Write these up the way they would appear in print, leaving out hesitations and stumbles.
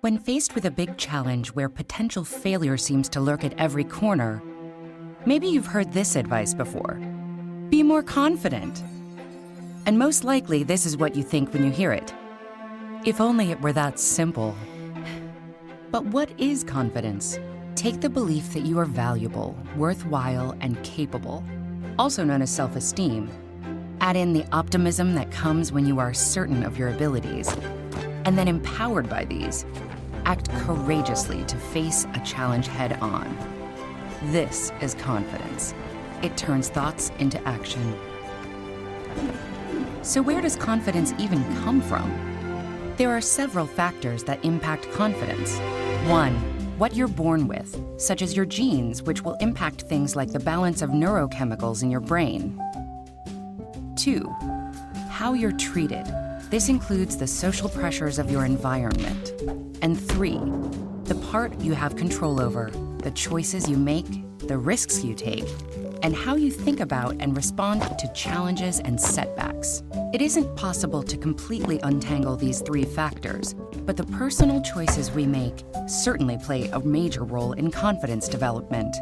When faced with a big challenge where potential failure seems to lurk at every corner, maybe you've heard this advice before. Be more confident. And most likely, this is what you think when you hear it. If only it were that simple. But what is confidence? Take the belief that you are valuable, worthwhile, and capable, also known as self-esteem. Add in the optimism that comes when you are certain of your abilities. And then empowered by these, act courageously to face a challenge head on. This is confidence. It turns thoughts into action. So where does confidence even come from? There are several factors that impact confidence. 1, what you're born with, such as your genes, which will impact things like the balance of neurochemicals in your brain. 2, how you're treated. This includes the social pressures of your environment. And 3, the part you have control over, the choices you make, the risks you take, and how you think about and respond to challenges and setbacks. It isn't possible to completely untangle these 3 factors, but the personal choices we make certainly play a major role in confidence development.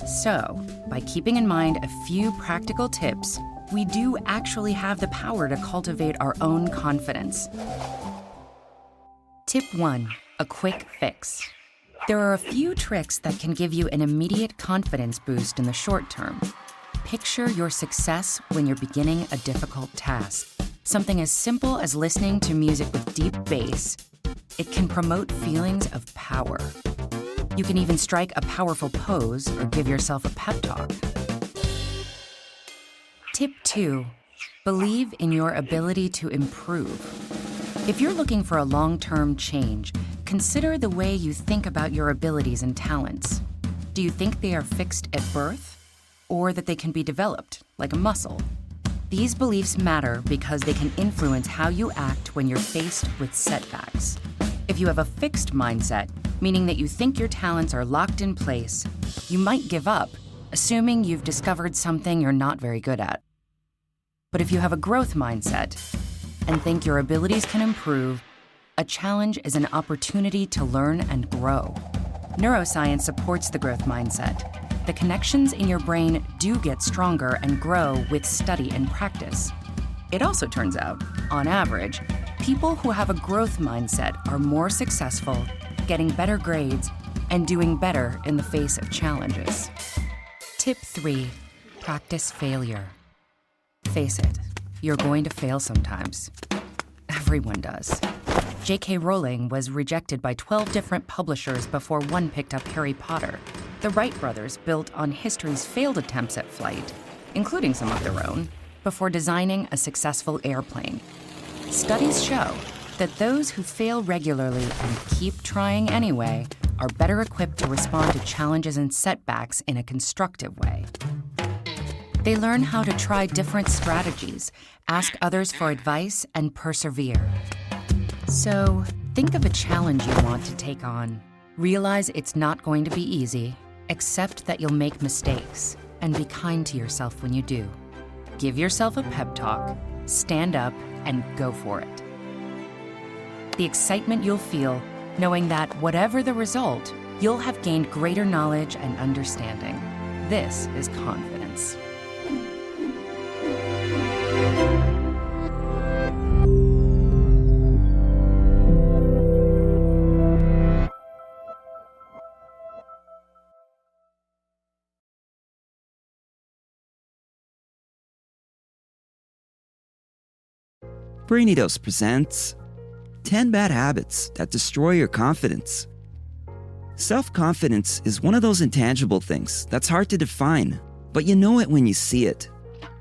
So, by keeping in mind a few practical tips, we do actually have the power to cultivate our own confidence. Tip 1, a quick fix. There are a few tricks that can give you an immediate confidence boost in the short term. Picture your success when you're beginning a difficult task. Something as simple as listening to music with deep bass. It can promote feelings of power. You can even strike a powerful pose or give yourself a pep talk. Tip 2, believe in your ability to improve. If you're looking for a long-term change, consider the way you think about your abilities and talents. Do you think they are fixed at birth, or that they can be developed, like a muscle? These beliefs matter because they can influence how you act when you're faced with setbacks. If you have a fixed mindset, meaning that you think your talents are locked in place, you might give up, assuming you've discovered something you're not very good at. But if you have a growth mindset and think your abilities can improve, a challenge is an opportunity to learn and grow. Neuroscience supports the growth mindset. The connections in your brain do get stronger and grow with study and practice. It also turns out, on average, people who have a growth mindset are more successful, getting better grades, and doing better in the face of challenges. Tip 3, practice failure. Face it, you're going to fail sometimes. Everyone does. J.K. Rowling was rejected by 12 different publishers before one picked up Harry Potter. The Wright brothers built on history's failed attempts at flight, including some of their own, before designing a successful airplane. Studies show that those who fail regularly and keep trying anyway are better equipped to respond to challenges and setbacks in a constructive way. They learn how to try different strategies, ask others for advice, and persevere. So, think of a challenge you want to take on. Realize it's not going to be easy. Accept that you'll make mistakes, and be kind to yourself when you do. Give yourself a pep talk, stand up, and go for it. The excitement you'll feel, knowing that whatever the result, you'll have gained greater knowledge and understanding. This is confidence. Brainidos presents 10 Bad Habits That Destroy Your Confidence. Self-confidence is one of those intangible things that's hard to define, but you know it when you see it.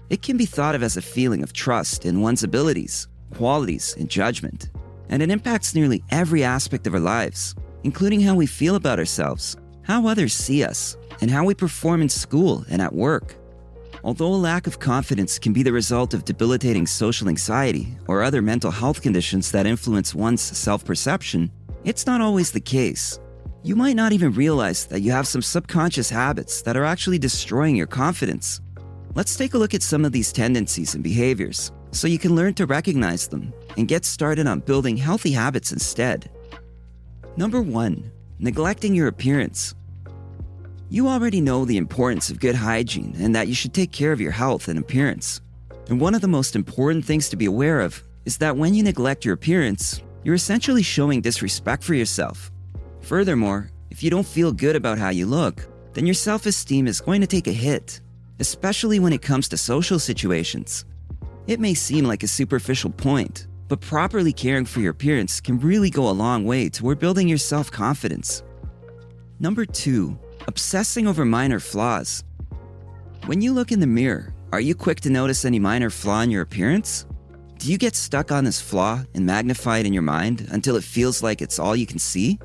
It can be thought of as a feeling of trust in one's abilities, qualities, and judgment, and it impacts nearly every aspect of our lives, including how we feel about ourselves, how others see us, and how we perform in school and at work. Although a lack of confidence can be the result of debilitating social anxiety or other mental health conditions that influence one's self-perception, it's not always the case. You might not even realize that you have some subconscious habits that are actually destroying your confidence. Let's take a look at some of these tendencies and behaviors so you can learn to recognize them and get started on building healthy habits instead. Number 1. Neglecting your appearance. You already know the importance of good hygiene and that you should take care of your health and appearance. And one of the most important things to be aware of is that when you neglect your appearance, you're essentially showing disrespect for yourself. Furthermore, if you don't feel good about how you look, then your self-esteem is going to take a hit, especially when it comes to social situations. It may seem like a superficial point, but properly caring for your appearance can really go a long way toward building your self-confidence. Number 2. Obsessing over minor flaws. When you look in the mirror, are you quick to notice any minor flaw in your appearance? Do you get stuck on this flaw and magnify it in your mind until it feels like it's all you can see?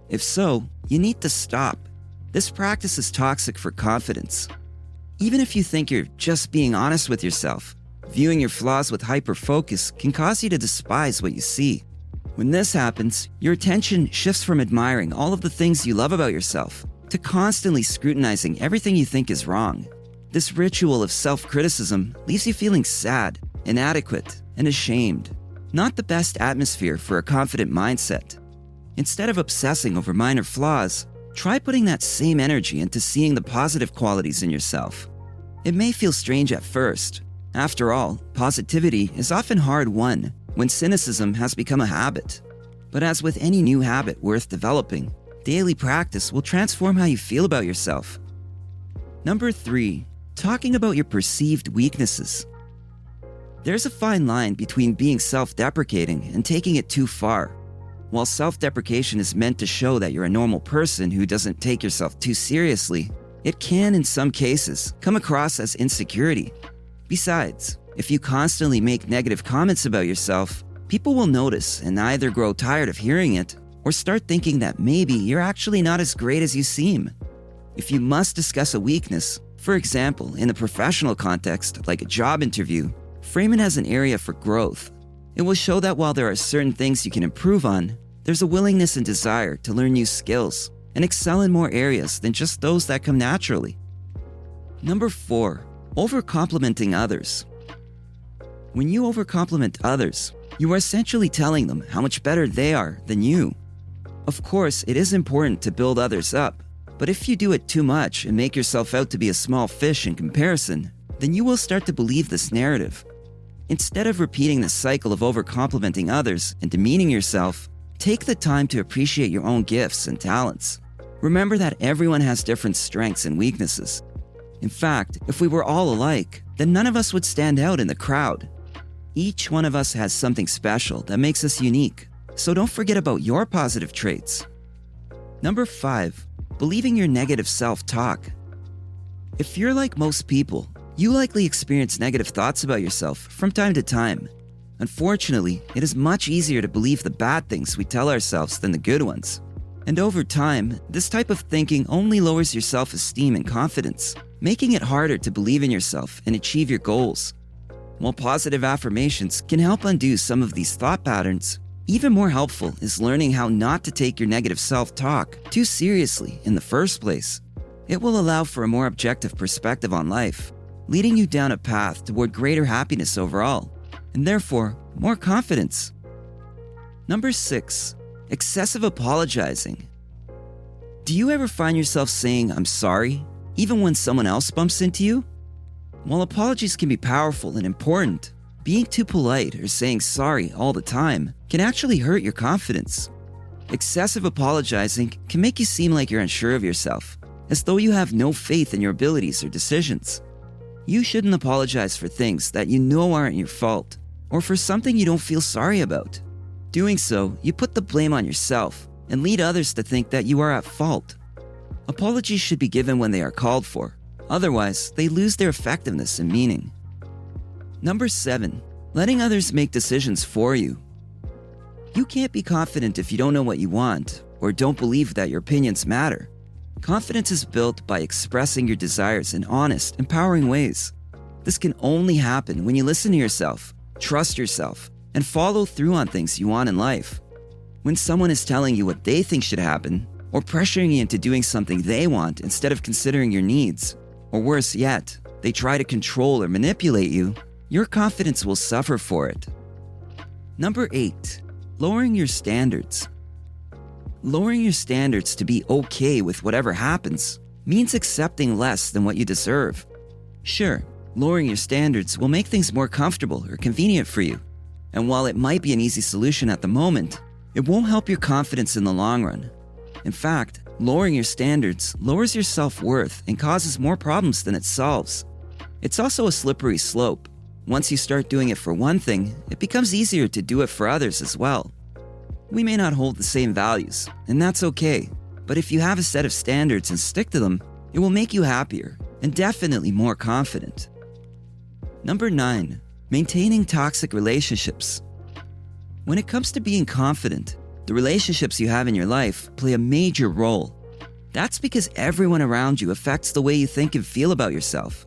If so, you need to stop. This practice is toxic for confidence. Even if you think you're just being honest with yourself, viewing your flaws with hyper-focus can cause you to despise what you see. When this happens, your attention shifts from admiring all of the things you love about yourself to constantly scrutinizing everything you think is wrong. This ritual of self-criticism leaves you feeling sad, inadequate, and ashamed. Not the best atmosphere for a confident mindset. Instead of obsessing over minor flaws, try putting that same energy into seeing the positive qualities in yourself. It may feel strange at first. After all, positivity is often hard-won when cynicism has become a habit. But as with any new habit worth developing, daily practice will transform how you feel about yourself. Number 3. Talking about your perceived weaknesses. There's a fine line between being self-deprecating and taking it too far. While self-deprecation is meant to show that you're a normal person who doesn't take yourself too seriously, it can, in some cases, come across as insecurity. Besides, if you constantly make negative comments about yourself, people will notice and either grow tired of hearing it or start thinking that maybe you're actually not as great as you seem. If you must discuss a weakness, for example, in a professional context like a job interview, frame it as an area for growth. It will show that while there are certain things you can improve on, there's a willingness and desire to learn new skills and excel in more areas than just those that come naturally. Number 4. Over-complimenting others. When you over-compliment others, you are essentially telling them how much better they are than you. Of course, it is important to build others up, but if you do it too much and make yourself out to be a small fish in comparison, then you will start to believe this narrative. Instead of repeating the cycle of over-complimenting others and demeaning yourself, take the time to appreciate your own gifts and talents. Remember that everyone has different strengths and weaknesses. In fact, if we were all alike, then none of us would stand out in the crowd. Each one of us has something special that makes us unique, so don't forget about your positive traits. Number 5. Believing your negative self-talk. If you're like most people, you likely experience negative thoughts about yourself from time to time. Unfortunately, it is much easier to believe the bad things we tell ourselves than the good ones. And over time, this type of thinking only lowers your self-esteem and confidence, making it harder to believe in yourself and achieve your goals. While positive affirmations can help undo some of these thought patterns, even more helpful is learning how not to take your negative self-talk too seriously in the first place. It will allow for a more objective perspective on life, leading you down a path toward greater happiness overall, and therefore more confidence. Number 6. Excessive apologizing. Do you ever find yourself saying, "I'm sorry," even when someone else bumps into you? While apologies can be powerful and important, being too polite or saying sorry all the time can actually hurt your confidence. Excessive apologizing can make you seem like you're unsure of yourself, as though you have no faith in your abilities or decisions. You shouldn't apologize for things that you know aren't your fault, or for something you don't feel sorry about. Doing so, you put the blame on yourself and lead others to think that you are at fault. Apologies should be given when they are called for. Otherwise, they lose their effectiveness and meaning. Number 7. Letting others make decisions for you. You can't be confident if you don't know what you want or don't believe that your opinions matter. Confidence is built by expressing your desires in honest, empowering ways. This can only happen when you listen to yourself, trust yourself, and follow through on things you want in life. When someone is telling you what they think should happen, or pressuring you into doing something they want instead of considering your needs, or worse yet, they try to control or manipulate you, your confidence will suffer for it. Number 8. Lowering your standards. lowering your standards to be okay with whatever happens means accepting less than what you deserve. Sure, lowering your standards will make things more comfortable or convenient for you. And while it might be an easy solution at the moment, it won't help your confidence in the long run. In fact, lowering your standards lowers your self-worth and causes more problems than it solves. It's also a slippery slope. Once you start doing it for one thing, it becomes easier to do it for others as well. We may not hold the same values, and that's okay. But if you have a set of standards and stick to them, it will make you happier and definitely more confident. Number 9, maintaining toxic relationships. When it comes to being confident, the relationships you have in your life play a major role. That's because everyone around you affects the way you think and feel about yourself.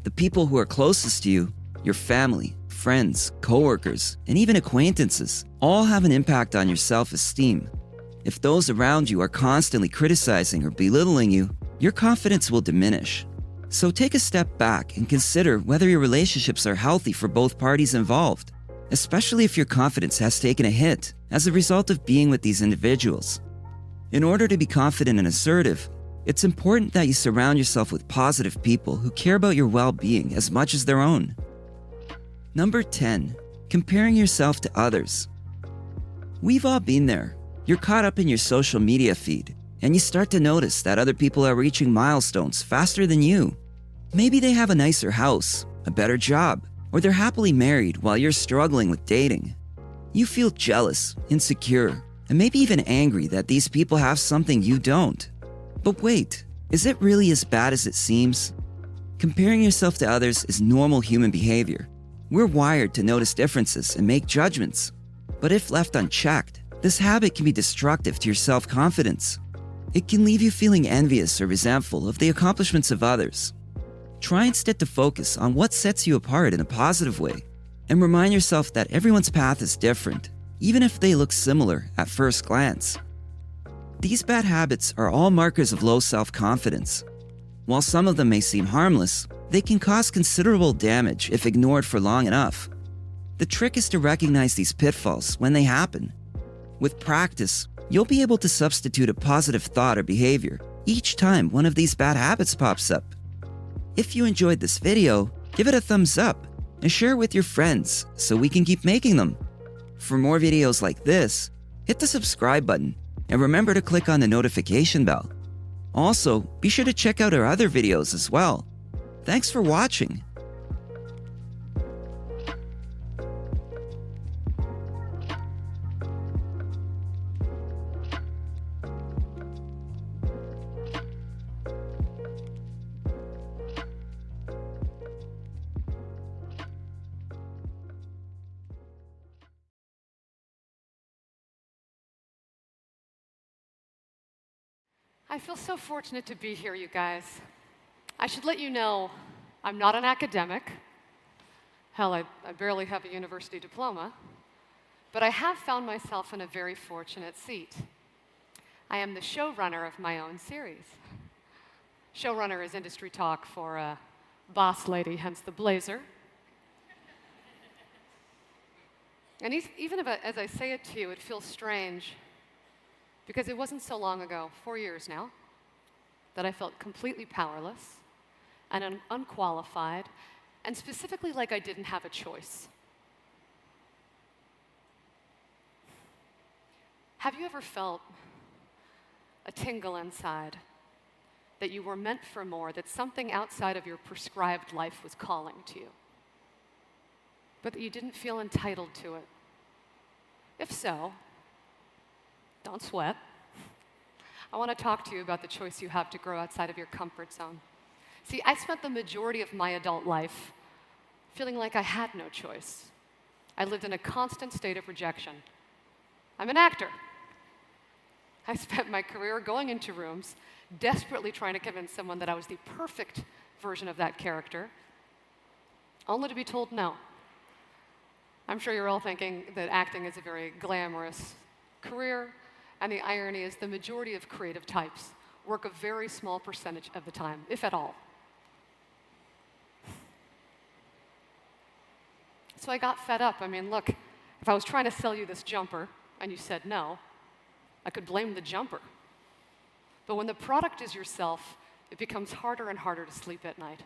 The people who are closest to you, your family, friends, coworkers, and even acquaintances, all have an impact on your self-esteem. If those around you are constantly criticizing or belittling you, your confidence will diminish. So take a step back and consider whether your relationships are healthy for both parties involved, especially if your confidence has taken a hit as a result of being with these individuals. In order to be confident and assertive, it's important that you surround yourself with positive people who care about your well-being as much as their own. Number 10, comparing yourself to others. We've all been there. You're caught up in your social media feed, and you start to notice that other people are reaching milestones faster than you. Maybe they have a nicer house, a better job, or they're happily married while you're struggling with dating. You feel jealous, insecure, and maybe even angry that these people have something you don't. But wait, is it really as bad as it seems? Comparing yourself to others is normal human behavior. We're wired to notice differences and make judgments. But if left unchecked, this habit can be destructive to your self-confidence. It can leave you feeling envious or resentful of the accomplishments of others. Try instead to focus on what sets you apart in a positive way, and remind yourself that everyone's path is different, even if they look similar at first glance. These bad habits are all markers of low self-confidence. While some of them may seem harmless, they can cause considerable damage if ignored for long enough. The trick is to recognize these pitfalls when they happen. With practice, you'll be able to substitute a positive thought or behavior each time one of these bad habits pops up. If you enjoyed this video, give it a thumbs up and share it with your friends so we can keep making them. For more videos like this, hit the subscribe button and remember to click on the notification bell. Also, be sure to check out our other videos as well. Thanks for watching. I feel so fortunate to be here, you guys. I should let you know I'm not an academic. Hell, I barely have a university diploma. But I have found myself in a very fortunate seat. I am the showrunner of my own series. Showrunner is industry talk for a boss lady, hence the blazer. And even if as I say it to you, it feels strange. Because it wasn't so long ago, 4 years now, that I felt completely powerless and unqualified, and specifically like I didn't have a choice. Have you ever felt a tingle inside that you were meant for more, that something outside of your prescribed life was calling to you, but that you didn't feel entitled to it? If so, don't sweat. I want to talk to you about the choice you have to grow outside of your comfort zone. See, I spent the majority of my adult life feeling like I had no choice. I lived in a constant state of rejection. I'm an actor. I spent my career going into rooms, desperately trying to convince someone that I was the perfect version of that character, only to be told no. I'm sure you're all thinking that acting is a very glamorous career, and the irony is the majority of creative types work a very small percentage of the time, if at all. So I got fed up. I mean, look, if I was trying to sell you this jumper and you said no, I could blame the jumper. But when the product is yourself, it becomes harder and harder to sleep at night.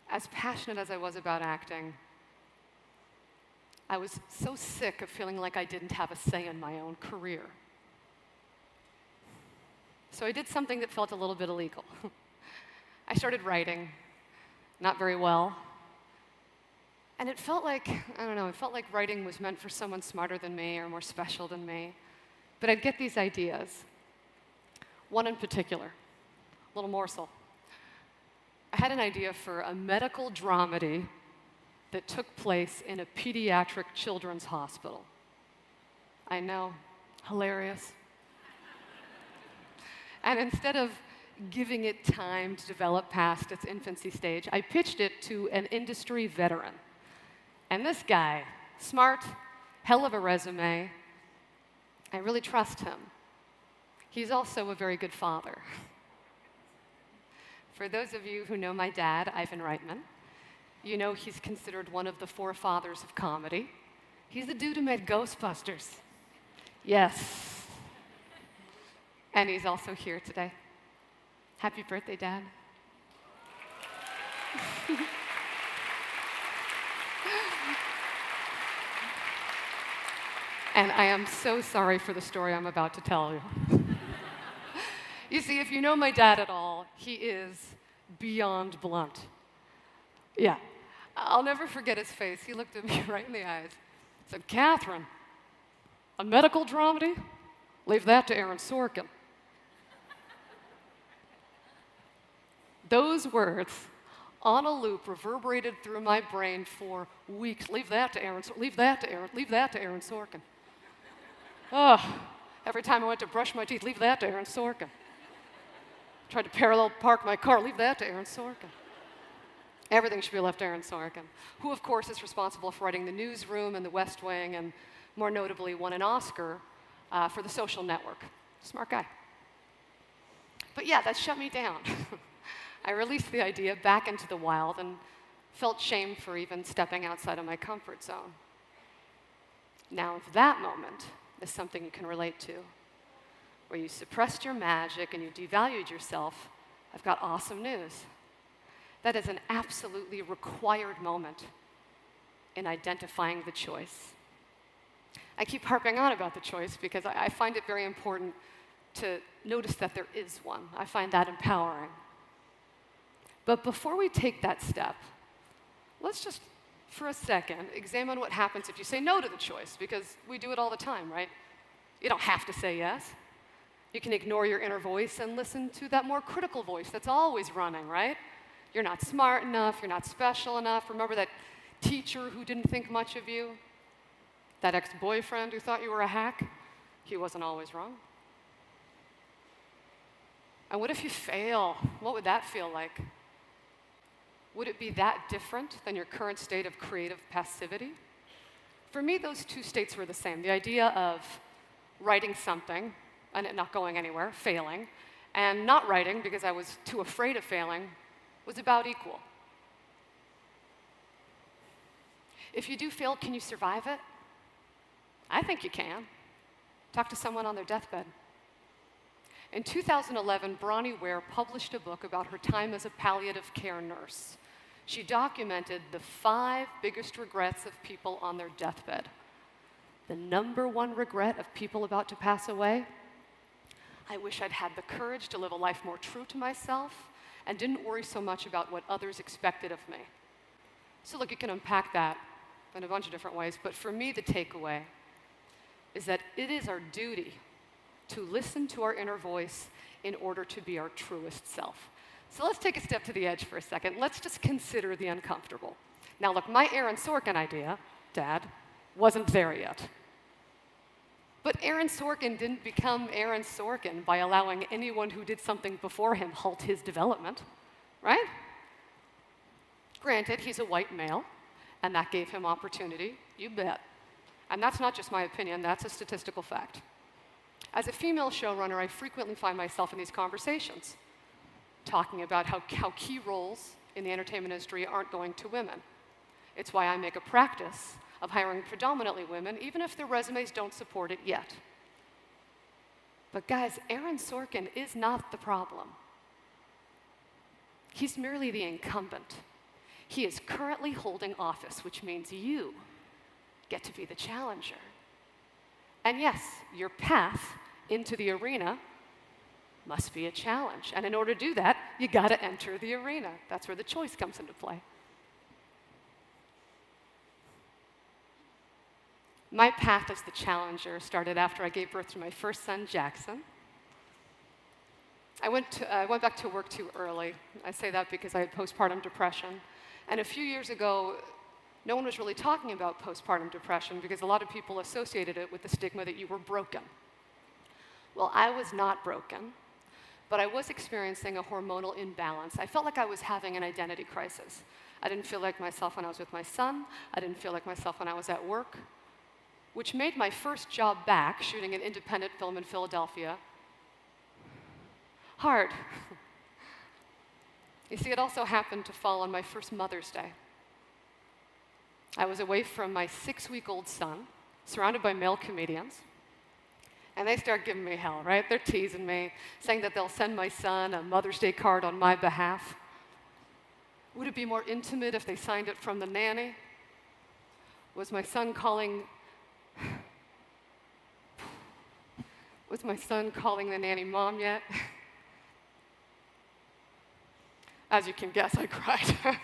As passionate as I was about acting, I was so sick of feeling like I didn't have a say in my own career. So I did something that felt a little bit illegal. I started writing, not very well. And it felt like, I don't know, it felt like writing was meant for someone smarter than me or more special than me. But I'd get these ideas. One in particular, a little morsel. I had an idea for a medical dramedy that took place in a pediatric children's hospital. I know, hilarious. And instead of giving it time to develop past its infancy stage, I pitched it to an industry veteran. And this guy, smart, hell of a resume, I really trust him. He's also a very good father. For those of you who know my dad, Ivan Reitman, you know he's considered one of the forefathers of comedy. He's the dude who made Ghostbusters. Yes. And he's also here today. Happy birthday, Dad. And I am so sorry for the story I'm about to tell you. You see, if you know my dad at all, he is beyond blunt. Yeah, I'll never forget his face. He looked at me right in the eyes. He said, "Catherine, a medical dramedy? Leave that to Aaron Sorkin." Those words, on a loop, reverberated through my brain for weeks. Leave that to Aaron Sorkin. Leave that to Aaron Sorkin. Oh, every time I went to brush my teeth, leave that to Aaron Sorkin. Tried to parallel park my car, leave that to Aaron Sorkin. Everything should be left to Aaron Sorkin, who, of course, is responsible for writing The Newsroom and The West Wing, and more notably won an Oscar for The Social Network. Smart guy. But yeah, that shut me down. I released the idea back into the wild and felt shame for even stepping outside of my comfort zone. Now, if that moment is something you can relate to, where you suppressed your magic and you devalued yourself, I've got awesome news. That is an absolutely required moment in identifying the choice. I keep harping on about the choice because I find it very important to notice that there is one. I find that empowering. But before we take that step, let's just, for a second, examine what happens if you say no to the choice, because we do it all the time, right? You don't have to say yes. You can ignore your inner voice and listen to that more critical voice that's always running, right? You're not smart enough, you're not special enough. Remember that teacher who didn't think much of you? That ex-boyfriend who thought you were a hack? He wasn't always wrong. And what if you fail? What would that feel like? Would it be that different than your current state of creative passivity? For me, those two states were the same. The idea of writing something and it not going anywhere, failing, and not writing because I was too afraid of failing, was about equal. If you do fail, can you survive it? I think you can. Talk to someone on their deathbed. In 2011, Bronnie Ware published a book about her time as a palliative care nurse. She documented the 5 biggest regrets of people on their deathbed. The number one regret of people about to pass away: I wish I'd had the courage to live a life more true to myself and didn't worry so much about what others expected of me. So look, you can unpack that in a bunch of different ways, but for me, the takeaway is that it is our duty to listen to our inner voice in order to be our truest self. So let's take a step to the edge for a second. Let's just consider the uncomfortable. Now look, my Aaron Sorkin idea, Dad, wasn't there yet. But Aaron Sorkin didn't become Aaron Sorkin by allowing anyone who did something before him halt his development, right? Granted, he's a white male, and that gave him opportunity, you bet. And that's not just my opinion, that's a statistical fact. As a female showrunner, I frequently find myself in these conversations, talking about how key roles in the entertainment industry aren't going to women. It's why I make a practice of hiring predominantly women, even if their resumes don't support it yet. But guys, Aaron Sorkin is not the problem. He's merely the incumbent. He is currently holding office, which means you get to be the challenger. And yes, your path into the arena must be a challenge. And in order to do that, you gotta enter the arena. That's where the choice comes into play. My path as the challenger started after I gave birth to my first son, Jackson. I went back to work too early. I say that because I had postpartum depression. And a few years ago, no one was really talking about postpartum depression because a lot of people associated it with the stigma that you were broken. Well, I was not broken, but I was experiencing a hormonal imbalance. I felt like I was having an identity crisis. I didn't feel like myself when I was with my son. I didn't feel like myself when I was at work, which made my first job back, shooting an independent film in Philadelphia, hard. You see, it also happened to fall on my first Mother's Day. I was away from my 6-week-old son, surrounded by male comedians, and they start giving me hell, right? They're teasing me, saying that they'll send my son a Mother's Day card on my behalf. Would it be more intimate if they signed it from the nanny? Was my son calling the nanny mom yet? As you can guess, I cried.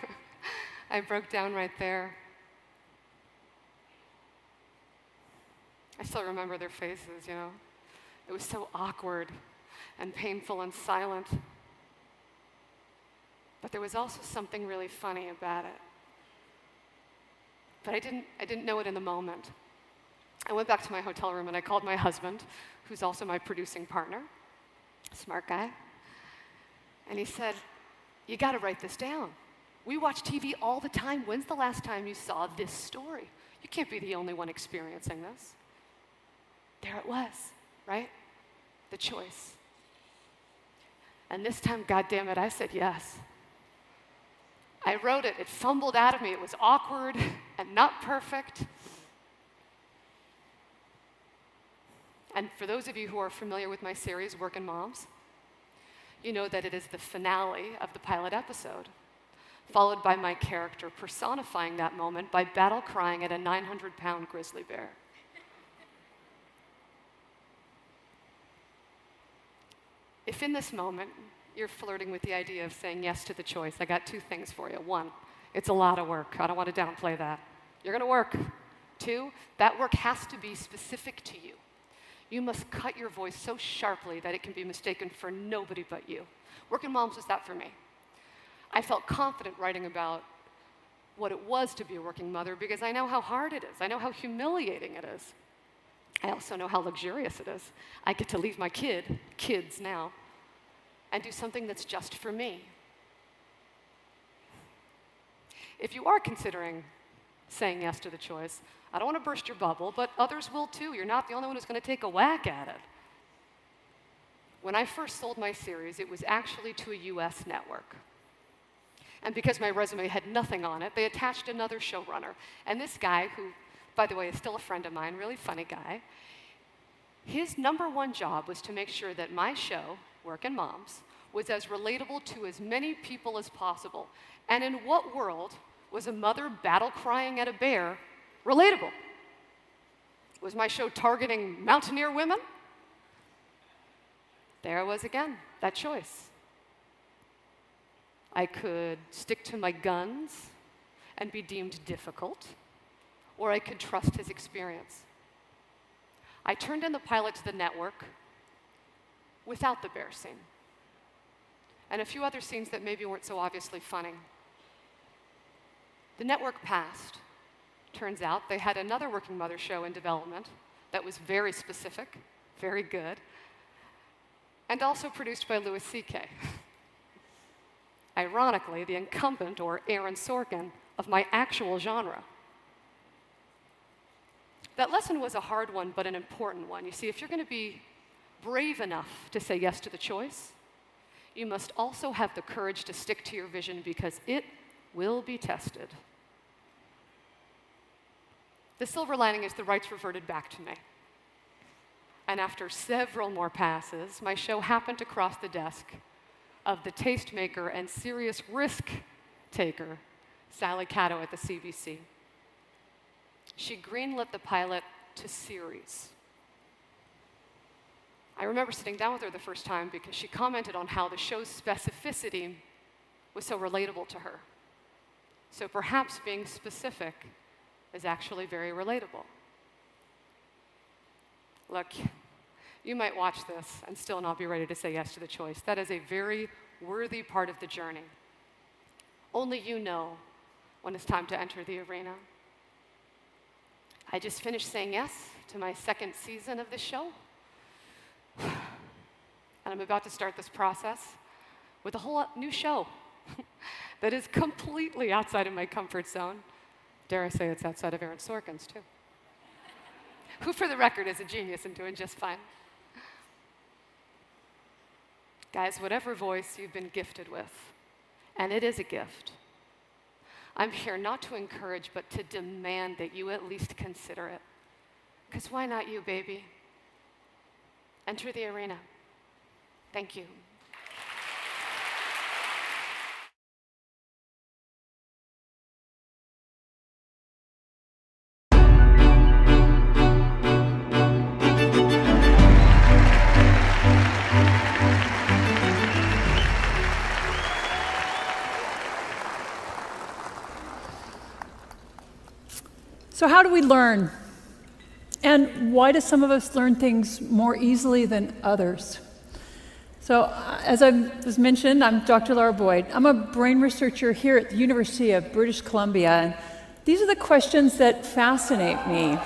I broke down right there. I still remember their faces, you know. It was so awkward and painful and silent. But there was also something really funny about it. But I didn't know it in the moment. I went back to my hotel room and I called my husband, who's also my producing partner, smart guy. And he said, "You gotta write this down. We watch TV all the time. When's the last time you saw this story? You can't be the only one experiencing this." There it was, right? The choice. And this time, goddammit, I said yes. I wrote it. It fumbled out of me. It was awkward and not perfect. And for those of you who are familiar with my series, Workin' Moms, you know that it is the finale of the pilot episode, followed by my character personifying that moment by battle crying at a 900-pound grizzly bear. If in this moment you're flirting with the idea of saying yes to the choice, I got 2 things for you. 1, it's a lot of work. I don't want to downplay that. You're going to work. 2, that work has to be specific to you. You must cut your voice so sharply that it can be mistaken for nobody but you. Workin' Moms was that for me. I felt confident writing about what it was to be a working mother because I know how hard it is. I know how humiliating it is. I also know how luxurious it is. I get to leave my kids now, and do something that's just for me. If you are considering saying yes to the choice, I don't want to burst your bubble, but others will too. You're not the only one who's going to take a whack at it. When I first sold my series, it was actually to a US network. And because my resume had nothing on it, they attached another showrunner. And this guy, who, by the way, is still a friend of mine, really funny guy, his number one job was to make sure that my show, Workin' Moms, was as relatable to as many people as possible. And in what world was a mother battle crying at a bear relatable? Was my show targeting mountaineer women? There it was again, that choice. I could stick to my guns and be deemed difficult, or I could trust his experience. I turned in the pilot to the network without the bear scene, and a few other scenes that maybe weren't so obviously funny. The network passed. Turns out they had another working mother show in development that was very specific, very good, and also produced by Louis C.K. Ironically, the incumbent, or Aaron Sorkin, of my actual genre. That lesson was a hard one, but an important one. You see, if you're going to be brave enough to say yes to the choice, you must also have the courage to stick to your vision because it will be tested. The silver lining is the rights reverted back to me. And after several more passes, my show happened to cross the desk of the tastemaker and serious risk taker, Sally Catto at the CBC. She greenlit the pilot to series. I remember sitting down with her the first time because she commented on how the show's specificity was so relatable to her. So perhaps being specific is actually very relatable. Look, you might watch this and still not be ready to say yes to the choice. That is a very worthy part of the journey. Only you know when it's time to enter the arena. I just finished saying yes to my second season of this show. And I'm about to start this process with a whole new show that is completely outside of my comfort zone. Dare I say it's outside of Aaron Sorkin's, too. Who, for the record, is a genius and doing just fine. Guys, whatever voice you've been gifted with, and it is a gift, I'm here not to encourage, but to demand that you at least consider it. Because why not you, baby? Enter the arena. Thank you. So how do we learn? And why do some of us learn things more easily than others? So as I was mentioned, I'm Dr. Laura Boyd. I'm a brain researcher here at the University of British Columbia. And these are the questions that fascinate me.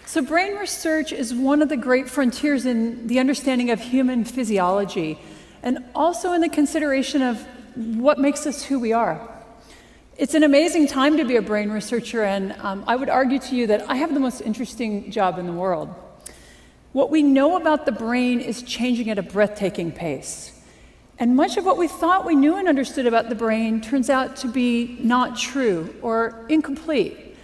So brain research is one of the great frontiers in the understanding of human physiology, and also in the consideration of what makes us who we are. It's an amazing time to be a brain researcher, and I would argue to you that I have the most interesting job in the world. What we know about the brain is changing at a breathtaking pace. And much of what we thought we knew and understood about the brain turns out to be not true or incomplete.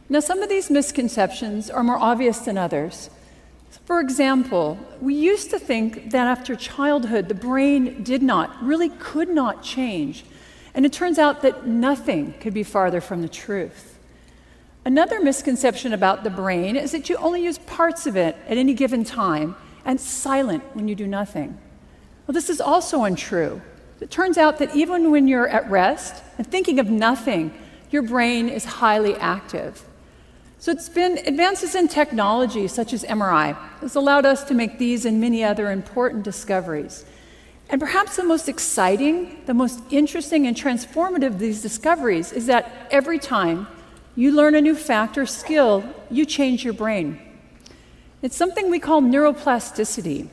Now, some of these misconceptions are more obvious than others. For example, we used to think that after childhood, the brain really could not change. And it turns out that nothing could be farther from the truth. Another misconception about the brain is that you only use parts of it at any given time, and it's silent when you do nothing. Well, this is also untrue. It turns out that even when you're at rest and thinking of nothing, your brain is highly active. So it's been advances in technology, such as MRI, has allowed us to make these and many other important discoveries. And perhaps the most exciting, the most interesting and transformative of these discoveries is that every time you learn a new fact or skill, you change your brain. It's something we call neuroplasticity.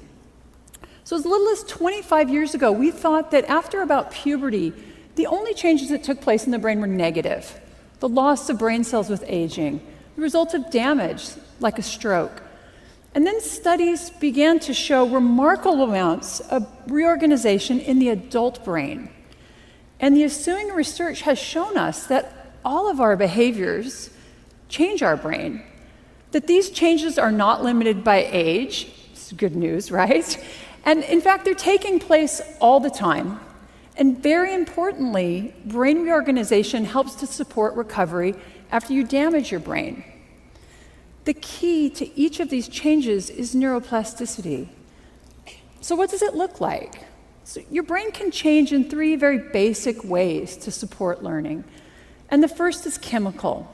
So as little as 25 years ago, we thought that after about puberty, the only changes that took place in the brain were negative. The loss of brain cells with aging, the result of damage, like a stroke. And then studies began to show remarkable amounts of reorganization in the adult brain. And the ensuing research has shown us that all of our behaviors change our brain, that these changes are not limited by age. It's good news, right? And in fact, they're taking place all the time. And very importantly, brain reorganization helps to support recovery after you damage your brain. The key to each of these changes is neuroplasticity. So what does it look like? So your brain can change in three very basic ways to support learning. And the first is chemical.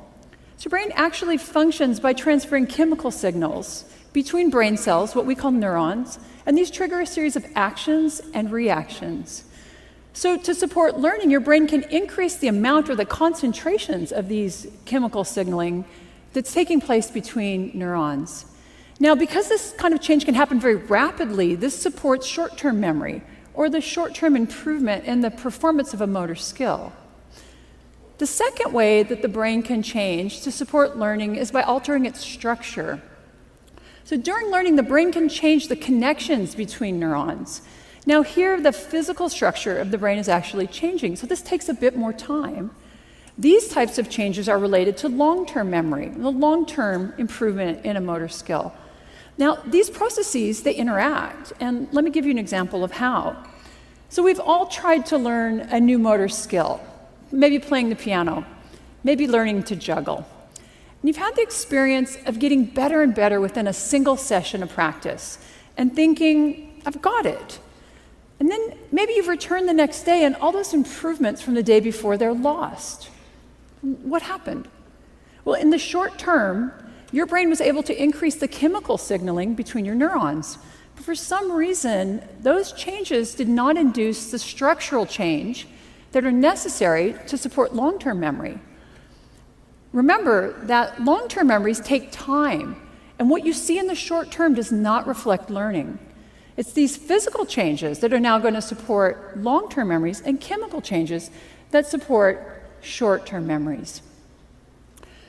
So your brain actually functions by transferring chemical signals between brain cells, what we call neurons, and these trigger a series of actions and reactions. So to support learning, your brain can increase the amount or the concentrations of these chemical signaling that's taking place between neurons. Now, because this kind of change can happen very rapidly, this supports short-term memory, or the short-term improvement in the performance of a motor skill. The second way that the brain can change to support learning is by altering its structure. So during learning, the brain can change the connections between neurons. Now here, the physical structure of the brain is actually changing, so this takes a bit more time. These types of changes are related to long-term memory, the long-term improvement in a motor skill. Now, these processes, they interact, and let me give you an example of how. So we've all tried to learn a new motor skill, maybe playing the piano, maybe learning to juggle. And you've had the experience of getting better and better within a single session of practice and thinking, I've got it. And then maybe you've returned the next day and all those improvements from the day before, they're lost. What happened? Well, in the short term, your brain was able to increase the chemical signaling between your neurons. But for some reason, those changes did not induce the structural change that are necessary to support long-term memory. Remember that long-term memories take time, and what you see in the short term does not reflect learning. It's these physical changes that are now going to support long-term memories and chemical changes that support short-term memories.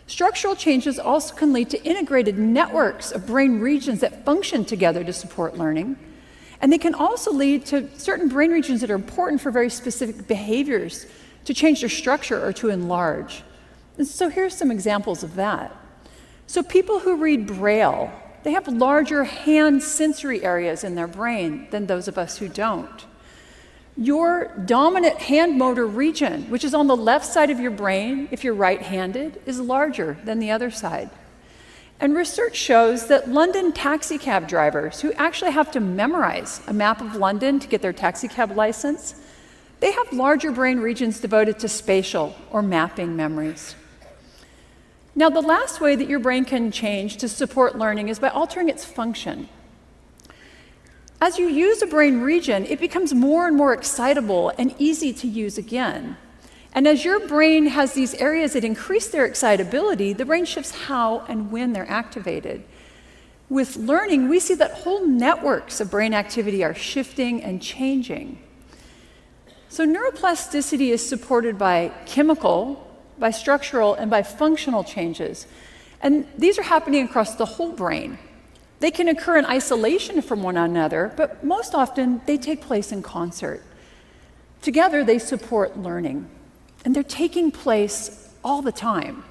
Structural changes also can lead to integrated networks of brain regions that function together to support learning. And they can also lead to certain brain regions that are important for very specific behaviors to change their structure or to enlarge. And so here's some examples of that. So people who read Braille, they have larger hand sensory areas in their brain than those of us who don't. Your dominant hand motor region, which is on the left side of your brain if you're right-handed, is larger than the other side. And research shows that London taxi cab drivers who actually have to memorize a map of London to get their taxi cab license, they have larger brain regions devoted to spatial or mapping memories. Now, the last way that your brain can change to support learning is by altering its function. As you use a brain region, it becomes more and more excitable and easy to use again. And as your brain has these areas that increase their excitability, the brain shifts how and when they're activated. With learning, we see that whole networks of brain activity are shifting and changing. So neuroplasticity is supported by chemical, by structural, and by functional changes. And these are happening across the whole brain. They can occur in isolation from one another, but most often they take place in concert. Together, they support learning, and they're taking place all the time.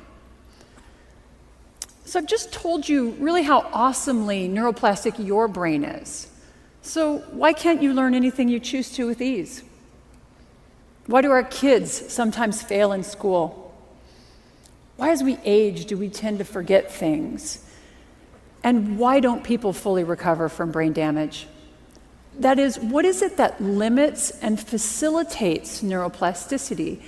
So I've just told you really how awesomely neuroplastic your brain is. So why can't you learn anything you choose to with ease? Why do our kids sometimes fail in school? Why, as we age, do we tend to forget things? And why don't people fully recover from brain damage? That is, what is it that limits and facilitates neuroplasticity?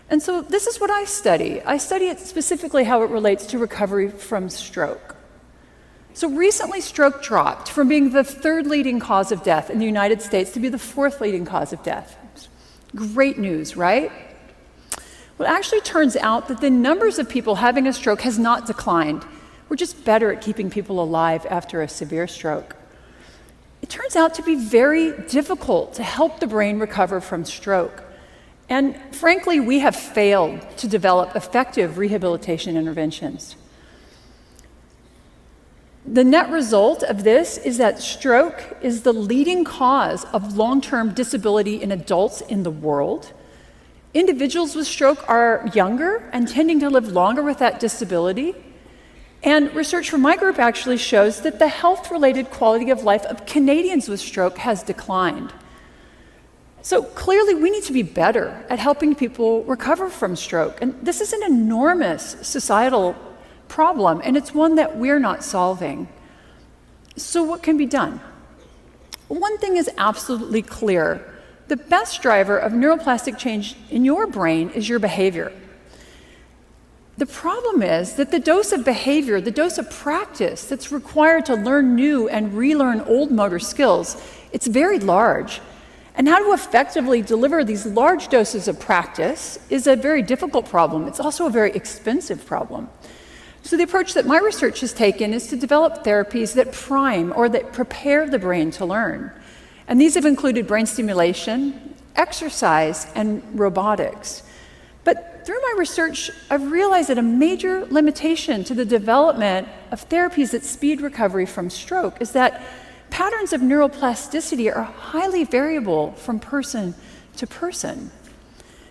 And so this is what I study. I study it specifically how it relates to recovery from stroke. So recently, stroke dropped from being the third leading cause of death in the United States to be the fourth leading cause of death. Great news, right? Well, it actually turns out that the numbers of people having a stroke has not declined. We're just better at keeping people alive after a severe stroke. It turns out to be very difficult to help the brain recover from stroke. And frankly, we have failed to develop effective rehabilitation interventions. The net result of this is that stroke is the leading cause of long-term disability in adults in the world. Individuals with stroke are younger and tending to live longer with that disability. And research from my group actually shows that the health-related quality of life of Canadians with stroke has declined. So clearly, we need to be better at helping people recover from stroke. And this is an enormous societal problem, and it's one that we're not solving. So what can be done? One thing is absolutely clear. The best driver of neuroplastic change in your brain is your behavior. The problem is that the dose of behavior, the dose of practice that's required to learn new and relearn old motor skills, it's very large. And how to effectively deliver these large doses of practice is a very difficult problem. It's also a very expensive problem. So the approach that my research has taken is to develop therapies that prime or that prepare the brain to learn. And these have included brain stimulation, exercise, and robotics. But through my research, I've realized that a major limitation to the development of therapies that speed recovery from stroke is that patterns of neuroplasticity are highly variable from person to person.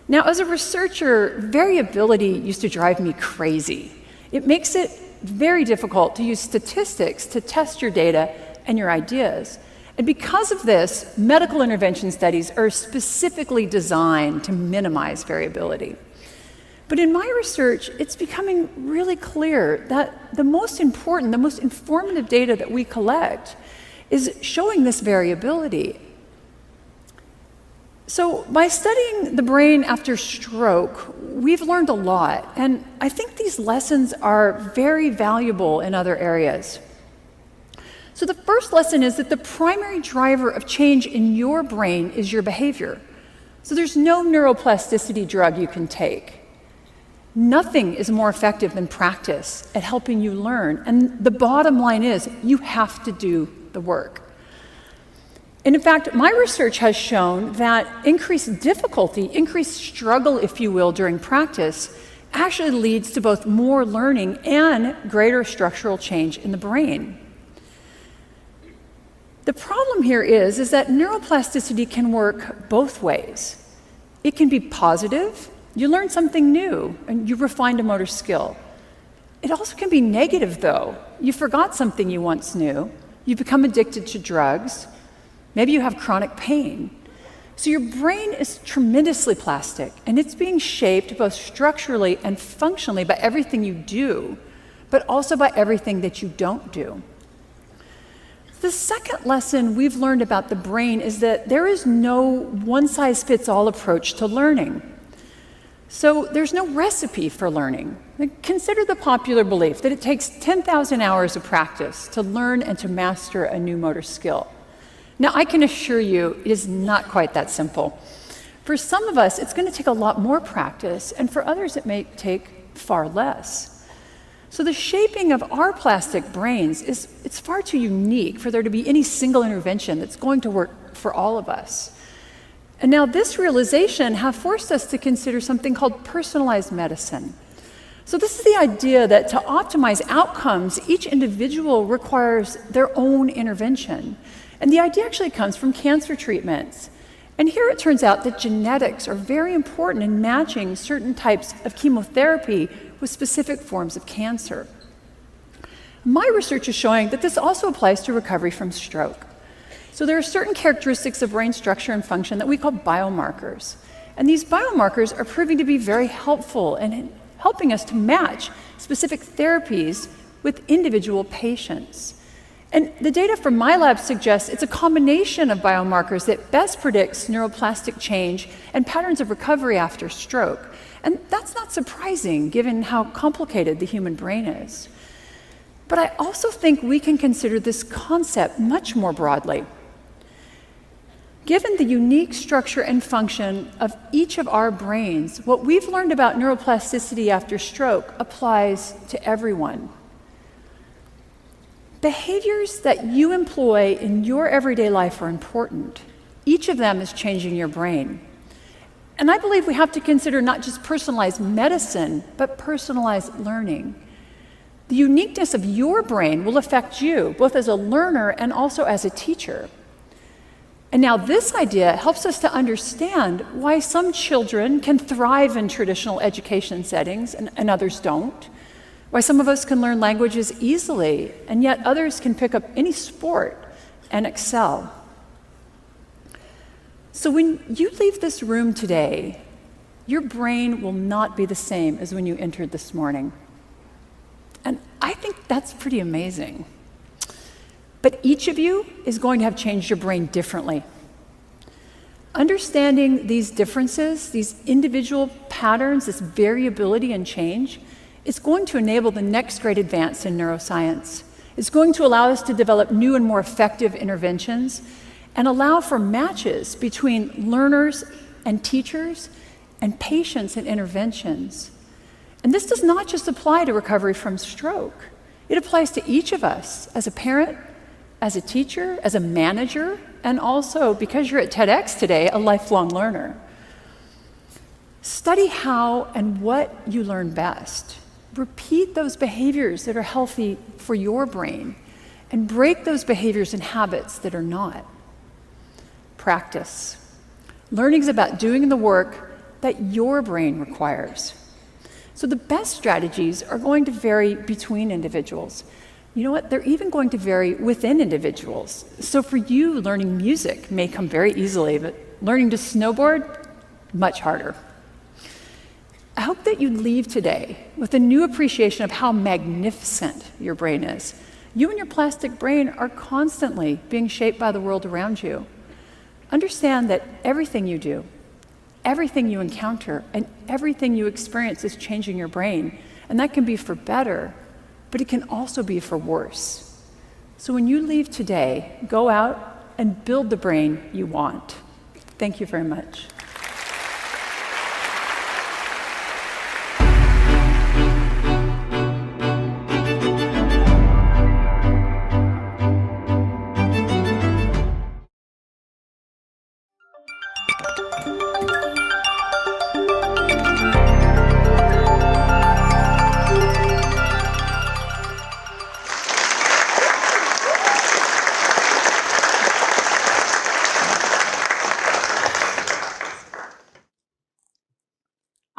Now, as a researcher, variability used to drive me crazy. It makes it very difficult to use statistics to test your data and your ideas. And because of this, medical intervention studies are specifically designed to minimize variability. But in my research, it's becoming really clear that the most important, the most informative data that we collect is showing this variability. So by studying the brain after stroke, we've learned a lot, and I think these lessons are very valuable in other areas. So the first lesson is that the primary driver of change in your brain is your behavior. So there's no neuroplasticity drug you can take. Nothing is more effective than practice at helping you learn, and the bottom line is you have to do the work. And in fact, my research has shown that increased difficulty, increased struggle, if you will, during practice actually leads to both more learning and greater structural change in the brain. The problem here is that neuroplasticity can work both ways. It can be positive. You learn something new and you refined a motor skill. It also can be negative, though. You forgot something you once knew. You become addicted to drugs. Maybe you have chronic pain. So your brain is tremendously plastic, and it's being shaped both structurally and functionally by everything you do, but also by everything that you don't do. The second lesson we've learned about the brain is that there is no one-size-fits-all approach to learning. So there's no recipe for learning. Consider the popular belief that it takes 10,000 hours of practice to learn and to master a new motor skill. Now, I can assure you it is not quite that simple. For some of us, it's going to take a lot more practice, and for others, it may take far less. So the shaping of our plastic brains it's far too unique for there to be any single intervention that's going to work for all of us. And now this realization has forced us to consider something called personalized medicine. So this is the idea that to optimize outcomes, each individual requires their own intervention. And the idea actually comes from cancer treatments. And here it turns out that genetics are very important in matching certain types of chemotherapy with specific forms of cancer. My research is showing that this also applies to recovery from stroke. So there are certain characteristics of brain structure and function that we call biomarkers. And these biomarkers are proving to be very helpful in helping us to match specific therapies with individual patients. And the data from my lab suggests it's a combination of biomarkers that best predicts neuroplastic change and patterns of recovery after stroke. And that's not surprising given how complicated the human brain is. But I also think we can consider this concept much more broadly. Given the unique structure and function of each of our brains, what we've learned about neuroplasticity after stroke applies to everyone. Behaviors that you employ in your everyday life are important. Each of them is changing your brain. And I believe we have to consider not just personalized medicine, but personalized learning. The uniqueness of your brain will affect you, both as a learner and also as a teacher. And now this idea helps us to understand why some children can thrive in traditional education settings and others don't. Why some of us can learn languages easily, and yet others can pick up any sport and excel. So when you leave this room today, your brain will not be the same as when you entered this morning. And I think that's pretty amazing. But each of you is going to have changed your brain differently. Understanding these differences, these individual patterns, this variability and change, it's going to enable the next great advance in neuroscience. It's going to allow us to develop new and more effective interventions and allow for matches between learners and teachers and patients and interventions. And this does not just apply to recovery from stroke. It applies to each of us as a parent, as a teacher, as a manager, and also, because you're at TEDx today, a lifelong learner. Study how and what you learn best. Repeat those behaviors that are healthy for your brain and break those behaviors and habits that are not. Practice. Learning is about doing the work that your brain requires. So the best strategies are going to vary between individuals. You know what? They're even going to vary within individuals. So for you, learning music may come very easily, but learning to snowboard, much harder. I hope that you leave today with a new appreciation of how magnificent your brain is. You and your plastic brain are constantly being shaped by the world around you. Understand that everything you do, everything you encounter, and everything you experience is changing your brain. And that can be for better, but it can also be for worse. So when you leave today, go out and build the brain you want. Thank you very much.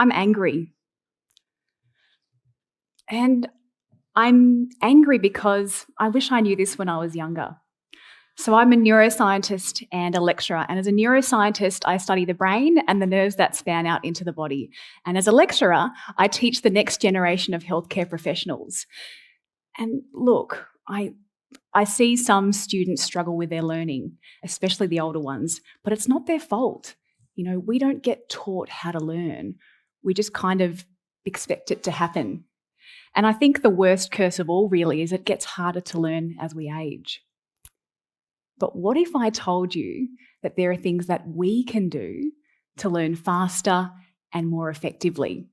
I'm angry. And I'm angry because I wish I knew this when I was younger. So I'm a neuroscientist and a lecturer. And as a neuroscientist, I study the brain and the nerves that span out into the body. And as a lecturer, I teach the next generation of healthcare professionals. And look, I see some students struggle with their learning, especially the older ones, but it's not their fault. You know, we don't get taught how to learn. We just kind of expect it to happen. And I think the worst curse of all really is it gets harder to learn as we age. But what if I told you that there are things that we can do to learn faster and more effectively?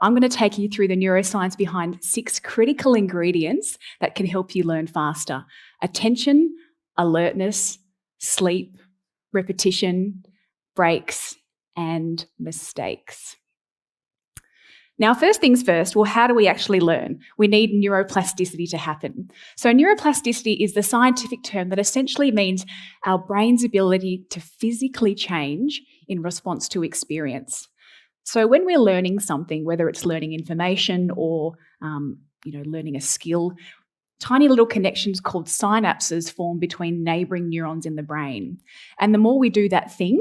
I'm going to take you through the neuroscience behind 6 critical ingredients that can help you learn faster: attention, alertness, sleep, repetition, breaks, and mistakes. Now, first things first, well, how do we actually learn? We need neuroplasticity to happen. So neuroplasticity is the scientific term that essentially means our brain's ability to physically change in response to experience. So when we're learning something, whether it's learning information or learning a skill, tiny little connections called synapses form between neighbouring neurons in the brain. And the more we do that thing,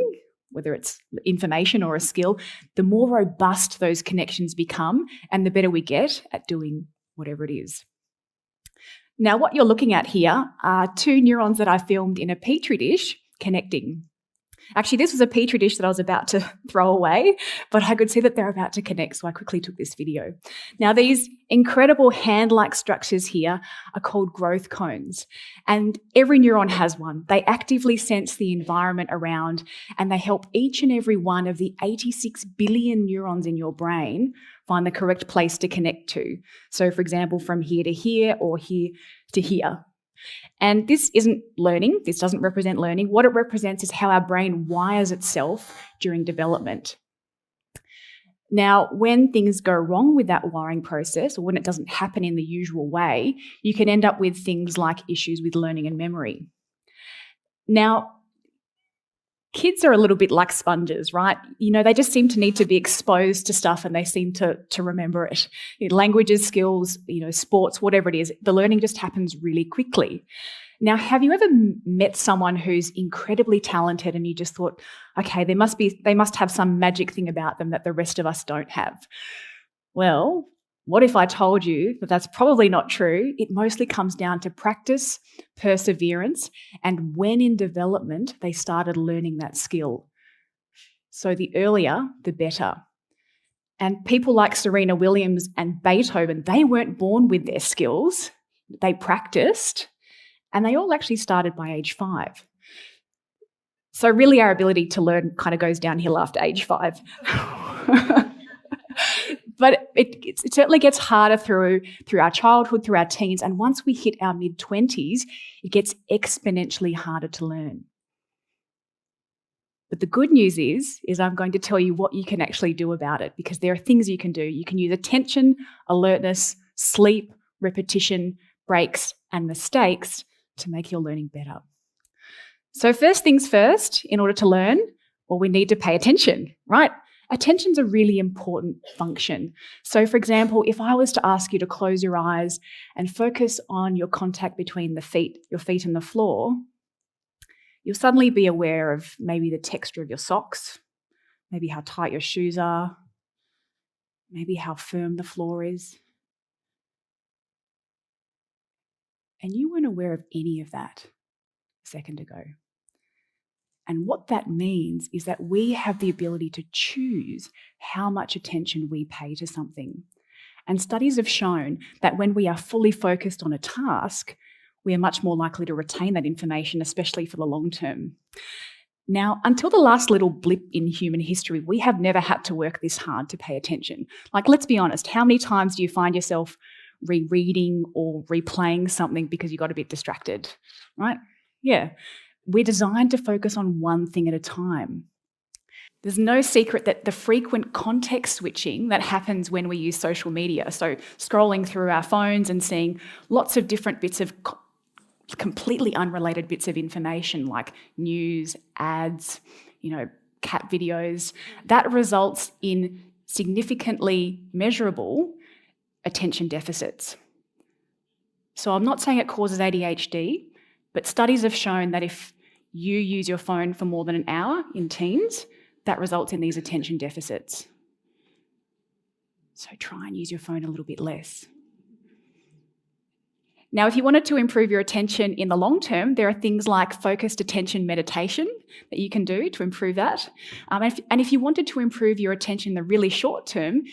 whether it's information or a skill, the more robust those connections become and the better we get at doing whatever it is. Now, what you're looking at here are 2 neurons that I filmed in a petri dish connecting. Actually, this was a petri dish that I was about to throw away, but I could see that they're about to connect, so I quickly took this video. Now, these incredible hand-like structures here are called growth cones, and every neuron has one. They actively sense the environment around, and they help each and every one of the 86 billion neurons in your brain find the correct place to connect to. So, for example, from here to here or here to here. And this isn't learning. This doesn't represent learning. What it represents is how our brain wires itself during development. Now, when things go wrong with that wiring process, or when it doesn't happen in the usual way, you can end up with things like issues with learning and memory. Now, kids are a little bit like sponges, right? You know, they just seem to need to be exposed to stuff and they seem to remember it. Languages, skills, sports, whatever it is, the learning just happens really quickly. Now, have you ever met someone who's incredibly talented and you just thought, okay, they must have some magic thing about them that the rest of us don't have? Well, what if I told you that that's probably not true? It mostly comes down to practice, perseverance, and when in development they started learning that skill. So the earlier, the better. And people like Serena Williams and Beethoven, they weren't born with their skills. They practiced, and they all actually started by age 5. So really our ability to learn kind of goes downhill after age 5. But it certainly gets harder through our childhood, through our teens, and once we hit our mid-20s, it gets exponentially harder to learn. But the good news is I'm going to tell you what you can actually do about it, because there are things you can do. You can use attention, alertness, sleep, repetition, breaks, and mistakes to make your learning better. So first things first, in order to learn, well, we need to pay attention, right? Attention's a really important function. So, for example, if I was to ask you to close your eyes and focus on your contact between your feet and the floor, you'll suddenly be aware of maybe the texture of your socks, maybe how tight your shoes are, maybe how firm the floor is. And you weren't aware of any of that a second ago. And what that means is that we have the ability to choose how much attention we pay to something. And studies have shown that when we are fully focused on a task, we are much more likely to retain that information, especially for the long term. Now, until the last little blip in human history, we have never had to work this hard to pay attention. Like, let's be honest, how many times do you find yourself rereading or replaying something because you got a bit distracted, right? Yeah. We're designed to focus on one thing at a time. There's no secret that the frequent context switching that happens when we use social media, so scrolling through our phones and seeing lots of different bits of completely unrelated bits of information like news, ads, cat videos, that results in significantly measurable attention deficits. So I'm not saying it causes ADHD, but studies have shown that if you use your phone for more than an hour in teens, that results in these attention deficits. So try and use your phone a little bit less. Now, if you wanted to improve your attention in the long term, there are things like focused attention meditation that you can do to improve that. And if you wanted to improve your attention in the really short term,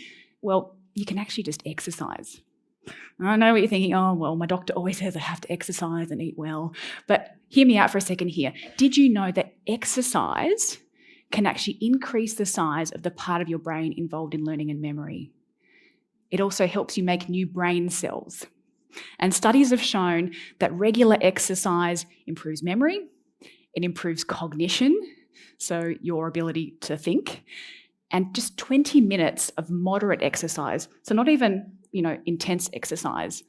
well, you can actually just exercise. I know what you're thinking, oh, well, my doctor always says I have to exercise and eat well. But hear me out for a second here. Did you know that exercise can actually increase the size of the part of your brain involved in learning and memory? It also helps you make new brain cells. And studies have shown that regular exercise improves memory, it improves cognition, so your ability to think, and just 20 minutes of moderate exercise, so not even, intense exercise,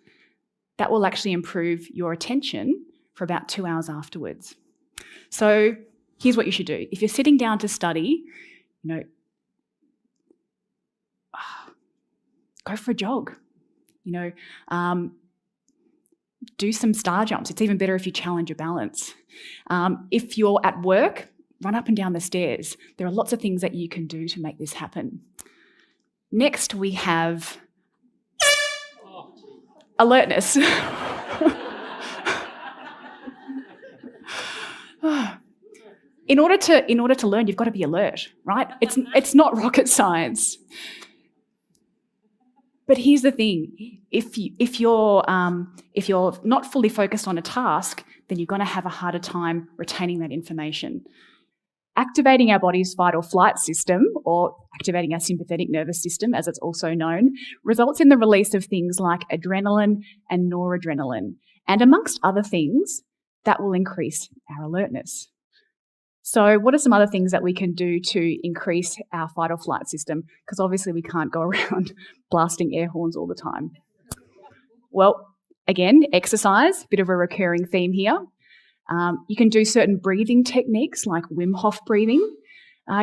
that will actually improve your attention for about 2 hours afterwards. So here's what you should do. If you're sitting down to study, go for a jog. Do some star jumps. It's even better if you challenge your balance. If you're at work, run up and down the stairs. There are lots of things that you can do to make this happen. Next, we have alertness. In order to learn, you've got to be alert, right? It's not rocket science. But here's the thing: if you're not fully focused on a task, then you're going to have a harder time retaining that information. Activating our body's fight or flight system, or activating our sympathetic nervous system, as it's also known, results in the release of things like adrenaline and noradrenaline, and amongst other things, that will increase our alertness. So what are some other things that we can do to increase our fight or flight system? Because obviously we can't go around blasting air horns all the time. Well, again, exercise, bit of a recurring theme here. You can do certain breathing techniques like Wim Hof breathing.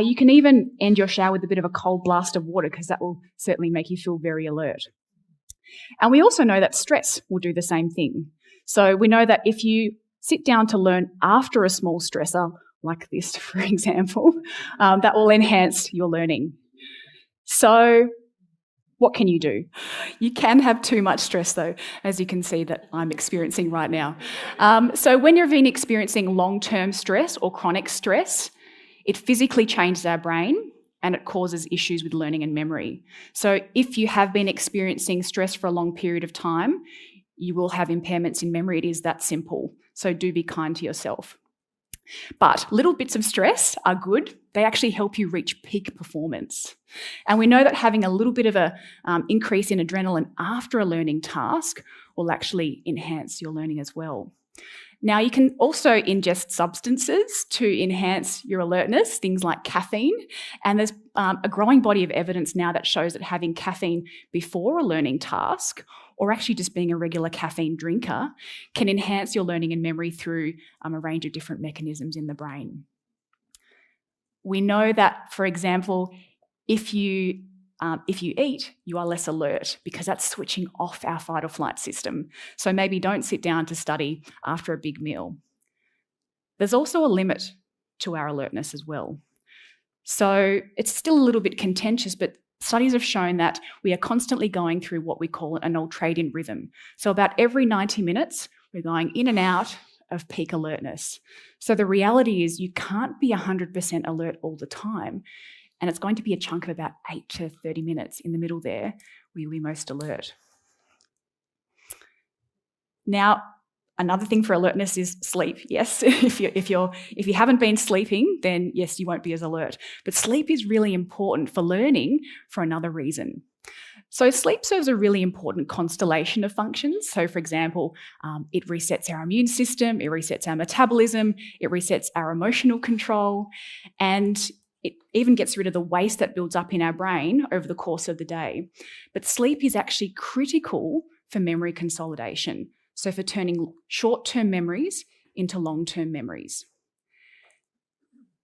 You can even end your shower with a bit of a cold blast of water, because that will certainly make you feel very alert. And we also know that stress will do the same thing. So we know that if you sit down to learn after a small stressor, like this, for example, that will enhance your learning. So what can you do? You can have too much stress, though, as you can see that I'm experiencing right now. So when you've been experiencing long-term stress or chronic stress, it physically changes our brain and it causes issues with learning and memory. So if you have been experiencing stress for a long period of time, you will have impairments in memory. It is that simple. So do be kind to yourself. But little bits of stress are good. They actually help you reach peak performance. And we know that having a little bit of a increase in adrenaline after a learning task will actually enhance your learning as well. Now, you can also ingest substances to enhance your alertness, things like caffeine. And there's a growing body of evidence now that shows that having caffeine before a learning task, or actually just being a regular caffeine drinker, can enhance your learning and memory through a range of different mechanisms in the brain. We know that, for example, If you eat, you are less alert because that's switching off our fight or flight system. So maybe don't sit down to study after a big meal. There's also a limit to our alertness as well. So it's still a little bit contentious, but studies have shown that we are constantly going through what we call an ultradian rhythm. So about every 90 minutes, we're going in and out of peak alertness. So the reality is you can't be 100% alert all the time. And it's going to be a chunk of about 8 to 30 minutes in the middle there where you'll be most alert. Now, another thing for alertness is sleep. Yes, if you haven't been sleeping, then yes, you won't be as alert. But sleep is really important for learning for another reason. So sleep serves a really important constellation of functions. So for example, it resets our immune system, it resets our metabolism, it resets our emotional control, and it even gets rid of the waste that builds up in our brain over the course of the day. But sleep is actually critical for memory consolidation. So for turning short-term memories into long-term memories.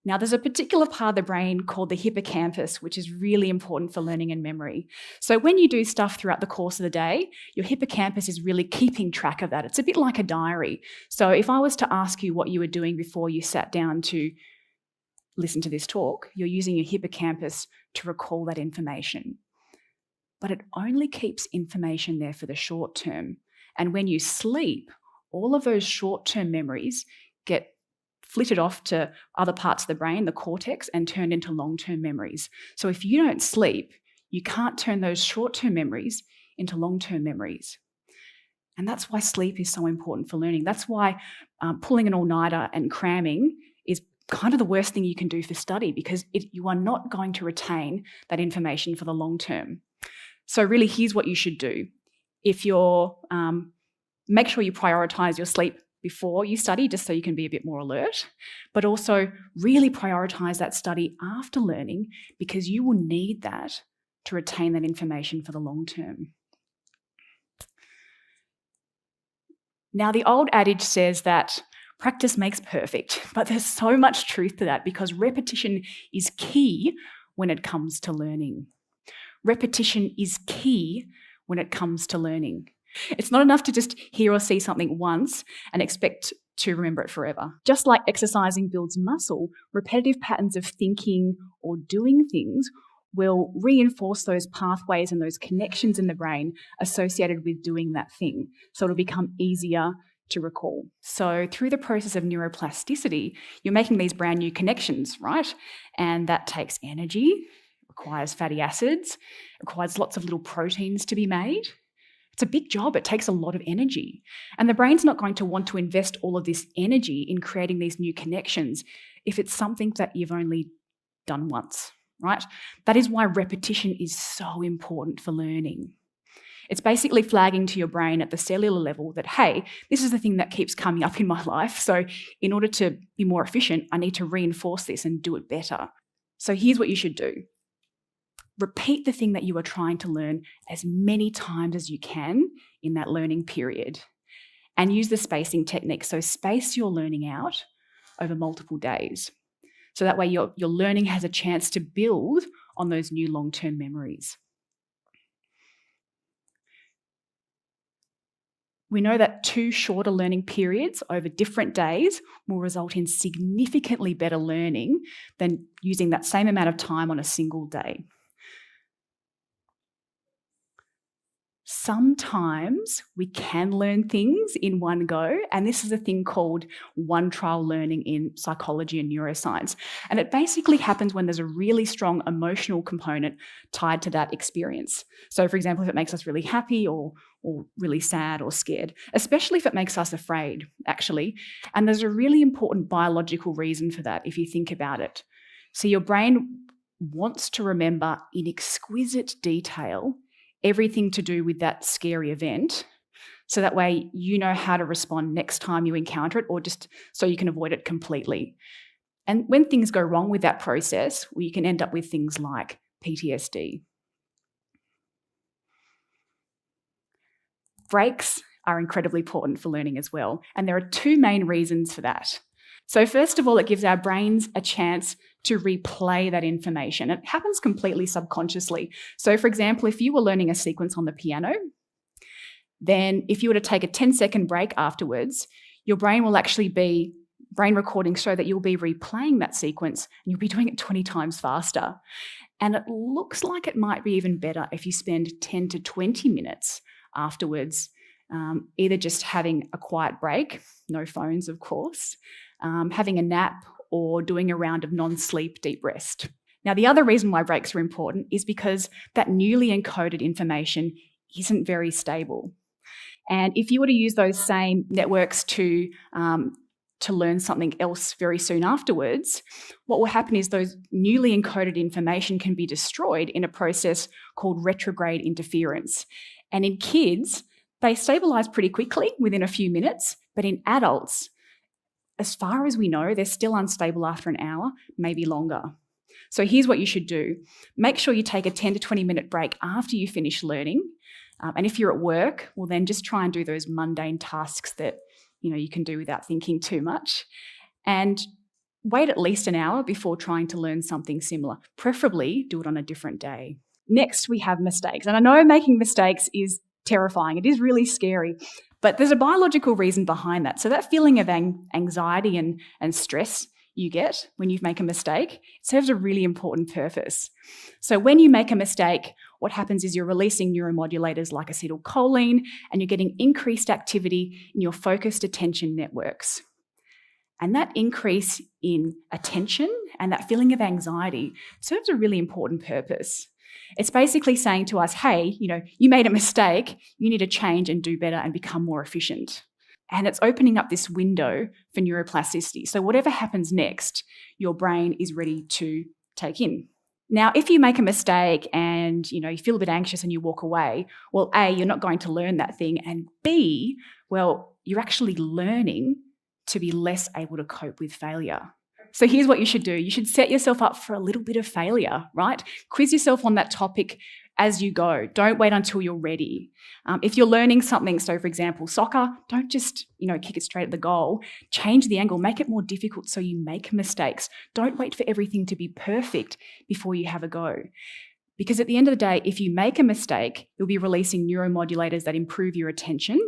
Now, there's a particular part of the brain called the hippocampus, which is really important for learning and memory. So when you do stuff throughout the course of the day, your hippocampus is really keeping track of that. It's a bit like a diary. So if I was to ask you what you were doing before you sat down to listen to this talk, you're using your hippocampus to recall that information. But it only keeps information there for the short term. And when you sleep, all of those short-term memories get flitted off to other parts of the brain, the cortex, and turned into long-term memories. So if you don't sleep, you can't turn those short-term memories into long-term memories. And that's why sleep is so important for learning. That's why pulling an all-nighter and cramming is kind of the worst thing you can do for study, because you are not going to retain that information for the long term. So really, here's what you should do. If you're, make sure you prioritize your sleep before you study, just so you can be a bit more alert, but also really prioritize that study after learning, because you will need that to retain that information for the long term. Now, the old adage says that practice makes perfect, but there's so much truth to that, because repetition is key when it comes to learning. Repetition is key when it comes to learning. It's not enough to just hear or see something once and expect to remember it forever. Just like exercising builds muscle, repetitive patterns of thinking or doing things will reinforce those pathways and those connections in the brain associated with doing that thing. So it'll become easier to recall. So through the process of neuroplasticity, you're making these brand new connections, right? And that takes energy, requires fatty acids, requires lots of little proteins to be made. It's a big job. It takes a lot of energy. And the brain's not going to want to invest all of this energy in creating these new connections if it's something that you've only done once, right? That is why repetition is so important for learning. It's basically flagging to your brain at the cellular level that, hey, this is the thing that keeps coming up in my life. So in order to be more efficient, I need to reinforce this and do it better. So here's what you should do. Repeat the thing that you are trying to learn as many times as you can in that learning period, and use the spacing technique. So space your learning out over multiple days. So that way your learning has a chance to build on those new long-term memories. We know that 2 shorter learning periods over different days will result in significantly better learning than using that same amount of time on a single day. Sometimes we can learn things in one go, and this is a thing called one-trial learning in psychology and neuroscience. And it basically happens when there's a really strong emotional component tied to that experience. So, for example, if it makes us really happy or really sad or scared, especially if it makes us afraid, actually. And there's a really important biological reason for that, if you think about it. So your brain wants to remember in exquisite detail everything to do with that scary event, so that way you know how to respond next time you encounter it, or just so you can avoid it completely. And when things go wrong with that process, well, you can end up with things like PTSD. Breaks are incredibly important for learning as well, and there are 2 main reasons for that. So first of all, it gives our brains a chance to replay that information. It happens completely subconsciously. So for example, if you were learning a sequence on the piano, then if you were to take a 10-second break afterwards, your brain will actually be, brain recordings show that you'll be replaying that sequence and you'll be doing it 20 times faster. And it looks like it might be even better if you spend 10 to 20 minutes afterwards, either just having a quiet break, no phones of course, having a nap, or doing a round of non-sleep deep rest. Now, the other reason why breaks are important is because that newly encoded information isn't very stable. And if you were to use those same networks to learn something else very soon afterwards, what will happen is those newly encoded information can be destroyed in a process called retrograde interference. And in kids, they stabilize pretty quickly within a few minutes, but in adults, as far as we know, they're still unstable after an hour, maybe longer. So here's what you should do. Make sure you take a 10 to 20 minute break after you finish learning. And if you're at work, well then just try and do those mundane tasks that you can do without thinking too much. And wait at least an hour before trying to learn something similar. Preferably do it on a different day. Next, we have mistakes. And I know making mistakes is terrifying. It is really scary. But there's a biological reason behind that. So that feeling of anxiety and stress you get when you make a mistake, it serves a really important purpose. So when you make a mistake, what happens is you're releasing neuromodulators like acetylcholine, and you're getting increased activity in your focused attention networks. And that increase in attention and that feeling of anxiety serves a really important purpose. It's basically saying to us, hey, you made a mistake, you need to change and do better and become more efficient. And it's opening up this window for neuroplasticity. So whatever happens next, your brain is ready to take in. Now, if you make a mistake and you feel a bit anxious and you walk away, well, A, you're not going to learn that thing, and B, well, you're actually learning to be less able to cope with failure. So here's what you should do. You should set yourself up for a little bit of failure, right? Quiz yourself on that topic as you go. Don't wait until you're ready. If you're learning something, so for example, soccer, don't just, kick it straight at the goal. Change the angle, make it more difficult so you make mistakes. Don't wait for everything to be perfect before you have a go. Because at the end of the day, if you make a mistake, you'll be releasing neuromodulators that improve your attention.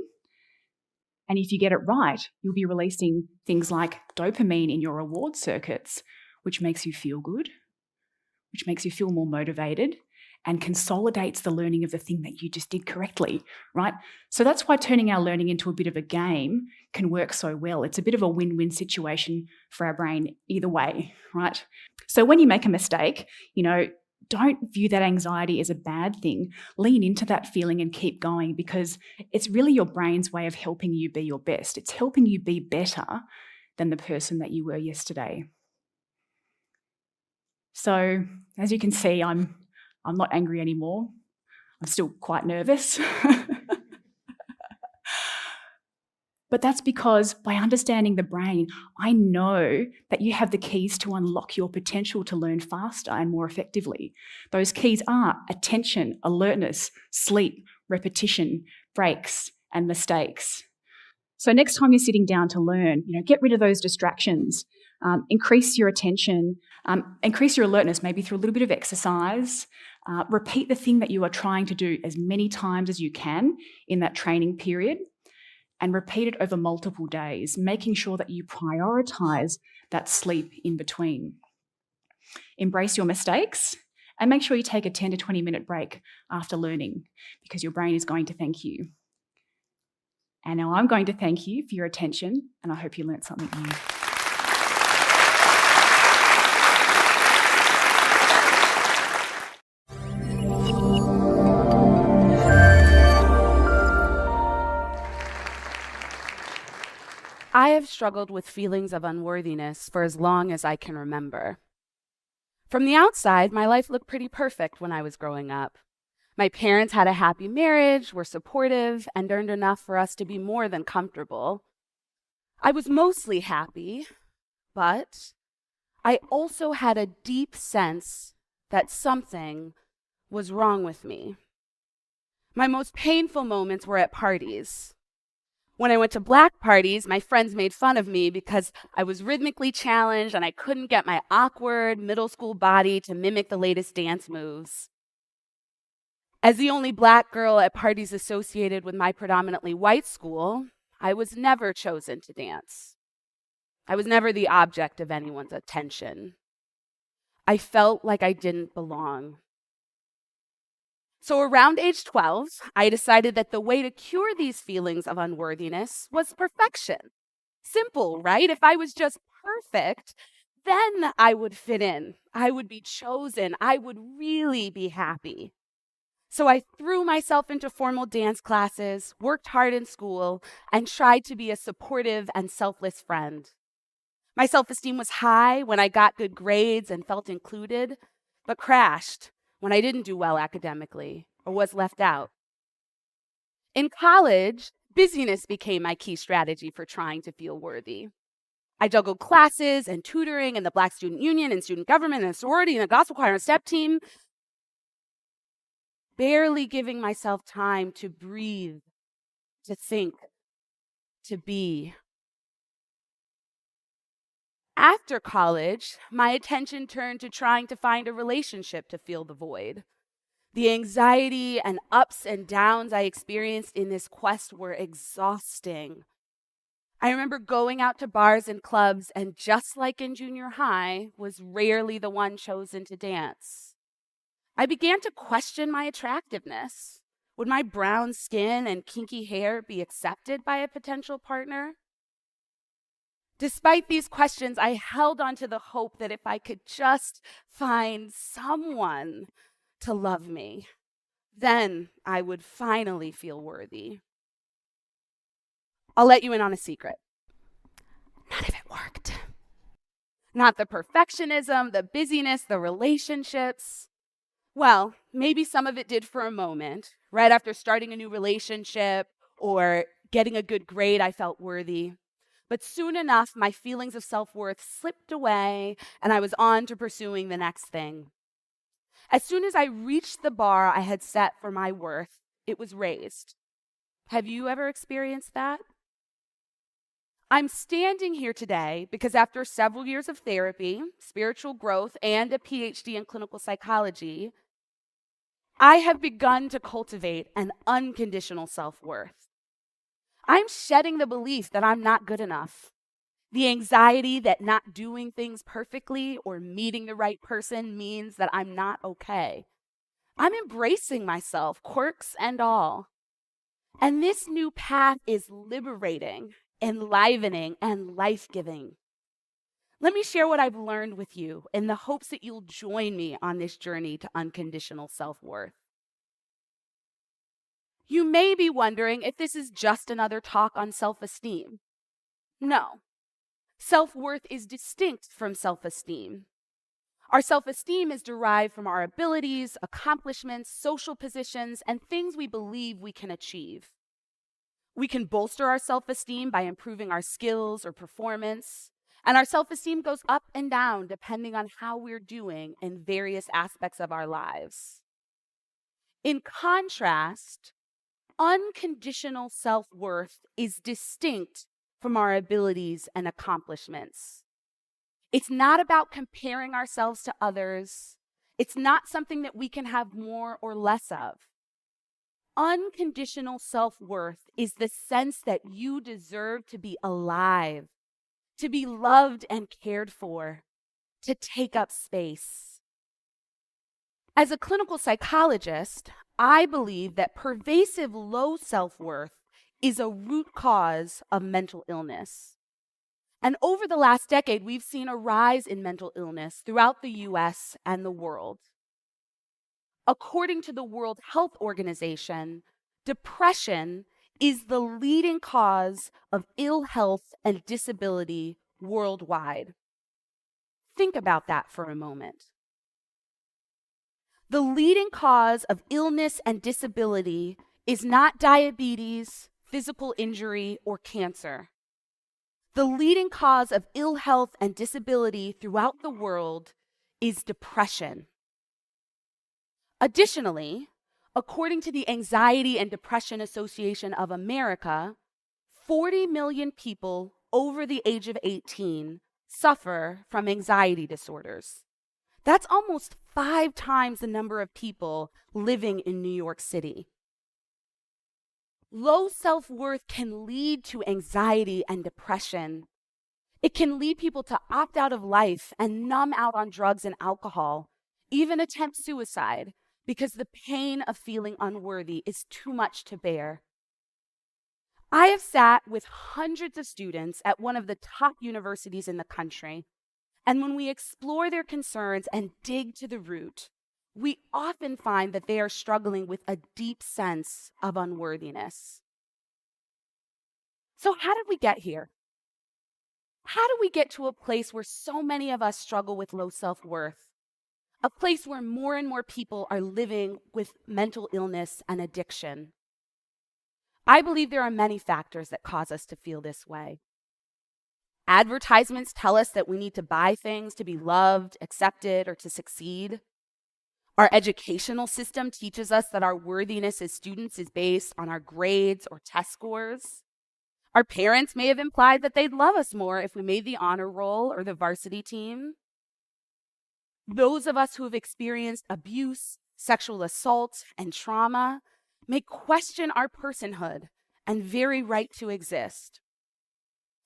And if you get it right, you'll be releasing things like dopamine in your reward circuits, which makes you feel good, which makes you feel more motivated, and consolidates the learning of the thing that you just did correctly, right? So that's why turning our learning into a bit of a game can work so well. It's a bit of a win-win situation for our brain either way, right? So when you make a mistake, don't view that anxiety as a bad thing. Lean into that feeling and keep going, because it's really your brain's way of helping you be your best. It's helping you be better than the person that you were yesterday. So as you can see, I'm not angry anymore. I'm still quite nervous. But that's because by understanding the brain, I know that you have the keys to unlock your potential to learn faster and more effectively. Those keys are attention, alertness, sleep, repetition, breaks, and mistakes. So next time you're sitting down to learn, get rid of those distractions, increase your attention, increase your alertness, maybe through a little bit of exercise. Repeat the thing that you are trying to do as many times as you can in that training period, and repeat it over multiple days, making sure that you prioritize that sleep in between. Embrace your mistakes and make sure you take a 10 to 20 minute break after learning, because your brain is going to thank you. And now I'm going to thank you for your attention, and I hope you learned something new. I have struggled with feelings of unworthiness for as long as I can remember. From the outside, my life looked pretty perfect when I was growing up. My parents had a happy marriage, were supportive, and earned enough for us to be more than comfortable. I was mostly happy, but I also had a deep sense that something was wrong with me. My most painful moments were at parties. When I went to black parties, my friends made fun of me because I was rhythmically challenged and I couldn't get my awkward middle school body to mimic the latest dance moves. As the only black girl at parties associated with my predominantly white school, I was never chosen to dance. I was never the object of anyone's attention. I felt like I didn't belong. So around age 12, I decided that the way to cure these feelings of unworthiness was perfection. Simple, right? If I was just perfect, then I would fit in. I would be chosen. I would really be happy. So I threw myself into formal dance classes, worked hard in school, and tried to be a supportive and selfless friend. My self-esteem was high when I got good grades and felt included, but crashed when I didn't do well academically or was left out. In college, busyness became my key strategy for trying to feel worthy. I juggled classes and tutoring and the Black Student Union and student government and a sorority and a gospel choir and a step team, barely giving myself time to breathe, to think, to be. After college, my attention turned to trying to find a relationship to fill the void. The anxiety and ups and downs I experienced in this quest were exhausting. I remember going out to bars and clubs, and just like in junior high, was rarely the one chosen to dance. I began to question my attractiveness. Would my brown skin and kinky hair be accepted by a potential partner? Despite these questions, I held on to the hope that if I could just find someone to love me, then I would finally feel worthy. I'll let you in on a secret. None of it worked. Not the perfectionism, the busyness, the relationships. Well, maybe some of it did for a moment. Right after starting a new relationship or getting a good grade, I felt worthy. But soon enough, my feelings of self-worth slipped away, and I was on to pursuing the next thing. As soon as I reached the bar I had set for my worth, it was raised. Have you ever experienced that? I'm standing here today because after several years of therapy, spiritual growth, and a PhD in clinical psychology, I have begun to cultivate an unconditional self-worth. I'm shedding the belief that I'm not good enough, the anxiety that not doing things perfectly or meeting the right person means that I'm not okay. I'm embracing myself, quirks and all. And this new path is liberating, enlivening, and life-giving. Let me share what I've learned with you in the hopes that you'll join me on this journey to unconditional self-worth. You may be wondering if this is just another talk on self-esteem. No. Self-worth is distinct from self-esteem. Our self-esteem is derived from our abilities, accomplishments, social positions, and things we believe we can achieve. We can bolster our self-esteem by improving our skills or performance, and our self-esteem goes up and down depending on how we're doing in various aspects of our lives. In contrast, unconditional self-worth is distinct from our abilities and accomplishments. It's not about comparing ourselves to others. It's not something that we can have more or less of. Unconditional self-worth is the sense that you deserve to be alive, to be loved and cared for, to take up space. As a clinical psychologist, I believe that pervasive low self-worth is a root cause of mental illness. And over the last decade, we've seen a rise in mental illness throughout the US and the world. According to the World Health Organization, depression is the leading cause of ill health and disability worldwide. Think about that for a moment. The leading cause of illness and disability is not diabetes, physical injury, or cancer. The leading cause of ill health and disability throughout the world is depression. Additionally, according to the Anxiety and Depression Association of America, 40 million people over the age of 18 suffer from anxiety disorders. That's almost 5 times the number of people living in New York City. Low self-worth can lead to anxiety and depression. It can lead people to opt out of life and numb out on drugs and alcohol, even attempt suicide, because the pain of feeling unworthy is too much to bear. I have sat with hundreds of students at one of the top universities in the country, and when we explore their concerns and dig to the root, we often find that they are struggling with a deep sense of unworthiness. So how did we get here? How do we get to a place where so many of us struggle with low self-worth? A place where more and more people are living with mental illness and addiction. I believe there are many factors that cause us to feel this way. Advertisements tell us that we need to buy things to be loved, accepted, or to succeed. Our educational system teaches us that our worthiness as students is based on our grades or test scores. Our parents may have implied that they'd love us more if we made the honor roll or the varsity team. Those of us who have experienced abuse, sexual assault, and trauma may question our personhood and very right to exist.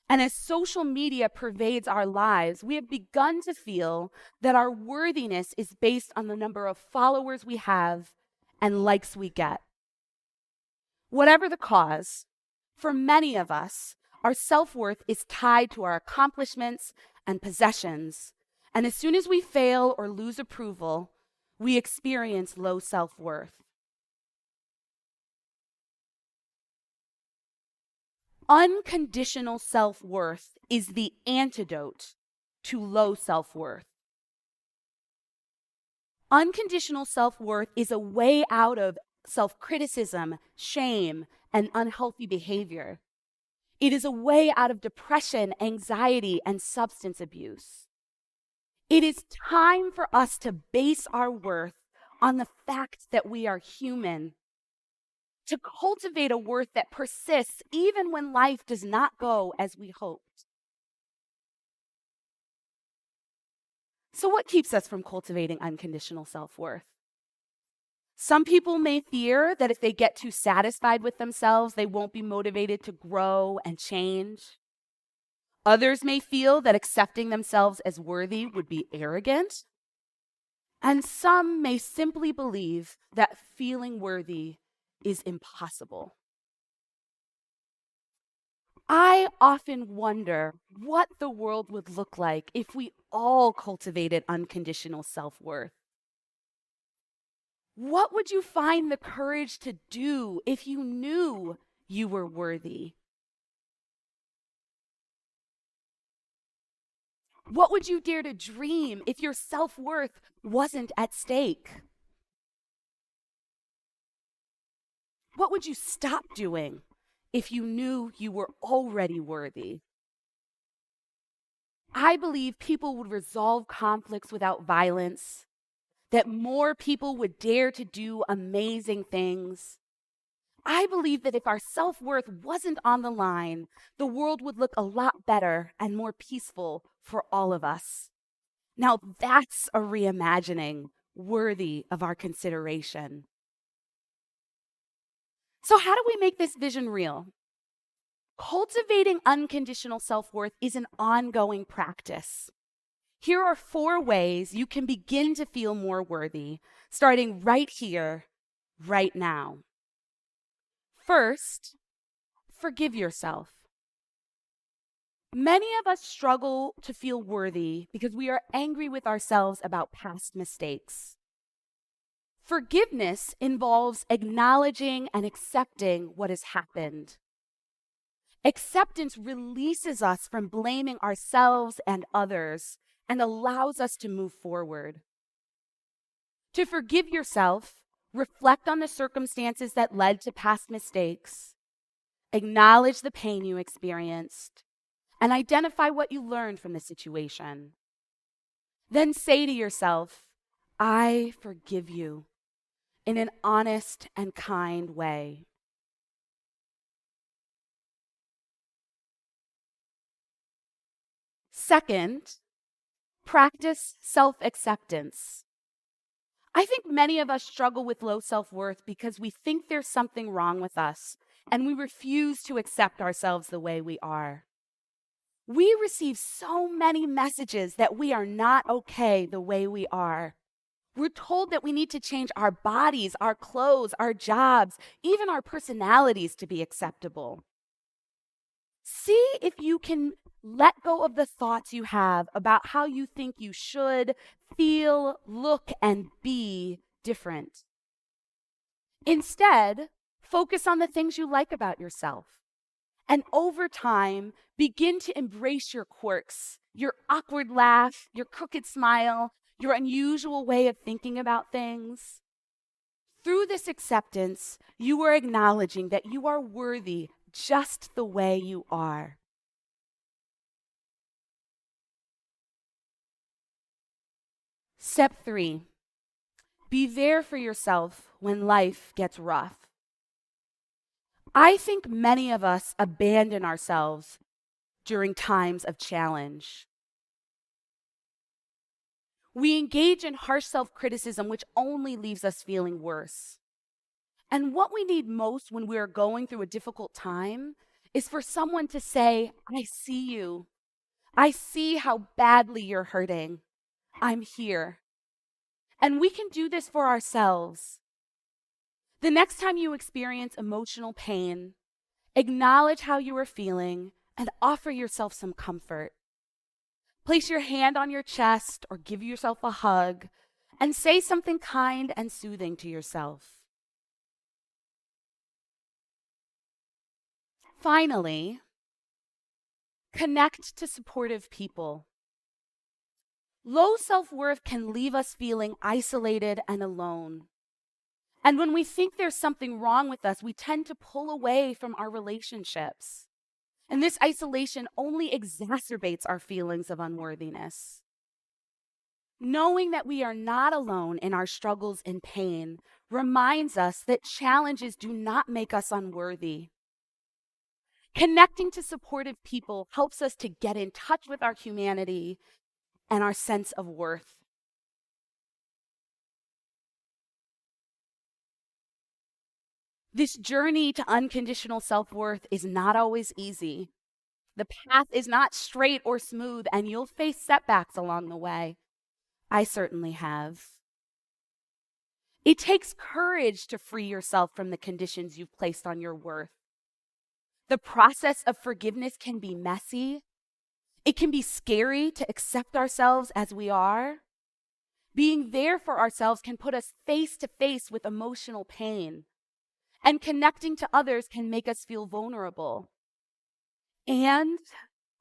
And as social media pervades our lives, we have begun to feel that our worthiness is based on the number of followers we have and likes we get. Whatever the cause, for many of us, our self-worth is tied to our accomplishments and possessions. And as soon as we fail or lose approval, we experience low self-worth. Unconditional self-worth is the antidote to low self-worth. Unconditional self-worth is a way out of self-criticism, shame, and unhealthy behavior. It is a way out of depression, anxiety, and substance abuse. It is time for us to base our worth on the fact that we are human, to cultivate a worth that persists even when life does not go as we hoped. So what keeps us from cultivating unconditional self-worth? Some people may fear that if they get too satisfied with themselves, they won't be motivated to grow and change. Others may feel that accepting themselves as worthy would be arrogant. And some may simply believe that feeling worthy is impossible. I often wonder what the world would look like if we all cultivated unconditional self-worth. What would you find the courage to do if you knew you were worthy? What would you dare to dream if your self-worth wasn't at stake? What would you stop doing if you knew you were already worthy? I believe people would resolve conflicts without violence, that more people would dare to do amazing things. I believe that if our self-worth wasn't on the line, the world would look a lot better and more peaceful for all of us. Now that's a reimagining worthy of our consideration. So how do we make this vision real? Cultivating unconditional self-worth is an ongoing practice. Here are 4 ways you can begin to feel more worthy, starting right here, right now. First, forgive yourself. Many of us struggle to feel worthy because we are angry with ourselves about past mistakes. Forgiveness involves acknowledging and accepting what has happened. Acceptance releases us from blaming ourselves and others and allows us to move forward. To forgive yourself, reflect on the circumstances that led to past mistakes, acknowledge the pain you experienced, and identify what you learned from the situation. Then say to yourself, I forgive you, in an honest and kind way. Second, practice self-acceptance. I think many of us struggle with low self-worth because we think there's something wrong with us, and we refuse to accept ourselves the way we are. We receive so many messages that we are not okay the way we are. We're told that we need to change our bodies, our clothes, our jobs, even our personalities to be acceptable. See if you can let go of the thoughts you have about how you think you should feel, look, and be different. Instead, focus on the things you like about yourself. And over time, begin to embrace your quirks, your awkward laugh, your crooked smile, your unusual way of thinking about things. Through this acceptance, you are acknowledging that you are worthy just the way you are. Step 3, be there for yourself when life gets rough. I think many of us abandon ourselves during times of challenge. We engage in harsh self-criticism, which only leaves us feeling worse. And what we need most when we are going through a difficult time is for someone to say, I see you. I see how badly you're hurting. I'm here. And we can do this for ourselves. The next time you experience emotional pain, acknowledge how you are feeling and offer yourself some comfort. Place your hand on your chest or give yourself a hug and say something kind and soothing to yourself. Finally, connect to supportive people. Low self-worth can leave us feeling isolated and alone. And when we think there's something wrong with us, we tend to pull away from our relationships. And this isolation only exacerbates our feelings of unworthiness. Knowing that we are not alone in our struggles and pain reminds us that challenges do not make us unworthy. Connecting to supportive people helps us to get in touch with our humanity and our sense of worth. This journey to unconditional self-worth is not always easy. The path is not straight or smooth, and you'll face setbacks along the way. I certainly have. It takes courage to free yourself from the conditions you've placed on your worth. The process of forgiveness can be messy. It can be scary to accept ourselves as we are. Being there for ourselves can put us face to face with emotional pain. And connecting to others can make us feel vulnerable. And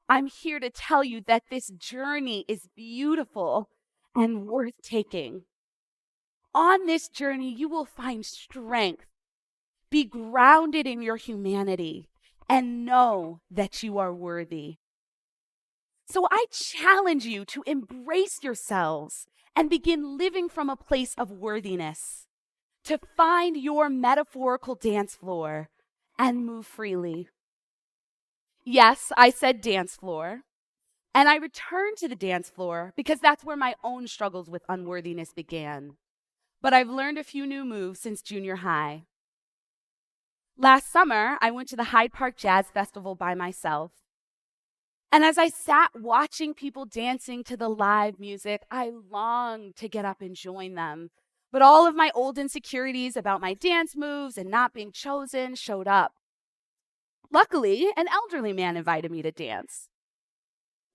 I'm here to tell you that this journey is beautiful and worth taking. On this journey, you will find strength, be grounded in your humanity, and know that you are worthy. So I challenge you to embrace yourselves and begin living from a place of worthiness, to find your metaphorical dance floor and move freely. Yes, I said dance floor. And I returned to the dance floor because that's where my own struggles with unworthiness began. But I've learned a few new moves since junior high. Last summer, I went to the Hyde Park Jazz Festival by myself. And as I sat watching people dancing to the live music, I longed to get up and join them. But all of my old insecurities about my dance moves and not being chosen showed up. Luckily, an elderly man invited me to dance.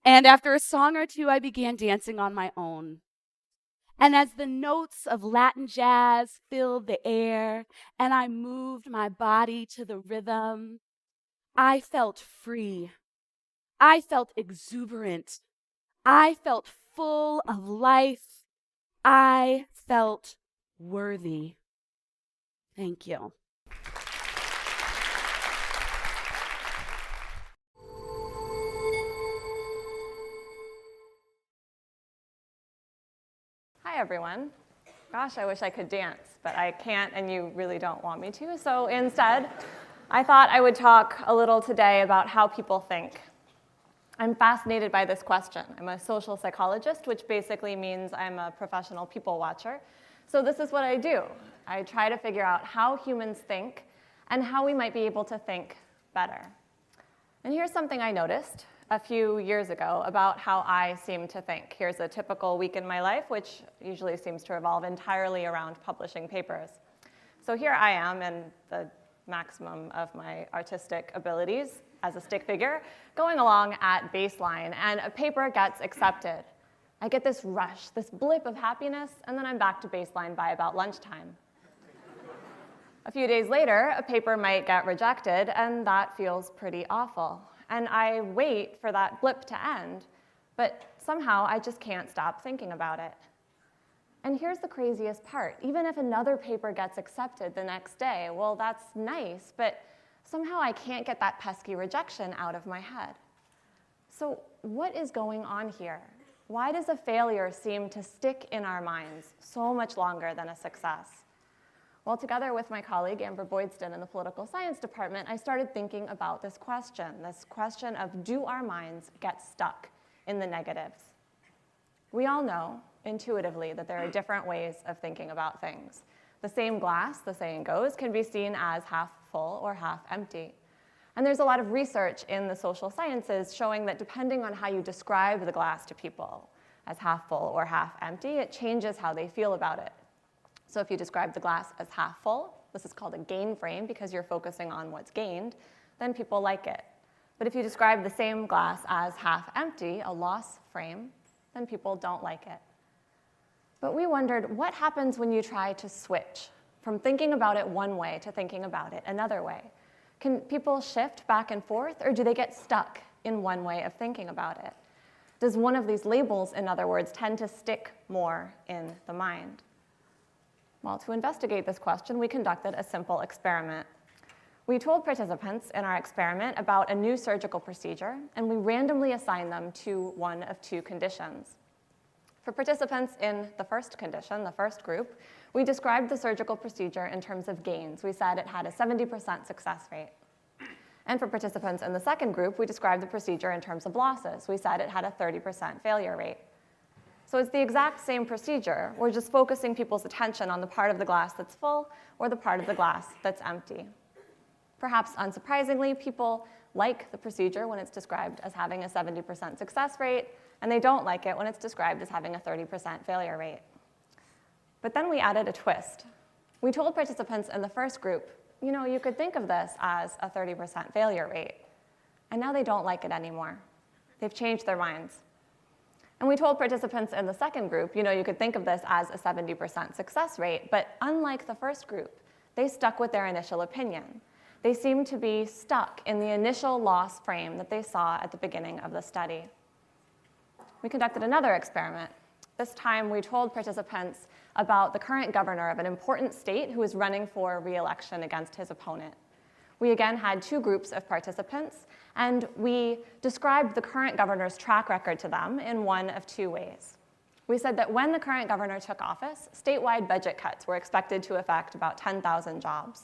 And after a song or two, I began dancing on my own. And as the notes of Latin jazz filled the air and I moved my body to the rhythm, I felt free. I felt exuberant. I felt full of life. I felt worthy. Thank you. Hi, everyone. Gosh, I wish I could dance, but I can't, and you really don't want me to. So instead, I thought I would talk a little today about how people think. I'm fascinated by this question. I'm a social psychologist, which basically means I'm a professional people watcher. So this is what I do. I try to figure out how humans think and how we might be able to think better. And here's something I noticed a few years ago about how I seem to think. Here's a typical week in my life, which usually seems to revolve entirely around publishing papers. So here I am in the maximum of my artistic abilities as a stick figure, going along at baseline, and a paper gets accepted. I get this rush, this blip of happiness, and then I'm back to baseline by about lunchtime. A few days later, a paper might get rejected, and that feels pretty awful. And I wait for that blip to end, but somehow I just can't stop thinking about it. And here's the craziest part. Even if another paper gets accepted the next day, well, that's nice, but somehow I can't get that pesky rejection out of my head. So what is going on here? Why does a failure seem to stick in our minds so much longer than a success? Well, together with my colleague Amber Boydston in the political science department, I started thinking about this question of, do our minds get stuck in the negatives? We all know intuitively that there are different ways of thinking about things. The same glass, the saying goes, can be seen as half full or half empty. And there's a lot of research in the social sciences showing that depending on how you describe the glass to people, as half full or half empty, it changes how they feel about it. So if you describe the glass as half full, this is called a gain frame because you're focusing on what's gained, then people like it. But if you describe the same glass as half empty, a loss frame, then people don't like it. But we wondered, what happens when you try to switch from thinking about it one way to thinking about it another way? Can people shift back and forth, or do they get stuck in one way of thinking about it? Does one of these labels, in other words, tend to stick more in the mind? Well, to investigate this question, we conducted a simple experiment. We told participants in our experiment about a new surgical procedure, and we randomly assigned them to one of two conditions. For participants in the first condition, the first group, we described the surgical procedure in terms of gains. We said it had a 70% success rate. And for participants in the second group, we described the procedure in terms of losses. We said it had a 30% failure rate. So it's the exact same procedure. We're just focusing people's attention on the part of the glass that's full or the part of the glass that's empty. Perhaps unsurprisingly, people like the procedure when it's described as having a 70% success rate, and they don't like it when it's described as having a 30% failure rate. But then we added a twist. We told participants in the first group, you could think of this as a 30% failure rate. And now they don't like it anymore. They've changed their minds. And we told participants in the second group, you could think of this as a 70% success rate, but unlike the first group, they stuck with their initial opinion. They seemed to be stuck in the initial loss frame that they saw at the beginning of the study. We conducted another experiment. This time we told participants about the current governor of an important state who was running for re-election against his opponent. We again had two groups of participants, and we described the current governor's track record to them in one of two ways. We said that when the current governor took office, statewide budget cuts were expected to affect about 10,000 jobs.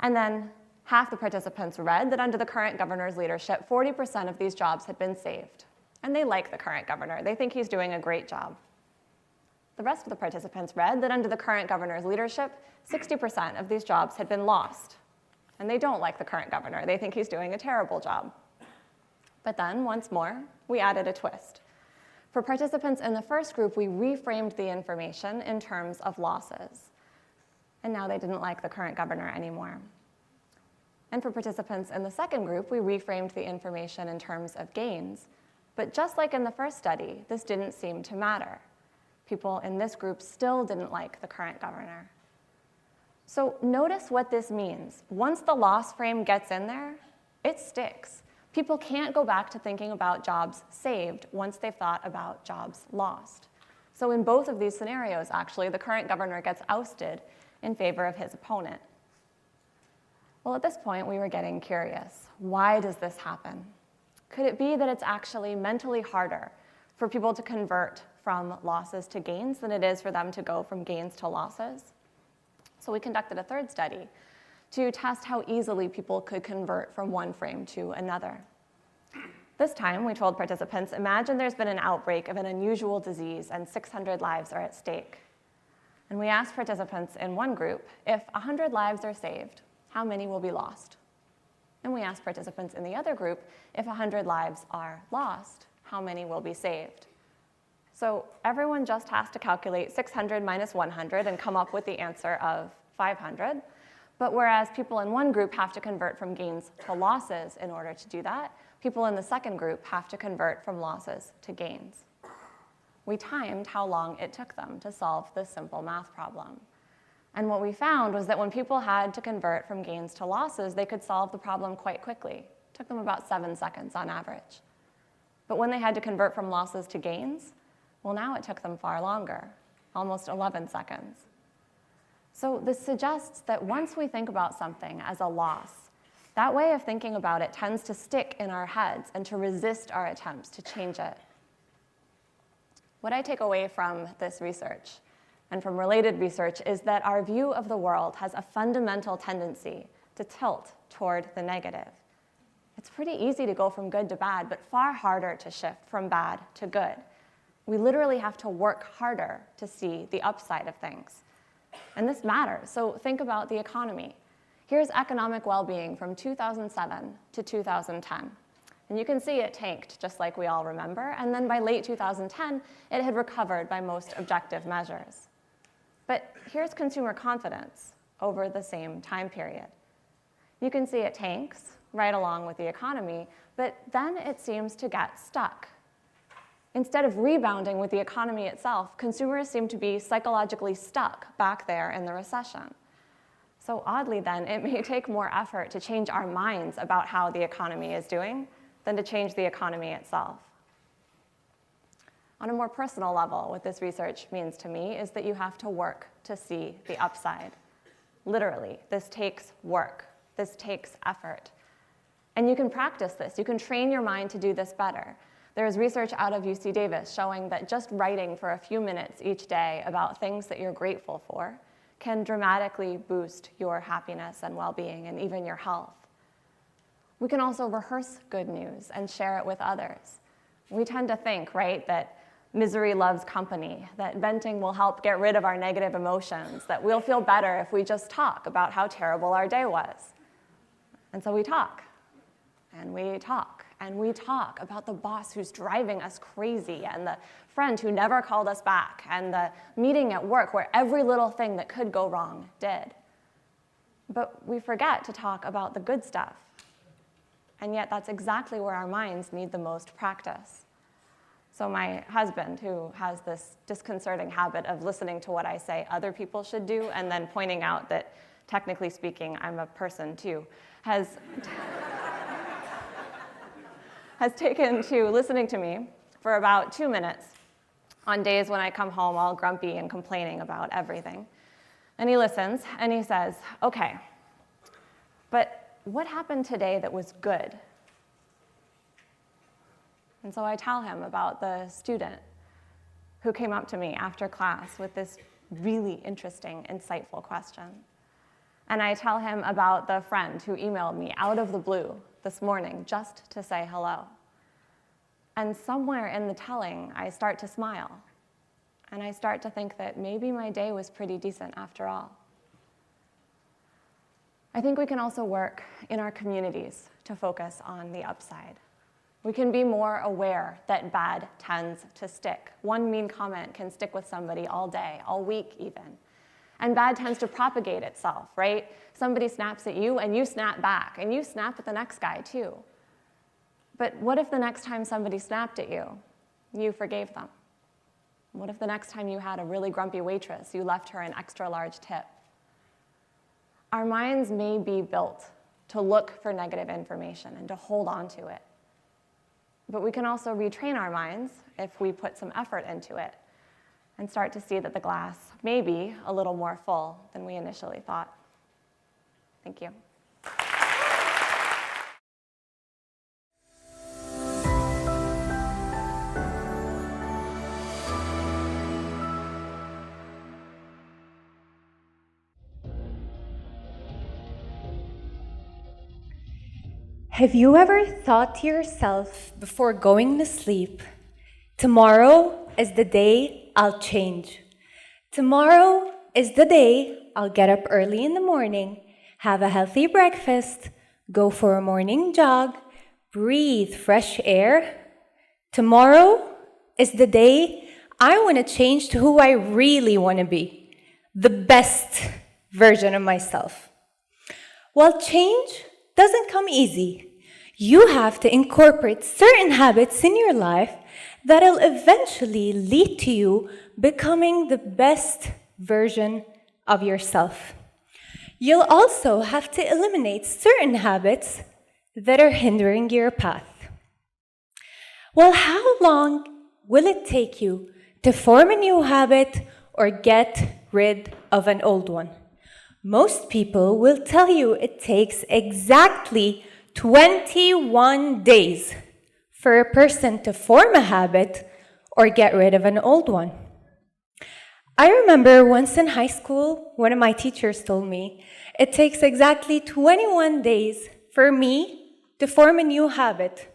And then half the participants read that under the current governor's leadership, 40% of these jobs had been saved. And they like the current governor. They think he's doing a great job. The rest of the participants read that under the current governor's leadership, 60% of these jobs had been lost. And they don't like the current governor. They think he's doing a terrible job. But then, once more, we added a twist. For participants in the first group, we reframed the information in terms of losses. And now they didn't like the current governor anymore. And for participants in the second group, we reframed the information in terms of gains. But just like in the first study, this didn't seem to matter. People in this group still didn't like the current governor. So notice what this means. Once the loss frame gets in there, it sticks. People can't go back to thinking about jobs saved once they've thought about jobs lost. So in both of these scenarios, actually, the current governor gets ousted in favor of his opponent. Well, at this point, we were getting curious. Why does this happen? Could it be that it's actually mentally harder for people to convert from losses to gains than it is for them to go from gains to losses? So we conducted a third study to test how easily people could convert from one frame to another. This time, we told participants, imagine there's been an outbreak of an unusual disease and 600 lives are at stake. And we asked participants in one group, if 100 lives are saved, how many will be lost? And we asked participants in the other group, if 100 lives are lost, how many will be saved? So everyone just has to calculate 600 minus 100 and come up with the answer of 500. But whereas people in one group have to convert from gains to losses in order to do that, people in the second group have to convert from losses to gains. We timed how long it took them to solve this simple math problem. And what we found was that when people had to convert from gains to losses, they could solve the problem quite quickly. It took them about 7 seconds on average. But when they had to convert from losses to gains, well, now it took them far longer, almost 11 seconds. So this suggests that once we think about something as a loss, that way of thinking about it tends to stick in our heads and to resist our attempts to change it. What I take away from this research and from related research is that our view of the world has a fundamental tendency to tilt toward the negative. It's pretty easy to go from good to bad, but far harder to shift from bad to good. We literally have to work harder to see the upside of things. And this matters. So think about the economy. Here's economic well-being from 2007 to 2010. And you can see it tanked, just like we all remember. And then by late 2010, it had recovered by most objective measures. But here's consumer confidence over the same time period. You can see it tanks right along with the economy, but then it seems to get stuck. Instead of rebounding with the economy itself, consumers seem to be psychologically stuck back there in the recession. So oddly then, it may take more effort to change our minds about how the economy is doing than to change the economy itself. On a more personal level, what this research means to me is that you have to work to see the upside. Literally, this takes work. This takes effort. And you can practice this. You can train your mind to do this better. There is research out of UC Davis showing that just writing for a few minutes each day about things that you're grateful for can dramatically boost your happiness and well-being and even your health. We can also rehearse good news and share it with others. We tend to think, right, that misery loves company, that venting will help get rid of our negative emotions, that we'll feel better if we just talk about how terrible our day was. And so we talk, and we talk, and we talk about the boss who's driving us crazy, and the friend who never called us back, and the meeting at work where every little thing that could go wrong did. But we forget to talk about the good stuff. And yet that's exactly where our minds need the most practice. So my husband, who has this disconcerting habit of listening to what I say other people should do and then pointing out that, technically speaking, I'm a person too, has taken to listening to me for about 2 minutes on days when I come home all grumpy and complaining about everything. And he listens, and he says, okay, but what happened today that was good? And so I tell him about the student who came up to me after class with this really interesting, insightful question. And I tell him about the friend who emailed me out of the blue this morning just to say hello. And somewhere in the telling, I start to smile. And I start to think that maybe my day was pretty decent after all. I think we can also work in our communities to focus on the upside. We can be more aware that bad tends to stick. One mean comment can stick with somebody all day, all week even. And bad tends to propagate itself, right? Somebody snaps at you and you snap back, and you snap at the next guy too. But what if the next time somebody snapped at you, you forgave them? What if the next time you had a really grumpy waitress, you left her an extra large tip? Our minds may be built to look for negative information and to hold on to it. But we can also retrain our minds if we put some effort into it and start to see that the glass may be a little more full than we initially thought. Thank you. Have you ever thought to yourself before going to sleep, tomorrow is the day I'll change. Tomorrow is the day I'll get up early in the morning, have a healthy breakfast, go for a morning jog, breathe fresh air. Tomorrow is the day I want to change to who I really want to be, the best version of myself. Well, change doesn't come easy. You have to incorporate certain habits in your life that'll eventually lead to you becoming the best version of yourself. You'll also have to eliminate certain habits that are hindering your path. Well, how long will it take you to form a new habit or get rid of an old one? Most people will tell you it takes exactly 21 days for a person to form a habit or get rid of an old one. I remember once in high school, one of my teachers told me it takes exactly 21 days for me to form a new habit.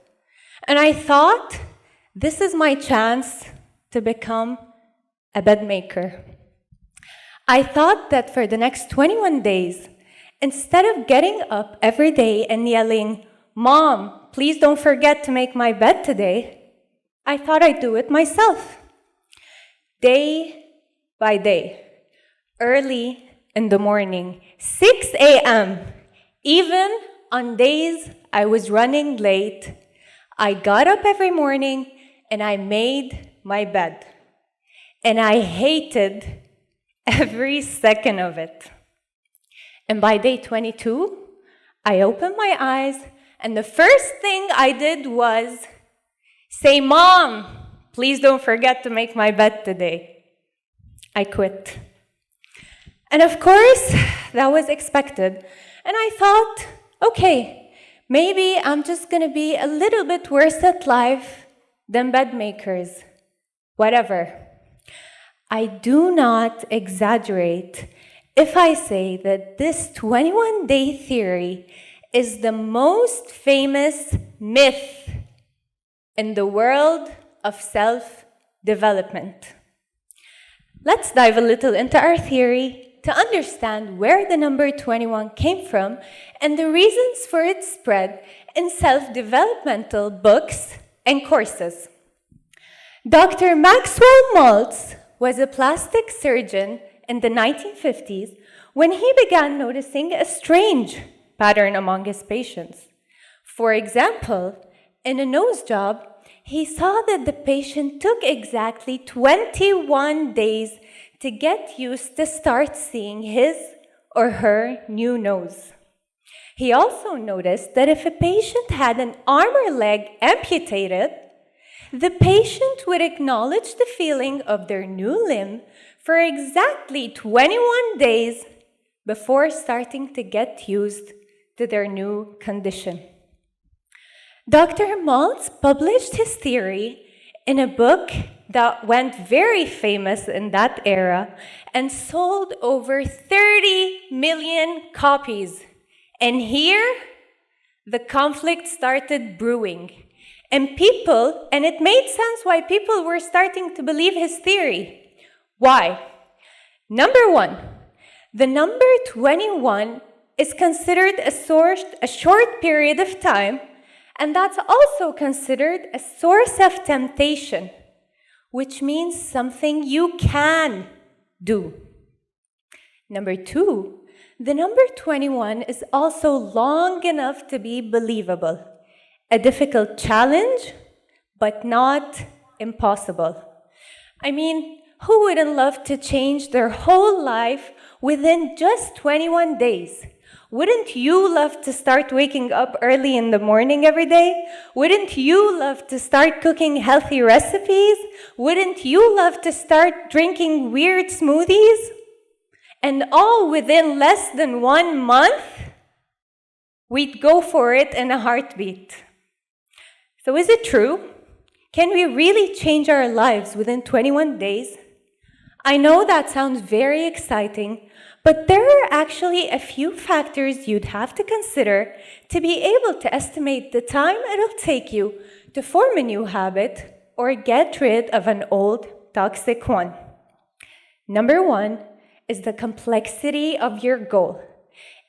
And I thought, this is my chance to become a bed maker. I thought that for the next 21 days, instead of getting up every day and yelling, "Mom, please don't forget to make my bed today," I thought I'd do it myself. Day by day, early in the morning, 6 a.m., even on days I was running late, I got up every morning and I made my bed. And I hated every second of it. And by day 22, I opened my eyes, and the first thing I did was say, "Mom, please don't forget to make my bed today." I quit. And of course, that was expected. And I thought, okay, maybe I'm just going to be a little bit worse at life than bed makers. Whatever. I do not exaggerate if I say that this 21-day theory is the most famous myth in the world of self-development. Let's dive a little into our theory to understand where the number 21 came from and the reasons for its spread in self-developmental books and courses. Dr. Maxwell Maltz was a plastic surgeon in the 1950s when he began noticing a strange pattern among his patients. For example, in a nose job, he saw that the patient took exactly 21 days to get used to start seeing his or her new nose. He also noticed that if a patient had an arm or leg amputated, the patient would acknowledge the feeling of their new limb for exactly 21 days before starting to get used to their new condition. Dr. Maltz published his theory in a book that went very famous in that era and sold over 30 million copies. And here, the conflict started brewing. And it made sense why people were starting to believe his theory. Why? Number one, the number 21 is considered a short period of time, and that's also considered a source of temptation, which means something you can do. Number two, the number 21 is also long enough to be believable. A difficult challenge, but not impossible. I mean, who wouldn't love to change their whole life within just 21 days? Wouldn't you love to start waking up early in the morning every day? Wouldn't you love to start cooking healthy recipes? Wouldn't you love to start drinking weird smoothies? And all within less than 1 month? We'd go for it in a heartbeat. So is it true? Can we really change our lives within 21 days? I know that sounds very exciting, But there are actually a few factors you'd have to consider to be able to estimate the time it'll take you to form a new habit or get rid of an old toxic one. Number one is the complexity of your goal.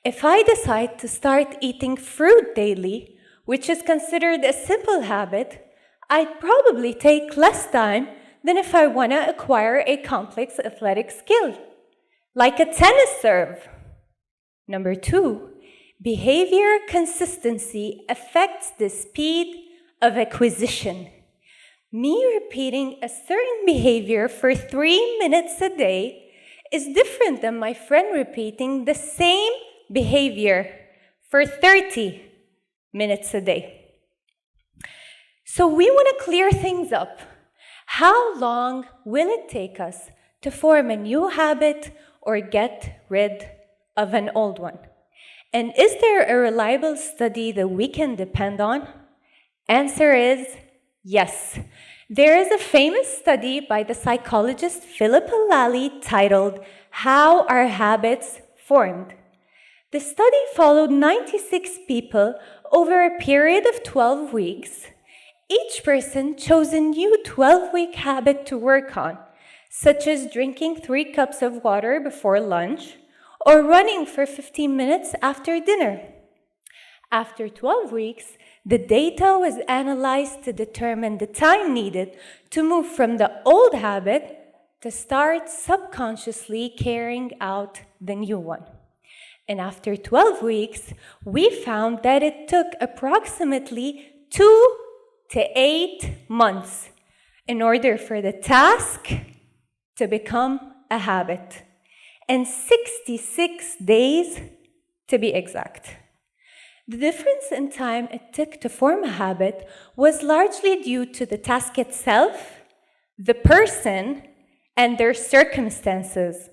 If I decide to start eating fruit daily, which is considered a simple habit, I'd probably take less time than if I want to acquire a complex athletic skill, like a tennis serve. Number two, behavior consistency affects the speed of acquisition. Me repeating a certain behavior for 3 minutes a day is different than my friend repeating the same behavior for 30 minutes a day. So we want to clear things up. How long will it take us to form a new habit or get rid of an old one? And is there a reliable study that we can depend on? Answer is yes. There is a famous study by the psychologist Philip Lally titled How Are Habits Formed? The study followed 96 people over a period of 12 weeks. Each person chose a new 12-week habit to work on, such as drinking 3 cups of water before lunch or running for 15 minutes after dinner. After 12 weeks, the data was analyzed to determine the time needed to move from the old habit to start subconsciously carrying out the new one. And after 12 weeks, we found that it took approximately 2 to 8 months in order for the task to become a habit, and 66 days to be exact. The difference in time it took to form a habit was largely due to the task itself, the person, and their circumstances,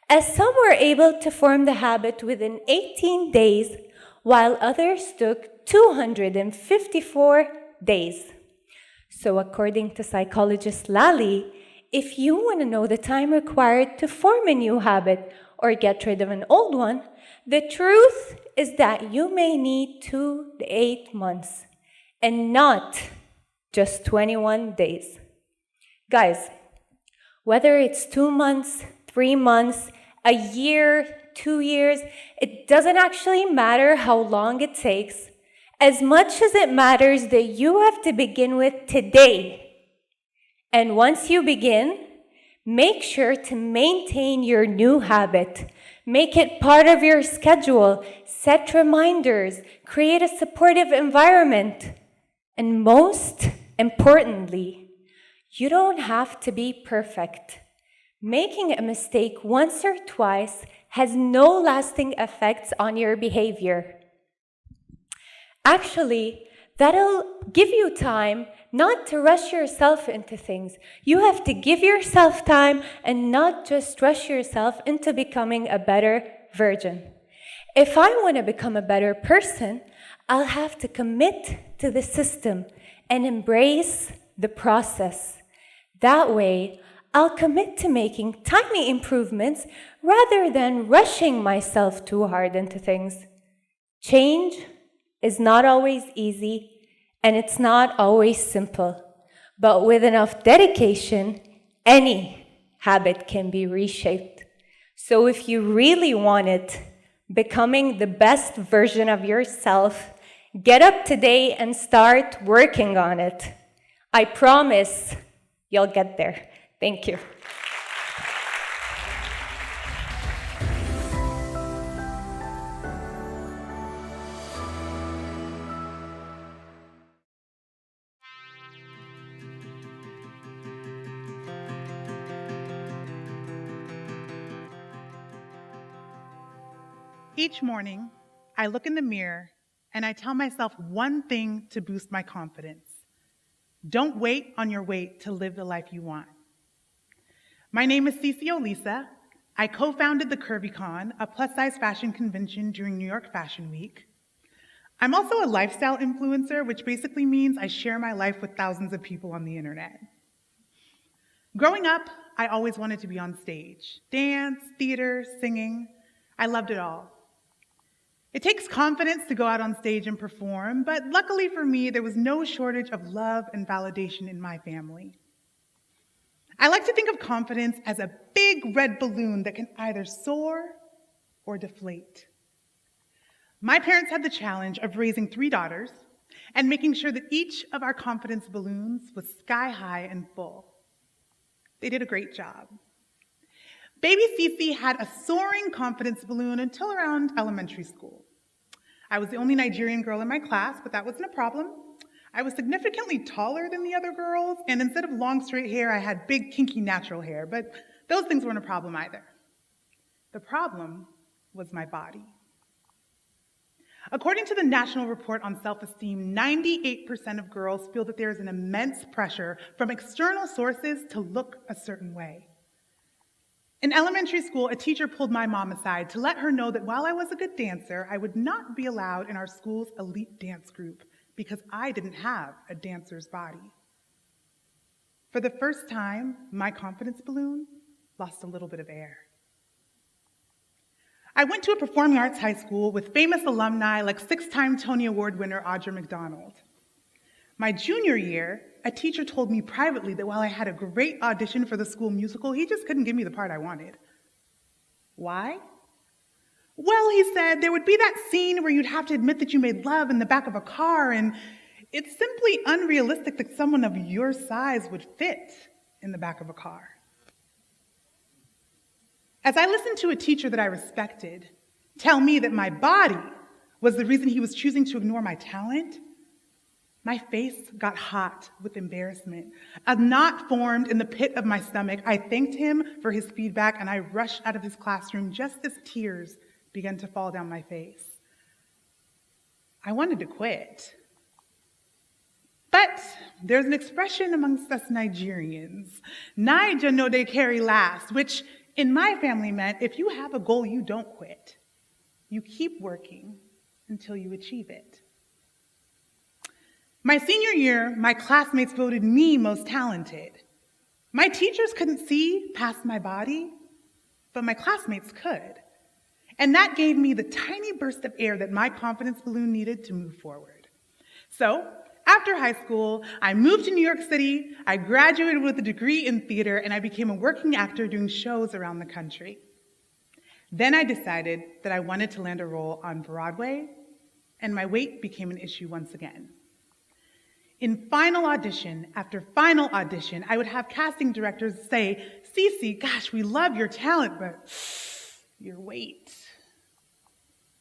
as some were able to form the habit within 18 days, while others took 254 days. So according to psychologist Lally, if you want to know the time required to form a new habit or get rid of an old one, the truth is that you may need 2 to 8 months and not just 21 days. Guys, whether it's 2 months, 3 months, a year, 2 years, it doesn't actually matter how long it takes, as much as it matters that you have to begin with today. And once you begin, make sure to maintain your new habit. Make it part of your schedule, set reminders, create a supportive environment. And most importantly, you don't have to be perfect. Making a mistake once or twice has no lasting effects on your behavior. Actually, that'll give you time not to rush yourself into things. You have to give yourself time and not just rush yourself into becoming a better version. If I want to become a better person, I'll have to commit to the system and embrace the process. That way, I'll commit to making tiny improvements rather than rushing myself too hard into things. Change is not always easy, and it's not always simple. But with enough dedication, any habit can be reshaped. So if you really want it, becoming the best version of yourself, get up today and start working on it. I promise you'll get there. Thank you. Each morning, I look in the mirror and I tell myself one thing to boost my confidence. Don't wait on your weight to live the life you want. My name is Cece Olisa. I co-founded the CurvyCon, a plus-size fashion convention during New York Fashion Week. I'm also a lifestyle influencer, which basically means I share my life with thousands of people on the internet. Growing up, I always wanted to be on stage, dance, theater, singing. I loved it all. It takes confidence to go out on stage and perform, but luckily for me, there was no shortage of love and validation in my family. I like to think of confidence as a big red balloon that can either soar or deflate. My parents had the challenge of raising 3 daughters and making sure that each of our confidence balloons was sky high and full. They did a great job. Baby Cece had a soaring confidence balloon until around elementary school. I was the only Nigerian girl in my class, but that wasn't a problem. I was significantly taller than the other girls, and instead of long straight hair, I had big kinky natural hair, but those things weren't a problem either. The problem was my body. According to the National Report on Self-Esteem, 98% of girls feel that there is an immense pressure from external sources to look a certain way. In elementary school, a teacher pulled my mom aside to let her know that while I was a good dancer, I would not be allowed in our school's elite dance group because I didn't have a dancer's body. For the first time, my confidence balloon lost a little bit of air. I went to a performing arts high school with famous alumni like 6-time Tony Award winner Audra McDonald. My junior year, a teacher told me privately that while I had a great audition for the school musical, he just couldn't give me the part I wanted. Why? Well, he said, there would be that scene where you'd have to admit that you made love in the back of a car, and it's simply unrealistic that someone of your size would fit in the back of a car. As I listened to a teacher that I respected tell me that my body was the reason he was choosing to ignore my talent, my face got hot with embarrassment. A knot formed in the pit of my stomach. I thanked him for his feedback, and I rushed out of his classroom just as tears began to fall down my face. I wanted to quit. But there's an expression amongst us Nigerians, Naija no dey carry last, which in my family meant if you have a goal, you don't quit. You keep working until you achieve it. My senior year, my classmates voted me most talented. My teachers couldn't see past my body, but my classmates could. And that gave me the tiny burst of air that my confidence balloon needed to move forward. So, after high school, I moved to New York City, I graduated with a degree in theater, and I became a working actor doing shows around the country. Then I decided that I wanted to land a role on Broadway, and my weight became an issue once again. In final audition after final audition, I would have casting directors say, Cece, gosh, we love your talent, but your weight.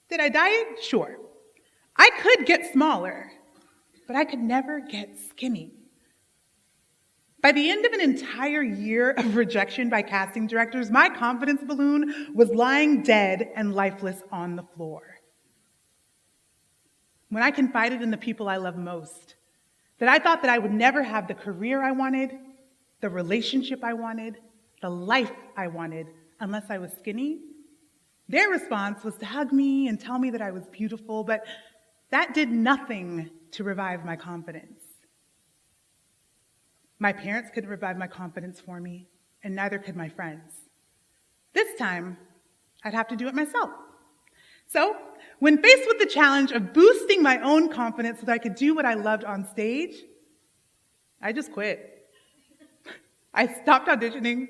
Did I diet? Sure. I could get smaller, but I could never get skinny. By the end of an entire year of rejection by casting directors, my confidence balloon was lying dead and lifeless on the floor. When I confided in the people I love most, that I thought that I would never have the career I wanted, the relationship I wanted, the life I wanted, unless I was skinny, their response was to hug me and tell me that I was beautiful, but that did nothing to revive my confidence. My parents couldn't revive my confidence for me, and neither could my friends. This time, I'd have to do it myself. So, when faced with the challenge of boosting my own confidence so that I could do what I loved on stage, I just quit. I stopped auditioning.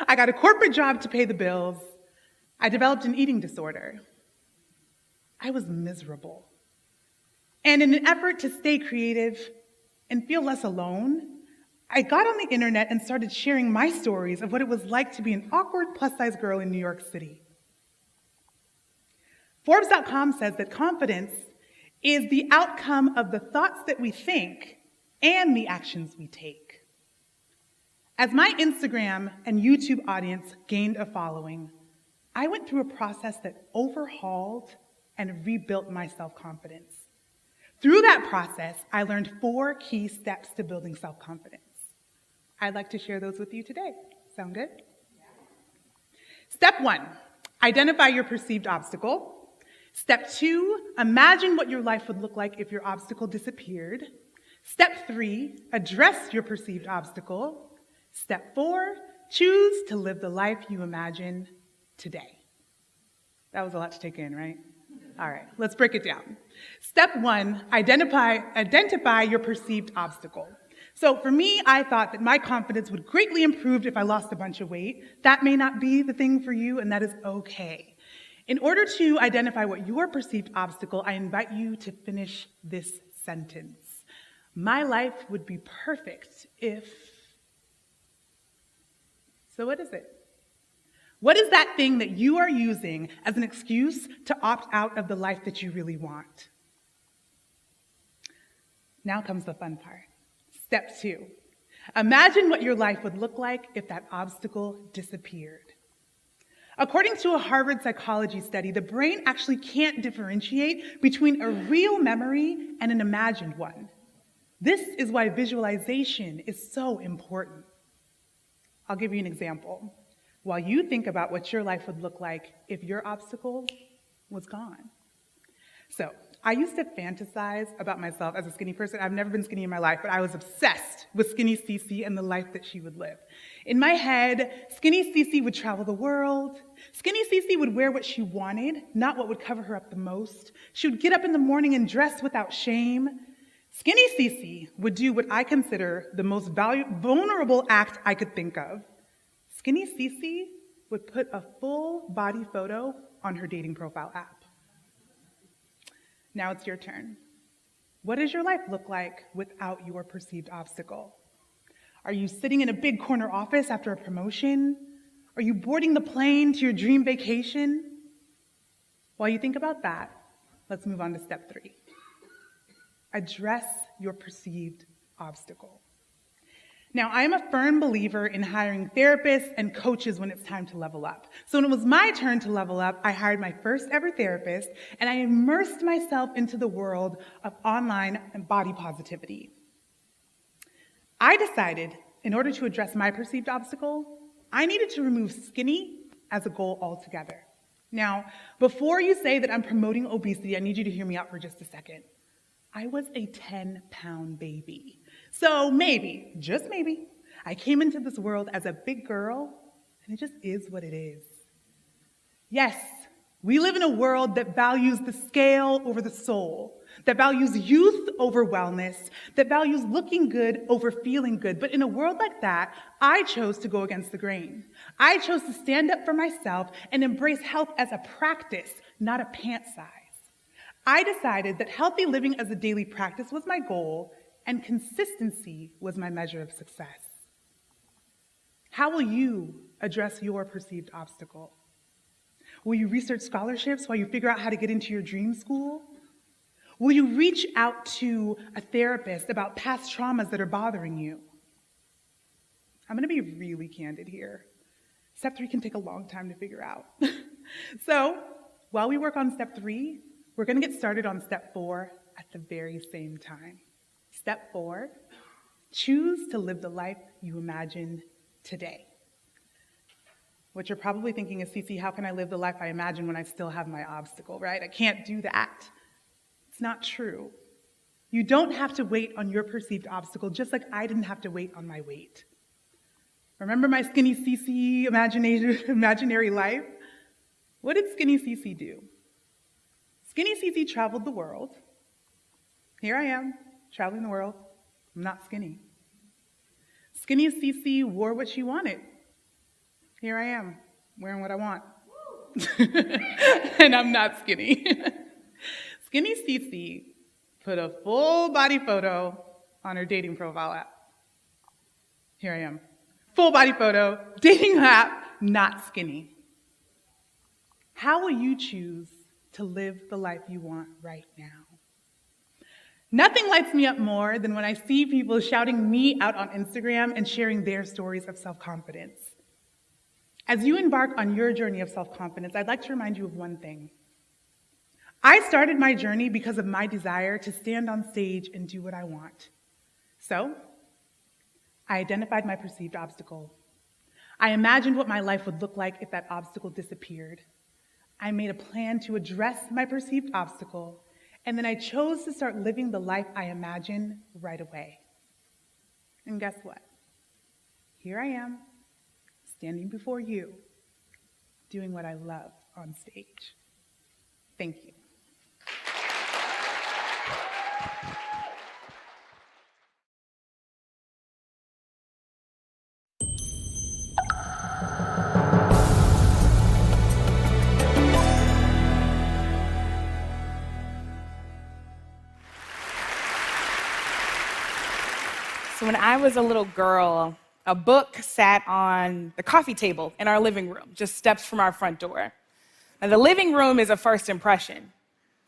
I got a corporate job to pay the bills. I developed an eating disorder. I was miserable. And in an effort to stay creative and feel less alone, I got on the internet and started sharing my stories of what it was like to be an awkward plus-size girl in New York City. Forbes.com says that confidence is the outcome of the thoughts that we think and the actions we take. As my Instagram and YouTube audience gained a following, I went through a process that overhauled and rebuilt my self-confidence. Through that process, I learned 4 key steps to building self-confidence. I'd like to share those with you today. Sound good? Step 1, identify your perceived obstacle. Step 2, imagine what your life would look like if your obstacle disappeared. Step 3, address your perceived obstacle. Step 4, choose to live the life you imagine today. That was a lot to take in, right? All right, let's break it down. Step 1, identify your perceived obstacle. So for me, I thought that my confidence would greatly improve if I lost a bunch of weight. That may not be the thing for you, and that is okay. In order to identify what your perceived obstacle, I invite you to finish this sentence. My life would be perfect if... So what is it? What is that thing that you are using as an excuse to opt out of the life that you really want? Now comes the fun part. Step 2, imagine what your life would look like if that obstacle disappeared. According to a Harvard psychology study, the brain actually can't differentiate between a real memory and an imagined one. This is why visualization is so important. I'll give you an example. While you think about what your life would look like if your obstacle was gone. So, I used to fantasize about myself as a skinny person. I've never been skinny in my life, but I was obsessed with Skinny Cece and the life that she would live. In my head, Skinny Cece would travel the world. Skinny Cece would wear what she wanted, not what would cover her up the most. She would get up in the morning and dress without shame. Skinny Cece would do what I consider the most vulnerable act I could think of. Skinny Cece would put a full body photo on her dating profile app. Now it's your turn. What does your life look like without your perceived obstacle? Are you sitting in a big corner office after a promotion? Are you boarding the plane to your dream vacation? While you think about that, let's move on to step 3. Address your perceived obstacle. Now, I am a firm believer in hiring therapists and coaches when it's time to level up. So when it was my turn to level up, I hired my first ever therapist, and I immersed myself into the world of online and body positivity. I decided, in order to address my perceived obstacle, I needed to remove skinny as a goal altogether. Now, before you say that I'm promoting obesity, I need you to hear me out for just a second. I was a 10-pound baby. So maybe, just maybe, I came into this world as a big girl, and it just is what it is. Yes, we live in a world that values the scale over the soul, that values youth over wellness, that values looking good over feeling good. But in a world like that, I chose to go against the grain. I chose to stand up for myself and embrace health as a practice, not a pant size. I decided that healthy living as a daily practice was my goal, and consistency was my measure of success. How will you address your perceived obstacle? Will you research scholarships while you figure out how to get into your dream school? Will you reach out to a therapist about past traumas that are bothering you? I'm going to be really candid here. Step 3 can take a long time to figure out. So, while we work on step 3, we're going to get started on step 4 at the very same time. Step 4, choose to live the life you imagine today. What you're probably thinking is, Cece, how can I live the life I imagine when I still have my obstacle, right? I can't do that. It's not true. You don't have to wait on your perceived obstacle, just like I didn't have to wait on my weight. Remember my Skinny Cece imaginary life? What did Skinny Cece do? Skinny Cece traveled the world. Here I am, traveling the world. I'm not skinny. Skinny Cece wore what she wanted. Here I am, wearing what I want. And I'm not skinny. Skinny Cece put a full body photo on her dating profile app. Here I am. Full body photo, dating app, not skinny. How will you choose to live the life you want right now? Nothing lights me up more than when I see people shouting me out on Instagram and sharing their stories of self-confidence. As you embark on your journey of self-confidence, I'd like to remind you of one thing. I started my journey because of my desire to stand on stage and do what I want. So, I identified my perceived obstacle. I imagined what my life would look like if that obstacle disappeared. I made a plan to address my perceived obstacle, and then I chose to start living the life I imagine right away. And guess what? Here I am, standing before you, doing what I love on stage. Thank you. So when I was a little girl, a book sat on the coffee table in our living room, just steps from our front door. Now, the living room is a first impression.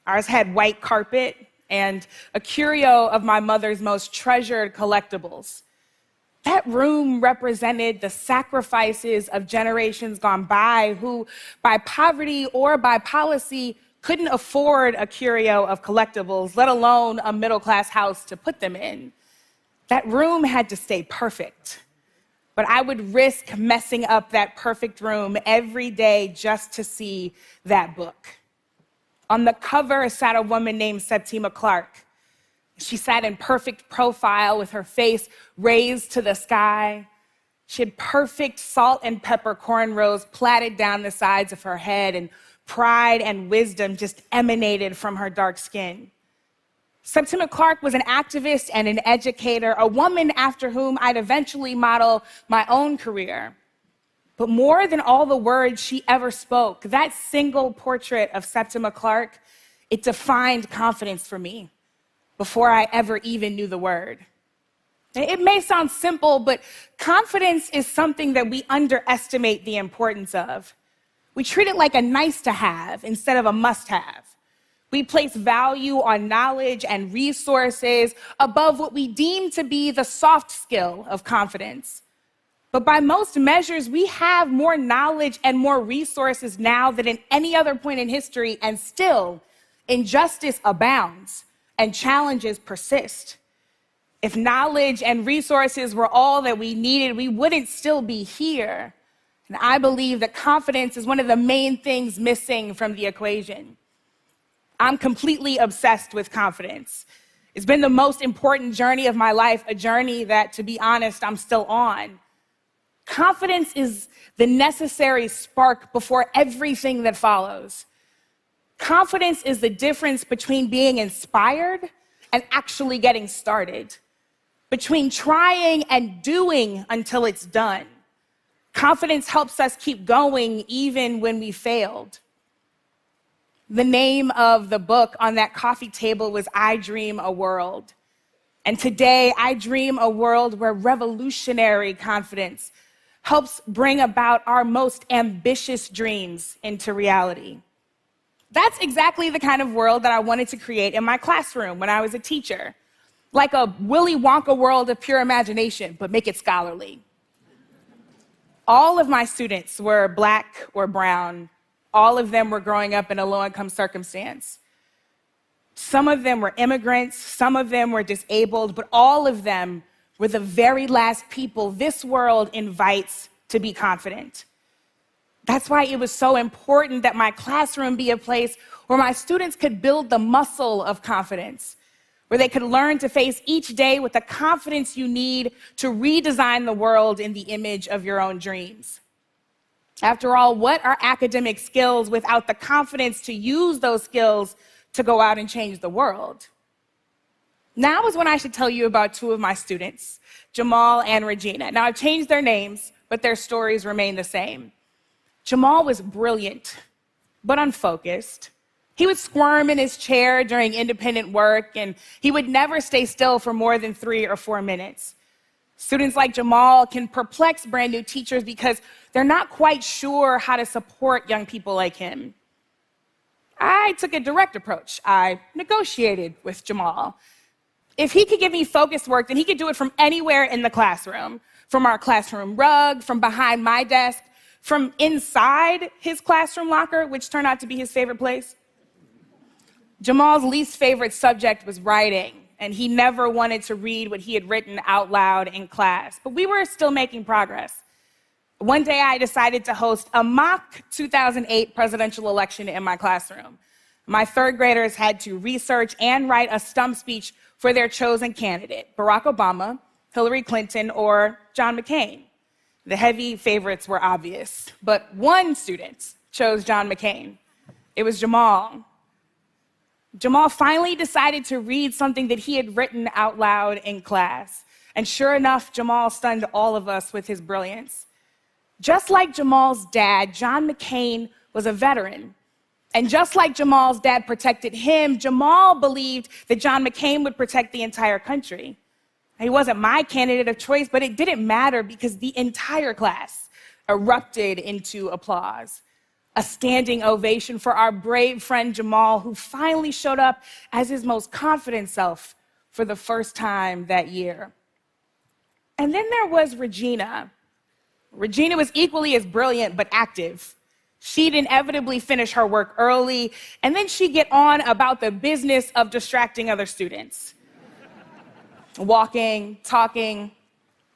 Ours had white carpet and a curio of my mother's most treasured collectibles. That room represented the sacrifices of generations gone by who, by poverty or by policy, couldn't afford a curio of collectibles, let alone a middle-class house to put them in. That room had to stay perfect. But I would risk messing up that perfect room every day just to see that book. On the cover sat a woman named Septima Clark. She sat in perfect profile with her face raised to the sky. She had perfect salt and pepper cornrows plaited down the sides of her head, and pride and wisdom just emanated from her dark skin. Septima Clark was an activist and an educator, a woman after whom I'd eventually model my own career. But more than all the words she ever spoke, that single portrait of Septima Clark, it defined confidence for me before I ever even knew the word. It may sound simple, but confidence is something that we underestimate the importance of. We treat it like a nice to have instead of a must have. We place value on knowledge and resources above what we deem to be the soft skill of confidence. But by most measures, we have more knowledge and more resources now than at any other point in history, and still, injustice abounds and challenges persist. If knowledge and resources were all that we needed, we wouldn't still be here. And I believe that confidence is one of the main things missing from the equation. I'm completely obsessed with confidence. It's been the most important journey of my life, a journey that, to be honest, I'm still on. Confidence is the necessary spark before everything that follows. Confidence is the difference between being inspired and actually getting started, between trying and doing until it's done. Confidence helps us keep going even when we failed. The name of the book on that coffee table was I Dream a World. And today, I dream a world where revolutionary confidence helps bring about our most ambitious dreams into reality. That's exactly the kind of world that I wanted to create in my classroom when I was a teacher. Like a Willy Wonka world of pure imagination, but make it scholarly. All of my students were Black or brown. All of them were growing up in a low-income circumstance. Some of them were immigrants, some of them were disabled, but all of them were the very last people this world invites to be confident. That's why it was so important that my classroom be a place where my students could build the muscle of confidence, where they could learn to face each day with the confidence you need to redesign the world in the image of your own dreams. After all, what are academic skills without the confidence to use those skills to go out and change the world? Now is when I should tell you about two of my students, Jamal and Regina. Now, I've changed their names, but their stories remain the same. Jamal was brilliant, but unfocused. He would squirm in his chair during independent work, and he would never stay still for more than 3 or 4 minutes. Students like Jamal can perplex brand new teachers because they're not quite sure how to support young people like him. I took a direct approach. I negotiated with Jamal. If he could give me focused work, then he could do it from anywhere in the classroom, from our classroom rug, from behind my desk, from inside his classroom locker, which turned out to be his favorite place. Jamal's least favorite subject was writing, and he never wanted to read what he had written out loud in class. But we were still making progress. One day, I decided to host a mock 2008 presidential election in my classroom. My third graders had to research and write a stump speech for their chosen candidate, Barack Obama, Hillary Clinton, or John McCain. The heavy favorites were obvious, but one student chose John McCain. It was Jamal. Jamal finally decided to read something that he had written out loud in class. And sure enough, Jamal stunned all of us with his brilliance. Just like Jamal's dad, John McCain was a veteran. And just like Jamal's dad protected him, Jamal believed that John McCain would protect the entire country. He wasn't my candidate of choice, but it didn't matter because the entire class erupted into applause. A standing ovation for our brave friend Jamal, who finally showed up as his most confident self for the first time that year. And then there was Regina. Regina was equally as brilliant, but active. She'd inevitably finish her work early, and then she'd get on about the business of distracting other students. Walking, talking,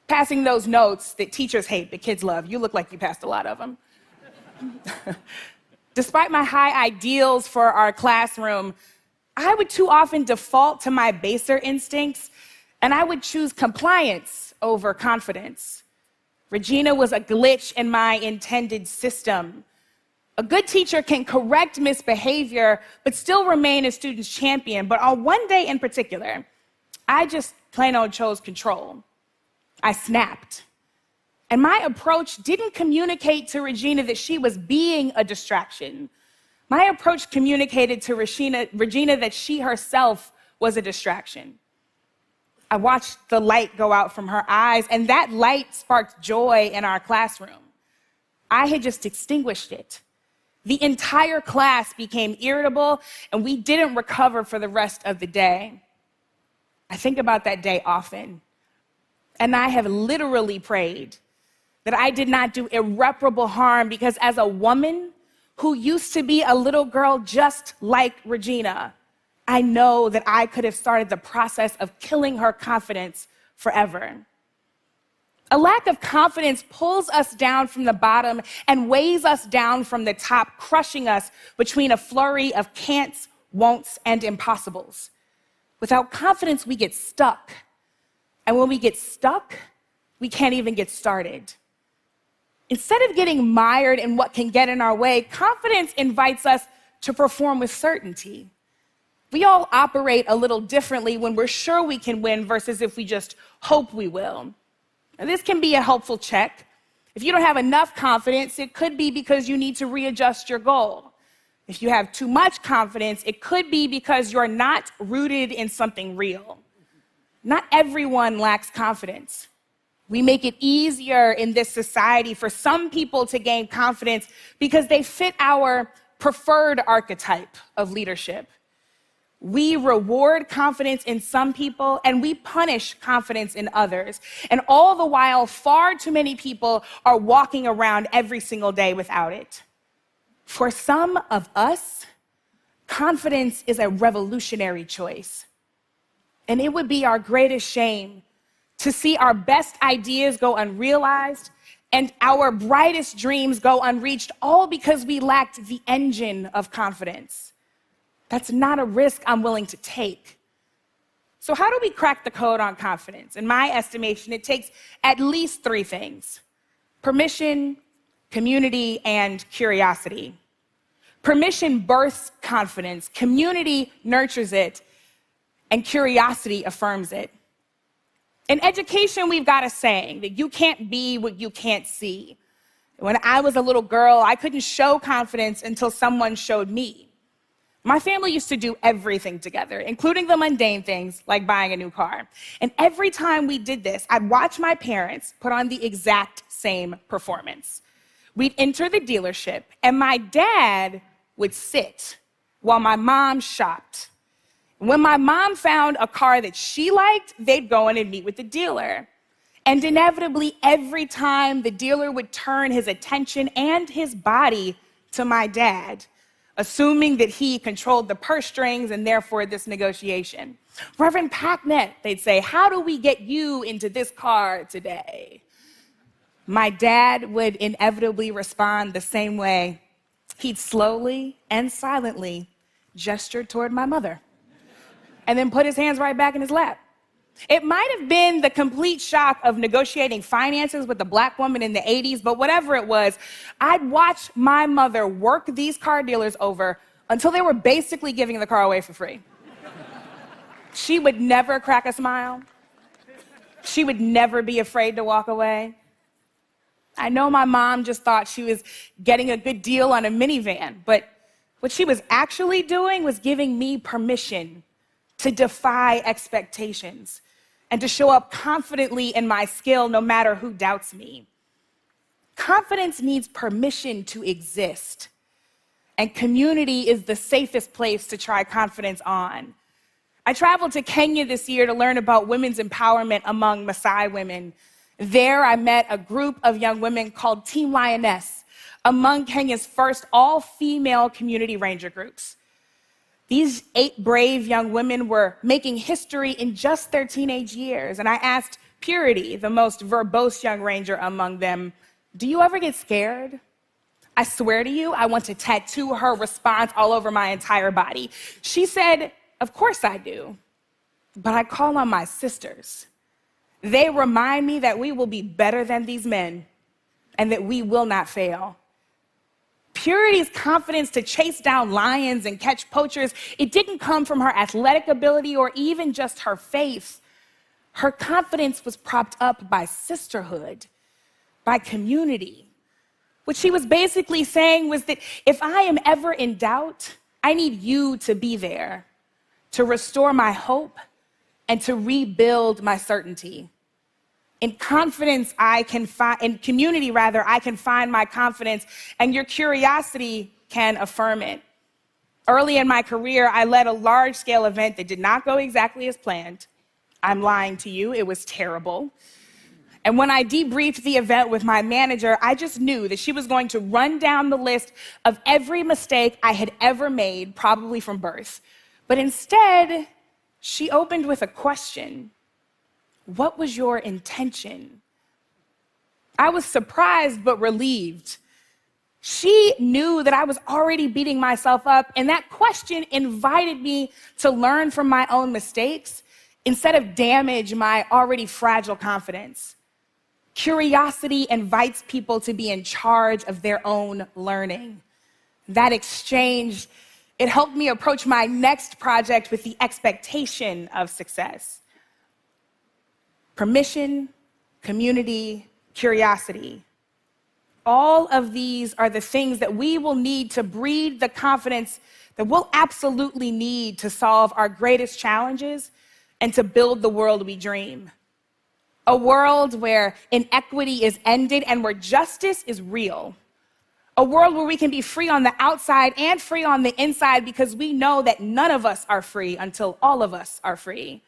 passing those notes that teachers hate, but kids love. You look like you passed a lot of them. Despite my high ideals for our classroom, I would too often default to my baser instincts, and I would choose compliance over confidence. Regina was a glitch in my intended system. A good teacher can correct misbehavior, but still remain a student's champion. But on one day in particular, I just plain old chose control. I snapped. And my approach didn't communicate to Regina that she was being a distraction. My approach communicated to Regina that she herself was a distraction. I watched the light go out from her eyes, and that light sparked joy in our classroom. I had just extinguished it. The entire class became irritable, and we didn't recover for the rest of the day. I think about that day often, and I have literally prayed that I did not do irreparable harm, because as a woman who used to be a little girl just like Regina, I know that I could have started the process of killing her confidence forever. A lack of confidence pulls us down from the bottom and weighs us down from the top, crushing us between a flurry of can'ts, won'ts, and impossibles. Without confidence, we get stuck. And when we get stuck, we can't even get started. Instead of getting mired in what can get in our way, confidence invites us to perform with certainty. We all operate a little differently when we're sure we can win versus if we just hope we will. And this can be a helpful check. If you don't have enough confidence, it could be because you need to readjust your goal. If you have too much confidence, it could be because you're not rooted in something real. Not everyone lacks confidence. We make it easier in this society for some people to gain confidence because they fit our preferred archetype of leadership. We reward confidence in some people and we punish confidence in others. And all the while, far too many people are walking around every single day without it. For some of us, confidence is a revolutionary choice. And it would be our greatest shame to see our best ideas go unrealized and our brightest dreams go unreached, all because we lacked the engine of confidence. That's not a risk I'm willing to take. So how do we crack the code on confidence? In my estimation, it takes at least 3 things: permission, community, and curiosity. Permission births confidence, community nurtures it, and curiosity affirms it. In education, we've got a saying that you can't be what you can't see. When I was a little girl, I couldn't show confidence until someone showed me. My family used to do everything together, including the mundane things like buying a new car. And every time we did this, I'd watch my parents put on the exact same performance. We'd enter the dealership, and my dad would sit while my mom shopped. When my mom found a car that she liked, they'd go in and meet with the dealer. And inevitably, every time the dealer would turn his attention and his body to my dad, assuming that he controlled the purse strings and therefore this negotiation. "Reverend Packnett," they'd say, "how do we get you into this car today?" My dad would inevitably respond the same way. He'd slowly and silently gesture toward my mother and then put his hands right back in his lap. It might have been the complete shock of negotiating finances with a black woman in the 80s, but whatever it was, I'd watch my mother work these car dealers over until they were basically giving the car away for free. She would never crack a smile. She would never be afraid to walk away. I know my mom just thought she was getting a good deal on a minivan, but what she was actually doing was giving me permission to defy expectations and to show up confidently in my skill no matter who doubts me. Confidence needs permission to exist, and community is the safest place to try confidence on. I traveled to Kenya this year to learn about women's empowerment among Maasai women. There, I met a group of young women called Team Lioness, among Kenya's first all-female community ranger groups. These 8 brave young women were making history in just their teenage years, and I asked Purity, the most verbose young ranger among them, "Do you ever get scared?" I swear to you, I want to tattoo her response all over my entire body. She said, "Of course I do, but I call on my sisters. They remind me that we will be better than these men and that we will not fail." Purity's confidence to chase down lions and catch poachers, it didn't come from her athletic ability or even just her faith. Her confidence was propped up by sisterhood, by community. What she was basically saying was that if I am ever in doubt, I need you to be there to restore my hope and to rebuild my certainty. In confidence, in community, I can find my confidence, and your curiosity can affirm it. Early in my career, I led a large-scale event that did not go exactly as planned. I'm lying to you, it was terrible. And when I debriefed the event with my manager, I just knew that she was going to run down the list of every mistake I had ever made, probably from birth. But instead, she opened with a question. What was your intention? I was surprised but relieved. She knew that I was already beating myself up, and that question invited me to learn from my own mistakes instead of damage my already fragile confidence. Curiosity invites people to be in charge of their own learning. That exchange, it helped me approach my next project with the expectation of success. Permission, community, curiosity. All of these are the things that we will need to breed the confidence that we'll absolutely need to solve our greatest challenges and to build the world we dream. A world where inequity is ended and where justice is real. A world where we can be free on the outside and free on the inside because we know that none of us are free until all of us are free.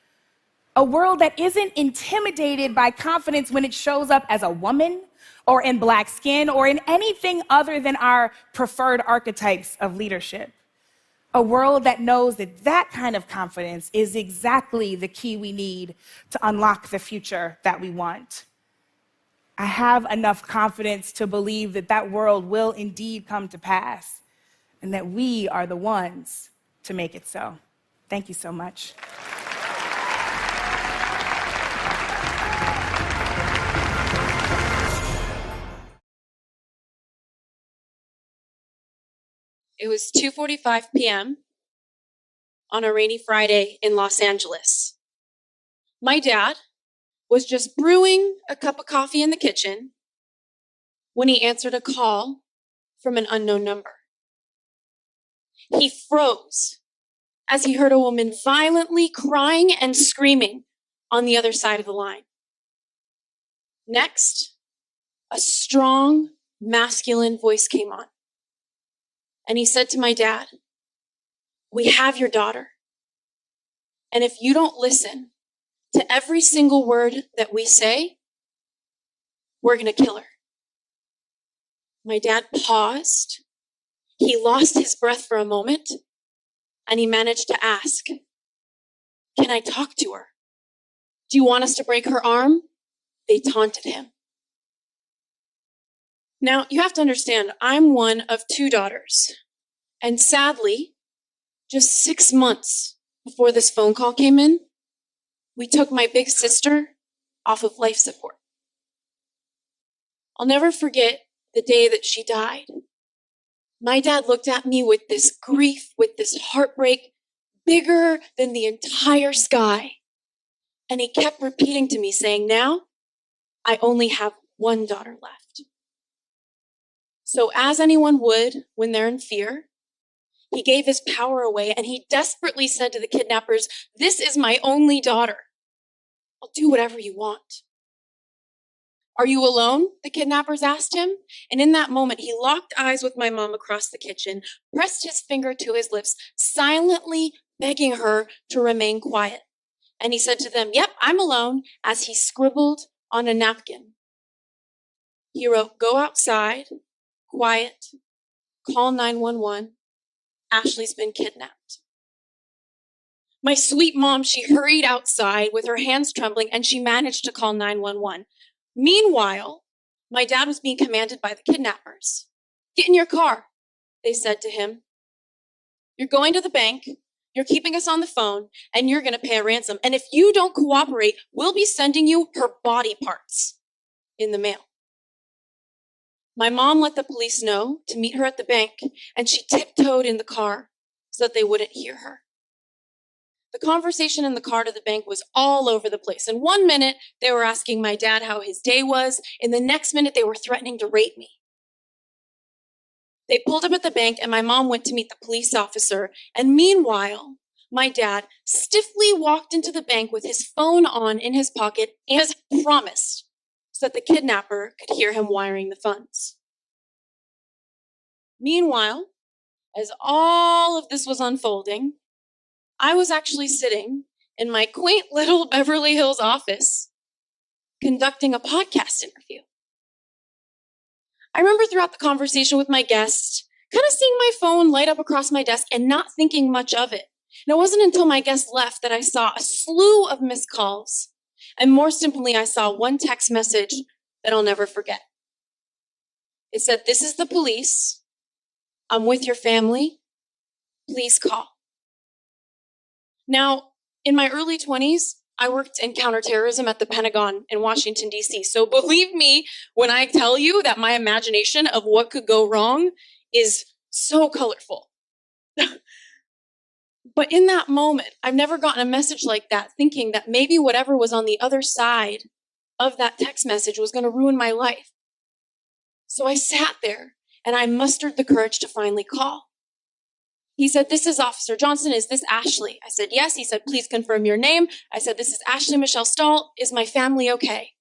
A world that isn't intimidated by confidence when it shows up as a woman or in Black skin or in anything other than our preferred archetypes of leadership. A world that knows that that kind of confidence is exactly the key we need to unlock the future that we want. I have enough confidence to believe that that world will indeed come to pass and that we are the ones to make it so. Thank you so much. It was 2:45 p.m. on a rainy Friday in Los Angeles. My dad was just brewing a cup of coffee in the kitchen when he answered a call from an unknown number. He froze as he heard a woman violently crying and screaming on the other side of the line. Next, a strong, masculine voice came on. And he said to my dad, "We have your daughter. And if you don't listen to every single word that we say, we're going to kill her." My dad paused. He lost his breath for a moment, and he managed to ask, "Can I talk to her? Do you want us to break her arm?" They taunted him. Now, you have to understand, I'm one of 2 daughters. And sadly, just 6 months before this phone call came in, we took my big sister off of life support. I'll never forget the day that she died. My dad looked at me with this grief, with this heartbreak, bigger than the entire sky. And he kept repeating to me, saying, now I only have one daughter left. So as anyone would when they're in fear, he gave his power away and he desperately said to the kidnappers, this is my only daughter. I'll do whatever you want. Are you alone? The kidnappers asked him. And in that moment, he locked eyes with my mom across the kitchen, pressed his finger to his lips, silently begging her to remain quiet. And he said to them, yep, I'm alone, as he scribbled on a napkin. He wrote, go outside, quiet, call 911. Ashley's been kidnapped. My sweet mom, she hurried outside with her hands trembling, and she managed to call 911. Meanwhile, my dad was being commanded by the kidnappers. Get in your car, they said to him. You're going to the bank, you're keeping us on the phone, and you're going to pay a ransom. And if you don't cooperate, we'll be sending you her body parts in the mail. My mom let the police know to meet her at the bank, and she tiptoed in the car so that they wouldn't hear her. The conversation in the car to the bank was all over the place. In 1 minute, they were asking my dad how his day was. In the next minute, they were threatening to rape me. They pulled up at the bank, and my mom went to meet the police officer. And meanwhile, my dad stiffly walked into the bank with his phone on in his pocket, as promised, so that the kidnapper could hear him wiring the funds. Meanwhile, as all of this was unfolding, I was actually sitting in my quaint little Beverly Hills office conducting a podcast interview. I remember throughout the conversation with my guest, kind of seeing my phone light up across my desk and not thinking much of it. And it wasn't until my guest left that I saw a slew of missed calls. And more simply, I saw one text message that I'll never forget. It said, this is the police. I'm with your family. Please call. Now, in my early 20s, I worked in counterterrorism at the Pentagon in Washington, D.C. So believe me when I tell you that my imagination of what could go wrong is so colorful. But in that moment, I've never gotten a message like that, thinking that maybe whatever was on the other side of that text message was going to ruin my life. So I sat there and I mustered the courage to finally call. He said, this is Officer Johnson. Is this Ashley? I said, yes. He said, please confirm your name. I said, this is Ashley Michelle Stahl. Is my family okay?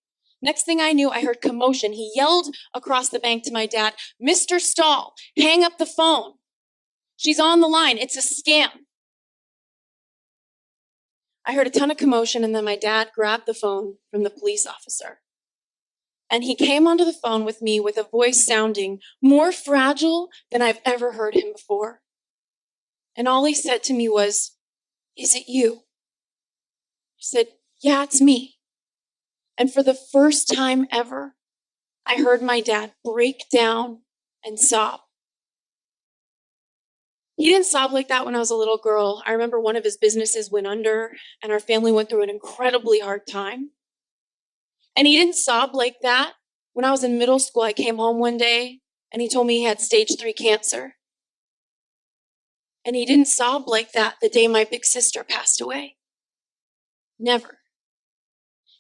Next thing I knew, I heard commotion. He yelled across the bank to my dad, Mr. Stahl, hang up the phone. She's on the line. It's a scam. I heard a ton of commotion, and then my dad grabbed the phone from the police officer. And he came onto the phone with me with a voice sounding more fragile than I've ever heard him before. And all he said to me was, is it you? I said, yeah, it's me. And for the first time ever, I heard my dad break down and sob. He didn't sob like that when I was a little girl. I remember one of his businesses went under and our family went through an incredibly hard time. And he didn't sob like that when I was in middle school. I came home one day and he told me he had stage 3 cancer. And he didn't sob like that the day my big sister passed away. Never.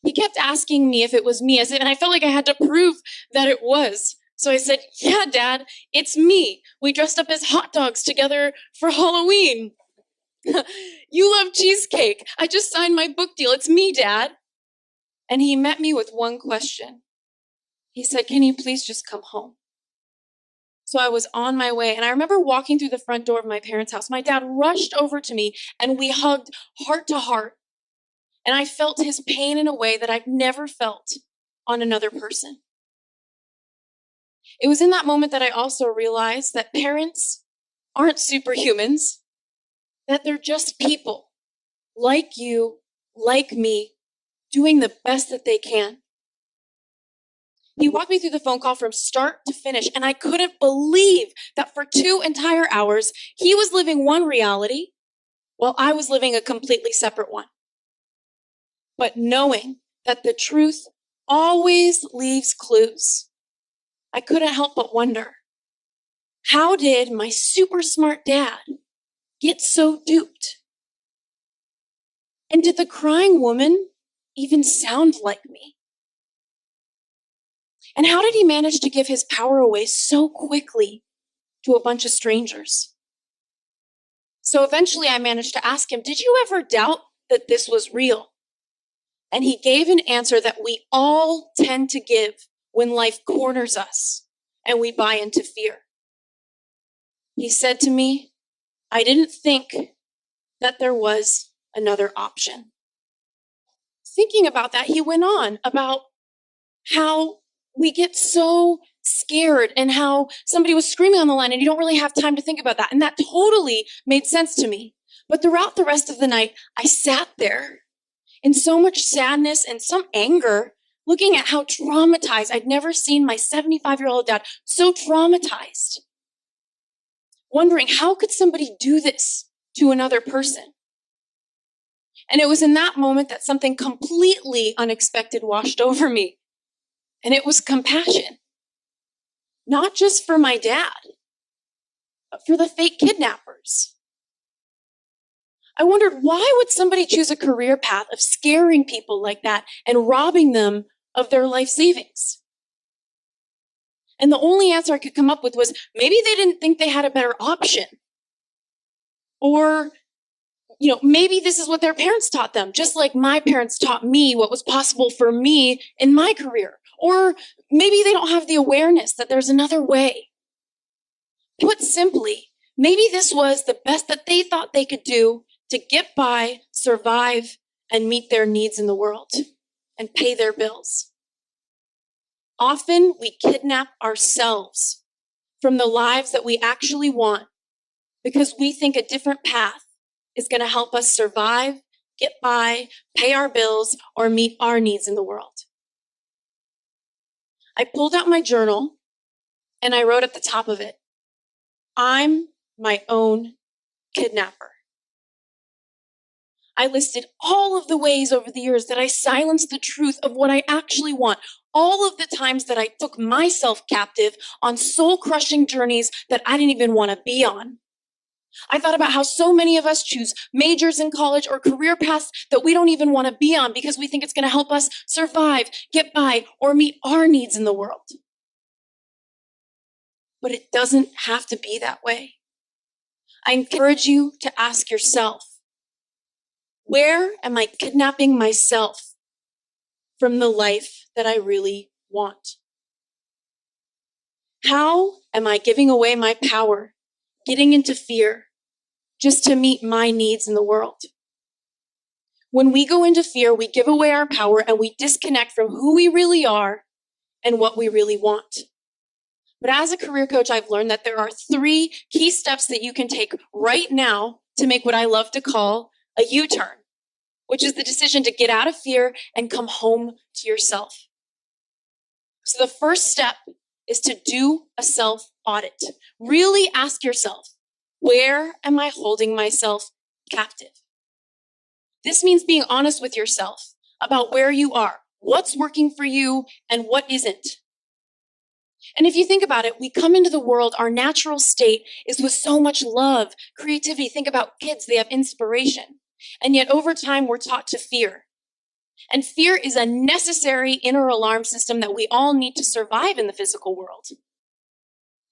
He kept asking me if it was me, and I felt like I had to prove that it was. So I said, yeah, Dad, it's me. We dressed up as hot dogs together for Halloween. You love cheesecake. I just signed my book deal. It's me, Dad. And he met me with one question. He said, can you please just come home? So I was on my way, and I remember walking through the front door of my parents' house. My dad rushed over to me, and we hugged heart to heart. And I felt his pain in a way that I've never felt on another person. It was in that moment that I also realized that parents aren't superhumans, that they're just people like you, like me, doing the best that they can. He walked me through the phone call from start to finish, and I couldn't believe that for 2 entire hours, he was living one reality while I was living a completely separate one. But knowing that the truth always leaves clues, I couldn't help but wonder, How did my super smart dad get so duped? And did the crying woman even sound like me? And how did he manage to give his power away so quickly to a bunch of strangers? So eventually I managed to ask him, did you ever doubt that this was real? And he gave an answer that we all tend to give when life corners us and we buy into fear. He said to me, I didn't think that there was another option. Thinking about that, he went on about how we get so scared and how somebody was screaming on the line and you don't really have time to think about that. And that totally made sense to me. But throughout the rest of the night, I sat there in so much sadness and some anger, looking at how traumatized. I'd never seen my 75-year-old dad so traumatized. Wondering, how could somebody do this to another person? And it was in that moment that something completely unexpected washed over me. And it was compassion. Not just for my dad, but for the fake kidnappers. I wondered, why would somebody choose a career path of scaring people like that and robbing them of their life savings? And the only answer I could come up with was, maybe they didn't think they had a better option. Or, maybe this is what their parents taught them, just like my parents taught me what was possible for me in my career. Or maybe they don't have the awareness that there's another way. Put simply, maybe this was the best that they thought they could do to get by, survive, and meet their needs in the world and pay their bills. Often we kidnap ourselves from the lives that we actually want because we think a different path is going to help us survive, get by, pay our bills, or meet our needs in the world. I pulled out my journal and I wrote at the top of it, I'm my own kidnapper. I listed all of the ways over the years that I silenced the truth of what I actually want. All of the times that I took myself captive on soul-crushing journeys that I didn't even want to be on. I thought about how so many of us choose majors in college or career paths that we don't even want to be on because we think it's going to help us survive, get by, or meet our needs in the world. But it doesn't have to be that way. I encourage you to ask yourself, where am I kidnapping myself from the life that I really want? How am I giving away my power, getting into fear, just to meet my needs in the world? When we go into fear, we give away our power and we disconnect from who we really are and what we really want. But as a career coach, I've learned that there are 3 key steps that you can take right now to make what I love to call a U-turn, which is the decision to get out of fear and come home to yourself. So the first step is to do a self-audit. Really ask yourself, where am I holding myself captive? This means being honest with yourself about where you are, what's working for you, and what isn't. And if you think about it, we come into the world, our natural state is with so much love, creativity. Think about kids, they have inspiration. And yet over time, we're taught to fear. And fear is a necessary inner alarm system that we all need to survive in the physical world.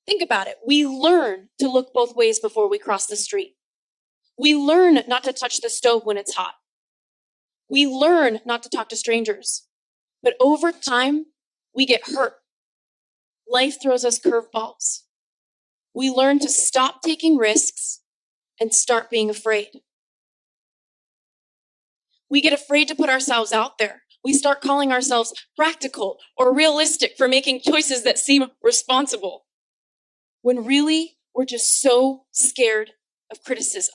Think about it. We learn to look both ways before we cross the street. We learn not to touch the stove when it's hot. We learn not to talk to strangers. But over time, we get hurt. Life throws us curveballs. We learn to stop taking risks and start being afraid. We get afraid to put ourselves out there. We start calling ourselves practical or realistic for making choices that seem responsible, when really we're just so scared of criticism.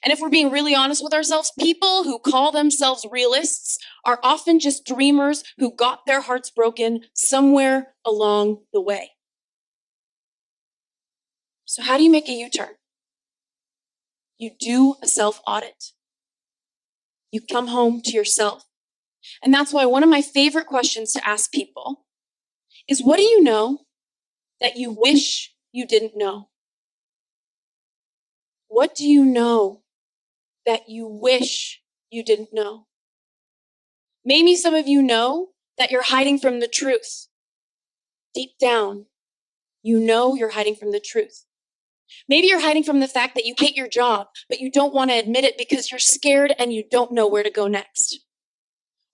And if we're being really honest with ourselves, people who call themselves realists are often just dreamers who got their hearts broken somewhere along the way. So how do you make a U-turn? You do a self-audit. You come home to yourself. And that's why one of my favorite questions to ask people is, what do you know that you wish you didn't know? What do you know that you wish you didn't know? Maybe some of you know that you're hiding from the truth. Deep down, you know you're hiding from the truth. Maybe you're hiding from the fact that you hate your job, but you don't want to admit it because you're scared and you don't know where to go next.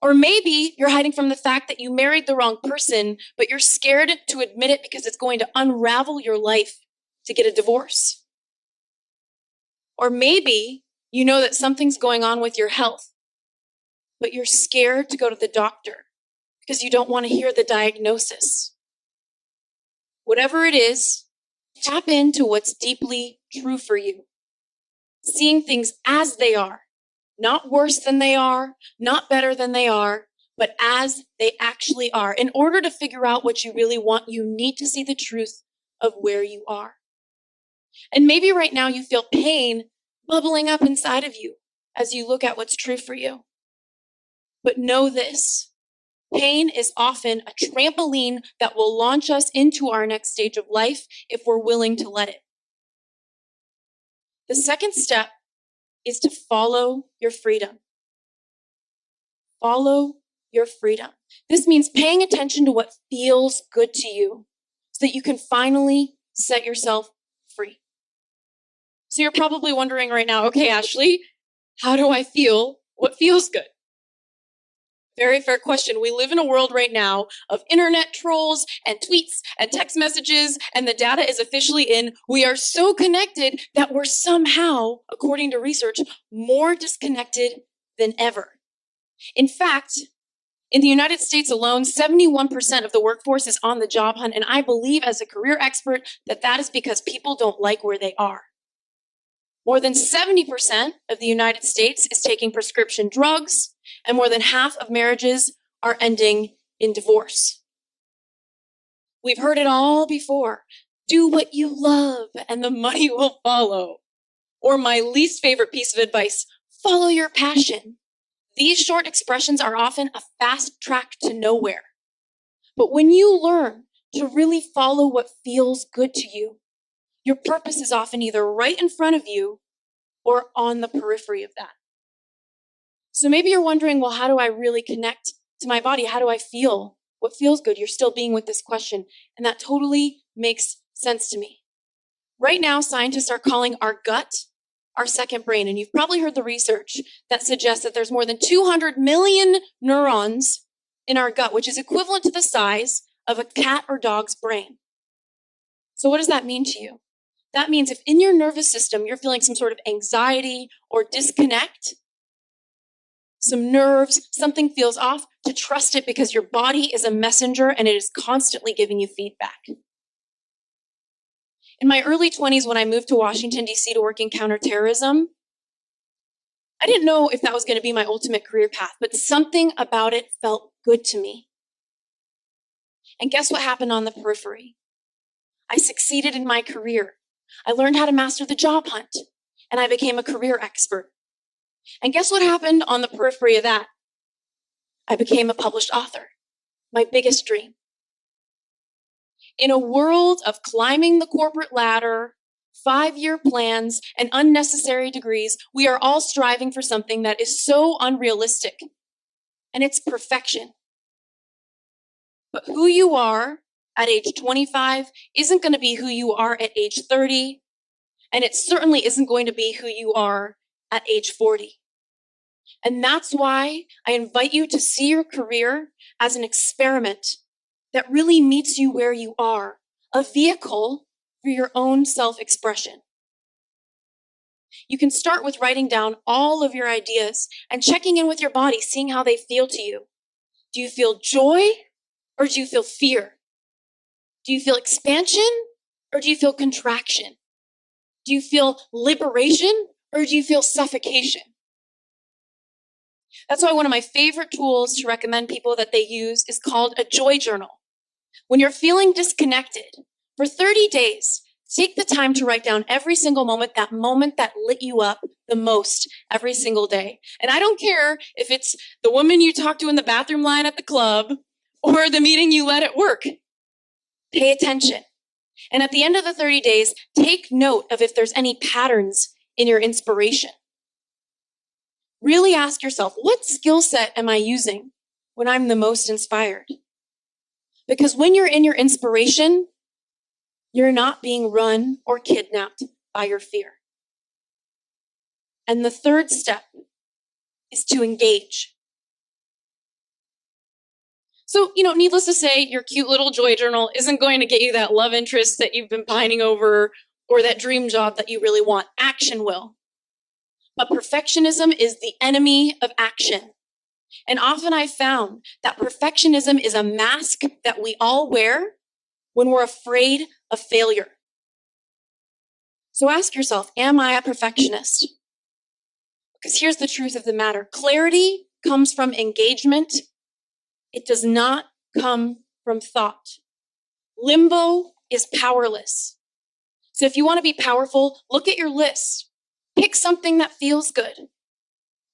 Or maybe you're hiding from the fact that you married the wrong person, but you're scared to admit it because it's going to unravel your life to get a divorce. Or maybe you know that something's going on with your health, but you're scared to go to the doctor because you don't want to hear the diagnosis. Whatever it is, tap into what's deeply true for you. Seeing things as they are, not worse than they are, not better than they are, but as they actually are. In order to figure out what you really want, you need to see the truth of where you are. And maybe right now you feel pain bubbling up inside of you as you look at what's true for you. But know this. Pain is often a trampoline that will launch us into our next stage of life if we're willing to let it. The second step is to follow your freedom. Follow your freedom. This means paying attention to what feels good to you so that you can finally set yourself free. So you're probably wondering right now, okay, Ashley, how do I feel what feels good? Very fair question. We live in a world right now of internet trolls and tweets and text messages, and the data is officially in. We are so connected that we're somehow, according to research, more disconnected than ever. In fact, in the United States alone, 71% of the workforce is on the job hunt, and I believe as a career expert that that is because people don't like where they are. More than 70% of the United States is taking prescription drugs, and more than half of marriages are ending in divorce. We've heard it all before. Do what you love and the money will follow. Or my least favorite piece of advice, follow your passion. These short expressions are often a fast track to nowhere. But when you learn to really follow what feels good to you, your purpose is often either right in front of you or on the periphery of that. So maybe you're wondering, well, how do I really connect to my body? How do I feel? What feels good? You're still being with this question. And that totally makes sense to me. Right now, scientists are calling our gut our second brain. And you've probably heard the research that suggests that there's more than 200 million neurons in our gut, which is equivalent to the size of a cat or dog's brain. So what does that mean to you? That means if in your nervous system you're feeling some sort of anxiety or disconnect, some nerves, something feels off, to trust it because your body is a messenger and it is constantly giving you feedback. In my early 20s, when I moved to Washington, D.C. to work in counterterrorism, I didn't know if that was going to be my ultimate career path, but something about it felt good to me. And guess what happened on the periphery? I succeeded in my career. I learned how to master the job hunt, and I became a career expert. And guess what happened on the periphery of that? I became a published author, my biggest dream. In a world of climbing the corporate ladder, 5-year plans, and unnecessary degrees, we are all striving for something that is so unrealistic, and it's perfection. But who you are at age 25 isn't going to be who you are at age 30, and it certainly isn't going to be who you are at age 40. And that's why I invite you to see your career as an experiment that really meets you where you are, a vehicle for your own self-expression. You can start with writing down all of your ideas and checking in with your body, seeing how they feel to you. Do you feel joy or do you feel fear? Do you feel expansion or do you feel contraction? Do you feel liberation or do you feel suffocation? That's why one of my favorite tools to recommend people that they use is called a joy journal. When you're feeling disconnected, for 30 days, take the time to write down every single moment that lit you up the most every single day. And I don't care if it's the woman you talked to in the bathroom line at the club or the meeting you led at work. Pay attention. And at the end of the 30 days, take note of if there's any patterns in your inspiration. Really ask yourself, what skill set am I using when I'm the most inspired? Because when you're in your inspiration, you're not being run or kidnapped by your fear. And the third step is to engage. So, needless to say, your cute little joy journal isn't going to get you that love interest that you've been pining over or that dream job that you really want. Action will. But perfectionism is the enemy of action. And often I've found that perfectionism is a mask that we all wear when we're afraid of failure. So ask yourself, am I a perfectionist? Because here's the truth of the matter. Clarity comes from engagement. It does not come from thought. Limbo is powerless. So if you want to be powerful, look at your list. Pick something that feels good.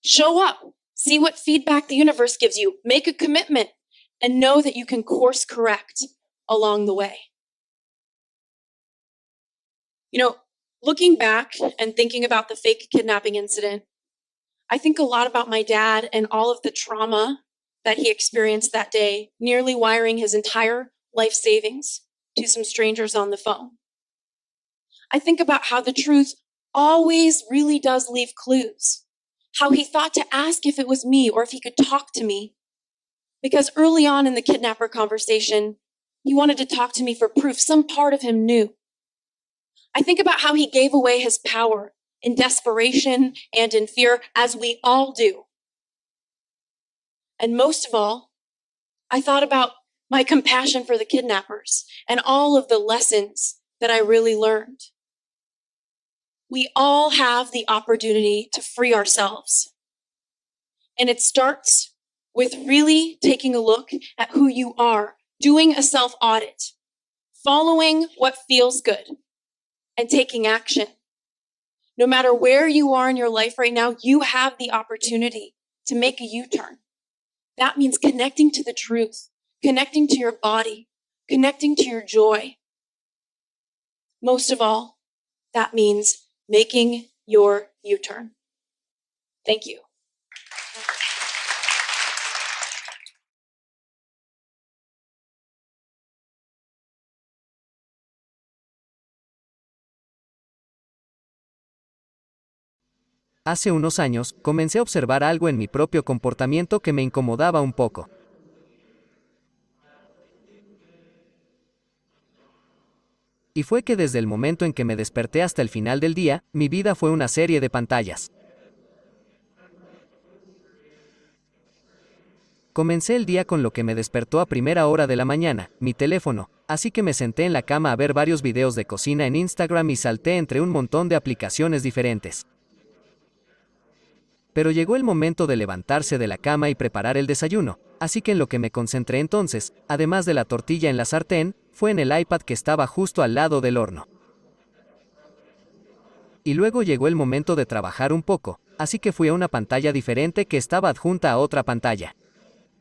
Show up. See what feedback the universe gives you. Make a commitment and know that you can course correct along the way. Looking back and thinking about the fake kidnapping incident, I think a lot about my dad and all of the trauma that he experienced that day, nearly wiring his entire life savings to some strangers on the phone. I think about how the truth always really does leave clues. How he thought to ask if it was me or if he could talk to me. Because early on in the kidnapper conversation, he wanted to talk to me for proof. Some part of him knew. I think about how he gave away his power in desperation and in fear, as we all do. And most of all, I thought about my compassion for the kidnappers and all of the lessons that I really learned. We all have the opportunity to free ourselves. And it starts with really taking a look at who you are, doing a self-audit, following what feels good, and taking action. No matter where you are in your life right now, you have the opportunity to make a U-turn. That means connecting to the truth, connecting to your body, connecting to your joy. Most of all, that means making your U-turn. Thank you. Hace unos años, comencé a observar algo en mi propio comportamiento que me incomodaba un poco. Y fue que desde el momento en que me desperté hasta el final del día, mi vida fue una serie de pantallas. Comencé el día con lo que me despertó a primera hora de la mañana, mi teléfono, así que me senté en la cama a ver varios videos de cocina en Instagram y salté entre un montón de aplicaciones diferentes. Pero llegó el momento de levantarse de la cama y preparar el desayuno, así que en lo que me concentré entonces, además de la tortilla en la sartén, fue en el iPad que estaba justo al lado del horno. Y luego llegó el momento de trabajar un poco, así que fui a una pantalla diferente que estaba adjunta a otra pantalla.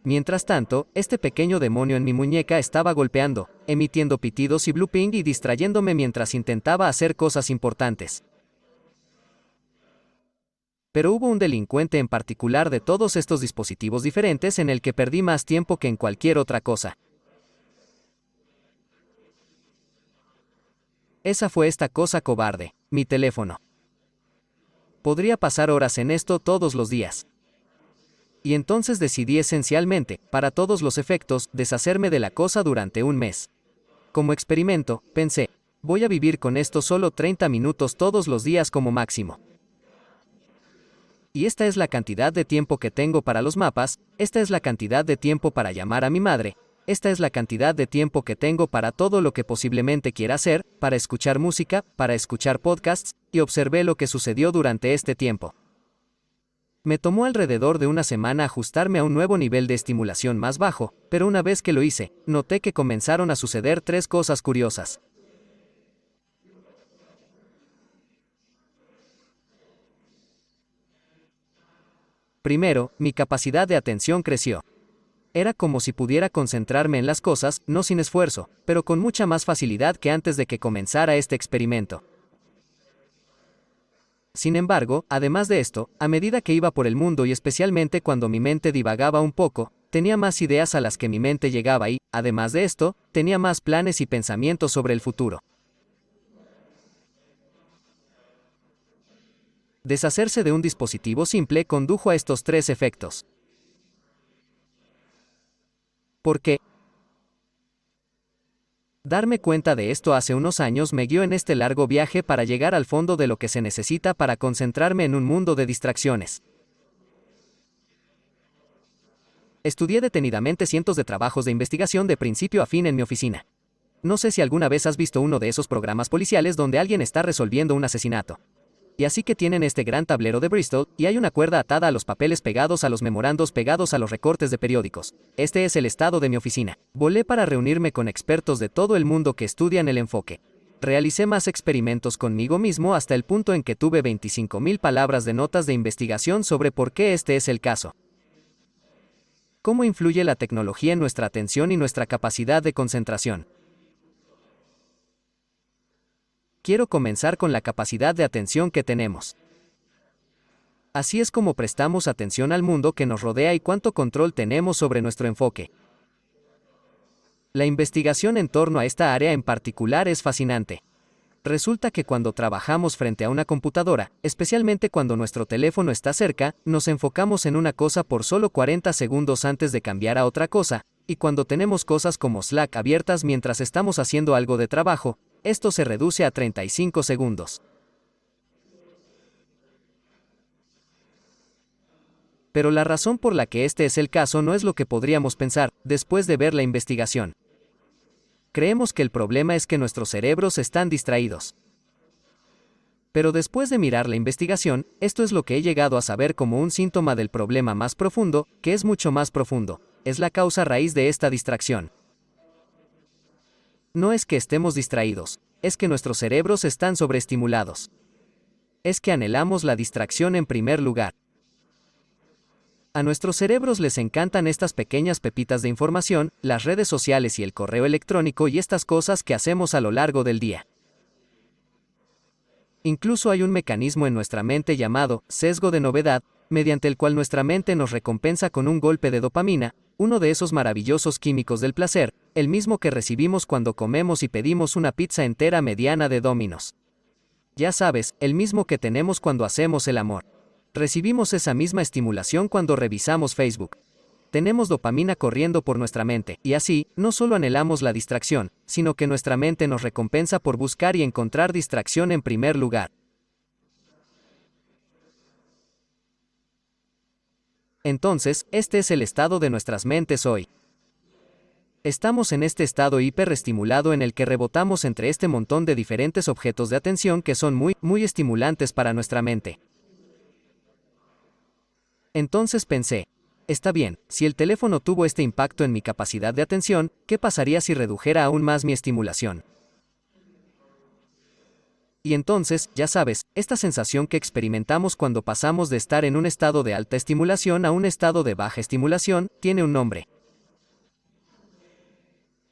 Mientras tanto, este pequeño demonio en mi muñeca estaba golpeando, emitiendo pitidos y blue ping y distrayéndome mientras intentaba hacer cosas importantes. Pero hubo un delincuente en particular de todos estos dispositivos diferentes en el que perdí más tiempo que en cualquier otra cosa. Esa fue esta cosa cobarde, mi teléfono. Podría pasar horas en esto todos los días. Y entonces decidí esencialmente, para todos los efectos, deshacerme de la cosa durante un mes. Como experimento, pensé, voy a vivir con esto solo 30 minutos todos los días como máximo. Y esta es la cantidad de tiempo que tengo para los mapas, esta es la cantidad de tiempo para llamar a mi madre, esta es la cantidad de tiempo que tengo para todo lo que posiblemente quiera hacer, para escuchar música, para escuchar podcasts, y observé lo que sucedió durante este tiempo. Me tomó alrededor de una semana ajustarme a un nuevo nivel de estimulación más bajo, pero una vez que lo hice, noté que comenzaron a suceder 3 cosas curiosas. Primero, mi capacidad de atención creció. Era como si pudiera concentrarme en las cosas, no sin esfuerzo, pero con mucha más facilidad que antes de que comenzara este experimento. Sin embargo, además de esto, a medida que iba por el mundo y especialmente cuando mi mente divagaba un poco, tenía más ideas a las que mi mente llegaba y, además de esto, tenía más planes y pensamientos sobre el futuro. Deshacerse de un dispositivo simple condujo a estos 3 efectos. ¿Por qué? Darme cuenta de esto hace unos años me guió en este largo viaje para llegar al fondo de lo que se necesita para concentrarme en un mundo de distracciones. Estudié detenidamente cientos de trabajos de investigación de principio a fin en mi oficina. No sé si alguna vez has visto uno de esos programas policiales donde alguien está resolviendo un asesinato. Y así que tienen este gran tablero de Bristol, y hay una cuerda atada a los papeles pegados a los memorandos pegados a los recortes de periódicos. Este es el estado de mi oficina. Volé para reunirme con expertos de todo el mundo que estudian el enfoque. Realicé más experimentos conmigo mismo hasta el punto en que tuve 25,000 palabras de notas de investigación sobre por qué este es el caso. ¿Cómo influye la tecnología en nuestra atención y nuestra capacidad de concentración? Quiero comenzar con la capacidad de atención que tenemos. Así es como prestamos atención al mundo que nos rodea y cuánto control tenemos sobre nuestro enfoque. La investigación en torno a esta área en particular es fascinante. Resulta que cuando trabajamos frente a una computadora, especialmente cuando nuestro teléfono está cerca, nos enfocamos en una cosa por solo 40 segundos antes de cambiar a otra cosa, y cuando tenemos cosas como Slack abiertas mientras estamos haciendo algo de trabajo, esto se reduce a 35 segundos. Pero la razón por la que este es el caso no es lo que podríamos pensar, después de ver la investigación. Creemos que el problema es que nuestros cerebros están distraídos. Pero después de mirar la investigación, esto es lo que he llegado a saber como un síntoma del problema más profundo, que es mucho más profundo. Es la causa raíz de esta distracción. No es que estemos distraídos, es que nuestros cerebros están sobreestimulados. Es que anhelamos la distracción en primer lugar. A nuestros cerebros les encantan estas pequeñas pepitas de información, las redes sociales y el correo electrónico y estas cosas que hacemos a lo largo del día. Incluso hay un mecanismo en nuestra mente llamado sesgo de novedad, mediante el cual nuestra mente nos recompensa con un golpe de dopamina, uno de esos maravillosos químicos del placer, el mismo que recibimos cuando comemos y pedimos una pizza entera mediana de Domino's. Ya sabes, el mismo que tenemos cuando hacemos el amor. Recibimos esa misma estimulación cuando revisamos Facebook. Tenemos dopamina corriendo por nuestra mente, y así, no solo anhelamos la distracción, sino que nuestra mente nos recompensa por buscar y encontrar distracción en primer lugar. Entonces, este es el estado de nuestras mentes hoy. Estamos en este estado hiperestimulado en el que rebotamos entre este montón de diferentes objetos de atención que son muy estimulantes para nuestra mente. Entonces pensé, está bien, si el teléfono tuvo este impacto en mi capacidad de atención, ¿qué pasaría si redujera aún más mi estimulación? Y entonces, ya sabes, esta sensación que experimentamos cuando pasamos de estar en un estado de alta estimulación a un estado de baja estimulación, tiene un nombre.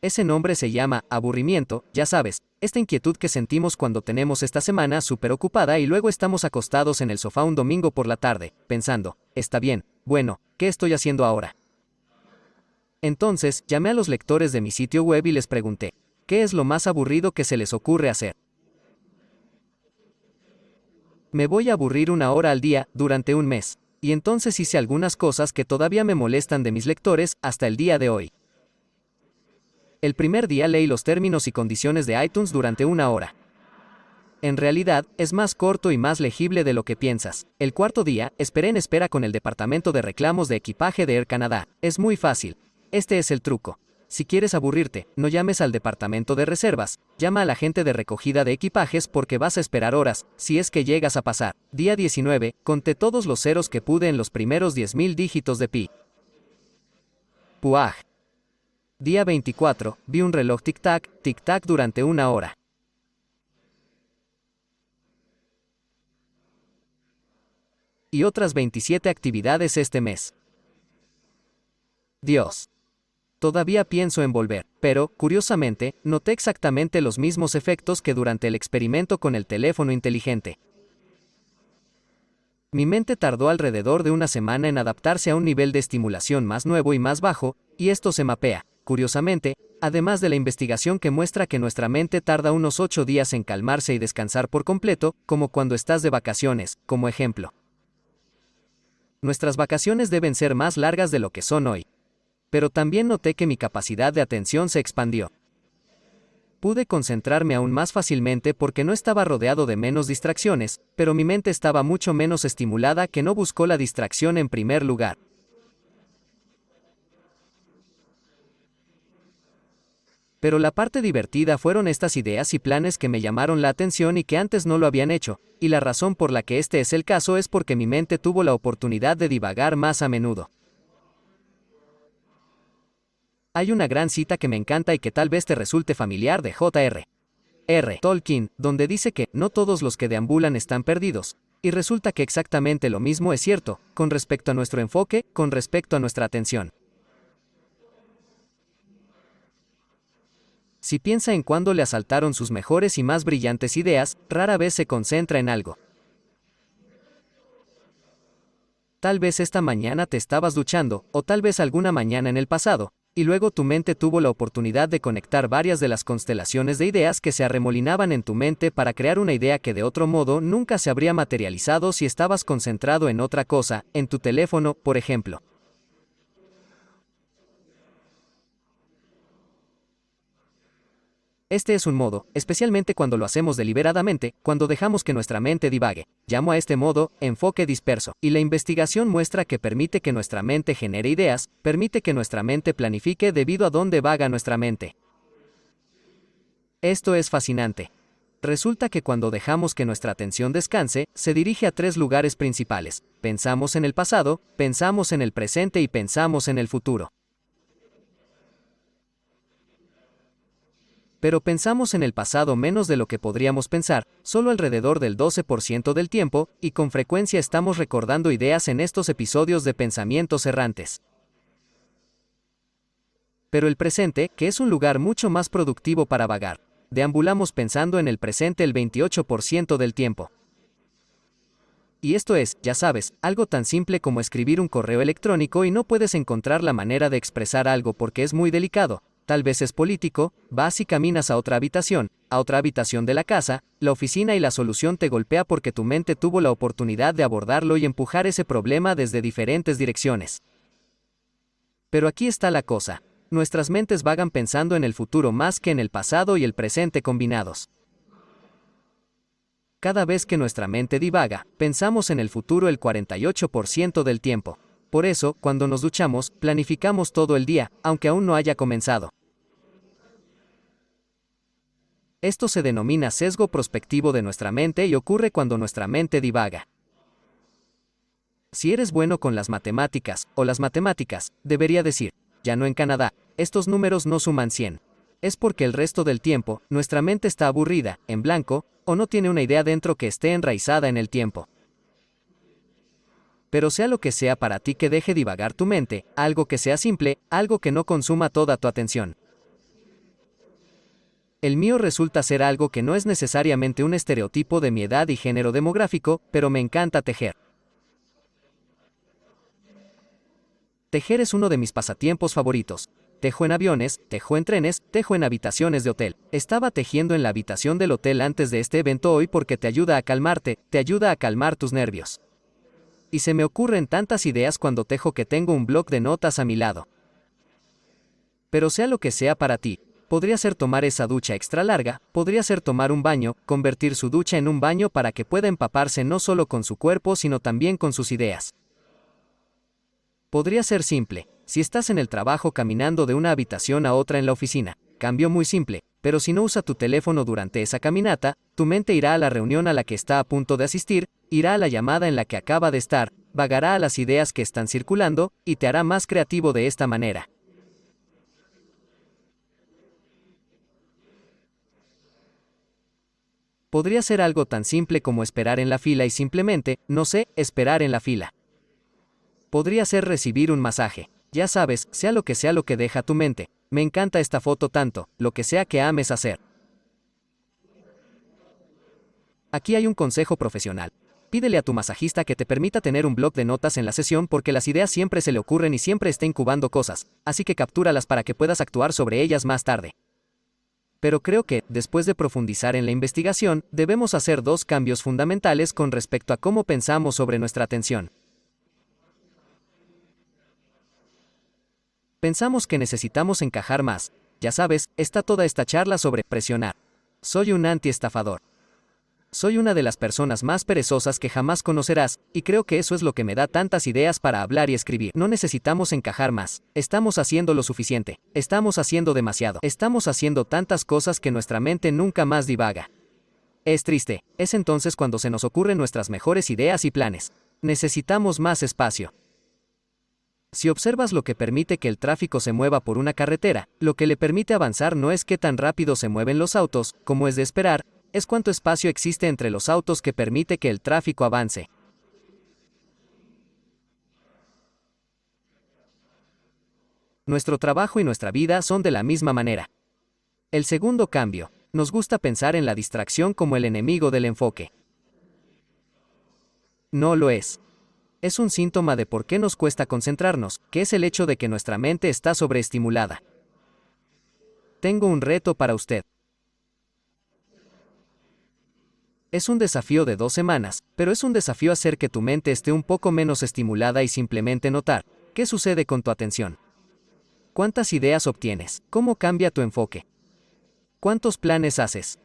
Ese nombre se llama aburrimiento, ya sabes, esta inquietud que sentimos cuando tenemos esta semana súper ocupada y luego estamos acostados en el sofá un domingo por la tarde, pensando, está bien, bueno, ¿qué estoy haciendo ahora? Entonces, llamé a los lectores de mi sitio web y les pregunté, ¿qué es lo más aburrido que se les ocurre hacer? Me voy a aburrir 1 hora al día, durante un mes. Y entonces hice algunas cosas que todavía me molestan de mis lectores, hasta el día de hoy. El primer día leí los términos y condiciones de iTunes durante 1 hora. En realidad, es más corto y más legible de lo que piensas. El cuarto día, esperé en espera con el departamento de reclamos de equipaje de Air Canada. Es muy fácil. Este es el truco. Si quieres aburrirte, no llames al departamento de reservas, llama a la gente de recogida de equipajes porque vas a esperar horas, si es que llegas a pasar. Día 19, conté todos los ceros que pude en los primeros 10,000 dígitos de pi. Puaj. Día 24, vi un reloj tic-tac durante 1 hora. Y otras 27 actividades este mes. Dios. Todavía pienso en volver, pero, curiosamente, noté exactamente los mismos efectos que durante el experimento con el teléfono inteligente. Mi mente tardó alrededor de una semana en adaptarse a un nivel de estimulación más nuevo y más bajo, y esto se mapea, curiosamente, además de la investigación que muestra que nuestra mente tarda unos 8 días en calmarse y descansar por completo, como cuando estás de vacaciones, como ejemplo. Nuestras vacaciones deben ser más largas de lo que son hoy. Pero también noté que mi capacidad de atención se expandió. Pude concentrarme aún más fácilmente porque no estaba rodeado de menos distracciones, pero mi mente estaba mucho menos estimulada que no buscó la distracción en primer lugar. Pero la parte divertida fueron estas ideas y planes que me llamaron la atención y que antes no lo habían hecho, y la razón por la que este es el caso es porque mi mente tuvo la oportunidad de divagar más a menudo. Hay una gran cita que me encanta y que tal vez te resulte familiar de J.R.R. Tolkien, donde dice que no todos los que deambulan están perdidos, y resulta que exactamente lo mismo es cierto, con respecto a nuestro enfoque, con respecto a nuestra atención. Si piensa en cuándo le asaltaron sus mejores y más brillantes ideas, rara vez se concentra en algo. Tal vez esta mañana te estabas duchando, o tal vez alguna mañana en el pasado, y luego tu mente tuvo la oportunidad de conectar varias de las constelaciones de ideas que se arremolinaban en tu mente para crear una idea que de otro modo nunca se habría materializado si estabas concentrado en otra cosa, en tu teléfono, por ejemplo. Este es un modo, especialmente cuando lo hacemos deliberadamente, cuando dejamos que nuestra mente divague. Llamo a este modo enfoque disperso, y la investigación muestra que permite que nuestra mente genere ideas, permite que nuestra mente planifique debido a dónde vaga nuestra mente. Esto es fascinante. Resulta que cuando dejamos que nuestra atención descanse, se dirige a 3 lugares principales. Pensamos en el pasado, pensamos en el presente y pensamos en el futuro. Pero pensamos en el pasado menos de lo que podríamos pensar, solo alrededor del 12% del tiempo, y con frecuencia estamos recordando ideas en estos episodios de pensamientos errantes. Pero el presente, que es un lugar mucho más productivo para vagar, deambulamos pensando en el presente el 28% del tiempo. Y esto es, ya sabes, algo tan simple como escribir un correo electrónico y no puedes encontrar la manera de expresar algo porque es muy delicado. Tal vez es político, vas y caminas a otra habitación de la casa, la oficina y la solución te golpea porque tu mente tuvo la oportunidad de abordarlo y empujar ese problema desde diferentes direcciones. Pero aquí está la cosa, nuestras mentes vagan pensando en el futuro más que en el pasado y el presente combinados. Cada vez que nuestra mente divaga, pensamos en el futuro el 48% del tiempo. Por eso, cuando nos duchamos, planificamos todo el día, aunque aún no haya comenzado. Esto se denomina sesgo prospectivo de nuestra mente y ocurre cuando nuestra mente divaga. Si eres bueno con las matemáticas, o las matemáticas, debería decir, ya no en Canadá, estos números no suman 100. Es porque el resto del tiempo, nuestra mente está aburrida, en blanco, o no tiene una idea dentro que esté enraizada en el tiempo. Pero sea lo que sea para ti que deje divagar tu mente, algo que sea simple, algo que no consuma toda tu atención. El mío resulta ser algo que no es necesariamente un estereotipo de mi edad y género demográfico, pero me encanta tejer. Tejer es uno de mis pasatiempos favoritos. Tejo en aviones, tejo en trenes, tejo en habitaciones de hotel. Estaba tejiendo en la habitación del hotel antes de este evento hoy porque te ayuda a calmarte, te ayuda a calmar tus nervios. Y se me ocurren tantas ideas cuando tejo que tengo un bloc de notas a mi lado. Pero sea lo que sea para ti, podría ser tomar esa ducha extra larga, podría ser tomar un baño, convertir su ducha en un baño para que pueda empaparse no solo con su cuerpo sino también con sus ideas. Podría ser simple, si estás en el trabajo caminando de una habitación a otra en la oficina, cambio muy simple, pero si no usa tu teléfono durante esa caminata, tu mente irá a la reunión a la que está a punto de asistir, irá a la llamada en la que acaba de estar, vagará a las ideas que están circulando, y te hará más creativo de esta manera. Podría ser algo tan simple como esperar en la fila y simplemente, no sé, esperar en la fila. Podría ser recibir un masaje. Ya sabes, sea lo que deja tu mente. Me encanta esta foto tanto, lo que sea que ames hacer. Aquí hay un consejo profesional. Pídele a tu masajista que te permita tener un bloc de notas en la sesión porque las ideas siempre se le ocurren y siempre está incubando cosas, así que captúralas para que puedas actuar sobre ellas más tarde. Pero creo que, después de profundizar en la investigación, debemos hacer dos cambios fundamentales con respecto a cómo pensamos sobre nuestra atención. Pensamos que necesitamos encajar más. Ya sabes, está toda esta charla sobre presionar. Soy un anti-estafador. Soy una de las personas más perezosas que jamás conocerás, y creo que eso es lo que me da tantas ideas para hablar y escribir. No necesitamos encajar más. Estamos haciendo lo suficiente. Estamos haciendo demasiado. Estamos haciendo tantas cosas que nuestra mente nunca más divaga. Es triste. Es entonces cuando se nos ocurren nuestras mejores ideas y planes. Necesitamos más espacio. Si observas lo que permite que el tráfico se mueva por una carretera, lo que le permite avanzar no es qué tan rápido se mueven los autos, como es de esperar, es cuánto espacio existe entre los autos que permite que el tráfico avance. Nuestro trabajo y nuestra vida son de la misma manera. El segundo cambio, nos gusta pensar en la distracción como el enemigo del enfoque. No lo es. Es un síntoma de por qué nos cuesta concentrarnos, que es el hecho de que nuestra mente está sobreestimulada. Tengo un reto para usted. Es un desafío de 2 semanas, pero es un desafío hacer que tu mente esté un poco menos estimulada y simplemente notar, ¿qué sucede con tu atención? ¿Cuántas ideas obtienes? ¿Cómo cambia tu enfoque? ¿Cuántos planes haces?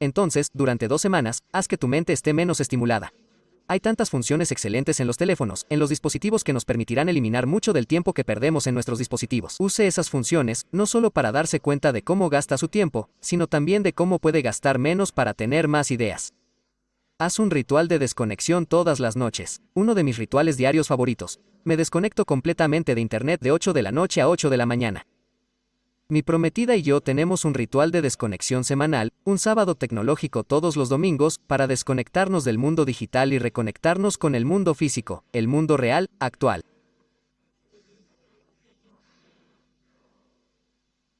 Entonces, durante 2 semanas, haz que tu mente esté menos estimulada. Hay tantas funciones excelentes en los teléfonos, en los dispositivos que nos permitirán eliminar mucho del tiempo que perdemos en nuestros dispositivos. Use esas funciones, no solo para darse cuenta de cómo gasta su tiempo, sino también de cómo puede gastar menos para tener más ideas. Haz un ritual de desconexión todas las noches. Uno de mis rituales diarios favoritos. Me desconecto completamente de Internet de 8 de la noche a 8 de la mañana. Mi prometida y yo tenemos un ritual de desconexión semanal, un sábado tecnológico todos los domingos, para desconectarnos del mundo digital y reconectarnos con el mundo físico, el mundo real, actual.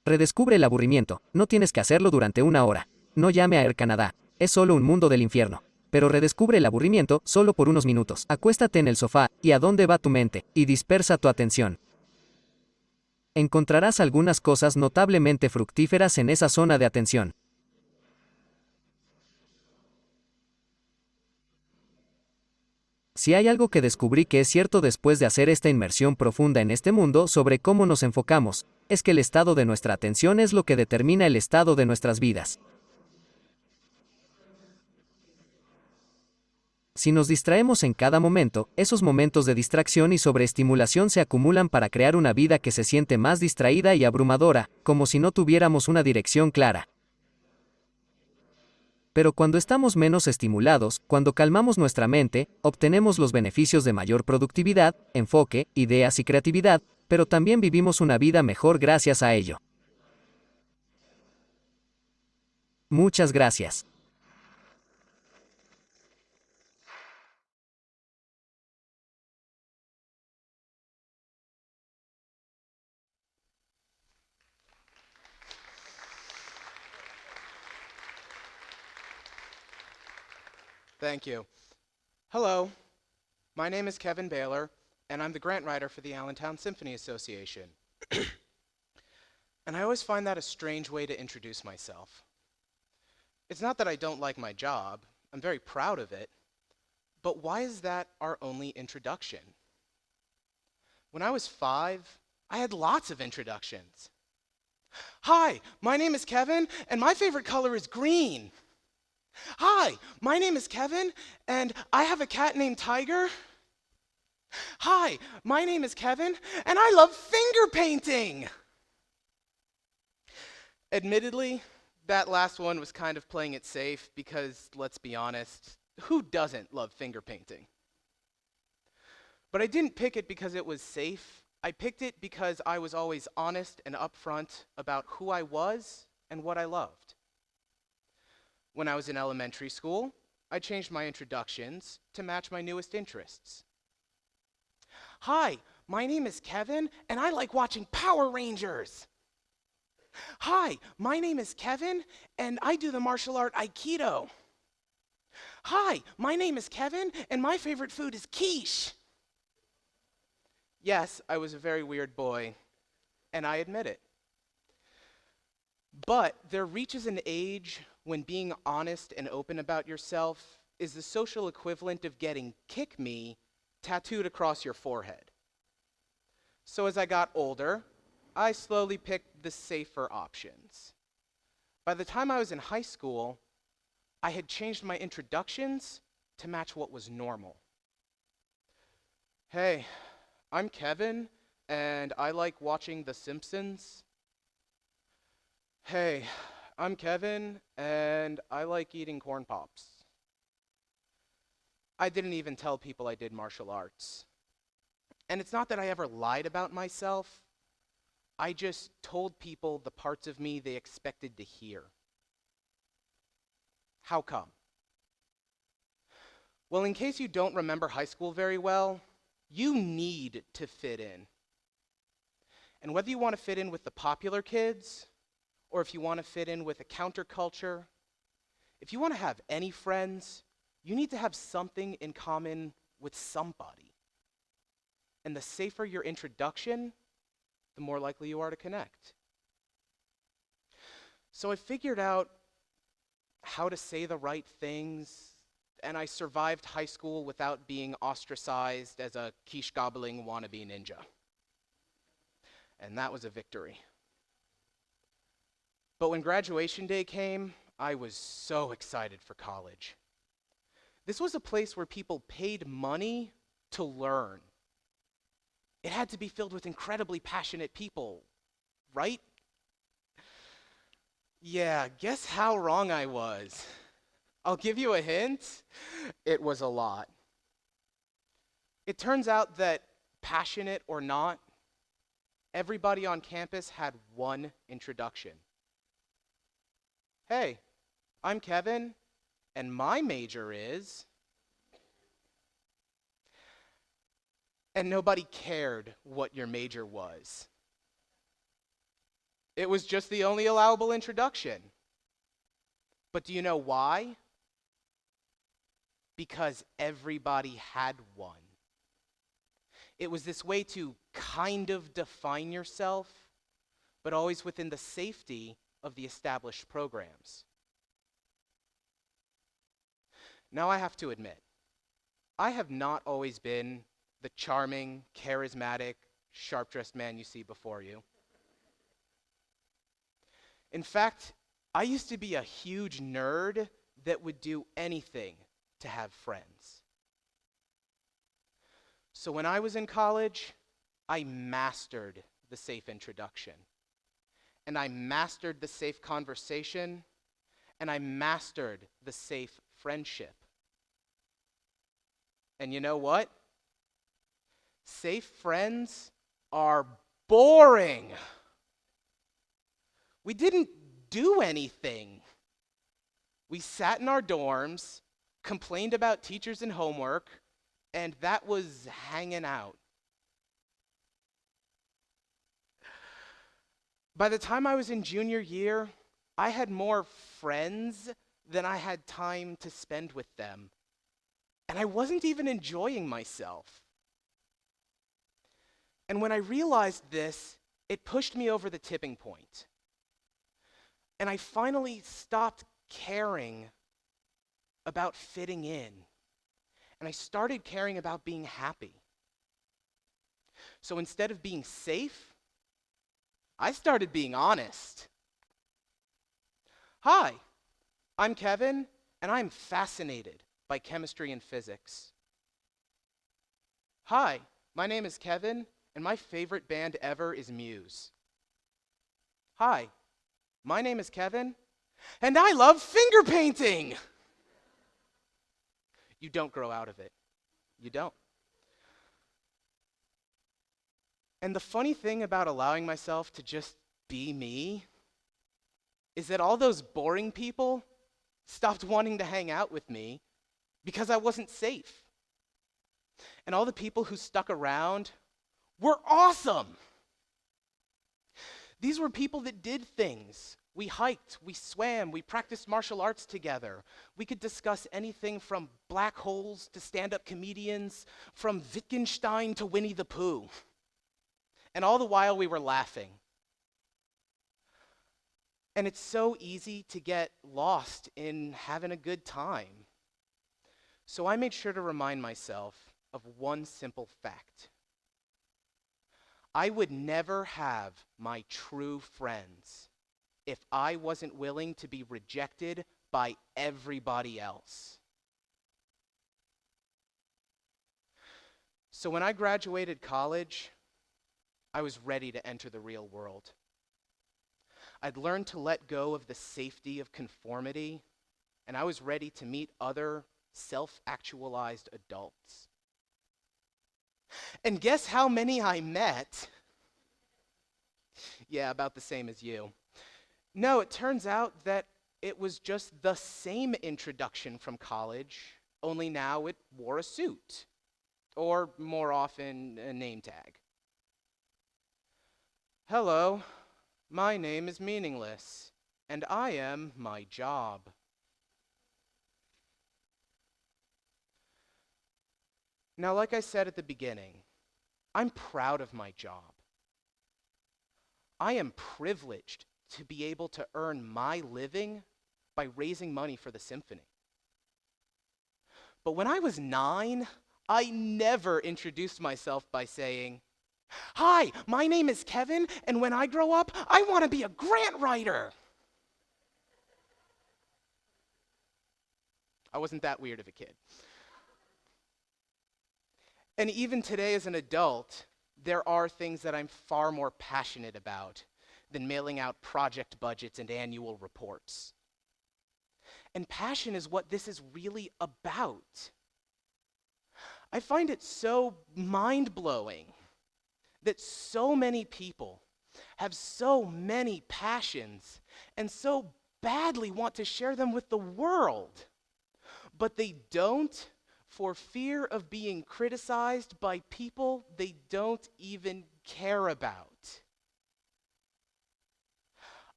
Redescubre el aburrimiento, no tienes que hacerlo durante 1 hora. No llame a Air Canada, es solo un mundo del infierno. Pero redescubre el aburrimiento solo por unos minutos. Acuéstate en el sofá, y a dónde va tu mente, y dispersa tu atención. Encontrarás algunas cosas notablemente fructíferas en esa zona de atención. Si hay algo que descubrí que es cierto después de hacer esta inmersión profunda en este mundo sobre cómo nos enfocamos, es que el estado de nuestra atención es lo que determina el estado de nuestras vidas. Si nos distraemos en cada momento, esos momentos de distracción y sobreestimulación se acumulan para crear una vida que se siente más distraída y abrumadora, como si no tuviéramos una dirección clara. Pero cuando estamos menos estimulados, cuando calmamos nuestra mente, obtenemos los beneficios de mayor productividad, enfoque, ideas y creatividad, pero también vivimos una vida mejor gracias a ello. Muchas gracias. Thank you. Hello, my name is Kevin Baylor, and I'm the grant writer for the Allentown Symphony Association. And I always find that a strange way to introduce myself. It's not that I don't like my job, I'm very proud of it, but why is that our only introduction? When I was 5, I had lots of introductions. Hi, my name is Kevin, and my favorite color is green. Hi, my name is Kevin, and I have a cat named Tiger. Hi, my name is Kevin, and I love finger painting. Admittedly, that last one was kind of playing it safe because, let's be honest, who doesn't love finger painting? But I didn't pick it because it was safe. I picked it because I was always honest and upfront about who I was and what I loved. When I was in elementary school, I changed my introductions to match my newest interests. Hi, my name is Kevin, and I like watching Power Rangers. Hi, my name is Kevin, and I do the martial art Aikido. Hi, my name is Kevin, and my favorite food is quiche. Yes, I was a very weird boy, and I admit it. But there reaches an age when being honest and open about yourself is the social equivalent of getting "kick me" tattooed across your forehead. So as I got older, I slowly picked the safer options. By the time I was in high school, I had changed my introductions to match what was normal. Hey, I'm Kevin, and I like watching The Simpsons. Hey, I'm Kevin, and I like eating corn pops. I didn't even tell people I did martial arts. And it's not that I ever lied about myself. I just told people the parts of me they expected to hear. How come? Well, in case you don't remember high school very well, you need to fit in. And whether you want to fit in with the popular kids, or if you want to fit in with a counterculture, if you want to have any friends, you need to have something in common with somebody. And the safer your introduction, the more likely you are to connect. So I figured out how to say the right things, and I survived high school without being ostracized as a quiche-gobbling wannabe ninja. And that was a victory. But when graduation day came, I was so excited for college. This was a place where people paid money to learn. It had to be filled with incredibly passionate people, right? Yeah, guess how wrong I was. I'll give you a hint. It was a lot. It turns out that, passionate or not, everybody on campus had one introduction. Hey, I'm Kevin, and my major is... And nobody cared what your major was. It was just the only allowable introduction. But do you know why? Because everybody had one. It was this way to kind of define yourself, but always within the safety of the established programs. Now I have to admit, I have not always been the charming, charismatic, sharp-dressed man you see before you. In fact, I used to be a huge nerd that would do anything to have friends. So when I was in college, I mastered the safe introduction. And I mastered the safe conversation. And I mastered the safe friendship. And you know what? Safe friends are boring. We didn't do anything. We sat in our dorms, complained about teachers and homework, and that was hanging out. By the time I was in junior year, I had more friends than I had time to spend with them. And I wasn't even enjoying myself. And when I realized this, it pushed me over the tipping point. And I finally stopped caring about fitting in. And I started caring about being happy. So instead of being safe, I started being honest. Hi, I'm Kevin, and I'm fascinated by chemistry and physics. Hi, my name is Kevin, and my favorite band ever is Muse. Hi, my name is Kevin, and I love finger painting. You don't grow out of it. You don't. And the funny thing about allowing myself to just be me is that all those boring people stopped wanting to hang out with me because I wasn't safe. And all the people who stuck around were awesome. These were people that did things. We hiked, we swam, we practiced martial arts together. We could discuss anything from black holes to stand-up comedians, from Wittgenstein to Winnie the Pooh. And all the while we were laughing. And it's so easy to get lost in having a good time. So I made sure to remind myself of one simple fact. I would never have my true friends if I wasn't willing to be rejected by everybody else. So when I graduated college, I was ready to enter the real world. I'd learned to let go of the safety of conformity, and I was ready to meet other self-actualized adults. And guess how many I met? Yeah, about the same as you. No, it turns out that it was just the same introduction from college, only now it wore a suit, or more often, a name tag. Hello, my name is meaningless, and I am my job. Now, like I said at the beginning, I'm proud of my job. I am privileged to be able to earn my living by raising money for the symphony. But when I was 9, I never introduced myself by saying, "Hi, my name is Kevin, and when I grow up, I want to be a grant writer." I wasn't that weird of a kid. And even today as an adult, there are things that I'm far more passionate about than mailing out project budgets and annual reports. And passion is what this is really about. I find it so mind-blowing that so many people have so many passions and so badly want to share them with the world, but they don't for fear of being criticized by people they don't even care about.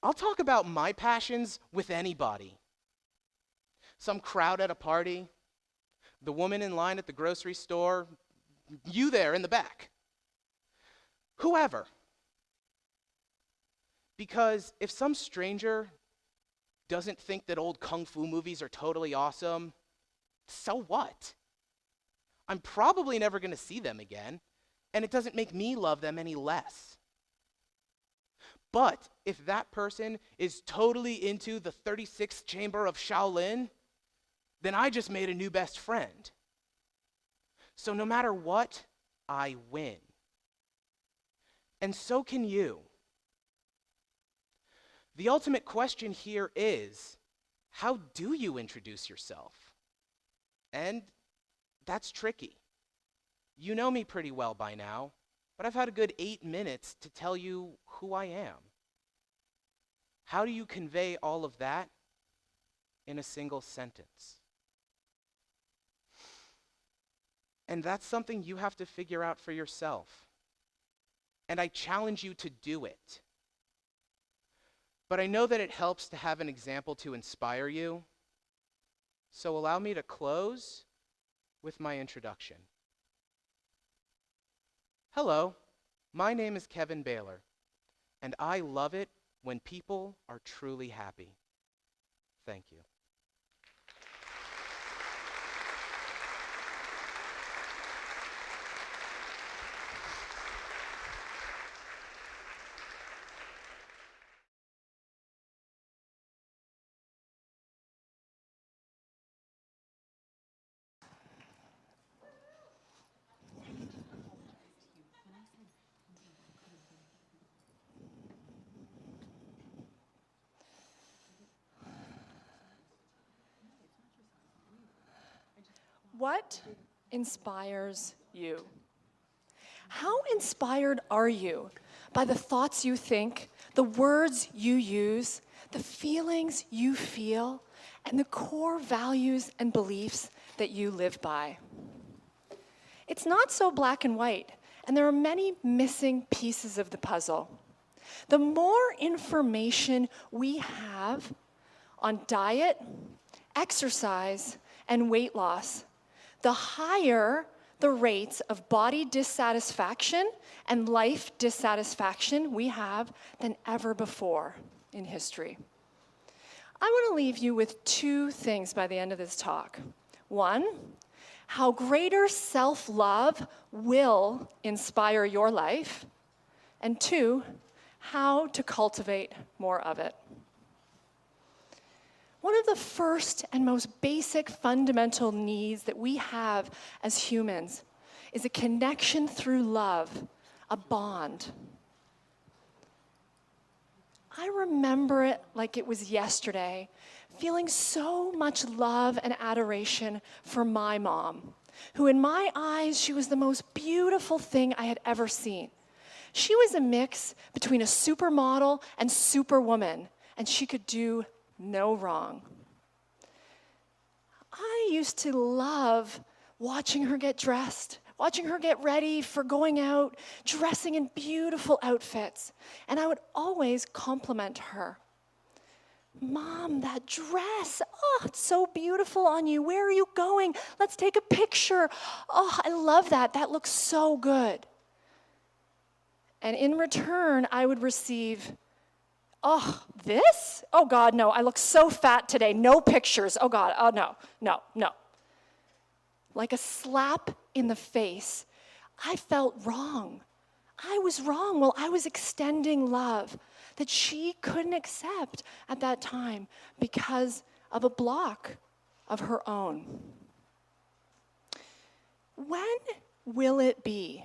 I'll talk about my passions with anybody. Some crowd at a party, the woman in line at the grocery store, you there in the back. Whoever. Because if some stranger doesn't think that old kung fu movies are totally awesome, so what? I'm probably never going to see them again, and it doesn't make me love them any less. But if that person is totally into the 36th chamber of Shaolin, then I just made a new best friend. So no matter what, I win. And so can you. The ultimate question here is, how do you introduce yourself? And that's tricky. You know me pretty well by now, but I've had a good 8 minutes to tell you who I am. How do you convey all of that in a single sentence? And that's something you have to figure out for yourself. And I challenge you to do it. But I know that it helps to have an example to inspire you. So allow me to close with my introduction. Hello, my name is Kevin Baylor, and I love it when people are truly happy. Thank you. What inspires you? How inspired are you by the thoughts you think, the words you use, the feelings you feel, and the core values and beliefs that you live by? It's not so black and white, And there are many missing pieces of the puzzle. The more information we have on diet, exercise, and weight loss, the higher the rates of body dissatisfaction and life dissatisfaction we have than ever before in history. I want to leave you with two things by the end of this talk. One, how greater self-love will inspire your life. And two, how to cultivate more of it. One of the first and most basic fundamental needs that we have as humans is a connection through love, a bond. I remember it like it was yesterday, feeling so much love and adoration for my mom, who in my eyes, she was the most beautiful thing I had ever seen. She was a mix between a supermodel and superwoman, and she could do no wrong. I used to love watching her get dressed, watching her get ready for going out, dressing in beautiful outfits. And I would always compliment her. Mom, that dress, oh, it's so beautiful on you. Where are you going? Let's take a picture. Oh, I love that. That looks so good. And in return, I would receive, oh, this? Oh God, no, I look so fat today. No pictures. Oh God, oh no, no, no. Like a slap in the face. I felt wrong. I was wrong. Well, I was extending love that she couldn't accept at that time because of a block of her own. When will it be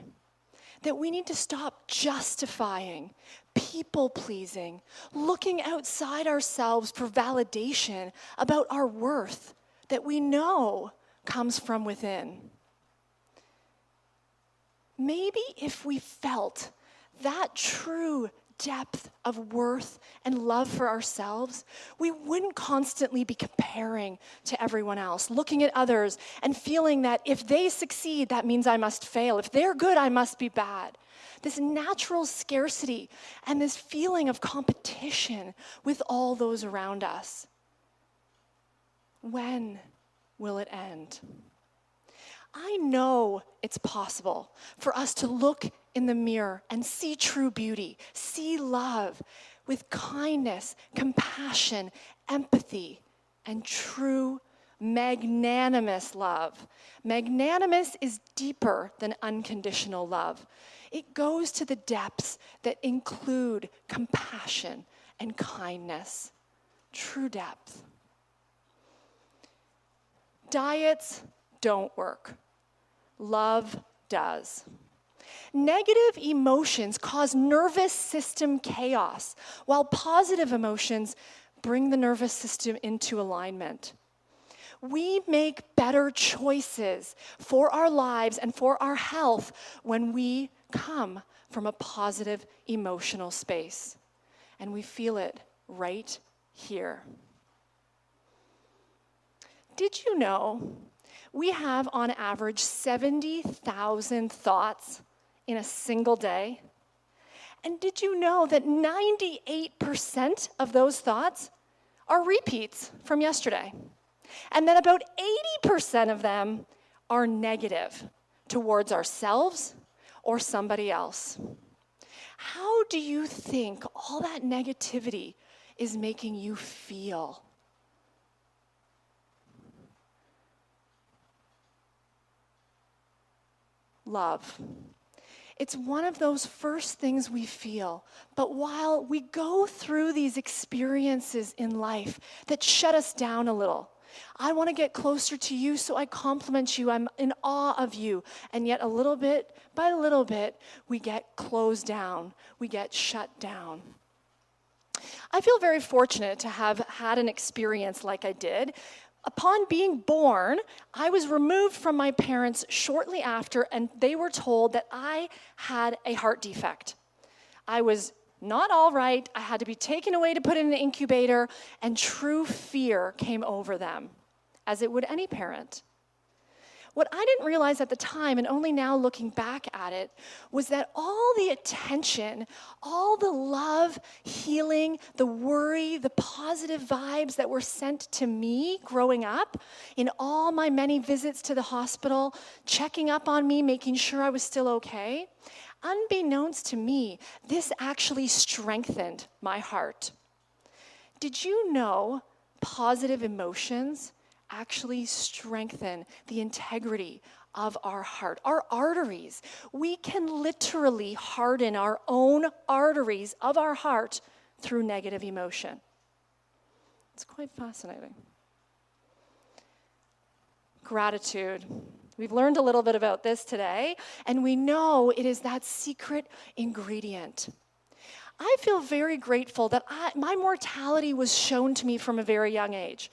that we need to stop justifying, people-pleasing, looking outside ourselves for validation about our worth that we know comes from within? Maybe if we felt that true depth of worth and love for ourselves, we wouldn't constantly be comparing to everyone else, looking at others and feeling that if they succeed, that means I must fail. If they're good, I must be bad. This natural scarcity and this feeling of competition with all those around us. When will it end? I know it's possible for us to look in the mirror and see true beauty, see love with kindness, compassion, empathy, and true magnanimous love. Magnanimous is deeper than unconditional love. It goes to the depths that include compassion and kindness, true depth. Diets don't work. Love does. Negative emotions cause nervous system chaos, while positive emotions bring the nervous system into alignment. We make better choices for our lives and for our health when we come from a positive emotional space. And we feel it right here. Did you know we have on average 70,000 thoughts in a single day? And did you know that 98% of those thoughts are repeats from yesterday? And that about 80% of them are negative towards ourselves or somebody else. How do you think all that negativity is making you feel? Love. It's one of those first things we feel. But while we go through these experiences in life that shut us down a little, I want to get closer to you, so I compliment you. I'm in awe of you. And yet a little bit by little bit, we get closed down. We get shut down. I feel very fortunate to have had an experience like I did. Upon being born, I was removed from my parents shortly after, and they were told that I had a heart defect. I was not all right. I had to be taken away to put in an incubator, and true fear came over them, as it would any parent. What I didn't realize at the time, and only now looking back at it, was that all the attention, all the love, healing, the worry, the positive vibes that were sent to me growing up in all my many visits to the hospital, checking up on me, making sure I was still okay, unbeknownst to me, this actually strengthened my heart. Did you know positive emotions actually strengthen the integrity of our heart, our arteries? We can literally harden our own arteries of our heart through negative emotion. It's quite fascinating. Gratitude. We've learned a little bit about this today, and we know it is that secret ingredient. I feel very grateful that my mortality was shown to me from a very young age.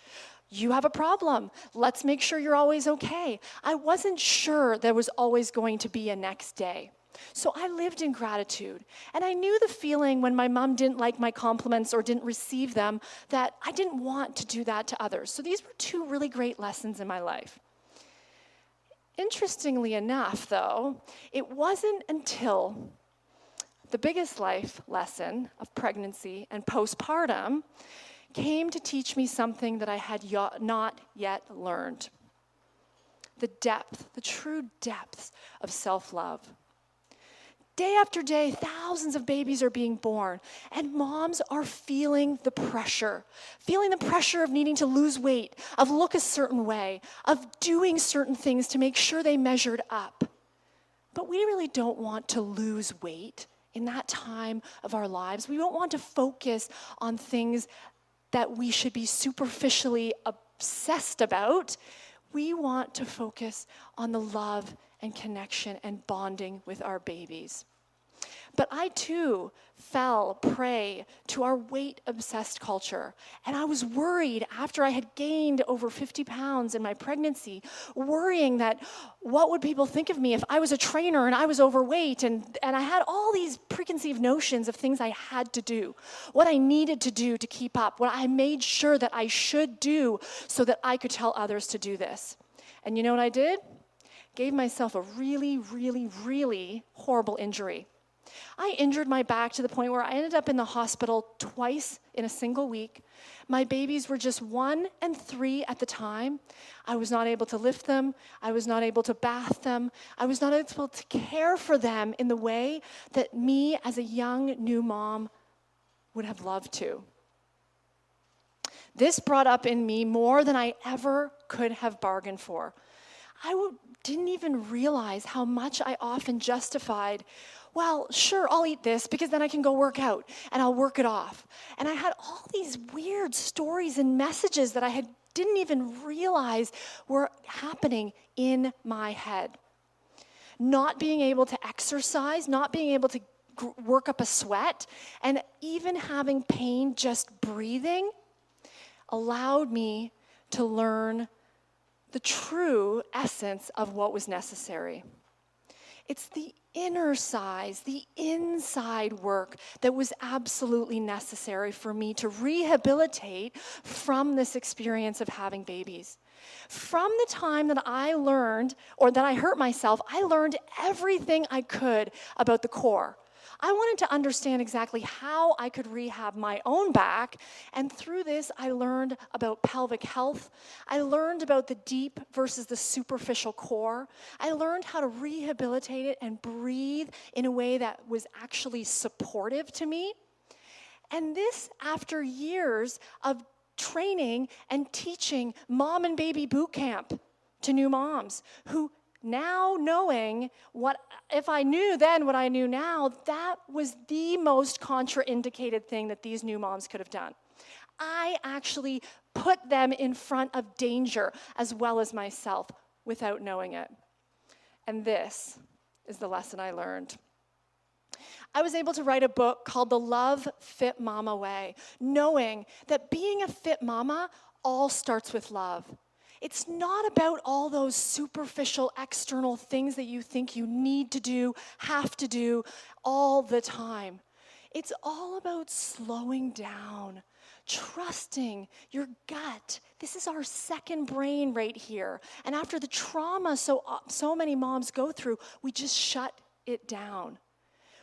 You have a problem. Let's make sure you're always okay. I wasn't sure there was always going to be a next day. So I lived in gratitude. And I knew the feeling when my mom didn't like my compliments or didn't receive them, that I didn't want to do that to others. So these were two really great lessons in my life. Interestingly enough, though, it wasn't until the biggest life lesson of pregnancy and postpartum came to teach me something that I had not yet learned. The depth, the true depths of self-love. Day after day, thousands of babies are being born, and moms are feeling the pressure of needing to lose weight, of look a certain way, of doing certain things to make sure they measured up. But we really don't want to lose weight in that time of our lives. We don't want to focus on things that we should be superficially obsessed about. We want to focus on the love and connection and bonding with our babies. But I too fell prey to our weight-obsessed culture. And I was worried after I had gained over 50 pounds in my pregnancy, worrying that what would people think of me if I was a trainer and I was overweight? And I had all these preconceived notions of things I had to do, what I needed to do to keep up, what I made sure that I should do so that I could tell others to do this. And you know what I did? Gave myself a really, really, really horrible injury. I injured my back to the point where I ended up in the hospital twice in a single week. My babies were just 1 and 3 at the time. I was not able to lift them. I was not able to bath them. I was not able to care for them in the way that me as a young new mom would have loved to. This brought up in me more than I ever could have bargained for. Didn't even realize how much I often justified, well, sure, I'll eat this because then I can go work out and I'll work it off. And I had all these weird stories and messages that I didn't even realize were happening in my head. Not being able to exercise, not being able to work up a sweat, and even having pain just breathing allowed me to learn the true essence of what was necessary. It's the inner size, the inside work that was absolutely necessary for me to rehabilitate from this experience of having babies. From the time that I learned, or that I hurt myself, I learned everything I could about the core. I wanted to understand exactly how I could rehab my own back, and through this, I learned about pelvic health. I learned about the deep versus the superficial core. I learned how to rehabilitate it and breathe in a way that was actually supportive to me. And this after years of training and teaching mom and baby boot camp to new moms who now knowing if I knew then what I knew now, that was the most contraindicated thing that these new moms could have done. I actually put them in front of danger as well as myself without knowing it. And this is the lesson I learned. I was able to write a book called The Love Fit Mama Way, knowing that being a fit mama all starts with love. It's not about all those superficial external things that you think you need to do, have to do all the time. It's all about slowing down, trusting your gut. This is our second brain right here. And after the trauma so many moms go through, we just shut it down.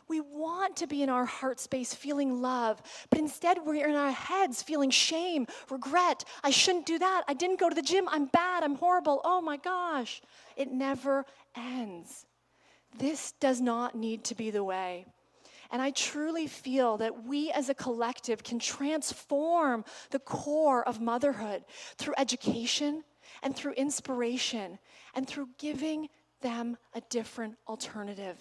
We want to be in our heart space feeling love, but instead we're in our heads feeling shame, regret. I shouldn't do that. I didn't go to the gym. I'm bad. I'm horrible. Oh my gosh. It never ends. This does not need to be the way. And I truly feel that we as a collective can transform the core of motherhood through education and through inspiration and through giving them a different alternative.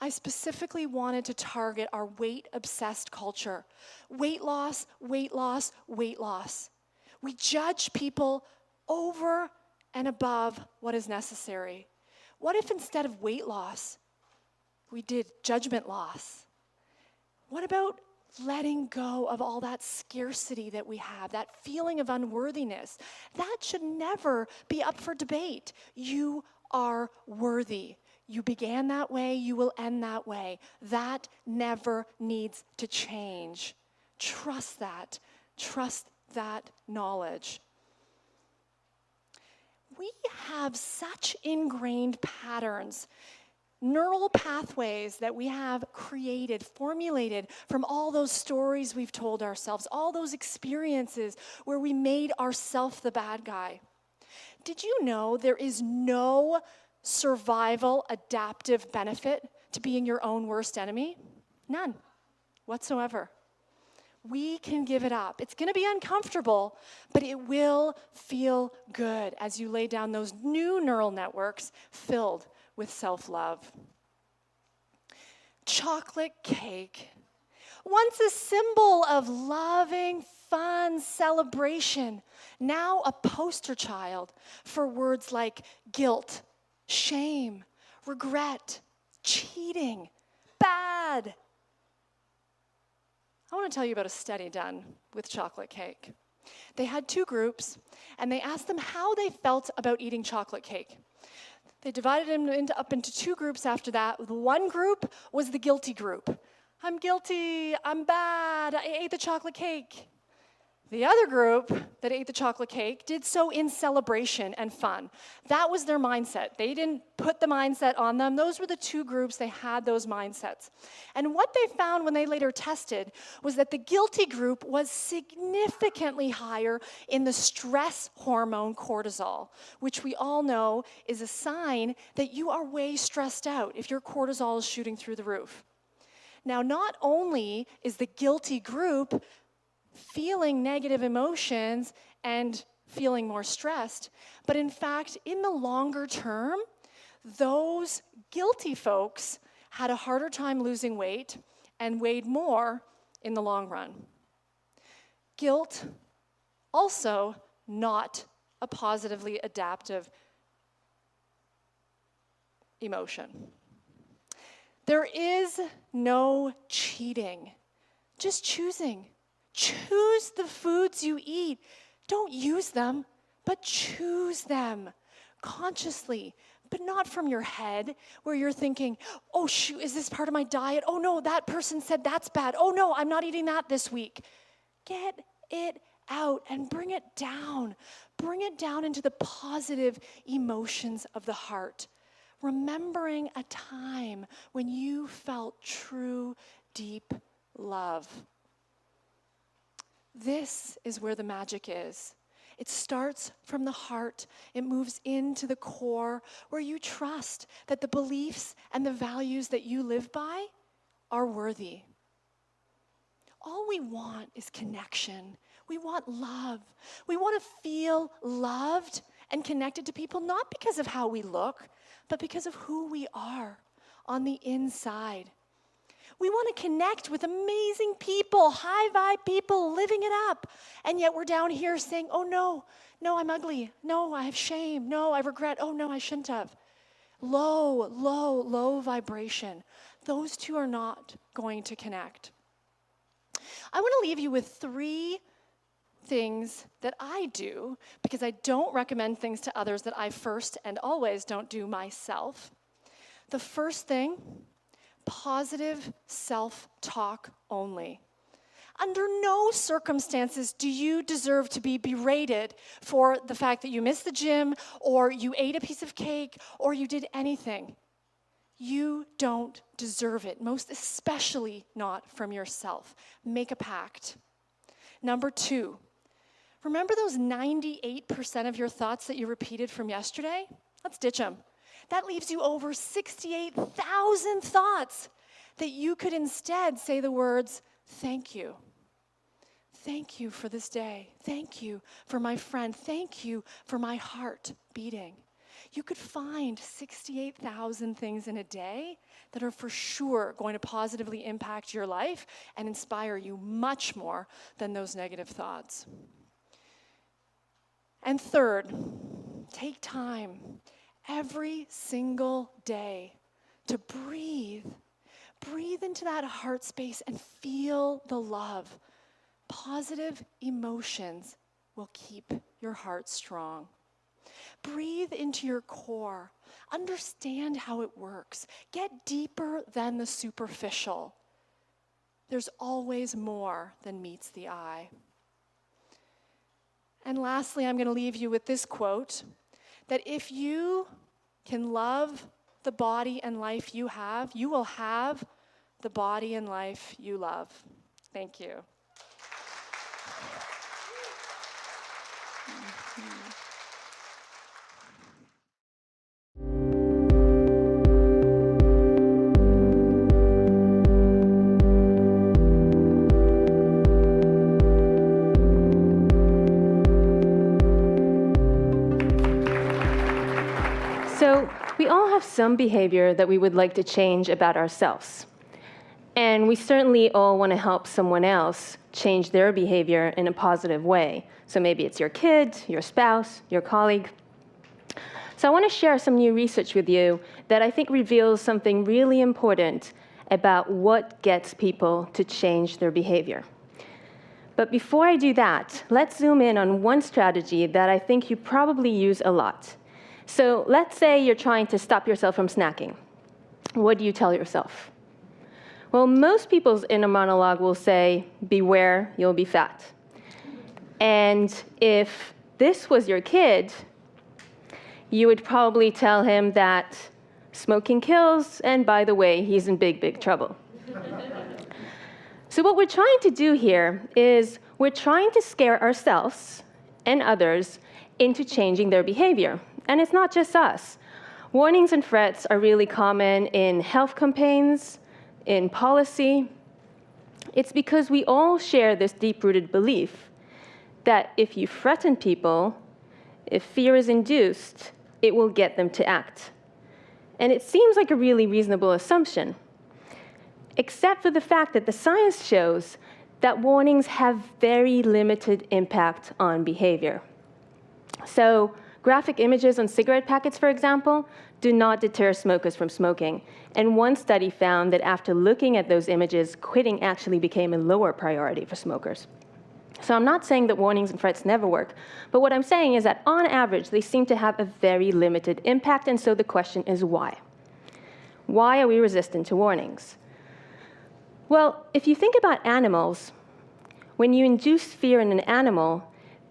I specifically wanted to target our weight-obsessed culture. Weight loss, weight loss, weight loss. We judge people over and above what is necessary. What if instead of weight loss, we did judgment loss? What about letting go of all that scarcity that we have, that feeling of unworthiness? That should never be up for debate. You are worthy. You began that way, you will end that way. That never needs to change. Trust that. Trust that knowledge. We have such ingrained patterns, neural pathways that we have created, formulated from all those stories we've told ourselves, all those experiences where we made ourselves the bad guy. Did you know there is no survival adaptive benefit to being your own worst enemy? None whatsoever. We can give it up. It's going to be uncomfortable, but it will feel good as you lay down those new neural networks filled with self-love. Chocolate cake, once a symbol of loving, fun celebration, now a poster child for words like guilt, shame, regret, cheating, bad. I want to tell you about a study done with chocolate cake. They had two groups, and they asked them how they felt about eating chocolate cake. They divided them up into two groups after that. The one group was the guilty group. I'm guilty, I'm bad, I ate the chocolate cake. The other group that ate the chocolate cake did so in celebration and fun. That was their mindset. They didn't put the mindset on them. Those were the two groups. They had those mindsets. And what they found when they later tested was that the guilty group was significantly higher in the stress hormone cortisol, which we all know is a sign that you are way stressed out if your cortisol is shooting through the roof. Now, not only is the guilty group feeling negative emotions and feeling more stressed, but in fact, in the longer term, those guilty folks had a harder time losing weight and weighed more in the long run. Guilt, also not a positively adaptive emotion. There is no cheating, just choosing. Choose the foods you eat. Don't use them, but choose them consciously, but not from your head where you're thinking, oh shoot, is this part of my diet? Oh no, that person said that's bad. Oh no, I'm not eating that this week. Get it out and bring it down. Bring it down into the positive emotions of the heart. Remembering a time when you felt true, deep love. This is where the magic is. It starts from the heart. It moves into the core where you trust that the beliefs and the values that you live by are worthy. All we want is connection. We want love. We want to feel loved and connected to people, not because of how we look, but because of who we are on the inside. We want to connect with amazing people, high vibe people, living it up. And yet we're down here saying, oh no, I'm ugly. No, I have shame. No, I regret. Oh no, I shouldn't have. Low vibration. Those two are not going to connect. I want to leave you with 3 things that I do, because I don't recommend things to others that I first and always don't do myself. The first thing, positive self-talk only. Under no circumstances do you deserve to be berated for the fact that you missed the gym, or you ate a piece of cake, or you did anything. You don't deserve it, most especially not from yourself. Make a pact. Number 2, remember those 98% of your thoughts that you repeated from yesterday? Let's ditch them. That leaves you over 68,000 thoughts that you could instead say the words, thank you. Thank you for this day. Thank you for my friend. Thank you for my heart beating. You could find 68,000 things in a day that are for sure going to positively impact your life and inspire you much more than those negative thoughts. And third, take time every single day to breathe. Breathe into that heart space and feel the love. Positive emotions will keep your heart strong. Breathe into your core. Understand how it works. Get deeper than the superficial. There's always more than meets the eye. And lastly, I'm going to leave you with this quote, that if you can love the body and life you have, you will have the body and life you love. Thank you. So we all have some behavior that we would like to change about ourselves. And we certainly all want to help someone else change their behavior in a positive way. So maybe it's your kid, your spouse, your colleague. So I want to share some new research with you that I think reveals something really important about what gets people to change their behavior. But before I do that, let's zoom in on one strategy that I think you probably use a lot. So let's say you're trying to stop yourself from snacking. What do you tell yourself? Well, most people's inner monologue will say, beware, you'll be fat. And if this was your kid, you would probably tell him that smoking kills, and by the way, he's in big, big trouble. So what we're trying to do here is we're trying to scare ourselves and others into changing their behavior. And it's not just us. Warnings and threats are really common in health campaigns, in policy. It's because we all share this deep-rooted belief that if you threaten people, if fear is induced, it will get them to act. And it seems like a really reasonable assumption, except for the fact that the science shows that warnings have very limited impact on behavior. So graphic images on cigarette packets, for example, do not deter smokers from smoking. And one study found that after looking at those images, quitting actually became a lower priority for smokers. So I'm not saying that warnings and threats never work, but what I'm saying is that on average, they seem to have a very limited impact, and so the question is why? Why are we resistant to warnings? Well, if you think about animals, when you induce fear in an animal,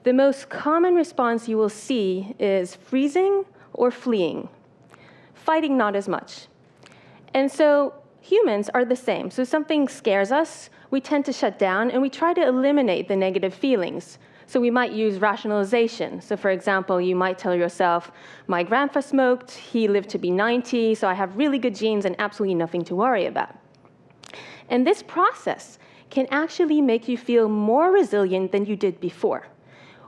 the most common response you will see is freezing or fleeing. Fighting, not as much. And so humans are the same. So something scares us, we tend to shut down, and we try to eliminate the negative feelings. So we might use rationalization. So for example, you might tell yourself, my grandpa smoked, he lived to be 90, so I have really good genes and absolutely nothing to worry about. And this process can actually make you feel more resilient than you did before,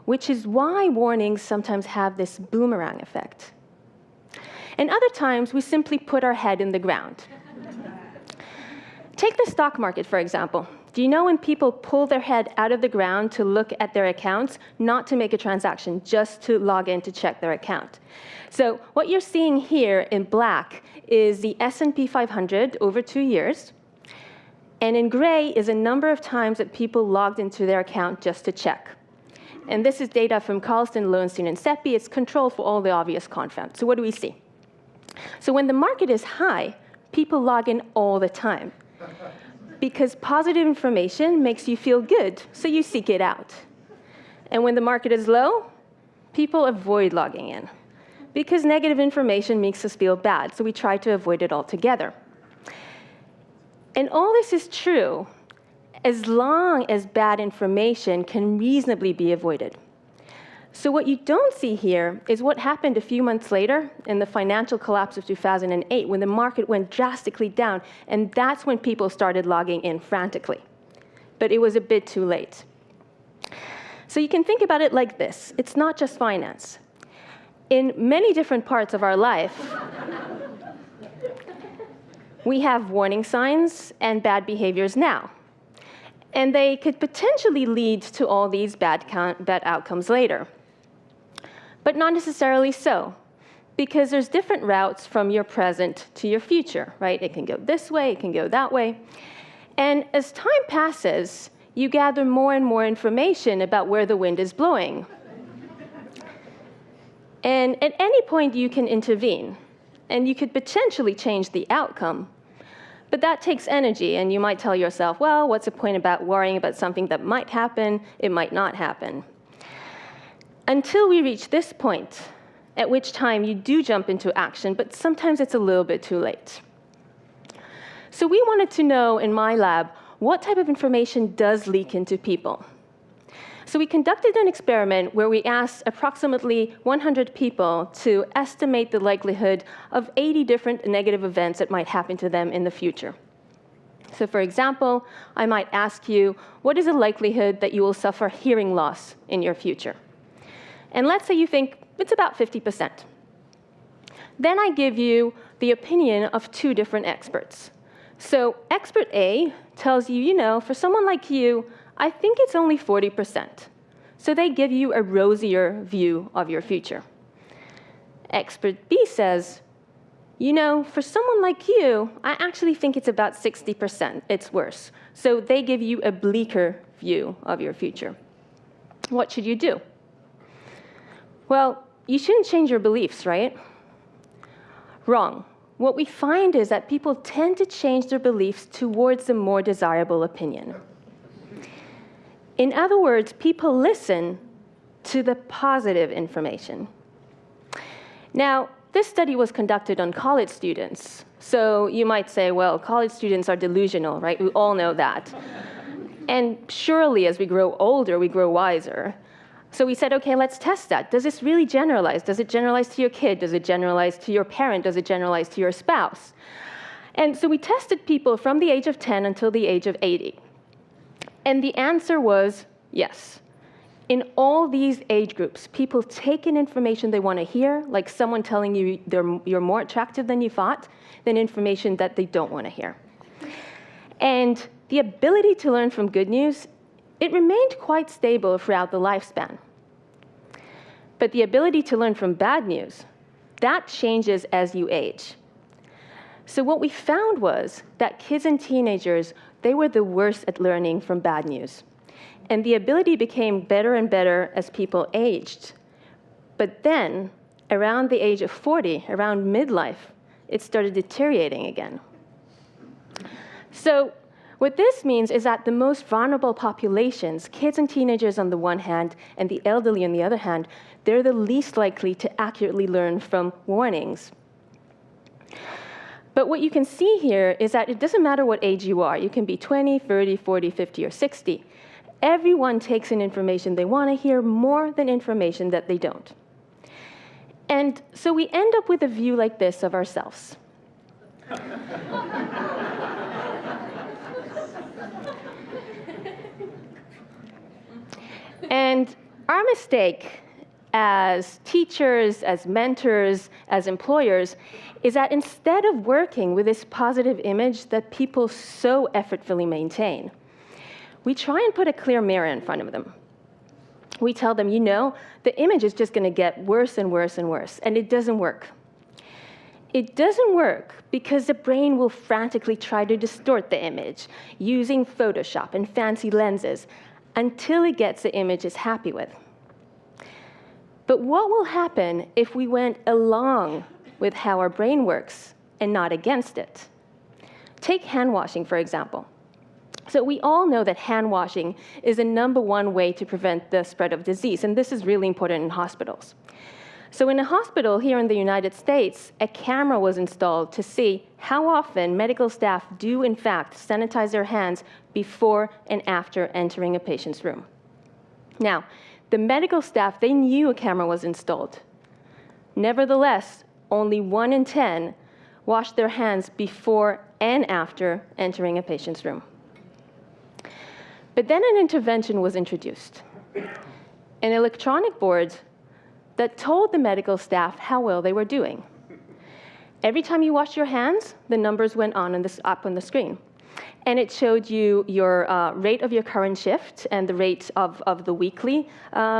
which is why warnings sometimes have this boomerang effect. And other times, we simply put our head in the ground. Take the stock market, for example. Do you know when people pull their head out of the ground to look at their accounts, not to make a transaction, just to log in to check their account? So what you're seeing here in black is the S&P 500 over 2 years. And in gray is a number of times that people logged into their account just to check. And this is data from Carlson, Lowenstein, and Seppi. It's controlled for all the obvious confounds. So what do we see? So when the market is high, people log in all the time. because positive information makes you feel good, so you seek it out. And when the market is low, people avoid logging in because negative information makes us feel bad, so we try to avoid it altogether. And all this is true as long as bad information can reasonably be avoided. So what you don't see here is what happened a few months later in the financial collapse of 2008 when the market went drastically down, and that's when people started logging in frantically. But it was a bit too late. So you can think about it like this. It's not just finance. In many different parts of our life, we have warning signs and bad behaviors now. And they could potentially lead to all these bad outcomes later. But not necessarily so, because there's different routes from your present to your future, right? It can go this way, it can go that way. And as time passes, you gather more and more information about where the wind is blowing. And at any point, you can intervene, and you could potentially change the outcome. But that takes energy, and you might tell yourself, well, what's the point about worrying about something that might happen? It might not happen. Until we reach this point, at which time you do jump into action, but sometimes it's a little bit too late. So we wanted to know in my lab what type of information does leak into people. So we conducted an experiment where we asked approximately 100 people to estimate the likelihood of 80 different negative events that might happen to them in the future. So for example, I might ask you, what is the likelihood that you will suffer hearing loss in your future? And let's say you think it's about 50%. Then I give you the opinion of two different experts. So expert A tells you, you know, for someone like you, I think it's only 40%. So they give you a rosier view of your future. Expert B says, you know, for someone like you, I actually think it's about 60%. It's worse. So they give you a bleaker view of your future. What should you do? Well, you shouldn't change your beliefs, right? Wrong. What we find is that people tend to change their beliefs towards a more desirable opinion. In other words, people listen to the positive information. Now, this study was conducted on college students. So you might say, well, college students are delusional, right? We all know that. And surely as we grow older, we grow wiser. So we said, okay, let's test that. Does this really generalize? Does it generalize to your kid? Does it generalize to your parent? Does it generalize to your spouse? And so we tested people from the age of 10 until the age of 80. And the answer was yes. In all these age groups, people take in information they want to hear, like someone telling you you're more attractive than you thought, than information that they don't want to hear. And the ability to learn from good news, it remained quite stable throughout the lifespan. But the ability to learn from bad news, that changes as you age. So what we found was that kids and teenagers, they were the worst at learning from bad news. And the ability became better and better as people aged. But then, around the age of 40, around midlife, it started deteriorating again. So what this means is that the most vulnerable populations, kids and teenagers on the one hand, and the elderly on the other hand, they're the least likely to accurately learn from warnings. But what you can see here is that it doesn't matter what age you are. You can be 20, 30, 40, 50, or 60. Everyone takes in information they want to hear more than information that they don't. And so we end up with a view like this of ourselves. And our mistake as teachers, as mentors, as employers, is that instead of working with this positive image that people so effortfully maintain, we try and put a clear mirror in front of them. We tell them, you know, the image is just going to get worse and worse and worse, and it doesn't work. It doesn't work because the brain will frantically try to distort the image using Photoshop and fancy lenses until it gets the image it's happy with. But what will happen if we went along with how our brain works and not against it? Take hand washing, for example. So we all know that hand washing is the #1 way to prevent the spread of disease, and this is really important in hospitals. So in a hospital here in the United States, a camera was installed to see how often medical staff do in fact sanitize their hands before and after entering a patient's room. Now, the medical staff, they knew a camera was installed. Nevertheless, only 1 in 10 washed their hands before and after entering a patient's room. But then an intervention was introduced, an electronic board that told the medical staff how well they were doing. Every time you washed your hands, the numbers went up on the screen. And it showed you your rate of your current shift and the rate of the weekly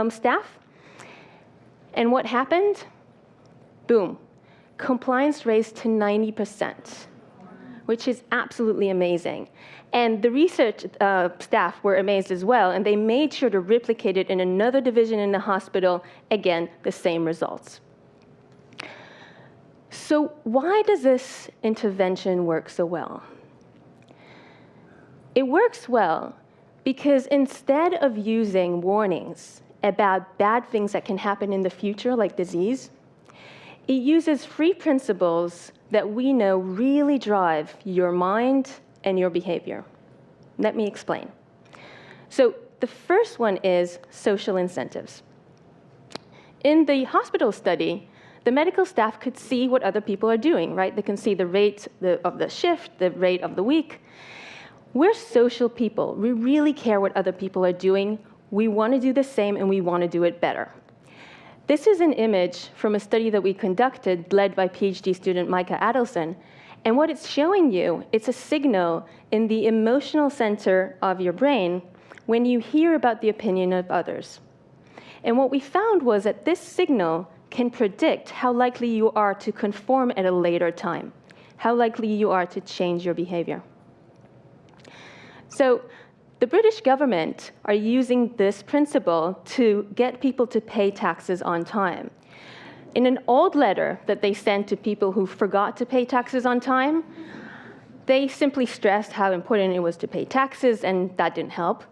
staff. And what happened? Boom. Compliance raised to 90%, which is absolutely amazing. And the research staff were amazed as well, and they made sure to replicate it in another division in the hospital. Again, the same results. So why does this intervention work so well? It works well because instead of using warnings about bad things that can happen in the future, like disease, it uses 3 principles that we know really drive your mind and your behavior. Let me explain. So the first one is social incentives. In the hospital study, the medical staff could see what other people are doing, right? They can see the rate of the shift, the rate of the week. We're social people. We really care what other people are doing. We want to do the same, and we want to do it better. This is an image from a study that we conducted, led by PhD student Micah Adelson. And what it's showing you, it's a signal in the emotional center of your brain when you hear about the opinion of others. And what we found was that this signal can predict how likely you are to conform at a later time, how likely you are to change your behavior. So the British government are using this principle to get people to pay taxes on time. In an old letter that they sent to people who forgot to pay taxes on time, they simply stressed how important it was to pay taxes, and that didn't help.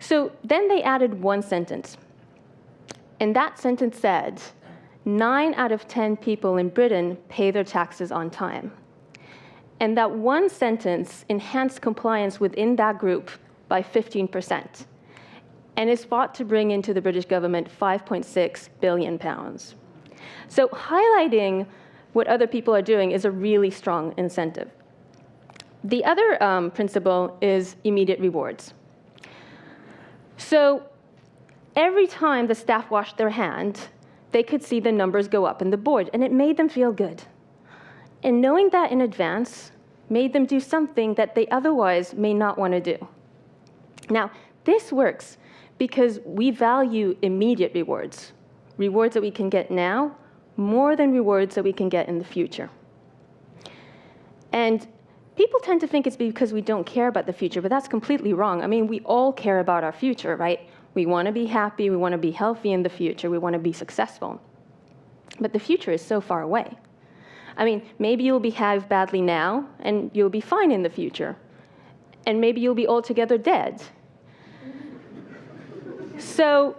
So then they added 1 sentence. And that sentence said, 9 out of 10 people in Britain pay their taxes on time. And that 1 sentence enhanced compliance within that group by 15%, and is thought to bring into the British government £5.6 billion. So highlighting what other people are doing is a really strong incentive. The other principle is immediate rewards. So every time the staff washed their hand, they could see the numbers go up in the board, and it made them feel good. And knowing that in advance made them do something that they otherwise may not want to do. Now, this works because we value immediate rewards, rewards that we can get now, more than rewards that we can get in the future. And people tend to think it's because we don't care about the future, but that's completely wrong. I mean, we all care about our future, right? We want to be happy, we want to be healthy in the future, we want to be successful. But the future is so far away. I mean, maybe you'll behave badly now, and you'll be fine in the future. And maybe you'll be altogether dead. So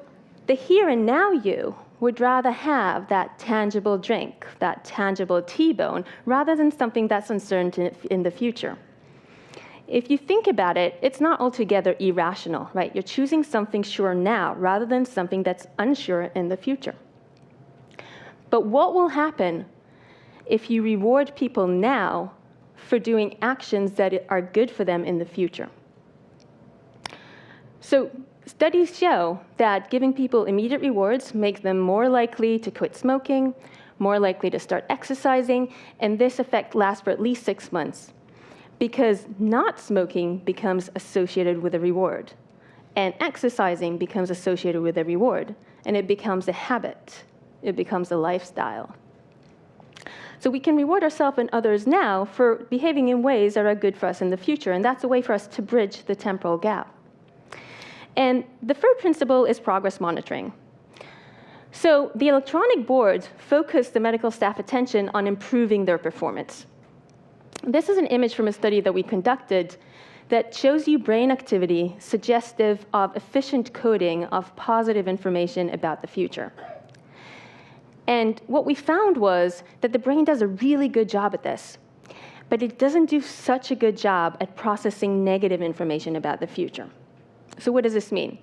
the here and now you would rather have that tangible drink, that tangible T-bone, rather than something that's uncertain in the future. If you think about it, it's not altogether irrational, right? You're choosing something sure now rather than something that's unsure in the future. But what will happen if you reward people now for doing actions that are good for them in the future? So studies show that giving people immediate rewards makes them more likely to quit smoking, more likely to start exercising, and this effect lasts for at least 6 months, because not smoking becomes associated with a reward, and exercising becomes associated with a reward, and it becomes a habit. It becomes a lifestyle. So we can reward ourselves and others now for behaving in ways that are good for us in the future, and that's a way for us to bridge the temporal gap. And the third principle is progress monitoring. So the electronic boards focus the medical staff attention on improving their performance. This is an image from a study that we conducted that shows you brain activity suggestive of efficient coding of positive information about the future. And what we found was that the brain does a really good job at this, but it doesn't do such a good job at processing negative information about the future. So what does this mean?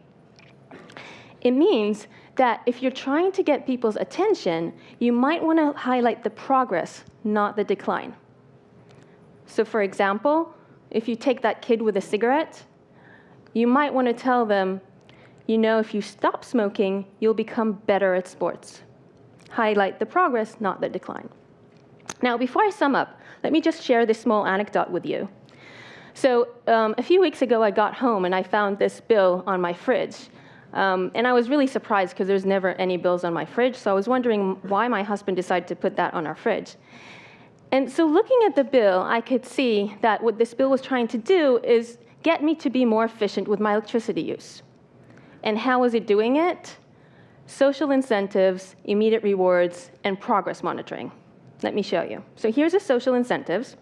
It means that if you're trying to get people's attention, you might want to highlight the progress, not the decline. So for example, if you take that kid with a cigarette, you might want to tell them, you know, if you stop smoking, you'll become better at sports. Highlight the progress, not the decline. Now, before I sum up, let me just share this small anecdote with you. So a few weeks ago, I got home and I found this bill on my fridge. And I was really surprised because there's never any bills on my fridge. So I was wondering why my husband decided to put that on our fridge. And so looking at the bill, I could see that what this bill was trying to do is get me to be more efficient with my electricity use. And how was it doing it? Social incentives, immediate rewards, and progress monitoring. Let me show you. So here's the social incentives.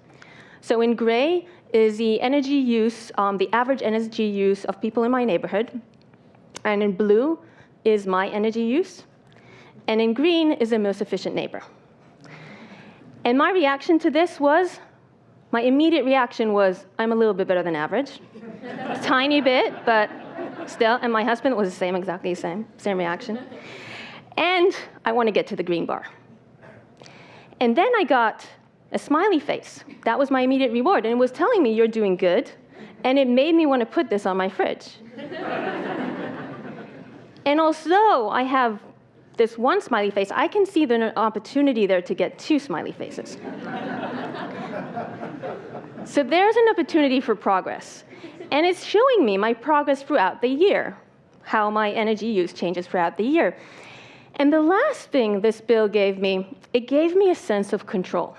So in gray is the energy use, the average energy use of people in my neighborhood. And in blue is my energy use. And in green is the most efficient neighbor. And my reaction to this was, my immediate reaction was, I'm a little bit better than average. A tiny bit, but still. And my husband was exactly the same reaction. And I want to get to the green bar. And then I got a smiley face. That was my immediate reward. And it was telling me, you're doing good. And it made me want to put this on my fridge. And although I have this one smiley face, I can see there's an opportunity there to get two smiley faces. So there's an opportunity for progress. And it's showing me my progress throughout the year, how my energy use changes throughout the year. And the last thing this bill gave me, it gave me a sense of control.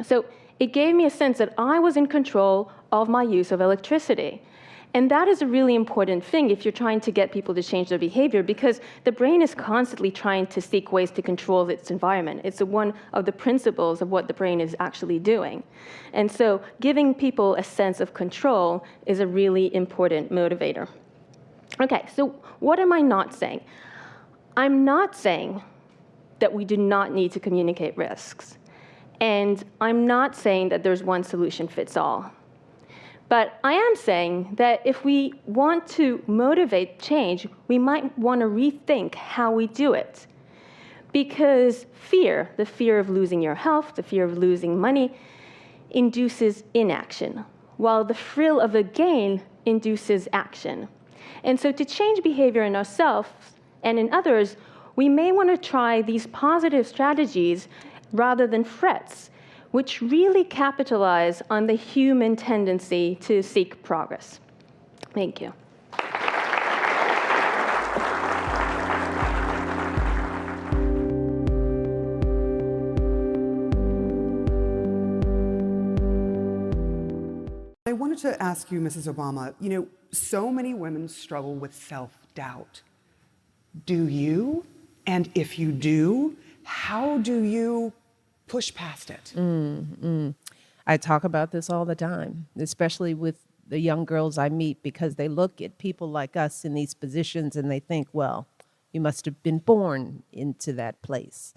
So it gave me a sense that I was in control of my use of electricity. And that is a really important thing if you're trying to get people to change their behavior, because the brain is constantly trying to seek ways to control its environment. It's one of the principles of what the brain is actually doing. And so giving people a sense of control is a really important motivator. Okay, so what am I not saying? I'm not saying that we do not need to communicate risks. And I'm not saying that there's one solution fits all. But I am saying that if we want to motivate change, we might want to rethink how we do it. Because fear, the fear of losing your health, the fear of losing money, induces inaction, while the thrill of a gain induces action. And so to change behavior in ourselves and in others, we may want to try these positive strategies rather than threats, which really capitalize on the human tendency to seek progress. Thank you. I wanted to ask you, Mrs. Obama, you know, so many women struggle with self-doubt. Do you? And if you do, how do you push past it? I talk about this all the time, especially with the young girls I meet, because they look at people like us in these positions and they think, well, you must have been born into that place,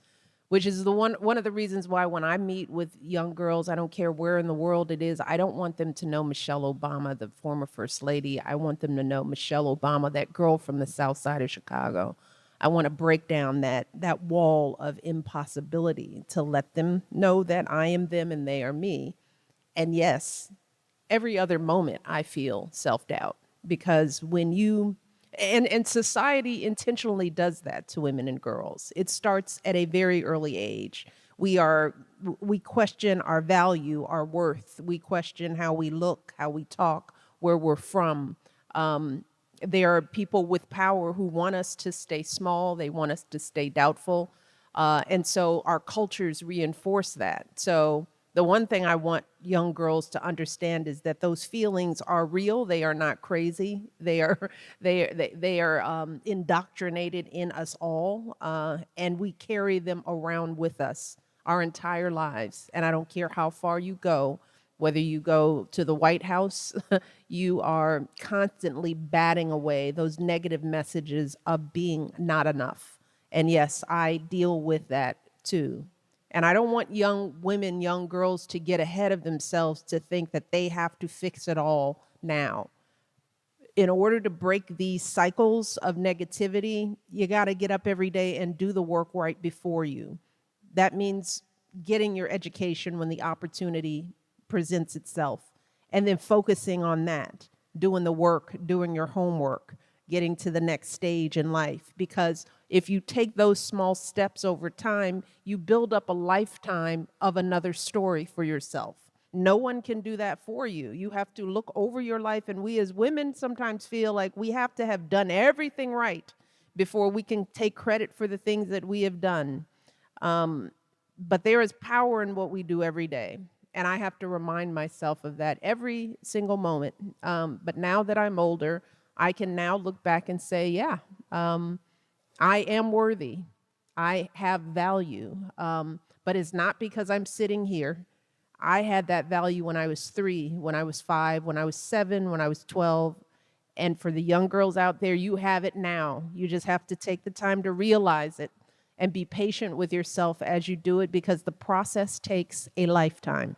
which is one of the reasons why when I meet with young girls, I don't care where in the world it is, I don't want them to know Michelle Obama, the former First Lady. I want them to know Michelle Obama, that girl from the South Side of Chicago. I want to break down that wall of impossibility to let them know that I am them and they are me. And yes, every other moment I feel self-doubt, because when you, and society intentionally does that to women and girls. It starts at a very early age. We question our value, our worth. We question how we look, how we talk, where we're from. There are people with power who want us to stay small. They want us to stay doubtful. And so our cultures reinforce that. So the one thing I want young girls to understand is that those feelings are real. They are not crazy. They are indoctrinated in us all. And we carry them around with us our entire lives. And I don't care how far you go, Whether you go to the White House, you are constantly batting away those negative messages of being not enough. And yes, I deal with that too. And I don't want young women, young girls to get ahead of themselves to think that they have to fix it all now. In order to break these cycles of negativity, you got to get up every day and do the work right before you. That means getting your education when the opportunity presents itself, and then focusing on that, doing the work, doing your homework, getting to the next stage in life. Because if you take those small steps over time, you build up a lifetime of another story for yourself. No one can do that for you. You have to look over your life, and we as women sometimes feel like we have to have done everything right before we can take credit for the things that we have done. But there is power in what we do every day. And I have to remind myself of that every single moment. But now that I'm older, I can now look back and say, yeah, I am worthy. I have value. But it's not because I'm sitting here. I had that value when I was 3, when I was 5, when I was 7, when I was 12. And for the young girls out there, you have it now. You just have to take the time to realize it and be patient with yourself as you do it, because the process takes a lifetime.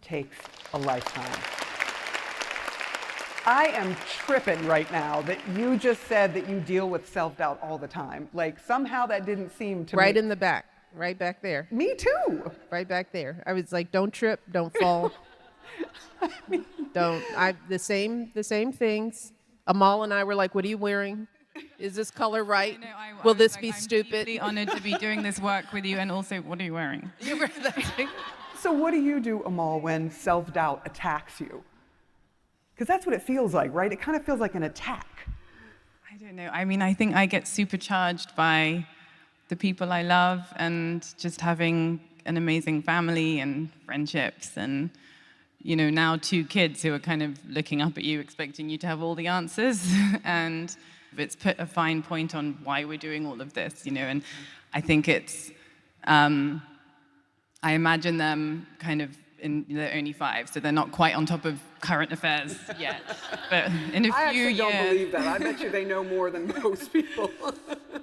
Takes a lifetime. I am tripping right now that you just said that you deal with self-doubt all the time. Like, somehow that didn't seem to Right me. in the back, right back there. Me too. Right back there. I was like, don't trip, don't fall. The same things. Amal and I were like, what are you wearing? Is this color right? Will this be stupid? I'm deeply honored to be doing this work with you, and also, what are you wearing? So what do you do, Amal, when self-doubt attacks you? Because that's what it feels like, right? It kind of feels like an attack. I don't know. I mean, I think I get supercharged by the people I love and just having an amazing family and friendships and, you know, now 2 kids who are kind of looking up at you, expecting you to have all the answers. And it's put a fine point on why we're doing all of this, you know, and I think it's, I imagine them kind of they're only 5, so they're not quite on top of current affairs yet. But in a few I actually years, don't believe that. I bet you they know more than most people.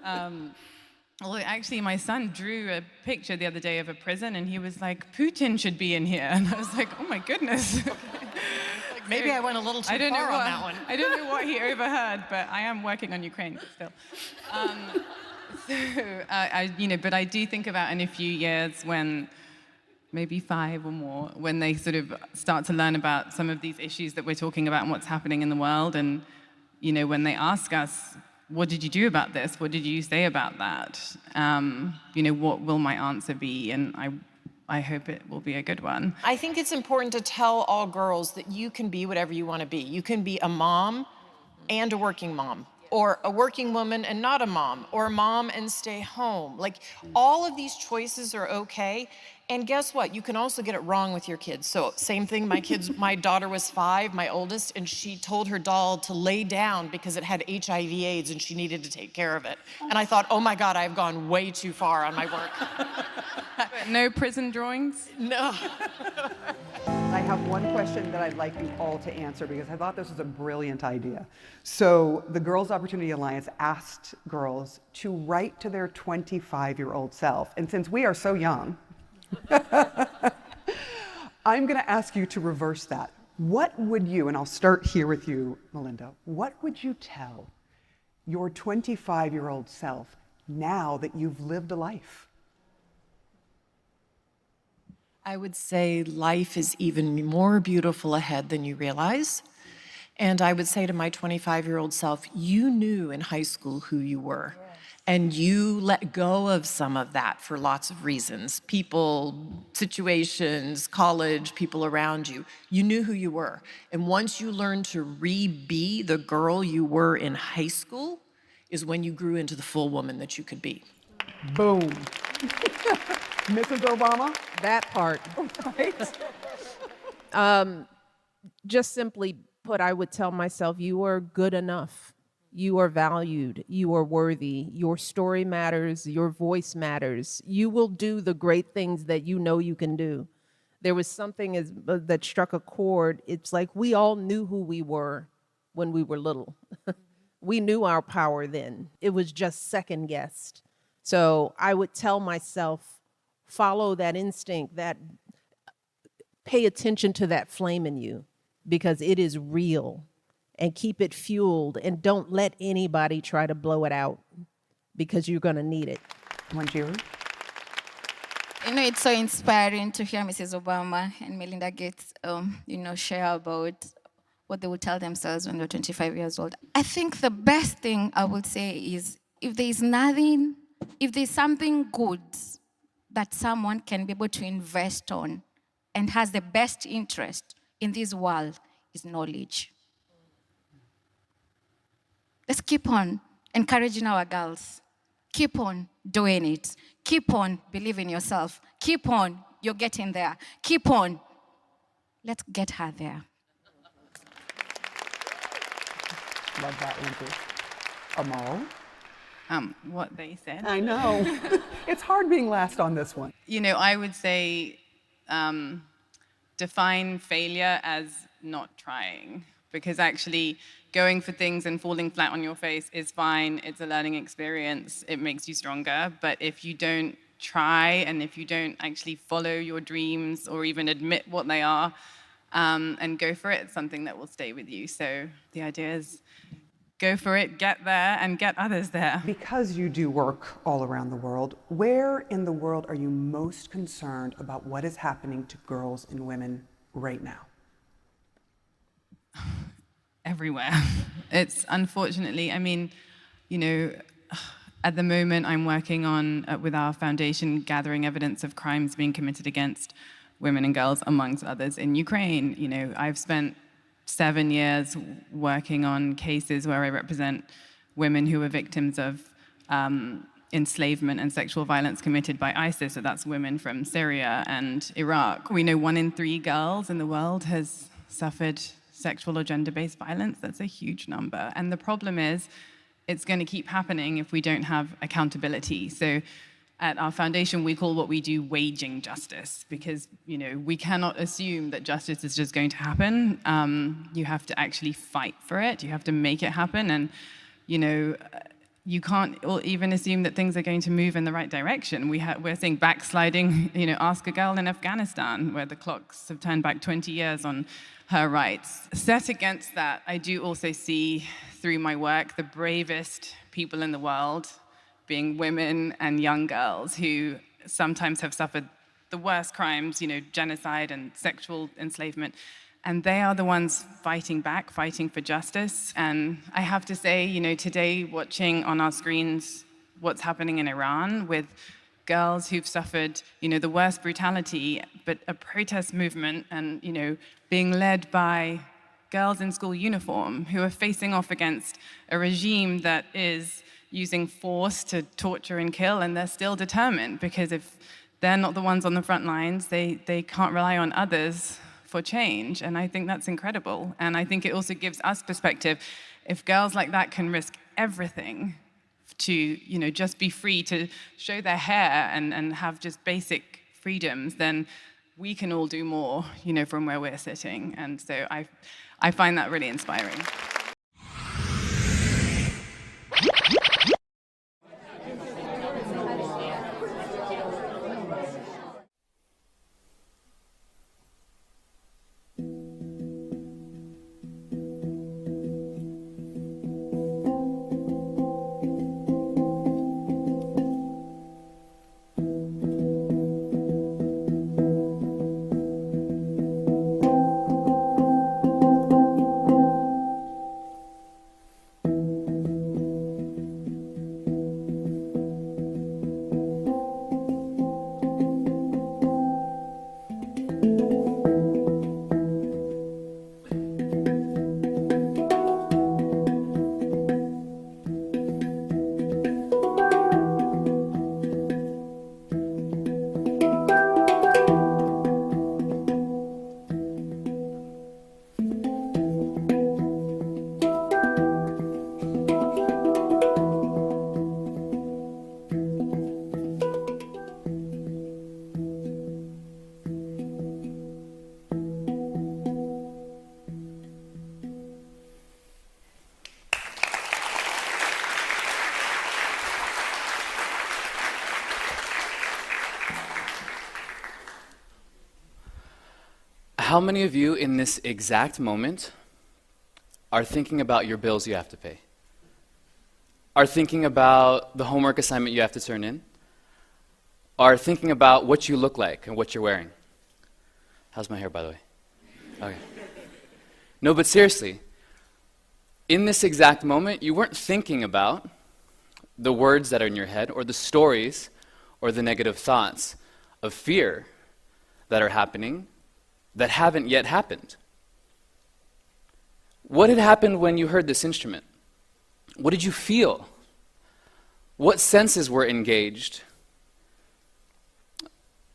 Well, actually, my son drew a picture the other day of a prison, and he was like, Putin should be in here. And I was like, oh my goodness. Maybe I went a little too far on that one. I don't know what he overheard, but I am working on Ukraine still. But I do think about in a few years when maybe 5 or more, when they sort of start to learn about some of these issues that we're talking about and what's happening in the world. And, you know, when they ask us, what did you do about this? What did you say about that? You know, what will my answer be? And I hope it will be a good one. I think it's important to tell all girls that you can be whatever you want to be. You can be a mom and a working mom, or a working woman and not a mom, or a mom and stay home. Like, all of these choices are okay. And guess what? You can also get it wrong with your kids. So same thing, my daughter was 5, my oldest, and she told her doll to lay down because it had HIV/AIDS and she needed to take care of it. And I thought, oh my God, I've gone way too far on my work. No prison drawings? No. I have one question that I'd like you all to answer, because I thought this was a brilliant idea. So the Girls Opportunity Alliance asked girls to write to their 25-year-old self. And since we are so young, I'm going to ask you to reverse that. What would you, and I'll start here with you, Melinda, what would you tell your 25-year-old self now that you've lived a life? I would say life is even more beautiful ahead than you realize. And I would say to my 25-year-old self, you knew in high school who you were. And you let go of some of that for lots of reasons. People, situations, college, people around you. You knew who you were. And once you learned to re-be the girl you were in high school, is when you grew into the full woman that you could be. Boom. Mrs. Obama? That part. Right? Just simply put, I would tell myself, you are good enough. You are valued. You are worthy. Your story matters. Your voice matters. You will do the great things that you know you can do. there was something that struck a chord. It's like we all knew who we were when we were little. We knew our power then. It was just second guessed. So I would tell myself, follow that instinct, that pay attention to that flame in you because it is real, and keep it fueled, and don't let anybody try to blow it out because you're going to need it. Wanjiru? You know, it's so inspiring to hear Mrs. Obama and Melinda Gates, share about what they would tell themselves when they're 25 years old. I think the best thing I would say is if there's something good that someone can be able to invest on and has the best interest in this world is knowledge. Let's keep on encouraging our girls. Keep on doing it. Keep on believing yourself. Keep on, you're getting there. Keep on. Let's get her there. Love that, Andrew. Amal? What they said. I know. It's hard being last on this one. You know, I would say define failure as not trying, because actually going for things and falling flat on your face is fine. It's a learning experience. It makes you stronger. But if you don't try, and if you don't actually follow your dreams or even admit what they are and go for it, it's something that will stay with you. So the idea is go for it, get there, and get others there. Because you do work all around the world, where in the world are you most concerned about what is happening to girls and women right now? Everywhere. It's unfortunately, I mean, you know, at the moment I'm working on, with our foundation, gathering evidence of crimes being committed against women and girls, amongst others, in Ukraine. You know, I've spent 7 years working on cases where I represent women who were victims of enslavement and sexual violence committed by ISIS, so that's women from Syria and Iraq. We know 1 in 3 girls in the world has suffered sexual or gender-based violence. That's a huge number. And the problem is, it's going to keep happening if we don't have accountability. So at our foundation, we call what we do waging justice, because, you know, we cannot assume that justice is just going to happen. You have to actually fight for it. You have to make it happen. And, you know, you can't even assume that things are going to move in the right direction. We're seeing backsliding. You know, ask a girl in Afghanistan, where the clocks have turned back 20 years on her rights. Set against that, I do also see through my work the bravest people in the world being women and young girls who sometimes have suffered the worst crimes, you know, genocide and sexual enslavement. And they are the ones fighting back, fighting for justice. And I have to say, you know, today watching on our screens what's happening in Iran with girls who've suffered, you know, the worst brutality, but a protest movement and, you know, being led by girls in school uniform who are facing off against a regime that is using force to torture and kill, and they're still determined, because if they're not the ones on the front lines, they can't rely on others for change. And I think that's incredible. And I think it also gives us perspective. If girls like that can risk everything to, you know, just be free to show their hair and have just basic freedoms, then we can all do more, you know, from where we're sitting. And so I find that really inspiring. How many of you in this exact moment are thinking about your bills you have to pay? Are thinking about the homework assignment you have to turn in? Are thinking about what you look like and what you're wearing? How's my hair, by the way? Okay. No, but seriously, in this exact moment, you weren't thinking about the words that are in your head or the stories or the negative thoughts of fear that are happening that haven't yet happened. What had happened when you heard this instrument? What did you feel? What senses were engaged?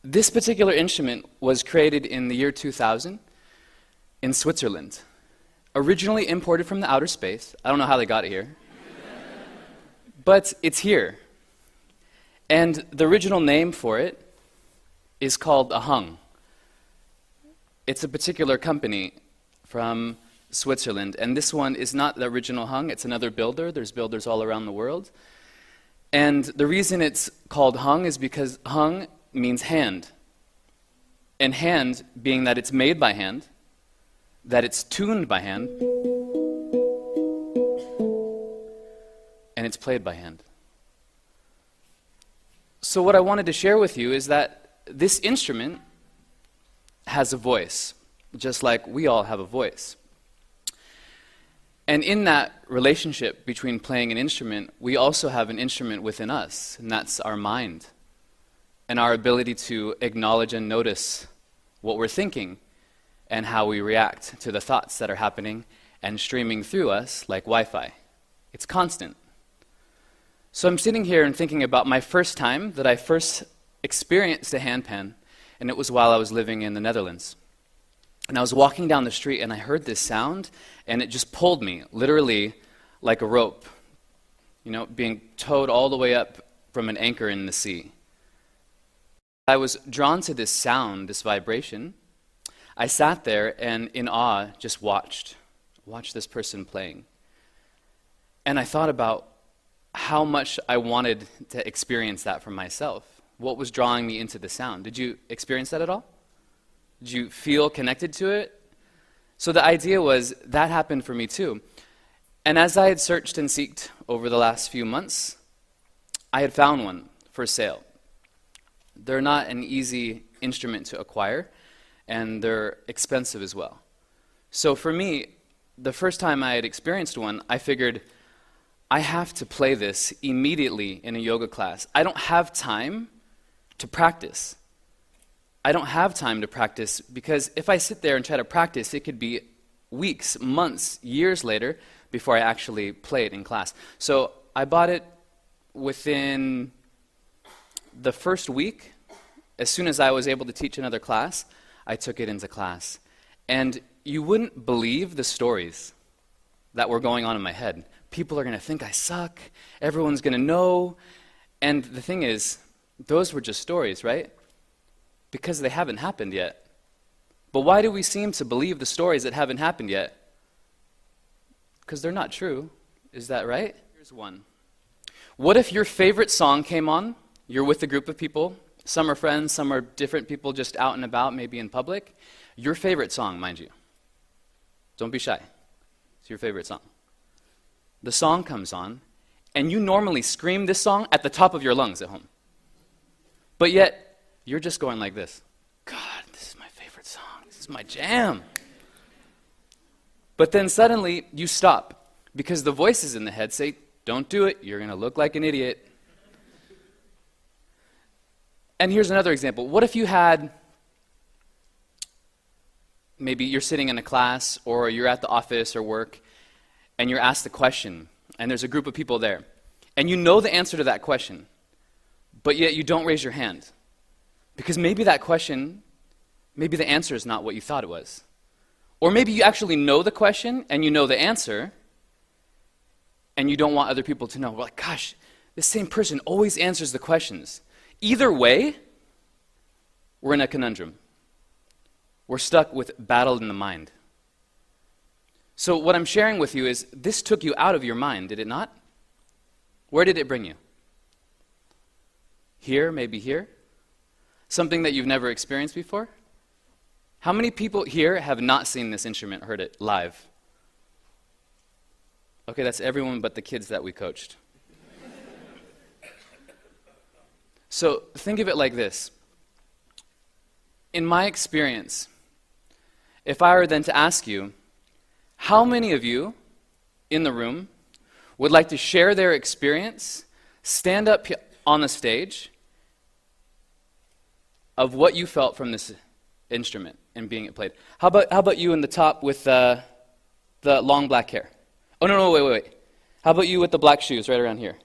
This particular instrument was created in the year 2000 in Switzerland. Originally imported from the outer space. I don't know how they got it here. But it's here. And the original name for it is called a hung. It's a particular company from Switzerland. And this one is not the original hung, it's another builder. There's builders all around the world. And the reason it's called hung is because hung means hand. And hand being that it's made by hand, that it's tuned by hand, and it's played by hand. So what I wanted to share with you is that this instrument has a voice, just like we all have a voice. And in that relationship between playing an instrument, we also have an instrument within us, and that's our mind, and our ability to acknowledge and notice what we're thinking and how we react to the thoughts that are happening and streaming through us like Wi-Fi. It's constant. So I'm sitting here and thinking about my first time that I first experienced a handpan, and it was while I was living in the Netherlands. And I was walking down the street and I heard this sound, and it just pulled me, literally like a rope, being towed all the way up from an anchor in the sea. I was drawn to this sound, this vibration. I sat there and in awe just watched this person playing. And I thought about how much I wanted to experience that for myself. What was drawing me into the sound? Did you experience that at all? Did you feel connected to it? So the idea was that happened for me too. And as I had searched and seeked over the last few months, I had found one for sale. They're not an easy instrument to acquire, and they're expensive as well. So for me, the first time I had experienced one, I figured, I have to play this immediately in a yoga class. I don't have time to practice. I don't have time to practice because if I sit there and try to practice, it could be weeks, months, years later before I actually play it in class. So I bought it within the first week. As soon as I was able to teach another class, I took it into class. And you wouldn't believe the stories that were going on in my head. People are going to think I suck. Everyone's going to know. And the thing is, those were just stories, right? Because they haven't happened yet. But why do we seem to believe the stories that haven't happened yet? Because they're not true. Is that right? Here's one. What if your favorite song came on? You're with a group of people. Some are friends, some are different people just out and about, maybe in public. Your favorite song, mind you. Don't be shy. It's your favorite song. The song comes on, and you normally scream this song at the top of your lungs at home. But yet, you're just going like this. God, this is my favorite song. This is my jam. But then suddenly, you stop, because the voices in the head say, don't do it, you're going to look like an idiot. And here's another example. What if you had, maybe you're sitting in a class or you're at the office or work and you're asked a question and there's a group of people there and you know the answer to that question, but yet you don't raise your hand because maybe that question, maybe the answer is not what you thought it was. Or maybe you actually know the question and you know the answer and you don't want other people to know. We're like, gosh, this same person always answers the questions. Either way, we're in a conundrum. We're stuck with battle in the mind. So what I'm sharing with you is this took you out of your mind, did it not? Where did it bring you? Here, maybe here? Something that you've never experienced before? How many people here have not seen this instrument, heard it live? Okay, that's everyone but the kids that we coached. So think of it like this. In my experience, if I were then to ask you, how many of you in the room would like to share their experience, stand up on the stage, of what you felt from this instrument and being it played? How about you in the top with the long black hair? Oh, no, wait. How about you with the black shoes right around here?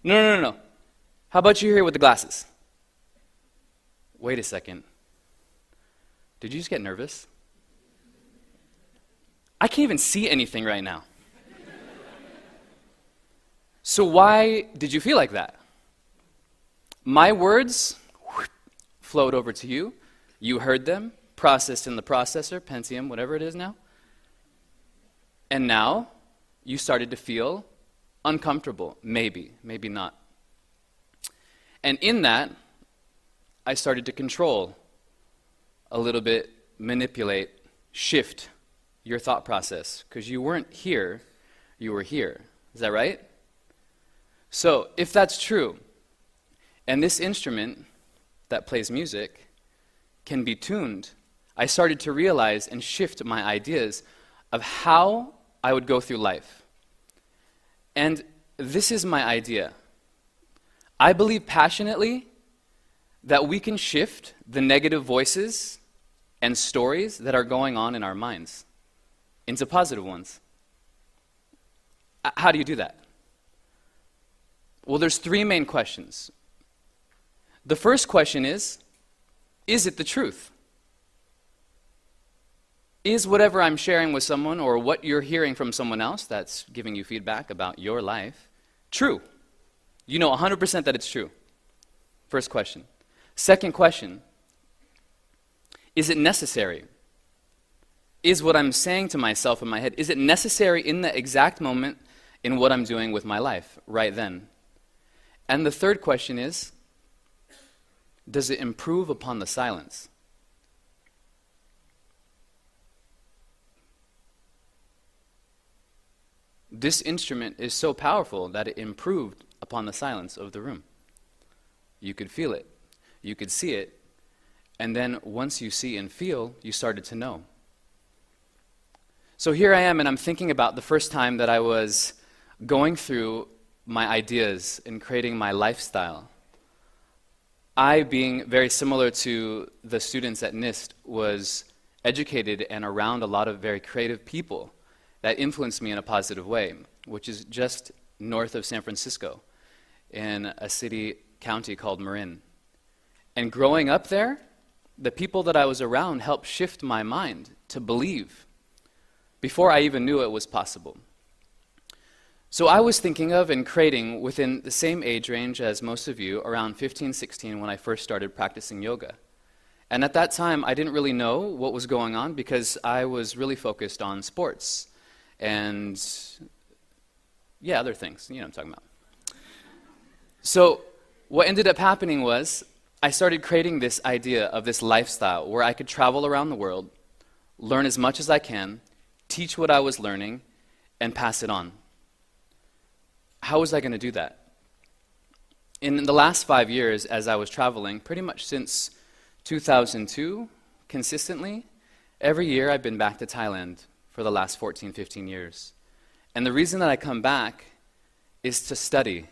No. How about you here with the glasses? Wait a second. Did you just get nervous? I can't even see anything right now. So why did you feel like that? My words flowed over to you. You heard them, processed in the processor, Pentium, whatever it is now. And now you started to feel uncomfortable, maybe not. And in that, I started to control, a little bit, manipulate, shift your thought process, because you weren't here, you were here. Is that right? So if that's true, and this instrument that plays music can be tuned, I started to realize and shift my ideas of how I would go through life. And this is my idea. I believe passionately that we can shift the negative voices and stories that are going on in our minds into positive ones. How do you do that? Well, there's three main questions. The first question is it the truth? Is whatever I'm sharing with someone or what you're hearing from someone else that's giving you feedback about your life true? You know 100% that it's true. First question. Second question, is it necessary? Is what I'm saying to myself in my head, is it necessary in the exact moment in what I'm doing with my life right then? And the third question is, does it improve upon the silence? This instrument is so powerful that it improved upon the silence of the room. You could feel it, you could see it, and then once you see and feel, you started to know. So here I am, and I'm thinking about the first time that I was going through my ideas and creating my lifestyle. I, being very similar to the students at NIST, was educated and around a lot of very creative people that influenced me in a positive way, which is just north of San Francisco in a county called Marin. And growing up there, the people that I was around helped shift my mind to believe before I even knew it was possible. So I was thinking of and creating within the same age range as most of you, around 15, 16, when I first started practicing yoga. And at that time, I didn't really know what was going on because I was really focused on sports and, other things, you know what I'm talking about. So what ended up happening was I started creating this idea of this lifestyle where I could travel around the world, learn as much as I can, teach what I was learning, and pass it on. How was I going to do that? In the last 5 years, as I was traveling, pretty much since 2002, consistently, every year I've been back to Thailand for the last 14, 15 years. And the reason that I come back is to study,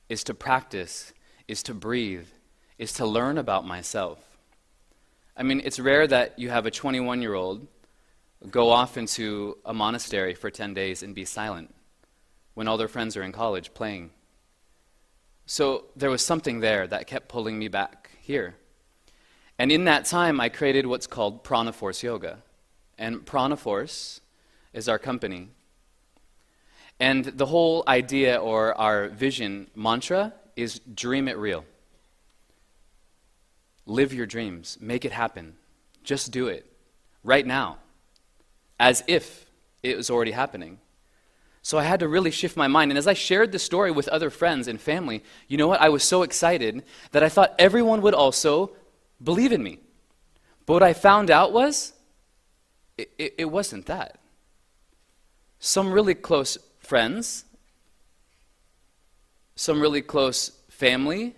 is to practice, is to breathe, is to learn about myself. I mean, it's rare that you have a 21-year-old go off into a monastery for 10 days and be silent when all their friends are in college playing. So there was something there that kept pulling me back here. And in that time, I created what's called Prana Force Yoga. And Prana Force is our company. And the whole idea or our vision mantra is dream it real. Live your dreams. Make it happen. Just do it. Right now. As if it was already happening. So I had to really shift my mind. And as I shared the story with other friends and family, you know what? I was so excited that I thought everyone would also believe in me. But what I found out was it wasn't that. Some really close friends, some really close family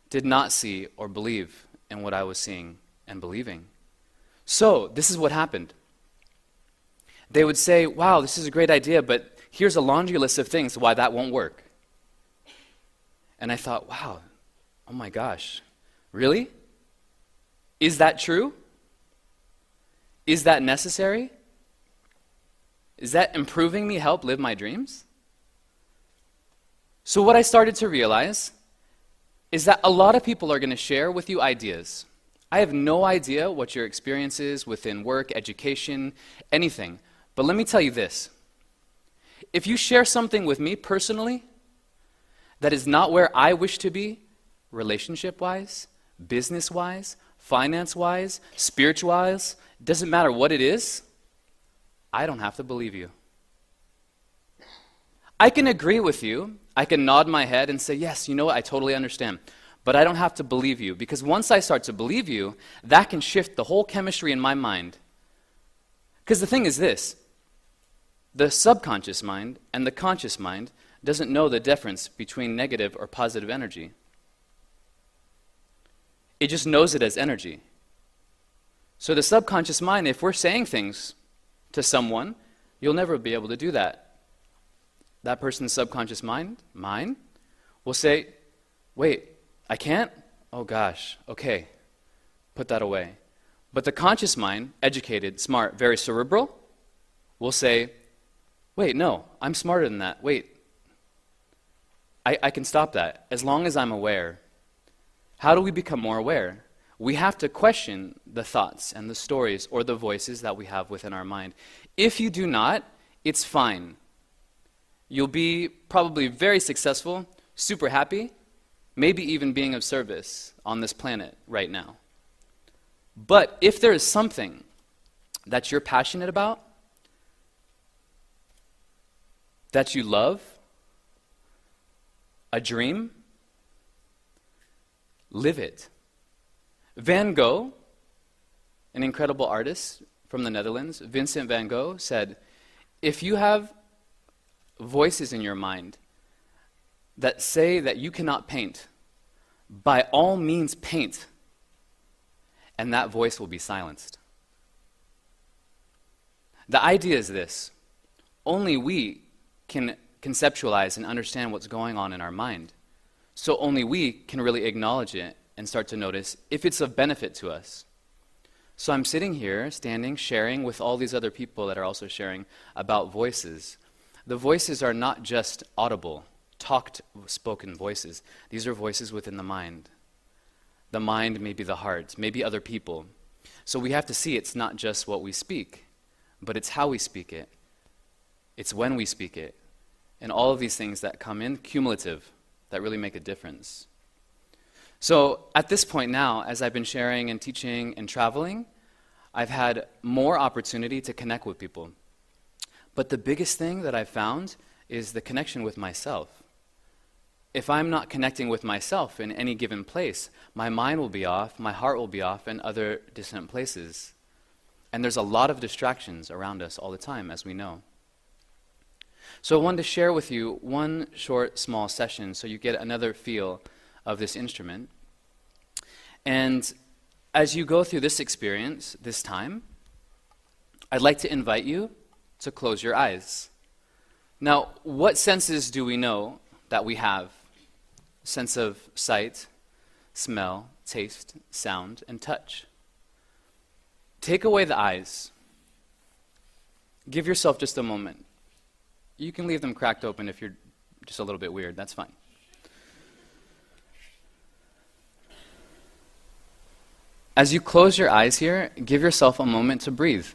did not see or believe in what I was seeing and believing. So this is what happened. They would say, wow, this is a great idea, but here's a laundry list of things why that won't work. And I thought, wow, oh my gosh, really? Is that true? Is that necessary? Is that improving me help live my dreams? So what I started to realize is that a lot of people are going to share with you ideas. I have no idea what your experience is within work, education, anything. But let me tell you this. If you share something with me personally that is not where I wish to be, relationship-wise, business-wise, finance-wise, spiritual-wise, doesn't matter what it is, I don't have to believe you. I can agree with you. I can nod my head and say, yes, you know what, I totally understand. But I don't have to believe you, because once I start to believe you, that can shift the whole chemistry in my mind. Because the thing is this, the subconscious mind and the conscious mind doesn't know the difference between negative or positive energy. It just knows it as energy. So the subconscious mind, if we're saying things to someone, you'll never be able to do that. That person's subconscious mind, mine, will say, wait, I can't? Oh gosh, okay, put that away. But the conscious mind, educated, smart, very cerebral, will say, wait, no, I'm smarter than that. Wait, I can stop that as long as I'm aware. How do we become more aware? We have to question the thoughts and the stories or the voices that we have within our mind. If you do not, it's fine. You'll be probably very successful, super happy, maybe even being of service on this planet right now. But if there is something that you're passionate about, that you love, a dream, live it. Van Gogh, an incredible artist from the Netherlands, Vincent van Gogh, said, if you have voices in your mind that say that you cannot paint, by all means paint, and that voice will be silenced. The idea is this: only we can conceptualize and understand what's going on in our mind. So only we can really acknowledge it and start to notice if it's of benefit to us. So I'm sitting here, standing, sharing with all these other people that are also sharing about voices. The voices are not just audible, talked, spoken voices. These are voices within the mind. The mind may be the heart, maybe other people. So we have to see it's not just what we speak, but it's how we speak it. It's when we speak it. And all of these things that come in, cumulative, that really make a difference. So at this point now, as I've been sharing and teaching and traveling, I've had more opportunity to connect with people. But the biggest thing that I've found is the connection with myself. If I'm not connecting with myself in any given place, my mind will be off, my heart will be off in other distant places. And there's a lot of distractions around us all the time, as we know. So I wanted to share with you one short, small session so you get another feel of this instrument. And as you go through this experience, this time, I'd like to invite you to close your eyes. Now, what senses do we know that we have? Sense of sight, smell, taste, sound, and touch. Take away the eyes. Give yourself just a moment. You can leave them cracked open if you're just a little bit weird, that's fine. As you close your eyes here, give yourself a moment to breathe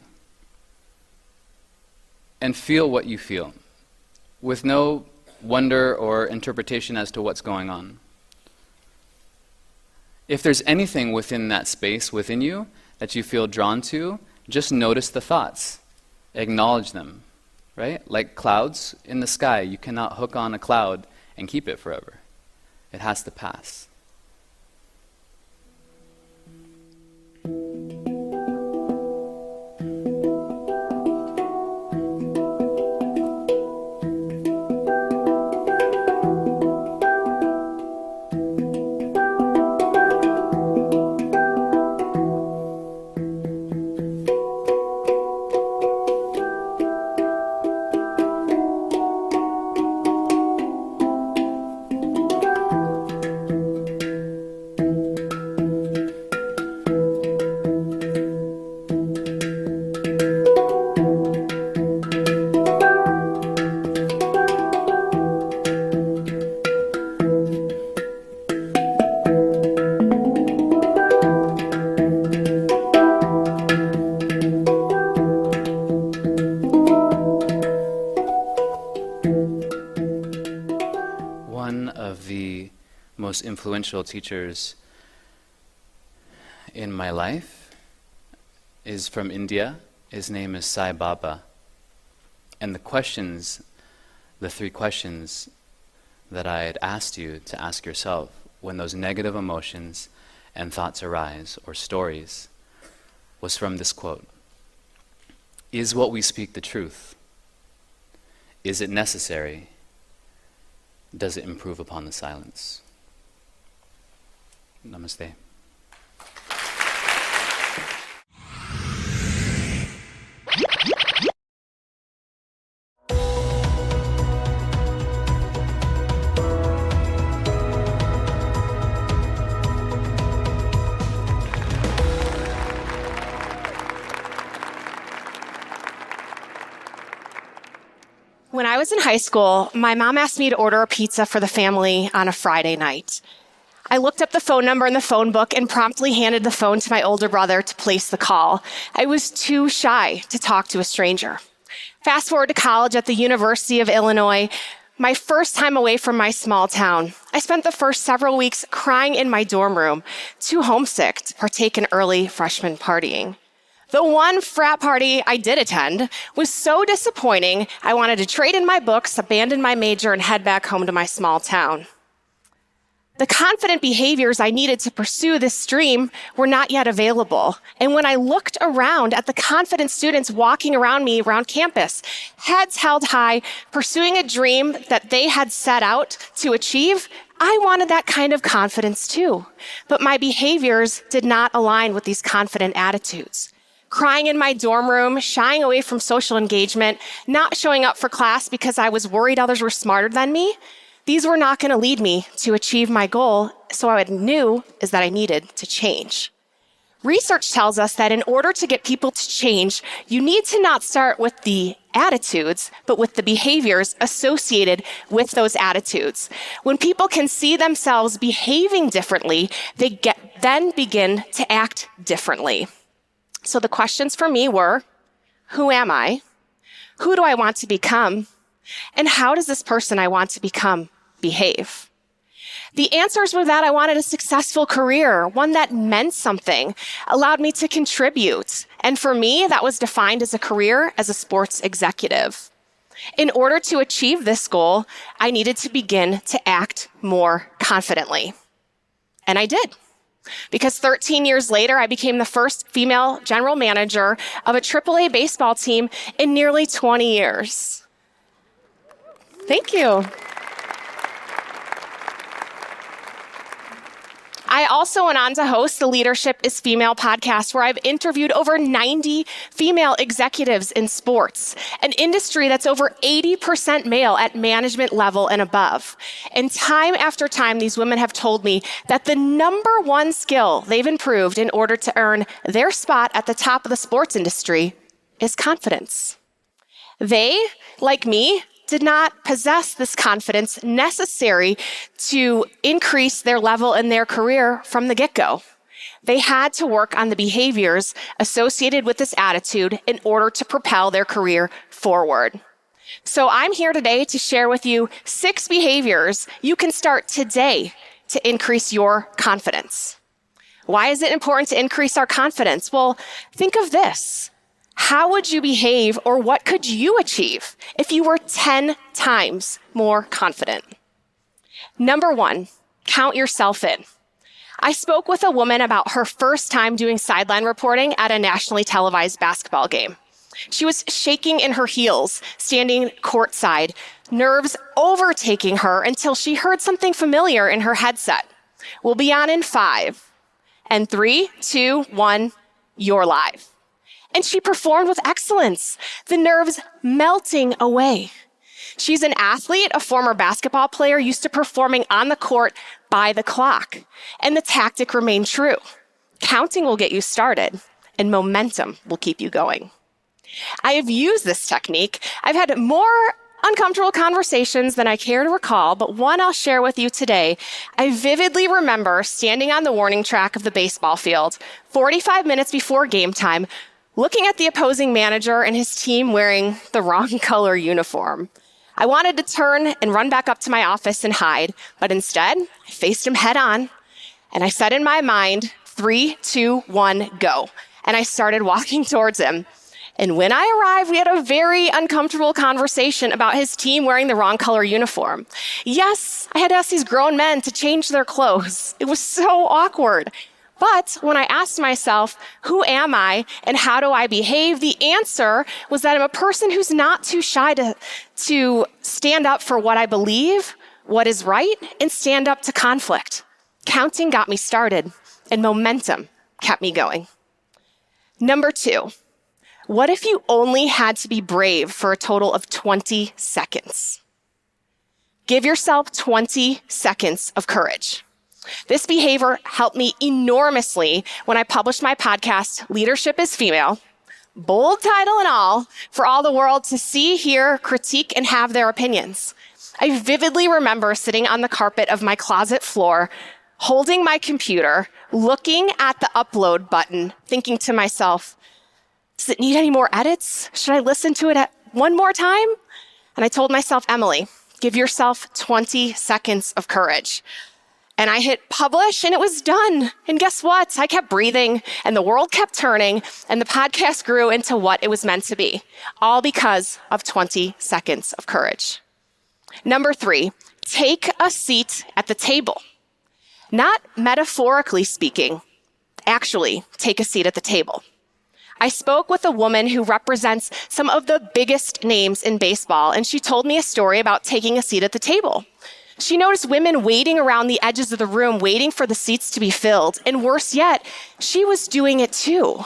and feel what you feel, with no wonder or interpretation as to what's going on. If there's anything within that space within you that you feel drawn to, just notice the thoughts, acknowledge them. Right? Like clouds in the sky, you cannot hook on a cloud and keep it forever. It has to pass. most influential teachers in my life is from India. His name is Sai Baba. And the 3 questions that I had asked you to ask yourself when those negative emotions and thoughts arise, or stories, was from this quote. Is what we speak the truth? Is it necessary? Does it improve upon the silence? Namaste. When I was in high school, my mom asked me to order a pizza for the family on a Friday night. I looked up the phone number in the phone book and promptly handed the phone to my older brother to place the call. I was too shy to talk to a stranger. Fast forward to college at the University of Illinois, my first time away from my small town. I spent the first several weeks crying in my dorm room, too homesick to partake in early freshman partying. The one frat party I did attend was so disappointing, I wanted to trade in my books, abandon my major, and head back home to my small town. The confident behaviors I needed to pursue this dream were not yet available. And when I looked around at the confident students walking around me around campus, heads held high, pursuing a dream that they had set out to achieve, I wanted that kind of confidence too. But my behaviors did not align with these confident attitudes. Crying in my dorm room, shying away from social engagement, not showing up for class because I was worried others were smarter than me, these were not going to lead me to achieve my goal, so what I knew is that I needed to change. Research tells us that in order to get people to change, you need to not start with the attitudes, but with the behaviors associated with those attitudes. When people can see themselves behaving differently, they then begin to act differently. So the questions for me were, who am I? Who do I want to become? And how does this person I want to become behave? The answers were that I wanted a successful career, one that meant something, allowed me to contribute. And for me, that was defined as a career as a sports executive. In order to achieve this goal, I needed to begin to act more confidently. And I did. Because 13 years later, I became the first female general manager of a AAA baseball team in nearly 20 years. Thank you. I also went on to host the Leadership is Female podcast, where I've interviewed over 90 female executives in sports, an industry that's over 80% male at management level and above. And time after time, these women have told me that the number one skill they've improved in order to earn their spot at the top of the sports industry is confidence. They, like me, did not possess this confidence necessary to increase their level in their career from the get-go. They had to work on the behaviors associated with this attitude in order to propel their career forward. So I'm here today to share with you 6 behaviors you can start today to increase your confidence. Why is it important to increase our confidence? Well, think of this. How would you behave, or what could you achieve if you were 10 times more confident? Number 1, count yourself in. I spoke with a woman about her first time doing sideline reporting at a nationally televised basketball game. She was shaking in her heels, standing courtside, nerves overtaking her until she heard something familiar in her headset. We'll be on in 5. And 3, 2, 1, you're live. And she performed with excellence, the nerves melting away. She's an athlete, a former basketball player used to performing on the court by the clock. And the tactic remained true. Counting will get you started, and momentum will keep you going. I have used this technique. I've had more uncomfortable conversations than I care to recall, but one I'll share with you today. I vividly remember standing on the warning track of the baseball field, 45 minutes before game time, looking at the opposing manager and his team wearing the wrong color uniform. I wanted to turn and run back up to my office and hide, but instead, I faced him head on, and I said in my mind, 3, 2, 1, go. And I started walking towards him. And when I arrived, we had a very uncomfortable conversation about his team wearing the wrong color uniform. Yes, I had to ask these grown men to change their clothes. It was so awkward. But when I asked myself, who am I and how do I behave? The answer was that I'm a person who's not too shy to stand up for what I believe, what is right, and stand up to conflict. Counting got me started, and momentum kept me going. Number 2. What if you only had to be brave for a total of 20 seconds? Give yourself 20 seconds of courage. This behavior helped me enormously when I published my podcast, Leadership is Female, bold title and all, for all the world to see, hear, critique, and have their opinions. I vividly remember sitting on the carpet of my closet floor, holding my computer, looking at the upload button, thinking to myself, does it need any more edits? Should I listen to it one more time? And I told myself, Emily, give yourself 20 seconds of courage. And I hit publish and it was done. And guess what? I kept breathing and the world kept turning and the podcast grew into what it was meant to be, all because of 20 seconds of courage. Number 3, take a seat at the table. Not metaphorically speaking, actually take a seat at the table. I spoke with a woman who represents some of the biggest names in baseball, and she told me a story about taking a seat at the table. She noticed women waiting around the edges of the room, waiting for the seats to be filled. And worse yet, she was doing it too.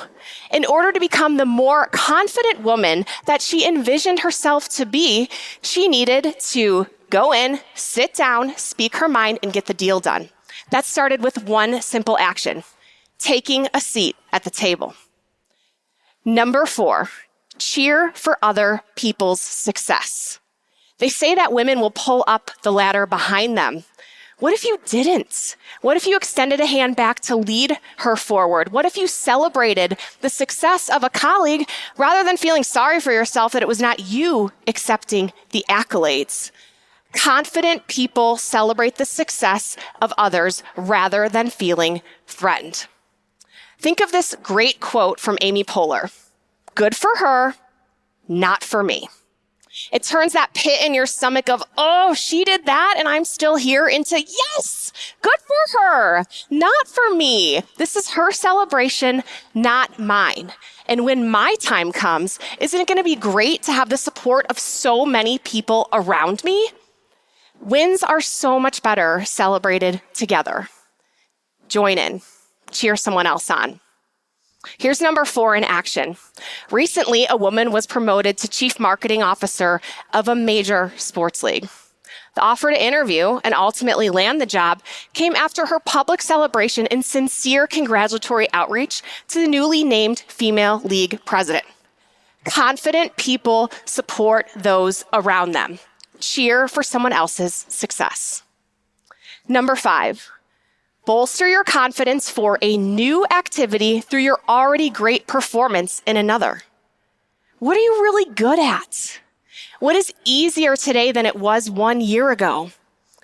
In order to become the more confident woman that she envisioned herself to be, she needed to go in, sit down, speak her mind, and get the deal done. That started with one simple action, taking a seat at the table. Number 4, cheer for other people's success. They say that women will pull up the ladder behind them. What if you didn't? What if you extended a hand back to lead her forward? What if you celebrated the success of a colleague rather than feeling sorry for yourself that it was not you accepting the accolades? Confident people celebrate the success of others rather than feeling threatened. Think of this great quote from Amy Poehler. Good for her, not for me. It turns that pit in your stomach of, oh, she did that and I'm still here into, yes, good for her, not for me. This is her celebration, not mine. And when my time comes, isn't it going to be great to have the support of so many people around me? Wins are so much better celebrated together. Join in. Cheer someone else on. Here's number 4 in action. Recently, a woman was promoted to chief marketing officer of a major sports league. The offer to interview and ultimately land the job came after her public celebration and sincere congratulatory outreach to the newly named female league president. Confident people support those around them. Cheer for someone else's success. Number 5. Bolster your confidence for a new activity through your already great performance in another. What are you really good at? What is easier today than it was 1 year ago?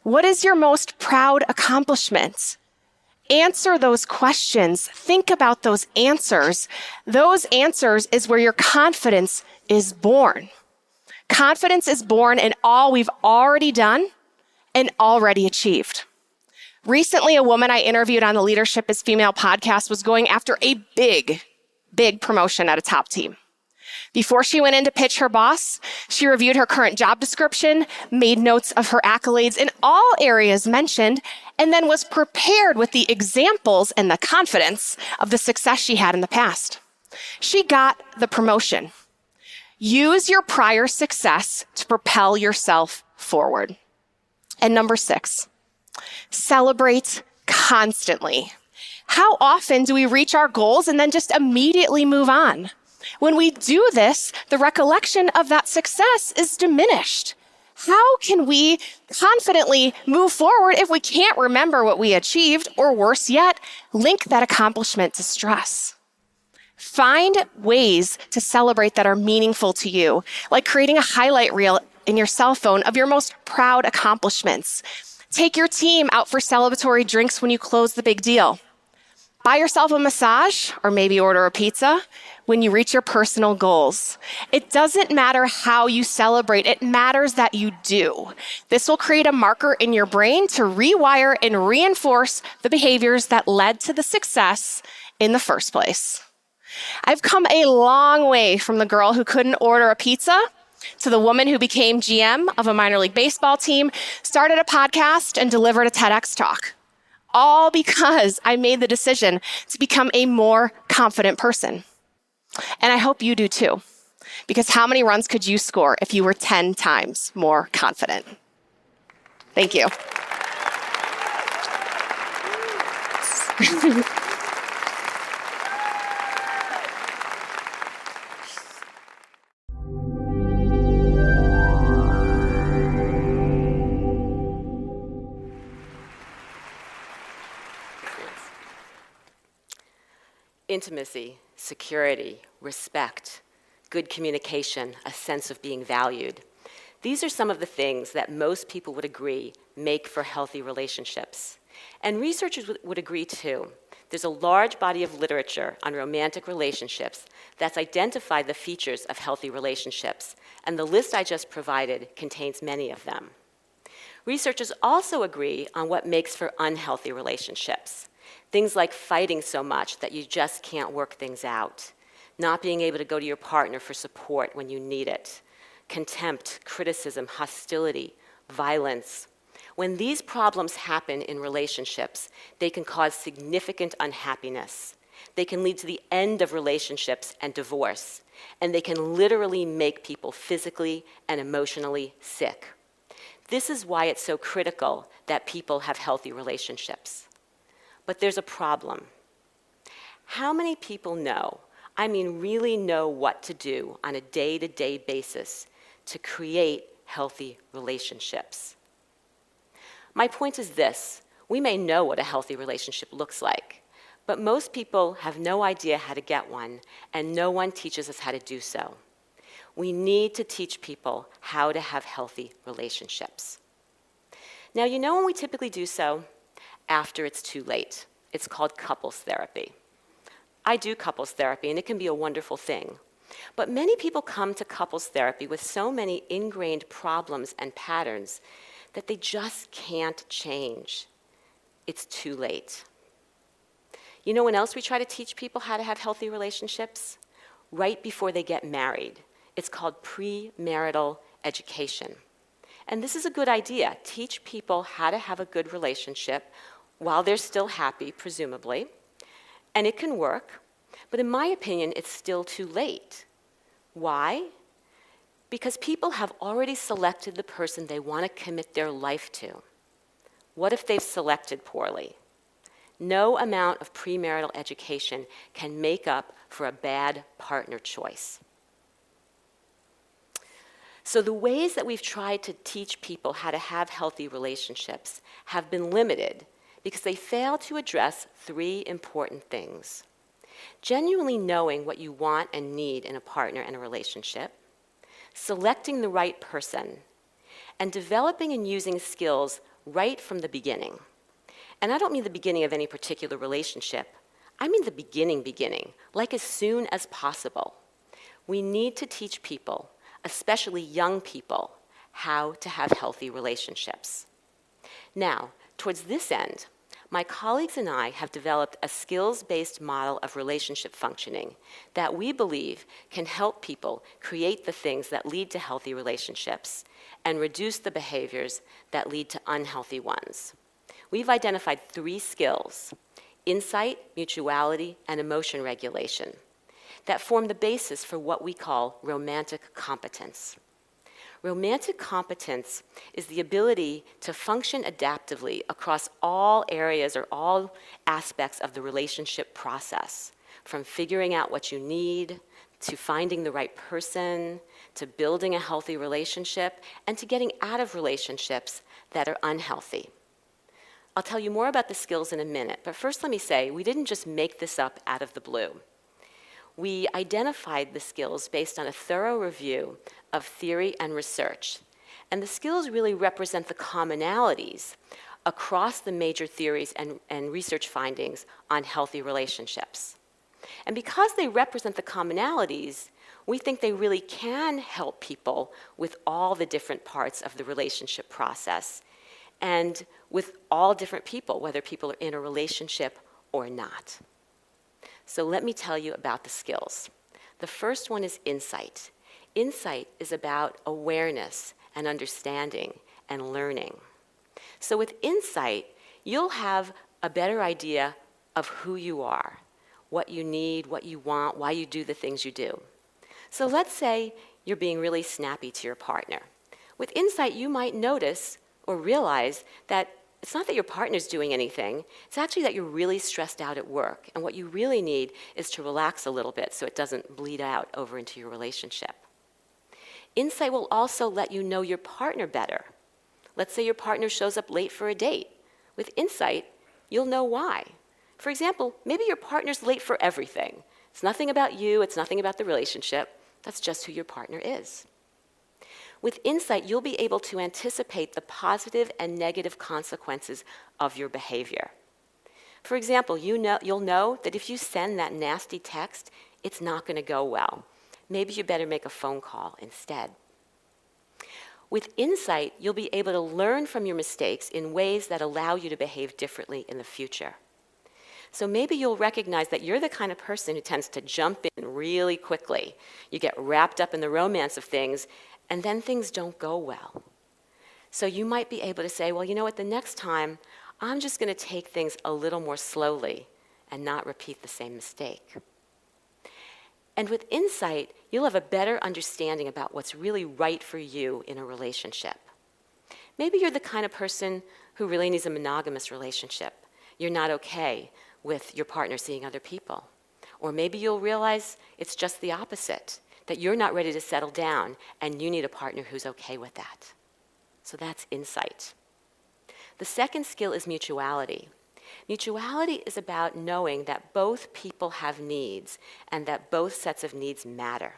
What is your most proud accomplishment? Answer those questions. Think about those answers. Those answers is where your confidence is born. Confidence is born in all we've already done and already achieved. Recently, a woman I interviewed on the Leadership is Female podcast was going after a big promotion at a top team. Before she went in to pitch her boss, she reviewed her current job description, made notes of her accolades in all areas mentioned, and then was prepared with the examples and the confidence of the success she had in the past. She got the promotion. Use your prior success to propel yourself forward. And number 6, celebrate constantly. How often do we reach our goals and then just immediately move on? When we do this, the recollection of that success is diminished. How can we confidently move forward if we can't remember what we achieved, or worse yet, link that accomplishment to stress? Find ways to celebrate that are meaningful to you, like creating a highlight reel in your cell phone of your most proud accomplishments. Take your team out for celebratory drinks when you close the big deal. Buy yourself a massage, or maybe order a pizza when you reach your personal goals. It doesn't matter how you celebrate, it matters that you do. This will create a marker in your brain to rewire and reinforce the behaviors that led to the success in the first place. I've come a long way from the girl who couldn't order a pizza to the woman who became GM of a minor league baseball team, started a podcast, and delivered a TEDx talk. All because I made the decision to become a more confident person. And I hope you do too, because how many runs could you score if you were 10 times more confident? Thank you. Intimacy, security, respect, good communication, a sense of being valued. These are some of the things that most people would agree make for healthy relationships. And researchers would agree too. There's a large body of literature on romantic relationships that's identified the features of healthy relationships, and the list I just provided contains many of them. Researchers also agree on what makes for unhealthy relationships. Things like fighting so much that you just can't work things out, not being able to go to your partner for support when you need it, contempt, criticism, hostility, violence. When these problems happen in relationships, they can cause significant unhappiness. They can lead to the end of relationships and divorce, and they can literally make people physically and emotionally sick. This is why it's so critical that people have healthy relationships. But there's a problem. How many people know, I mean really know what to do on a day-to-day basis to create healthy relationships? My point is this: we may know what a healthy relationship looks like, but most people have no idea how to get one, and no one teaches us how to do so. We need to teach people how to have healthy relationships. Now, you know when we typically do so? After it's too late. It's called couples therapy. I do couples therapy, and it can be a wonderful thing. But many people come to couples therapy with so many ingrained problems and patterns that they just can't change. It's too late. You know when else we try to teach people how to have healthy relationships? Right before they get married. It's called premarital education. And this is a good idea. Teach people how to have a good relationship while they're still happy, presumably. And it can work, but in my opinion, it's still too late. Why? Because people have already selected the person they want to commit their life to. What if they've selected poorly? No amount of premarital education can make up for a bad partner choice. So the ways that we've tried to teach people how to have healthy relationships have been limited because they fail to address three important things: genuinely knowing what you want and need in a partner and a relationship, selecting the right person, and developing and using skills right from the beginning. And I don't mean the beginning of any particular relationship. I mean the beginning, like as soon as possible. We need to teach people, especially young people, how to have healthy relationships. Now, towards this end, my colleagues and I have developed a skills-based model of relationship functioning that we believe can help people create the things that lead to healthy relationships and reduce the behaviors that lead to unhealthy ones. We've identified 3 skills: insight, mutuality, and emotion regulation, that form the basis for what we call romantic competence. Romantic competence is the ability to function adaptively across all areas or all aspects of the relationship process, from figuring out what you need, to finding the right person, to building a healthy relationship, and to getting out of relationships that are unhealthy. I'll tell you more about the skills in a minute, but first let me say, we didn't just make this up out of the blue. We identified the skills based on a thorough review of theory and research And the skills really represent the commonalities across the major theories and research findings on healthy relationships. And because they represent the commonalities, we think they really can help people with all the different parts of the relationship process and with all different people, whether people are in a relationship or not. So let me tell you about the skills. The first one is insight. Insight is about awareness and understanding and learning. So with insight, you'll have a better idea of who you are, what you need, what you want, why you do the things you do. So let's say you're being really snappy to your partner. With insight, you might notice or realize that it's not that your partner's doing anything, it's actually that you're really stressed out at work, and what you really need is to relax a little bit so it doesn't bleed out over into your relationship. Insight will also let you know your partner better. Let's say your partner shows up late for a date. With insight, you'll know why. For example, maybe your partner's late for everything. It's nothing about you, it's nothing about the relationship, that's just who your partner is. With insight, you'll be able to anticipate the positive and negative consequences of your behavior. For example, you'll know that if you send that nasty text, it's not going to go well. Maybe you better make a phone call instead. With insight, you'll be able to learn from your mistakes in ways that allow you to behave differently in the future. So maybe you'll recognize that you're the kind of person who tends to jump in really quickly. You get wrapped up in the romance of things, and then things don't go well. So you might be able to say, well, you know what, the next time, I'm just going to take things a little more slowly and not repeat the same mistake. And with insight, you'll have a better understanding about what's really right for you in a relationship. Maybe you're the kind of person who really needs a monogamous relationship. You're not okay with your partner seeing other people. Or maybe you'll realize it's just the opposite, that you're not ready to settle down and you need a partner who's okay with that. So that's insight. The second skill is mutuality. Mutuality is about knowing that both people have needs and that both sets of needs matter.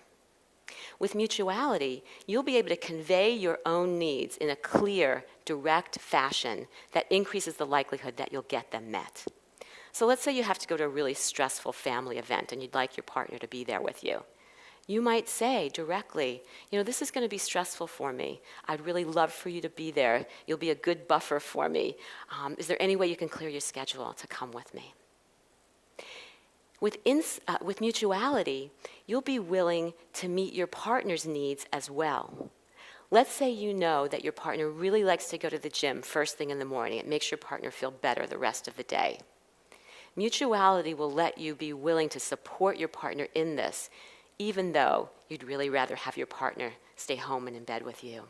With mutuality, you'll be able to convey your own needs in a clear, direct fashion that increases the likelihood that you'll get them met. So let's say you have to go to a really stressful family event and you'd like your partner to be there with you. You might say directly, you know, this is going to be stressful for me. I'd really love for you to be there. You'll be a good buffer for me. Is there any way you can clear your schedule to come with me? With mutuality, you'll be willing to meet your partner's needs as well. Let's say you know that your partner really likes to go to the gym first thing in the morning. It makes your partner feel better the rest of the day. Mutuality will let you be willing to support your partner in this, even though you'd really rather have your partner stay home and in bed with you.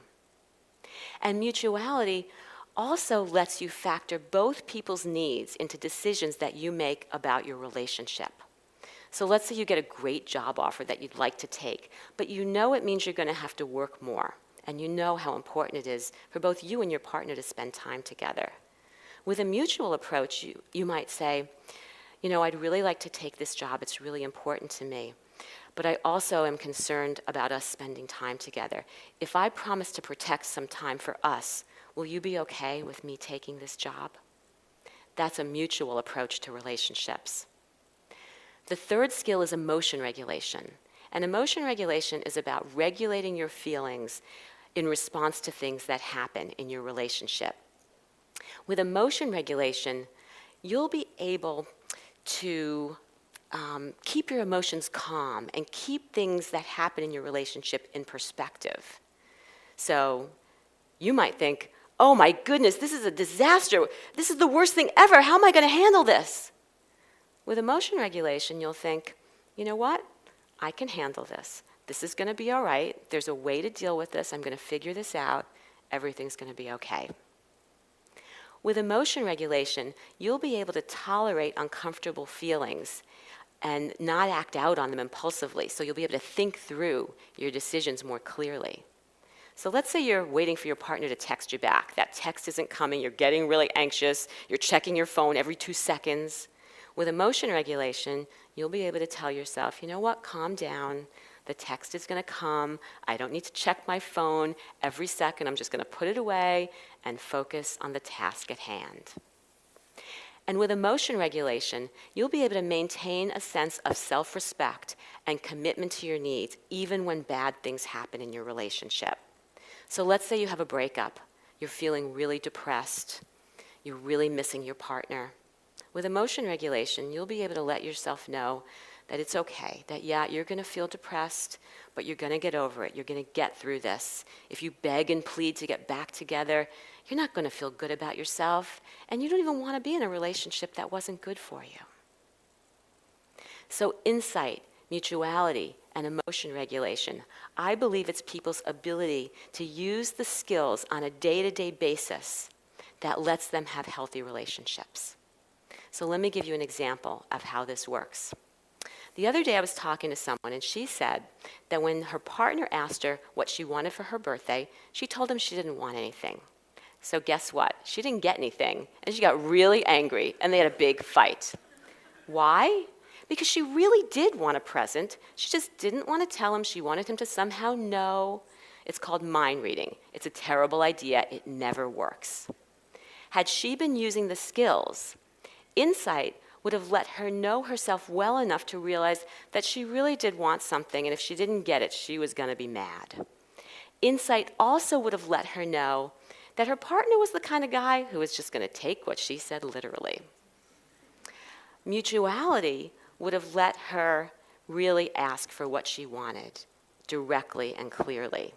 And mutuality also lets you factor both people's needs into decisions that you make about your relationship. So let's say you get a great job offer that you'd like to take, but you know it means you're going to have to work more, and you know how important it is for both you and your partner to spend time together. With a mutual approach, you might say, you know, I'd really like to take this job. It's really important to me. But I also am concerned about us spending time together. If I promise to protect some time for us, will you be okay with me taking this job? That's a mutual approach to relationships. The third skill is emotion regulation. And emotion regulation is about regulating your feelings in response to things that happen in your relationship. With emotion regulation, you'll be able to keep your emotions calm and keep things that happen in your relationship in perspective. So you might think, oh my goodness, this is a disaster. This is the worst thing ever. How am I going to handle this? With emotion regulation, you'll think, you know what? I can handle this. This is going to be all right. There's a way to deal with this. I'm going to figure this out. Everything's going to be okay. With emotion regulation, you'll be able to tolerate uncomfortable feelings and not act out on them impulsively. So you'll be able to think through your decisions more clearly. So let's say you're waiting for your partner to text you back. That text isn't coming. You're getting really anxious. You're checking your phone every 2 seconds. With emotion regulation, you'll be able to tell yourself, you know what, calm down. The text is going to come. I don't need to check my phone every second. I'm just going to put it away and focus on the task at hand. And with emotion regulation, you'll be able to maintain a sense of self-respect and commitment to your needs, even when bad things happen in your relationship. So let's say you have a breakup. You're feeling really depressed. You're really missing your partner. With emotion regulation, you'll be able to let yourself know that it's okay, that yeah, you're going to feel depressed, but you're going to get over it. You're going to get through this. If you beg and plead to get back together, you're not going to feel good about yourself, and you don't even want to be in a relationship that wasn't good for you. So insight, mutuality, and emotion regulation, I believe it's people's ability to use the skills on a day-to-day basis that lets them have healthy relationships. So let me give you an example of how this works. The other day I was talking to someone, and she said that when her partner asked her what she wanted for her birthday, she told him she didn't want anything. So guess what? She didn't get anything, and she got really angry, and they had a big fight. Why? Because she really did want a present. She just didn't want to tell him. She wanted him to somehow know. It's called mind reading. It's a terrible idea. It never works. Had she been using the skills, insight would have let her know herself well enough to realize that she really did want something, and if she didn't get it, she was going to be mad. Insight also would have let her know that her partner was the kind of guy who was just going to take what she said literally. Mutuality would have let her really ask for what she wanted directly and clearly.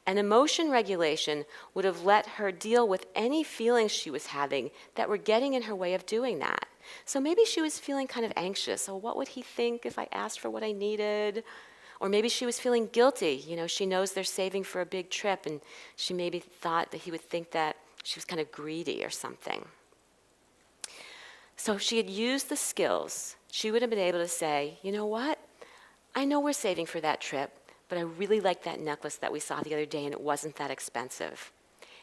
And emotion regulation would have let her deal with any feelings she was having that were getting in her way of doing that. So maybe she was feeling kind of anxious. Oh, what would he think if I asked for what I needed? Or maybe she was feeling guilty. You know, she knows they're saving for a big trip, and she maybe thought that he would think that she was kind of greedy or something. So if she had used the skills, she would have been able to say, you know what? I know we're saving for that trip, but I really like that necklace that we saw the other day, and it wasn't that expensive.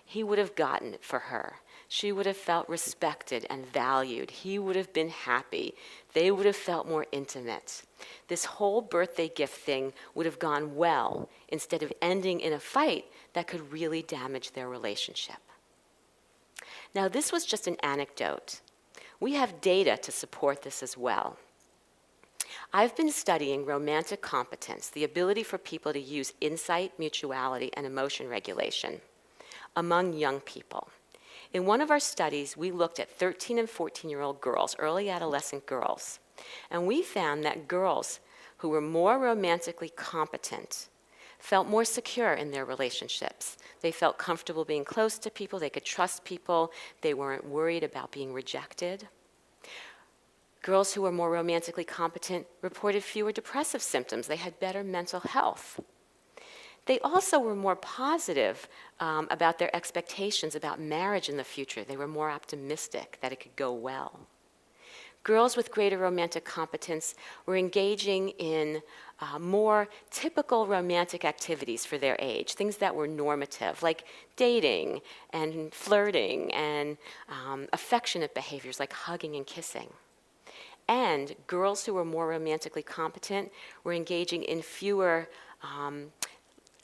He would have gotten it for her. She would have felt respected and valued. He would have been happy. They would have felt more intimate. This whole birthday gift thing would have gone well instead of ending in a fight that could really damage their relationship. Now, this was just an anecdote. We have data to support this as well. I've been studying romantic competence, the ability for people to use insight, mutuality, and emotion regulation among young people. In one of our studies, we looked at 13 and 14-year-old girls, early adolescent girls, and we found that girls who were more romantically competent felt more secure in their relationships. They felt comfortable being close to people, they could trust people, they weren't worried about being rejected. Girls who were more romantically competent reported fewer depressive symptoms. They had better mental health. They also were more positive about their expectations about marriage in the future. They were more optimistic that it could go well. Girls with greater romantic competence were engaging in more typical romantic activities for their age, things that were normative, like dating and flirting and affectionate behaviors like hugging and kissing. And girls who were more romantically competent were engaging in fewer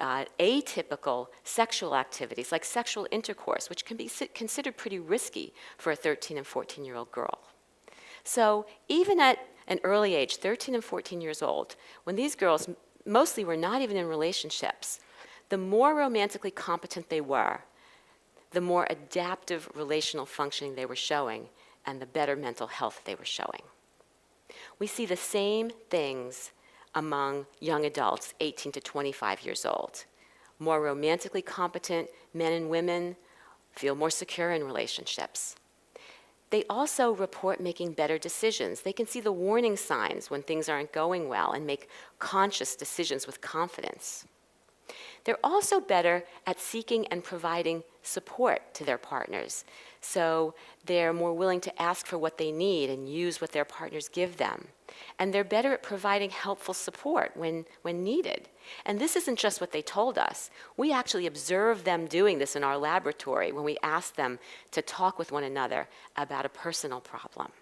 atypical sexual activities like sexual intercourse, which can be considered pretty risky for a 13 and 14-year-old girl. So even at an early age, 13 and 14 years old, when these girls mostly were not even in relationships, the more romantically competent they were, the more adaptive relational functioning they were showing, and the better mental health they were showing. We see the same things among young adults, 18 to 25 years old. More romantically competent men and women feel more secure in relationships. They also report making better decisions. They can see the warning signs when things aren't going well and make conscious decisions with confidence. They're also better at seeking and providing support to their partners. So they're more willing to ask for what they need and use what their partners give them. And they're better at providing helpful support when needed. And this isn't just what they told us. We actually observed them doing this in our laboratory when we asked them to talk with one another about a personal problem.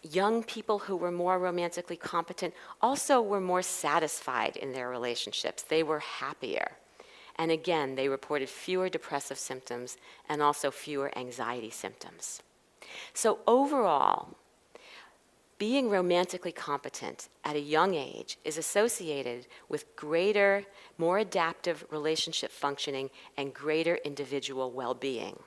Young people who were more romantically competent also were more satisfied in their relationships. They were happier. And again, they reported fewer depressive symptoms and also fewer anxiety symptoms. So overall, being romantically competent at a young age is associated with greater, more adaptive relationship functioning and greater individual well-being.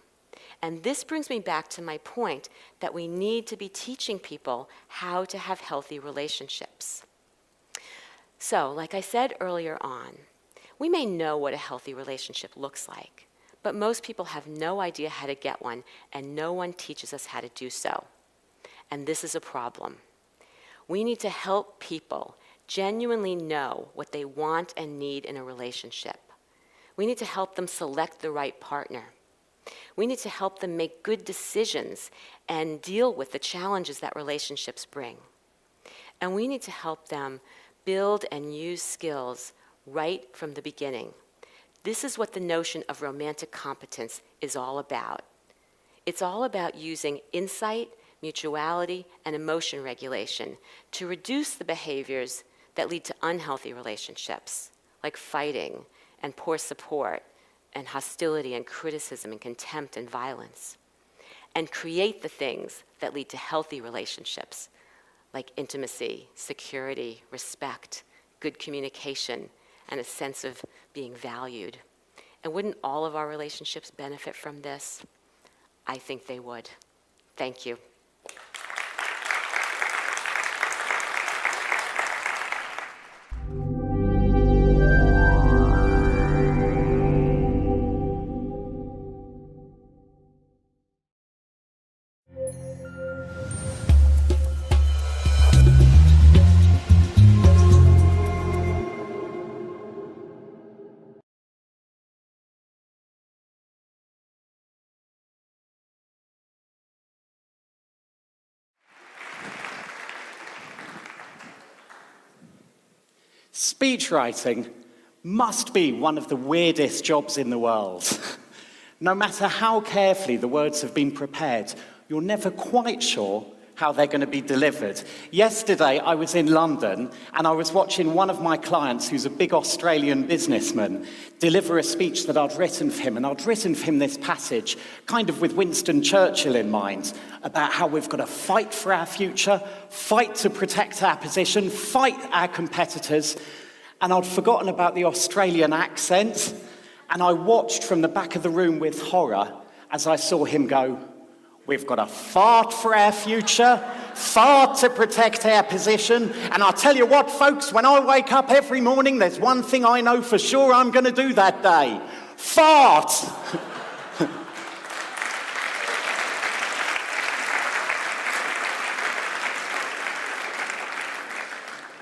And this brings me back to my point that we need to be teaching people how to have healthy relationships. So, like I said earlier on, we may know what a healthy relationship looks like, but most people have no idea how to get one, and no one teaches us how to do so. And this is a problem. We need to help people genuinely know what they want and need in a relationship. We need to help them select the right partner. We need to help them make good decisions and deal with the challenges that relationships bring. And we need to help them build and use skills right from the beginning. This is what the notion of romantic competence is all about. It's all about using insight, mutuality, and emotion regulation to reduce the behaviors that lead to unhealthy relationships, like fighting and poor support and hostility and criticism and contempt and violence, and create the things that lead to healthy relationships, like intimacy, security, respect, good communication, and a sense of being valued. And wouldn't all of our relationships benefit from this? I think they would. Thank you. Speech writing must be one of the weirdest jobs in the world. No matter how carefully the words have been prepared, you're never quite sure how they're going to be delivered. Yesterday, I was in London, and I was watching one of my clients, who's a big Australian businessman, deliver a speech that I'd written for him, and I'd written for him this passage, kind of with Winston Churchill in mind, about how we've got to fight for our future, fight to protect our position, fight our competitors, and I'd forgotten about the Australian accent, and I watched from the back of the room with horror as I saw him go, "We've got to fight for our future, fight to protect our position, and I'll tell you what, folks, when I wake up every morning, there's one thing I know for sure I'm going to do that day. Fight!"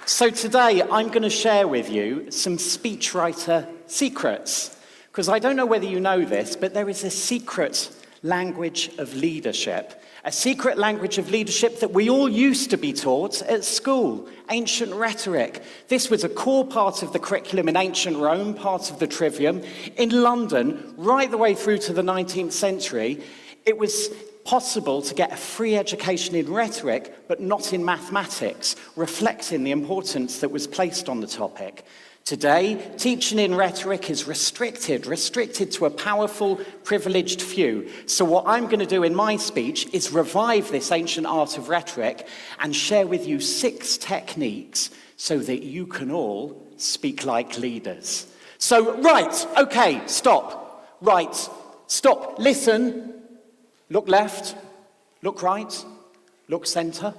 So today, I'm going to share with you some speechwriter secrets, because I don't know whether you know this, but there is a secret language of leadership. A secret language of leadership that we all used to be taught at school, ancient rhetoric. This was a core part of the curriculum in ancient Rome, part of the trivium. In London, right the way through to the 19th century, it was possible to get a free education in rhetoric, but not in mathematics, reflecting the importance that was placed on the topic. Today, teaching in rhetoric is restricted to a powerful, privileged few. So what I'm going to do in my speech is revive this ancient art of rhetoric and share with you 6 techniques so that you can all speak like leaders. So, right, okay, stop. Right, stop, listen, look left, look right, look center.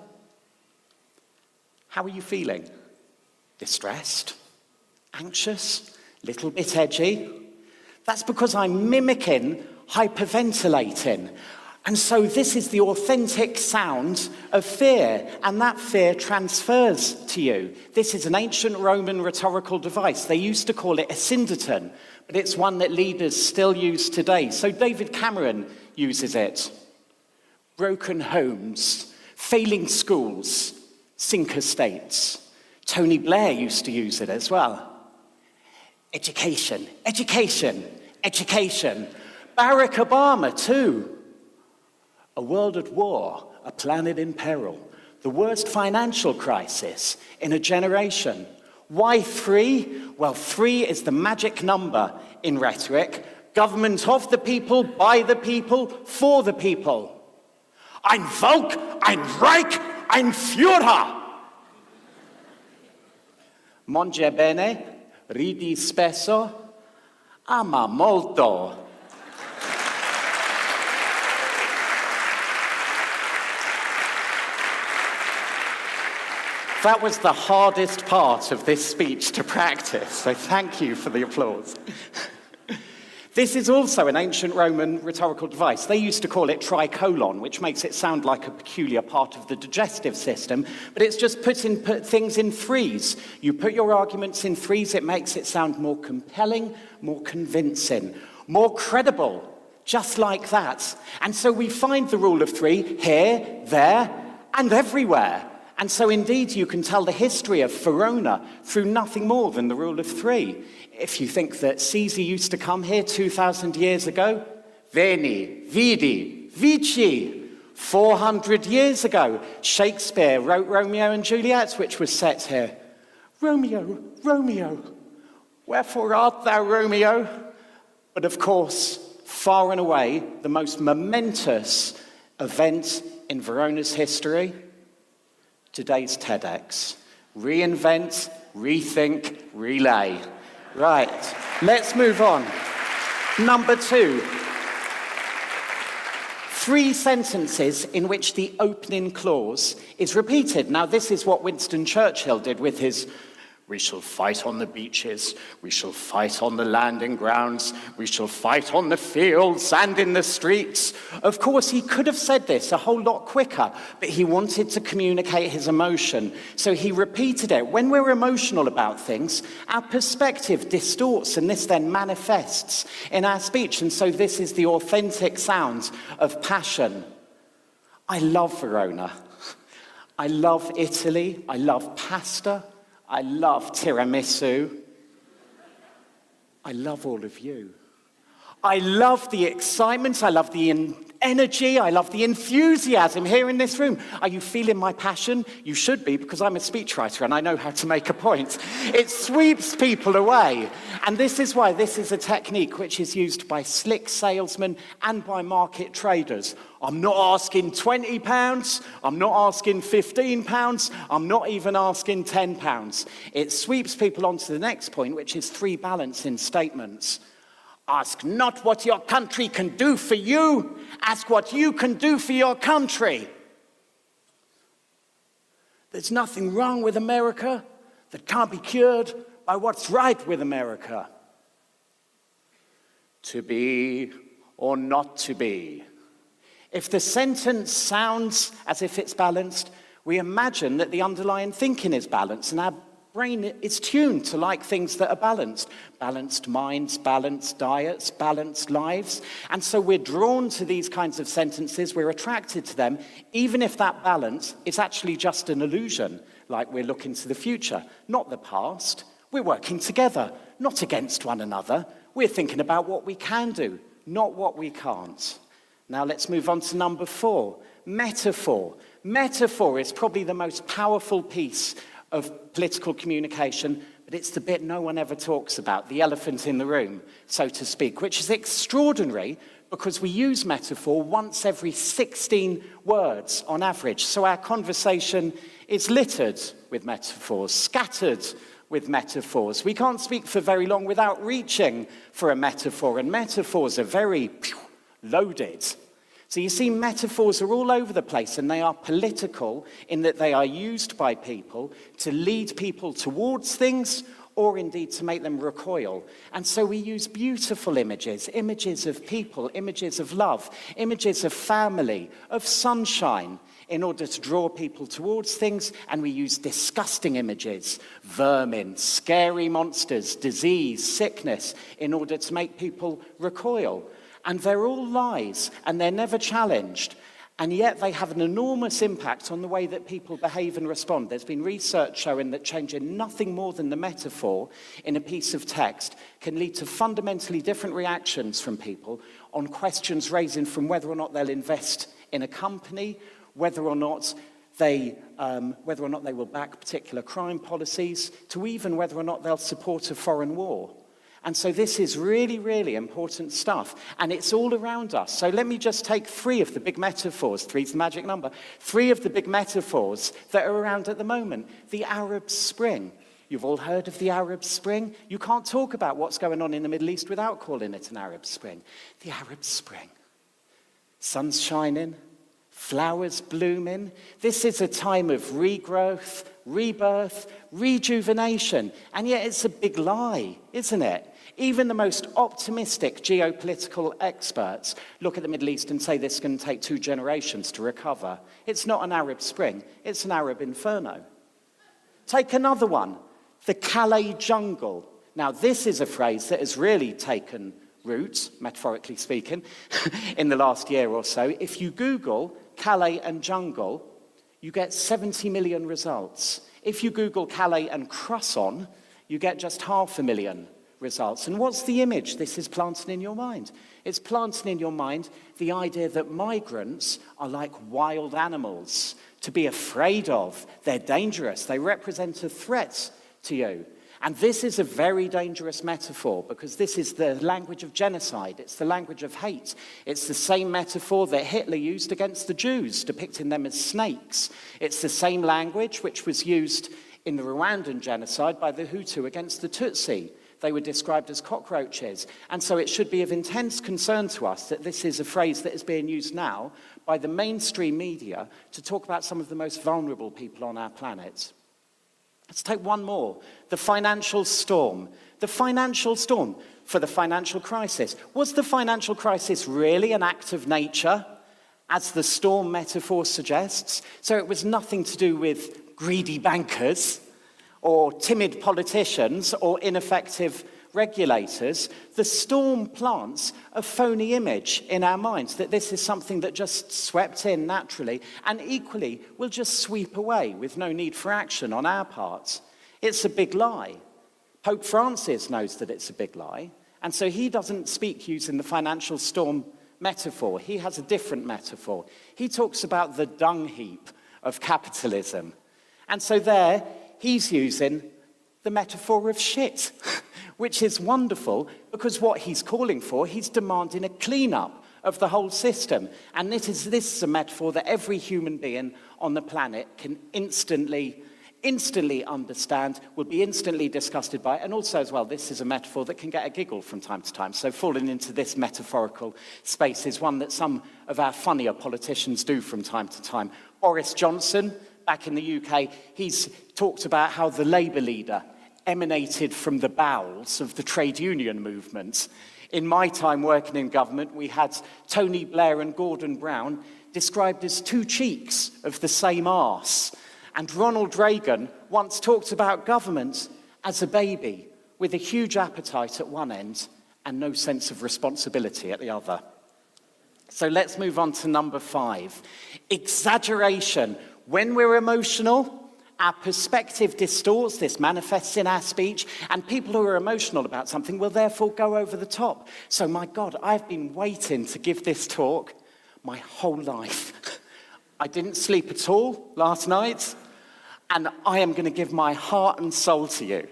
How are you feeling? Distressed? Anxious, little bit edgy? That's because I'm mimicking hyperventilating. And so this is the authentic sound of fear, and that fear transfers to you. This is an ancient Roman rhetorical device. They used to call it a syndeton, but it's one that leaders still use today. So David Cameron uses it. Broken homes, failing schools, sinker states. Tony Blair used to use it as well. Education, education, education. Barack Obama, too. A world at war, a planet in peril. The worst financial crisis in a generation. Why 3? Well, 3 is the magic number in rhetoric. Government of the people, by the people, for the people. Ein Volk, ein Reich, ein Führer. Mangia bene, ridi spesso, ama molto. That was the hardest part of this speech to practice, so thank you for the applause. This is also an ancient Roman rhetorical device. They used to call it tricolon, which makes it sound like a peculiar part of the digestive system, but it's just put things in threes. You put your arguments in threes, it makes it sound more compelling, more convincing, more credible, just like that. And so we find the rule of 3 here, there, and everywhere. And so indeed you can tell the history of Verona through nothing more than the rule of 3. If you think that Caesar used to come here 2,000 years ago, veni, vidi, vici. 400 years ago, Shakespeare wrote Romeo and Juliet, which was set here. Romeo, Romeo, wherefore art thou, Romeo? But of course, far and away, the most momentous event in Verona's history, today's TEDx. Reinvent, rethink, relay. Right, let's move on. Number 2. 3 sentences in which the opening clause is repeated. Now, this is what Winston Churchill did with his "We shall fight on the beaches, we shall fight on the landing grounds, we shall fight on the fields and in the streets." Of course, he could have said this a whole lot quicker, but he wanted to communicate his emotion, so he repeated it. When we're emotional about things, our perspective distorts, and this then manifests in our speech, and so this is the authentic sound of passion. I love Verona. I love Italy. I love pasta. I love tiramisu. I love all of you. I love the excitement. I love the energy. I love the enthusiasm here in this room. Are you feeling my passion? You should be, because I'm a speechwriter and I know how to make a point. It sweeps people away. And this is why this is a technique which is used by slick salesmen and by market traders. I'm not asking £20, I'm not asking £15, I'm not even asking £10. It sweeps people on to the next point, which is 3 balancing statements. Ask not what your country can do for you, ask what you can do for your country. There's nothing wrong with America that can't be cured by what's right with America. To be or not to be. If the sentence sounds as if it's balanced, we imagine that the underlying thinking is balanced, and our brain is tuned to like things that are balanced. Balanced minds, balanced diets, balanced lives. And so we're drawn to these kinds of sentences, we're attracted to them, even if that balance is actually just an illusion, like we're looking to the future, not the past. We're working together, not against one another. We're thinking about what we can do, not what we can't. Now let's move on to number 4, metaphor. Metaphor is probably the most powerful piece of political communication, but it's the bit no one ever talks about, the elephant in the room, so to speak, which is extraordinary because we use metaphor once every 16 words on average. So our conversation is littered with metaphors, scattered with metaphors. We can't speak for very long without reaching for a metaphor, and metaphors are very loaded. So you see, metaphors are all over the place, and they are political in that they are used by people to lead people towards things or indeed to make them recoil. And so we use beautiful images, images of people, images of love, images of family, of sunshine, in order to draw people towards things, and we use disgusting images, vermin, scary monsters, disease, sickness, in order to make people recoil. And they're all lies, and they're never challenged, and yet they have an enormous impact on the way that people behave and respond. There's been research showing that changing nothing more than the metaphor in a piece of text can lead to fundamentally different reactions from people on questions raising from whether or not they'll invest in a company, whether or not whether or not they will back particular crime policies, to even whether or not they'll support a foreign war. And so this is really, really important stuff, and it's all around us. So let me just take 3 of the big metaphors. 3 is the magic number. 3 of the big metaphors that are around at the moment. The Arab Spring. You've all heard of the Arab Spring. You can't talk about what's going on in the Middle East without calling it an Arab Spring. The Arab Spring. Sun's shining, flowers blooming. This is a time of regrowth, rebirth, rejuvenation. And yet it's a big lie, isn't it? Even the most optimistic geopolitical experts look at the Middle East and say this is going to take 2 generations to recover. It's not an Arab Spring, it's an Arab inferno. Take another one, the Calais jungle. Now, this is a phrase that has really taken root, metaphorically speaking, in the last year or so. If you Google Calais and jungle, you get 70 million results. If you Google Calais and croissant, you get just 500,000 results. And what's the image this is planting in your mind? It's planting in your mind the idea that migrants are like wild animals to be afraid of. They're dangerous. They represent a threat to you. And this is a very dangerous metaphor because this is the language of genocide. It's the language of hate. It's the same metaphor that Hitler used against the Jews, depicting them as snakes. It's the same language which was used in the Rwandan genocide by the Hutu against the Tutsi. They were described as cockroaches. And so it should be of intense concern to us that this is a phrase that is being used now by the mainstream media to talk about some of the most vulnerable people on our planet. Let's take one more. The financial storm. The financial storm for the financial crisis. Was the financial crisis really an act of nature, as the storm metaphor suggests? So it was nothing to do with greedy bankers or timid politicians or ineffective regulators. The storm plants a phony image in our minds that this is something that just swept in naturally and equally will just sweep away with no need for action on our part. It's a big lie. Pope Francis knows that it's a big lie, and so he doesn't speak using the financial storm metaphor. He has a different metaphor. He talks about the dung heap of capitalism. And so there, he's using the metaphor of shit, which is wonderful because what he's calling for, he's demanding a cleanup of the whole system. And this is a metaphor that every human being on the planet can instantly understand, will be instantly disgusted by, and also as well, this is a metaphor that can get a giggle from time to time. So falling into this metaphorical space is one that some of our funnier politicians do from time to time. Boris Johnson, back in the UK, he's talked about how the Labour leader emanated from the bowels of the trade union movement. In my time working in government, we had Tony Blair and Gordon Brown described as 2 cheeks of the same arse. And Ronald Reagan once talked about government as a baby with a huge appetite at one end and no sense of responsibility at the other. So let's move on to number 5. Exaggeration. When we're emotional, our perspective distorts, this manifests in our speech, and people who are emotional about something will therefore go over the top. So my God, I've been waiting to give this talk my whole life. I didn't sleep at all last night, and I am going to give my heart and soul to you,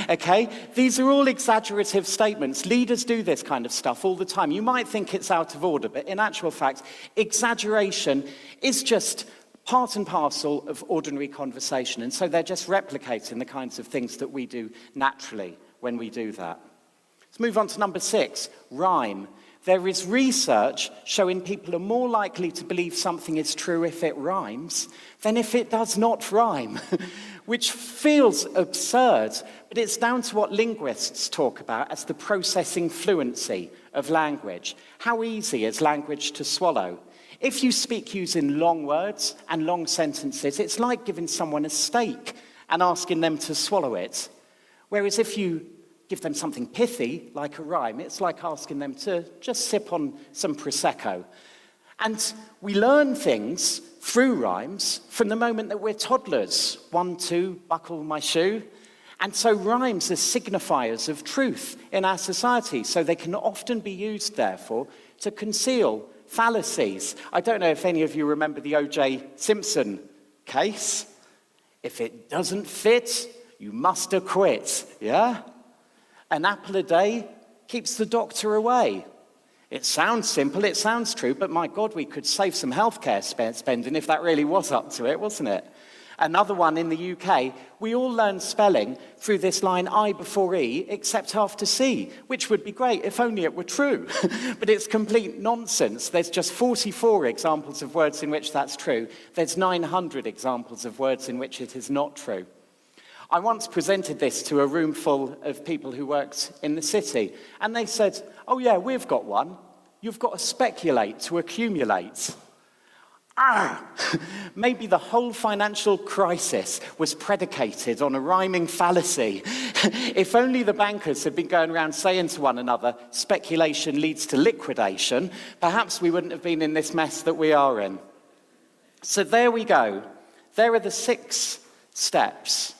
okay? These are all exaggerative statements. Leaders do this kind of stuff all the time. You might think it's out of order, but in actual fact, exaggeration is just part and parcel of ordinary conversation, and so they're just replicating the kinds of things that we do naturally when we do that. Let's move on to number 6, rhyme. There is research showing people are more likely to believe something is true if it rhymes than if it does not rhyme, which feels absurd, but it's down to what linguists talk about as the processing fluency of language. How easy is language to swallow? If you speak using long words and long sentences, it's like giving someone a steak and asking them to swallow it. Whereas if you give them something pithy, like a rhyme, it's like asking them to just sip on some Prosecco. And we learn things through rhymes from the moment that we're toddlers. 1, 2, buckle my shoe. And so rhymes are signifiers of truth in our society, so they can often be used, therefore, to conceal fallacies. I don't know if any of you remember the O.J. Simpson case. If it doesn't fit, you must acquit, yeah? An apple a day keeps the doctor away. It sounds simple, it sounds true, but my God, we could save some healthcare spending if that really was up to it, wasn't it? Another one in the UK, we all learn spelling through this line I before E except after C, which would be great if only it were true. But it's complete nonsense. There's just 44 examples of words in which that's true. There's 900 examples of words in which it is not true. I once presented this to a room full of people who worked in the city, and they said, oh yeah, we've got one. You've got to speculate to accumulate. Maybe the whole financial crisis was predicated on a rhyming fallacy. If only the bankers had been going around saying to one another, speculation leads to liquidation, perhaps we wouldn't have been in this mess that we are in. So there we go. There are the 6 steps.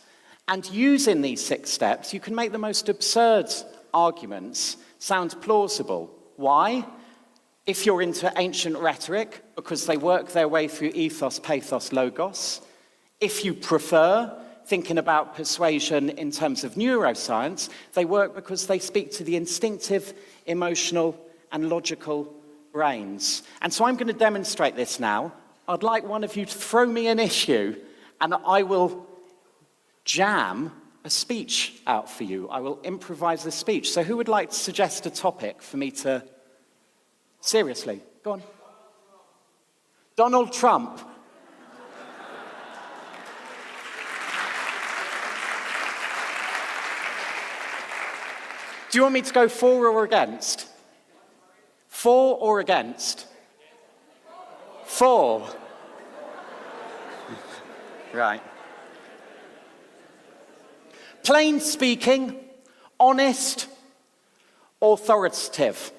And using these 6 steps, you can make the most absurd arguments sound plausible. Why? If you're into ancient rhetoric, because they work their way through ethos, pathos, logos. If you prefer thinking about persuasion in terms of neuroscience, they work because they speak to the instinctive, emotional, and logical brains. And so I'm going to demonstrate this now. I'd like one of you to throw me an issue, and I will jam a speech out for you. I will improvise the speech. So who would like to suggest a topic for me to... Seriously, go on. Donald Trump. Do you want me to go for or against? For or against? For. Right. Plain speaking, honest, authoritative.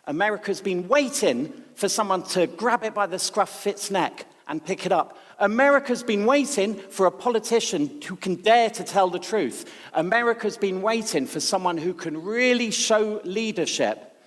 America's been waiting for someone to grab it by the scruff of its neck and pick it up. America's been waiting for a politician who can dare to tell the truth. America's been waiting for someone who can really show leadership.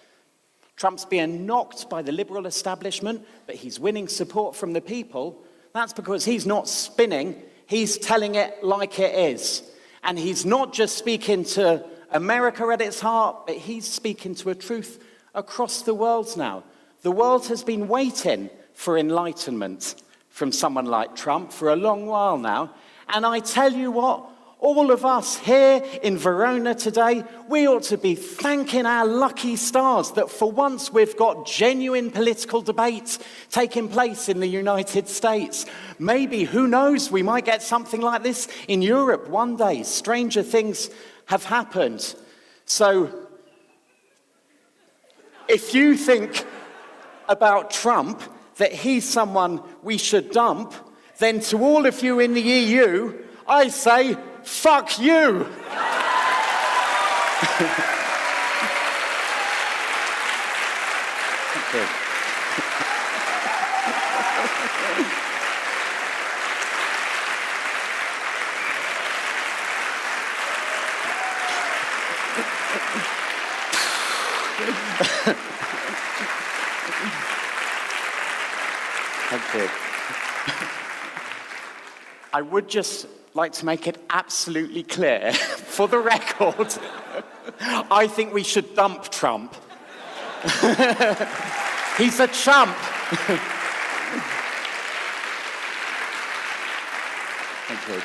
Trump's being knocked by the liberal establishment, but he's winning support from the people. That's because he's not spinning, he's telling it like it is. And he's not just speaking to America at its heart, but he's speaking to a truth across the world now. The world has been waiting for enlightenment from someone like Trump for a long while now. And I tell you what, all of us here in Verona today, we ought to be thanking our lucky stars that for once we've got genuine political debates taking place in the United States. Maybe, who knows, we might get something like this in Europe one day. Stranger things have happened. So, if you think about Trump, that he's someone we should dump, then to all of you in the EU, I say, fuck you! Thank you. Thank you. I would just like to make it absolutely clear, for the record, I think we should dump Trump. He's a chump. Thank you.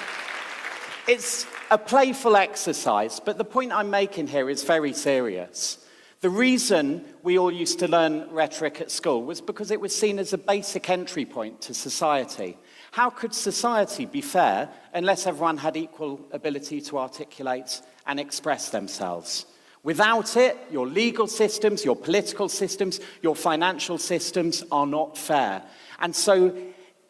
It's a playful exercise, but the point I'm making here is very serious. The reason we all used to learn rhetoric at school was because it was seen as a basic entry point to society. How could society be fair unless everyone had equal ability to articulate and express themselves? Without it, your legal systems, your political systems, your financial systems are not fair. And so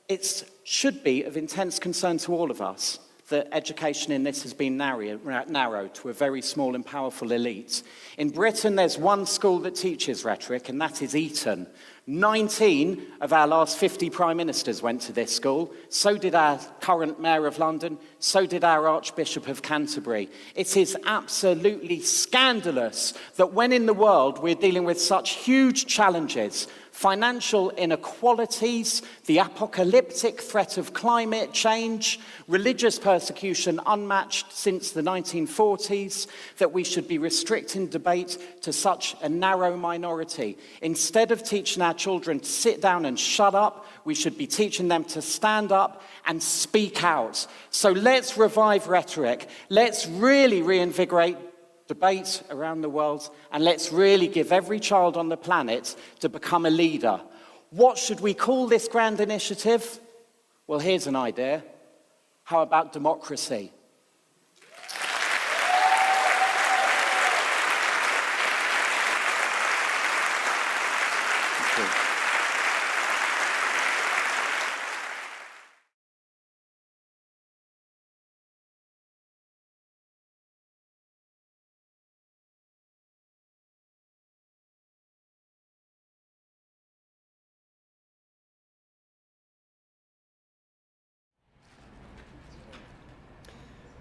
it should be of intense concern to all of us that education in this has been narrowed to a very small and powerful elite. In Britain, there's one school that teaches rhetoric, and that is Eton. 19 of our last 50 prime ministers went to this school. So did our current mayor of London. So did our Archbishop of Canterbury. It is absolutely scandalous that when in the world we're dealing with such huge challenges Financial inequalities, the apocalyptic threat of climate change, religious persecution unmatched since the 1940s, that we should be restricting debate to such a narrow minority. Instead of teaching our children to sit down and shut up, we should be teaching them to stand up and speak out. So let's revive rhetoric. Let's really reinvigorate debate around the world, and let's really give every child on the planet to become a leader. What should we call this grand initiative? Well, here's an idea. How about democracy? Thank you.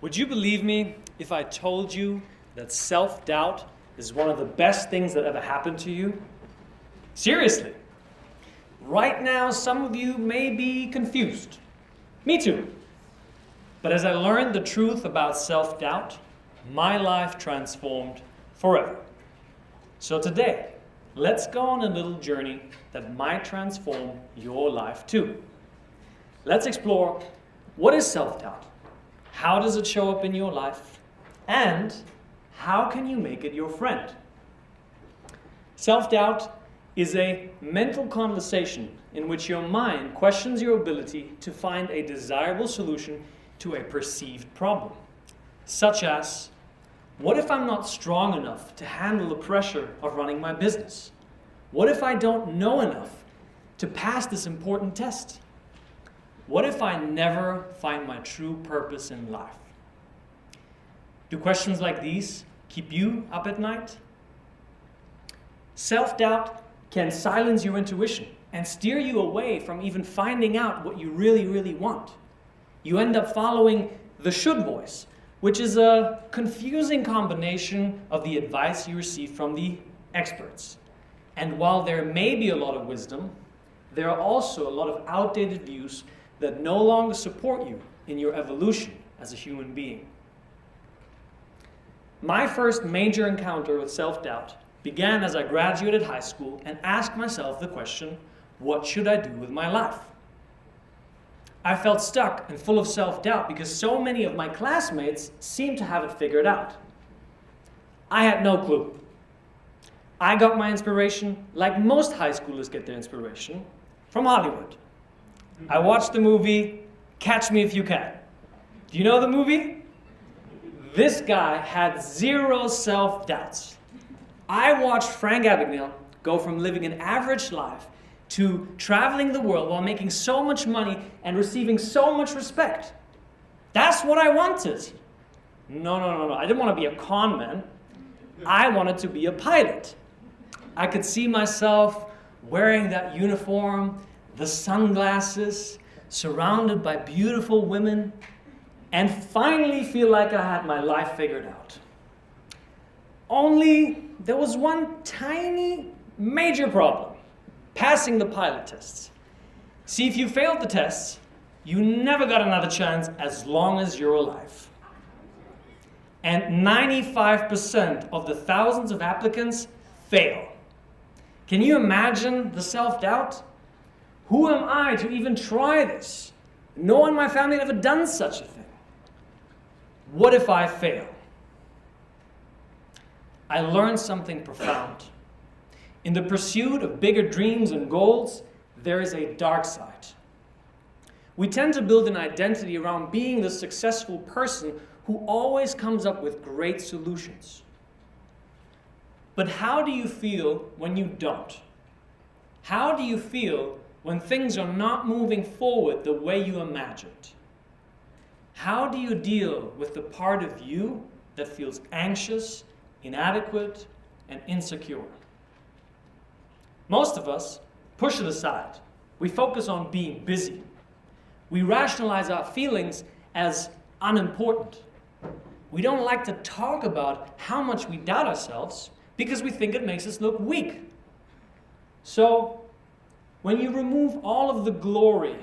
Would you believe me if I told you that self-doubt is one of the best things that ever happened to you? Seriously. Right now, some of you may be confused. Me too. But as I learned the truth about self-doubt, my life transformed forever. So today, let's go on a little journey that might transform your life too. Let's explore, what is self-doubt? How does it show up in your life? And how can you make it your friend? Self-doubt is a mental conversation in which your mind questions your ability to find a desirable solution to a perceived problem. Such as, what if I'm not strong enough to handle the pressure of running my business? What if I don't know enough to pass this important test? What if I never find my true purpose in life? Do questions like these keep you up at night? Self-doubt can silence your intuition and steer you away from even finding out what you really, really want. You end up following the should voice, which is a confusing combination of the advice you receive from the experts. And while there may be a lot of wisdom, there are also a lot of outdated views that no longer support you in your evolution as a human being. My first major encounter with self-doubt began as I graduated high school and asked myself the question, what should I do with my life? I felt stuck and full of self-doubt because so many of my classmates seemed to have it figured out. I had no clue. I got my inspiration, like most high schoolers get their inspiration, from Hollywood. I watched the movie Catch Me If You Can. Do you know the movie? This guy had zero self-doubts. I watched Frank Abagnale go from living an average life to traveling the world while making so much money and receiving so much respect. That's what I wanted. No. I didn't want to be a con man. I wanted to be a pilot. I could see myself wearing that uniform, the sunglasses, surrounded by beautiful women, and finally feel like I had my life figured out. Only there was one tiny, major problem: passing the pilot tests. See, if you failed the tests, you never got another chance as long as you're alive. And 95% of the thousands of applicants fail. Can you imagine the self-doubt? Who am I to even try this? No one in my family had ever done such a thing. What if I fail? I learned something profound. In the pursuit of bigger dreams and goals, there is a dark side. We tend to build an identity around being the successful person who always comes up with great solutions. But how do you feel when you don't? How do you feel when things are not moving forward the way you imagined? How do you deal with the part of you that feels anxious, inadequate, and insecure? Most of us push it aside. We focus on being busy. We rationalize our feelings as unimportant. We don't like to talk about how much we doubt ourselves because we think it makes us look weak. So When you remove all of the glory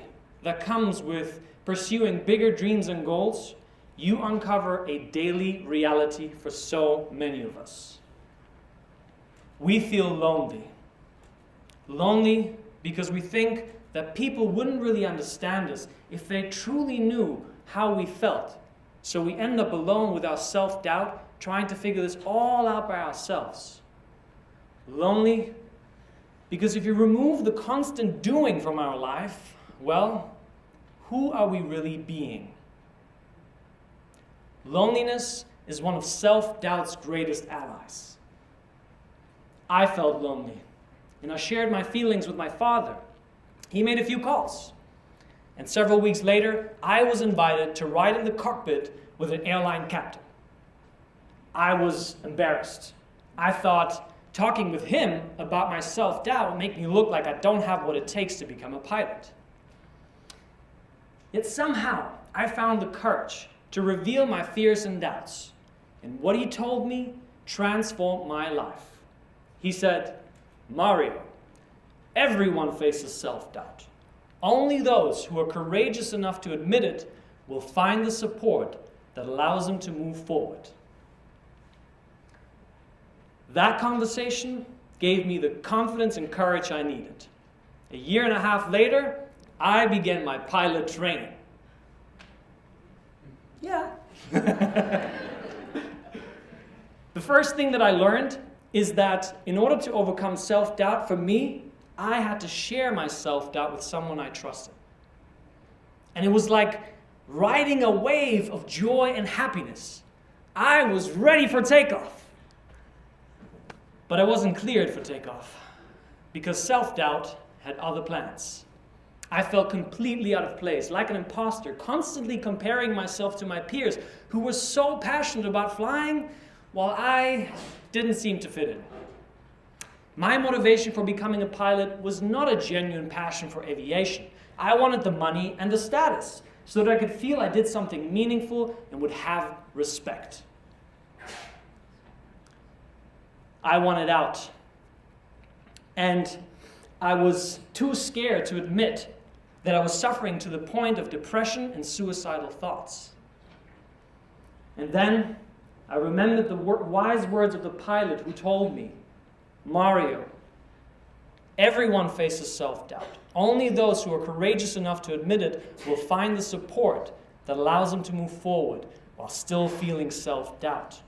that comes with pursuing bigger dreams and goals, you uncover a daily reality for so many of us. We feel lonely. Lonely because we think that people wouldn't really understand us if they truly knew how we felt. So we end up alone with our self-doubt, trying to figure this all out by ourselves. Lonely because if you remove the constant doing from our life, well, who are we really being? Loneliness is one of self-doubt's greatest allies. I felt lonely, and I shared my feelings with my father. He made a few calls, and several weeks later, I was invited to ride in the cockpit with an airline captain. I was embarrassed. I thought talking with him about my self-doubt would make me look like I don't have what it takes to become a pilot. Yet somehow, I found the courage to reveal my fears and doubts, and what he told me transformed my life. He said, "Mario, everyone faces self-doubt. Only those who are courageous enough to admit it will find the support that allows them to move forward." That conversation gave me the confidence and courage I needed. A year and a half later, I began my pilot training. Yeah. The first thing that I learned is that in order to overcome self-doubt, for me, I had to share my self-doubt with someone I trusted. And it was like riding a wave of joy and happiness. I was ready for takeoff. But I wasn't cleared for takeoff because self-doubt had other plans. I felt completely out of place, like an imposter, constantly comparing myself to my peers who were so passionate about flying while I didn't seem to fit in. My motivation for becoming a pilot was not a genuine passion for aviation. I wanted the money and the status so that I could feel I did something meaningful and would have respect. I wanted out. And I was too scared to admit that I was suffering to the point of depression and suicidal thoughts. And then I remembered the wise words of the pilot who told me, "Mario, everyone faces self-doubt. Only those who are courageous enough to admit it will find the support that allows them to move forward while still feeling self-doubt."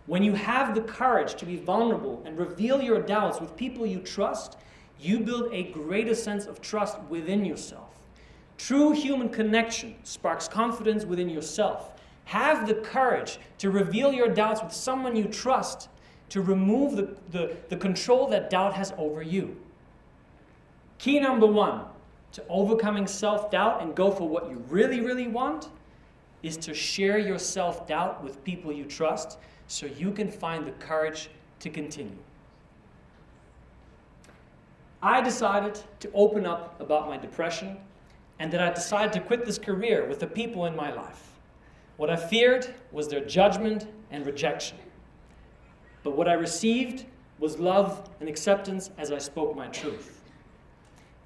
When you have the courage to be vulnerable and reveal your doubts with people you trust, you build a greater sense of trust within yourself. True human connection sparks confidence within yourself. Have the courage to reveal your doubts with someone you trust to remove the control that doubt has over you. Key number one to overcoming self-doubt and go for what you really, really want is to share your self-doubt with people you trust so you can find the courage to continue. I decided to open up about my depression and that I decided to quit this career with the people in my life. What I feared was their judgment and rejection. But what I received was love and acceptance as I spoke my truth.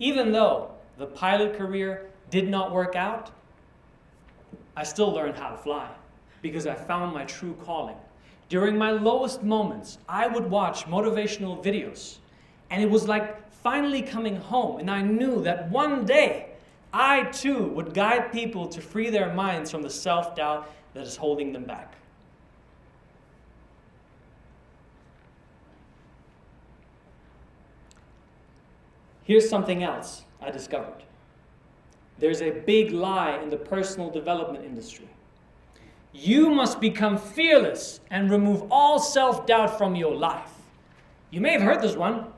Even though the pilot career did not work out, I still learned how to fly because I found my true calling. During my lowest moments, I would watch motivational videos, and it was like finally coming home, and I knew that one day I too would guide people to free their minds from the self-doubt that is holding them back. Here's something else I discovered. There's a big lie in the personal development industry. You must become fearless and remove all self-doubt from your life. You may have heard this one,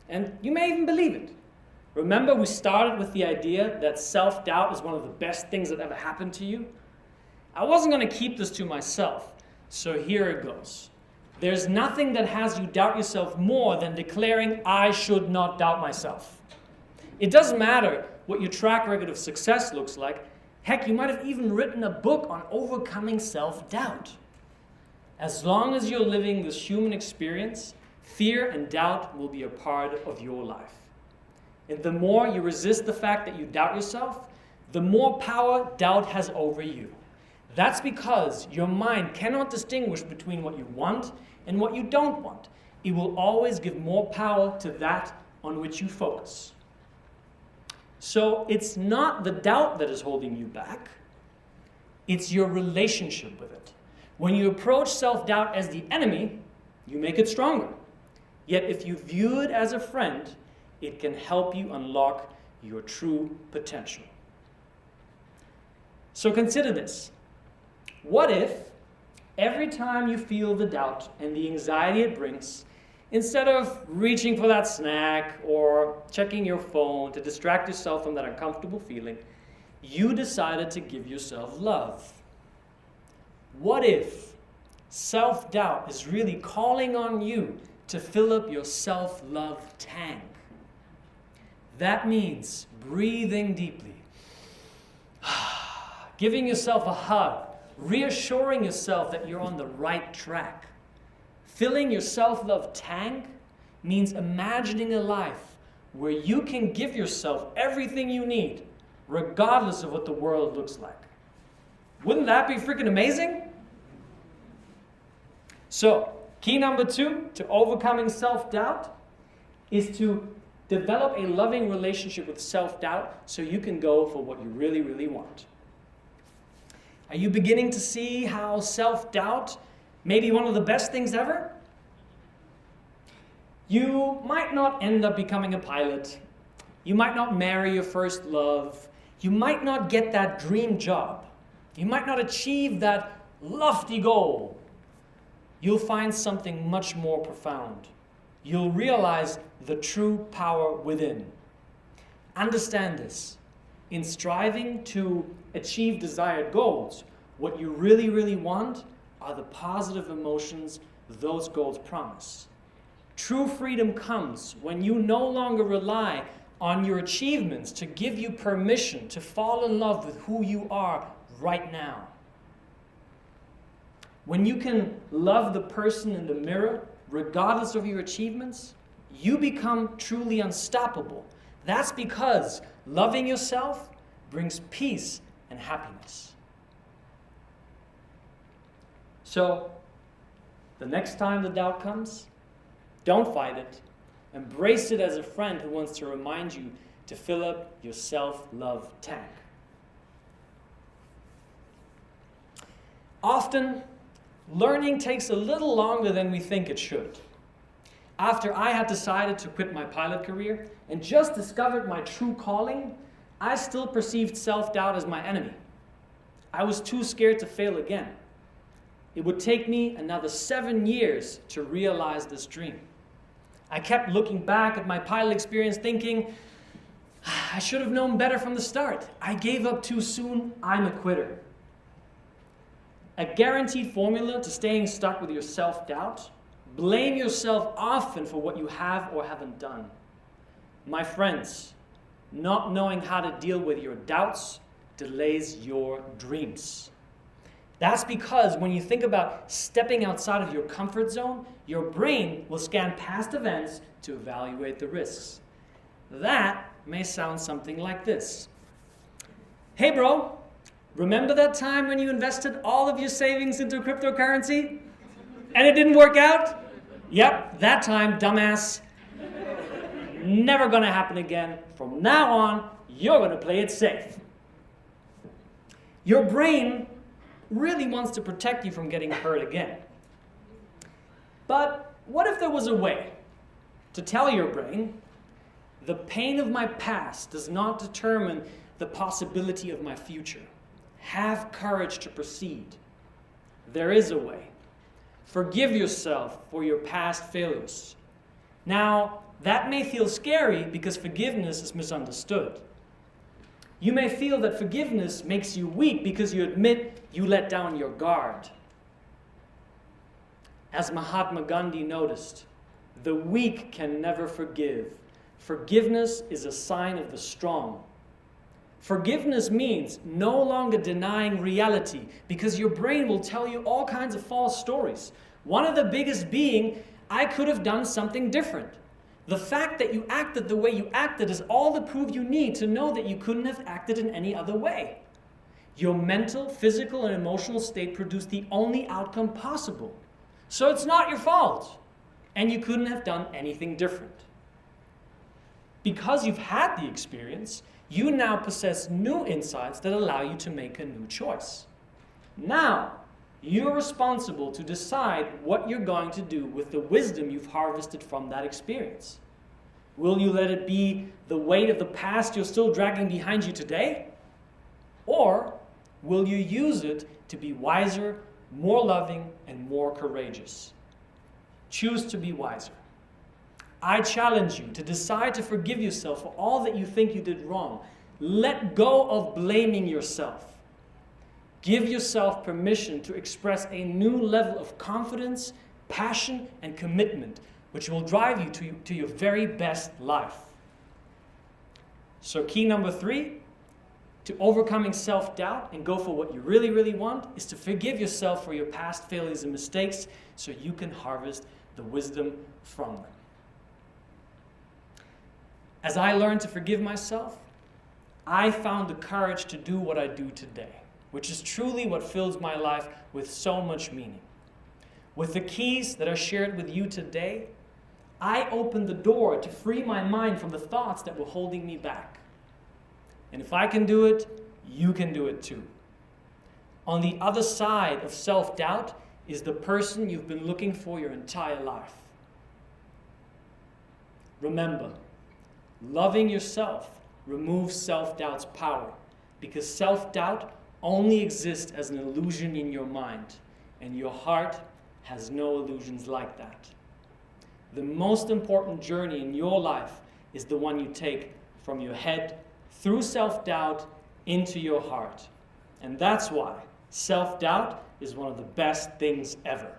and you may even believe it. Remember, we started with the idea that self-doubt is one of the best things that ever happened to you? I wasn't going to keep this to myself, so here it goes. There's nothing that has you doubt yourself more than declaring, "I should not doubt myself." It doesn't matter what your track record of success looks like. Heck, you might have even written a book on overcoming self-doubt. As long as you're living this human experience, fear and doubt will be a part of your life. And the more you resist the fact that you doubt yourself, the more power doubt has over you. That's because your mind cannot distinguish between what you want and what you don't want. It will always give more power to that on which you focus. So it's not the doubt that is holding you back, it's your relationship with it. When you approach self-doubt as the enemy, you make it stronger. Yet if you view it as a friend, it can help you unlock your true potential. So consider this. What if every time you feel the doubt and the anxiety it brings, instead of reaching for that snack or checking your phone to distract yourself from that uncomfortable feeling, you decided to give yourself love? What if self-doubt is really calling on you to fill up your self-love tank? That means breathing deeply, giving yourself a hug, reassuring yourself that you're on the right track. Filling your self-love tank means imagining a life where you can give yourself everything you need, regardless of what the world looks like. Wouldn't that be freaking amazing? So, key number 2 to overcoming self-doubt is to develop a loving relationship with self-doubt so you can go for what you really, really want. Are you beginning to see how self-doubt may be one of the best things ever? You might not end up becoming a pilot. You might not marry your first love. You might not get that dream job. You might not achieve that lofty goal. You'll find something much more profound. You'll realize the true power within. Understand this. In striving to achieve desired goals, what you really, really want are the positive emotions those goals promise. True freedom comes when you no longer rely on your achievements to give you permission to fall in love with who you are right now. When you can love the person in the mirror, regardless of your achievements, you become truly unstoppable. That's because loving yourself brings peace and happiness. So, the next time the doubt comes, don't fight it. Embrace it as a friend who wants to remind you to fill up your self-love tank. Often, learning takes a little longer than we think it should. After I had decided to quit my pilot career and just discovered my true calling, I still perceived self-doubt as my enemy. I was too scared to fail again. It would take me another 7 years to realize this dream. I kept looking back at my pilot experience thinking, I should have known better from the start. I gave up too soon. I'm a quitter. A guaranteed formula to staying stuck with your self-doubt: blame yourself often for what you have or haven't done. My friends, not knowing how to deal with your doubts delays your dreams. That's because when you think about stepping outside of your comfort zone, your brain will scan past events to evaluate the risks. That may sound something like this. Hey bro, remember that time when you invested all of your savings into cryptocurrency and it didn't work out? Yep, that time, dumbass. Never gonna happen again. From now on, you're gonna play it safe. Your brain really wants to protect you from getting hurt again. But what if there was a way to tell your brain, the pain of my past does not determine the possibility of my future. Have courage to proceed. There is a way. Forgive yourself for your past failures. Now, that may feel scary because forgiveness is misunderstood. You may feel that forgiveness makes you weak because you admit you let down your guard. As Mahatma Gandhi noticed, the weak can never forgive. Forgiveness is a sign of the strong. Forgiveness means no longer denying reality because your brain will tell you all kinds of false stories. One of the biggest being, I could have done something different. The fact that you acted the way you acted is all the proof you need to know that you couldn't have acted in any other way. Your mental, physical, and emotional state produced the only outcome possible. So it's not your fault, and you couldn't have done anything different. Because you've had the experience, you now possess new insights that allow you to make a new choice. Now, you're responsible to decide what you're going to do with the wisdom you've harvested from that experience. Will you let it be the weight of the past you're still dragging behind you today? Or will you use it to be wiser, more loving, and more courageous? Choose to be wiser. I challenge you to decide to forgive yourself for all that you think you did wrong. Let go of blaming yourself. Give yourself permission to express a new level of confidence, passion, and commitment, which will drive you to your very best life. So key number 3, to overcoming self-doubt and go for what you really, really want, is to forgive yourself for your past failures and mistakes so you can harvest the wisdom from them. As I learned to forgive myself, I found the courage to do what I do today, which is truly what fills my life with so much meaning. With the keys that are shared with you today, I opened the door to free my mind from the thoughts that were holding me back. And if I can do it, you can do it too. On the other side of self-doubt is the person you've been looking for your entire life. Remember, loving yourself removes self-doubt's power, because self-doubt only exists as an illusion in your mind, and your heart has no illusions like that. The most important journey in your life is the one you take from your head through self-doubt into your heart. And that's why self-doubt is one of the best things ever.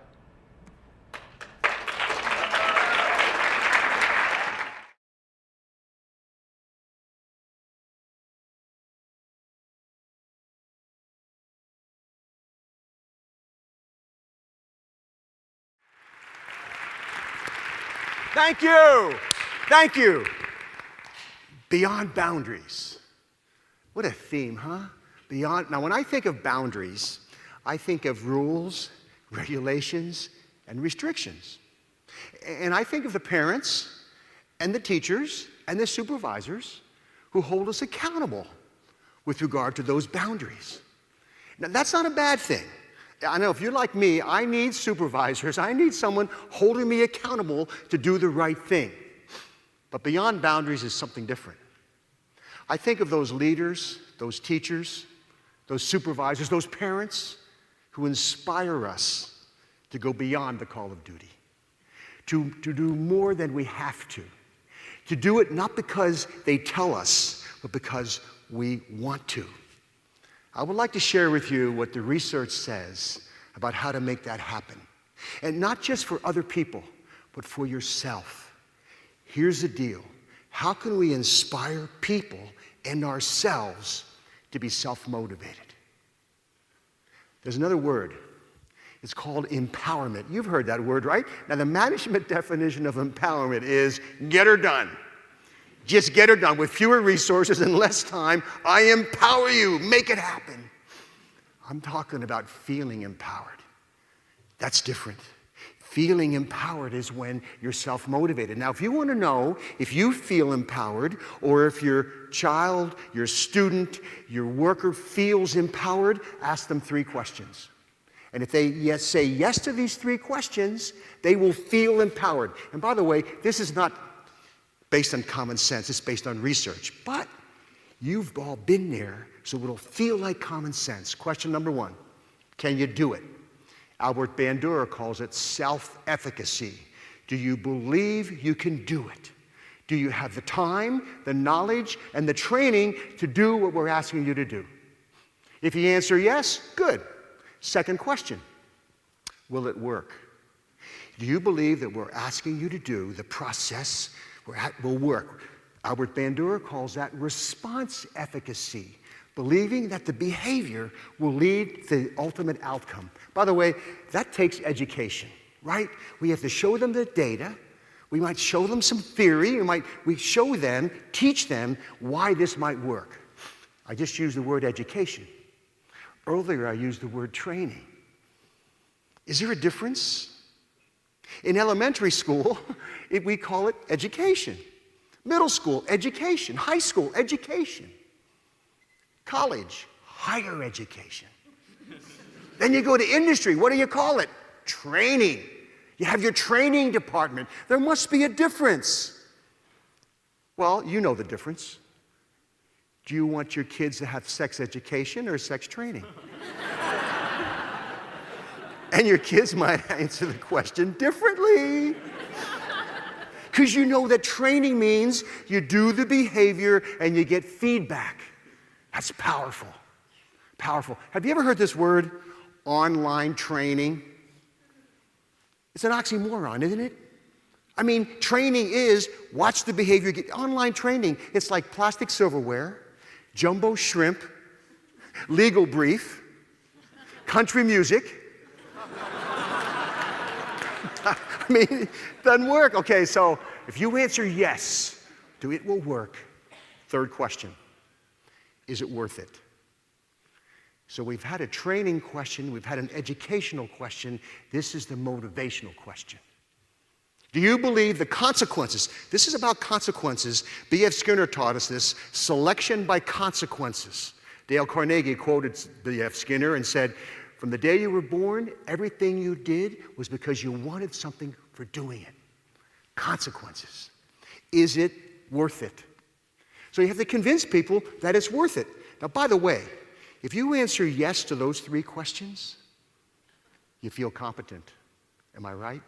Thank you. Thank you. Beyond boundaries. What a theme, huh? Beyond. Now, when I think of boundaries, I think of rules, regulations, and restrictions. And I think of the parents and the teachers and the supervisors who hold us accountable with regard to those boundaries. Now, that's not a bad thing. I know if you're like me, I need supervisors. I need someone holding me accountable to do the right thing. But beyond boundaries is something different. I think of those leaders, those teachers, those supervisors, those parents who inspire us to go beyond the call of duty, to do more than we have to do it not because they tell us, but because we want to. I would like to share with you what the research says about how to make that happen. And not just for other people, but for yourself. Here's the deal. How can we inspire people and ourselves to be self-motivated? There's another word. It's called empowerment. You've heard that word, right? Now, the management definition of empowerment is get her done. Just get her done with fewer resources and less time. I empower you. Make it happen. I'm talking about feeling empowered. That's different. Feeling empowered is when you're self-motivated. Now, if you want to know if you feel empowered or if your child, your student, your worker feels empowered, ask them 3 questions. And if they say yes to these 3 questions, they will feel empowered. And by the way, this is not based on common sense, it's based on research. But you've all been there, so it'll feel like common sense. Question number 1, can you do it? Albert Bandura calls it self-efficacy. Do you believe you can do it? Do you have the time, the knowledge, and the training to do what we're asking you to do? If you answer yes, good. Second question, will it work? Do you believe that we're asking you to do the process will work? Albert Bandura calls that response efficacy, believing that the behavior will lead to the ultimate outcome. By the way, that takes education, right? We have to show them the data. We might show them some theory. We show them, teach them why this might work. I just used the word education. Earlier, I used the word training. Is there a difference? In elementary school, we call it education. Middle school, education. High school, education. College, higher education. Then you go to industry. What do you call it? Training. You have your training department. There must be a difference. Well, you know the difference. Do you want your kids to have sex education or sex training? And your kids might answer the question differently. Because you know that training means you do the behavior and you get feedback. That's powerful. Powerful. Have you ever heard this word, online training? It's an oxymoron, isn't it? I mean, training is watch the behavior. Online training, it's like plastic silverware, jumbo shrimp, legal brief, country music. I mean, it doesn't work. Okay, so if you answer yes to it will work, third question, is it worth it? So we've had a training question, we've had an educational question, this is the motivational question. Do you believe the consequences? This is about consequences. B.F. Skinner taught us this, selection by consequences. Dale Carnegie quoted B.F. Skinner and said, from the day you were born, everything you did was because you wanted something for doing it. Consequences. Is it worth it? So you have to convince people that it's worth it. Now, by the way, if you answer yes to those three questions, you feel competent. Am I right?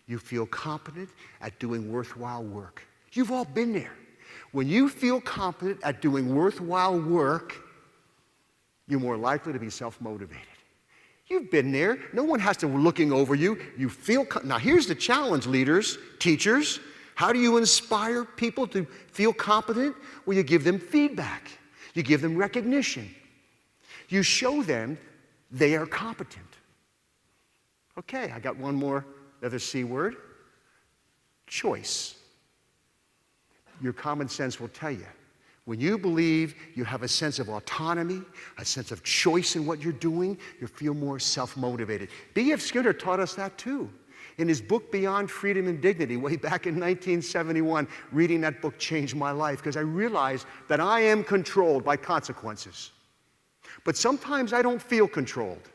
You feel competent at doing worthwhile work. You've all been there. When you feel competent at doing worthwhile work, you're more likely to be self-motivated. You've been there. No one has to be looking over you. You feel. Now, here's the challenge, leaders, teachers. How do you inspire people to feel competent? Well, you give them feedback. You give them recognition. You show them they are competent. Okay, I got one more, another C word. Choice. Your common sense will tell you. When you believe you have a sense of autonomy, a sense of choice in what you're doing, you feel more self-motivated. B.F. Skinner taught us that too. In his book, Beyond Freedom and Dignity, way back in 1971, reading that book changed my life because I realized that I am controlled by consequences. But sometimes I don't feel controlled.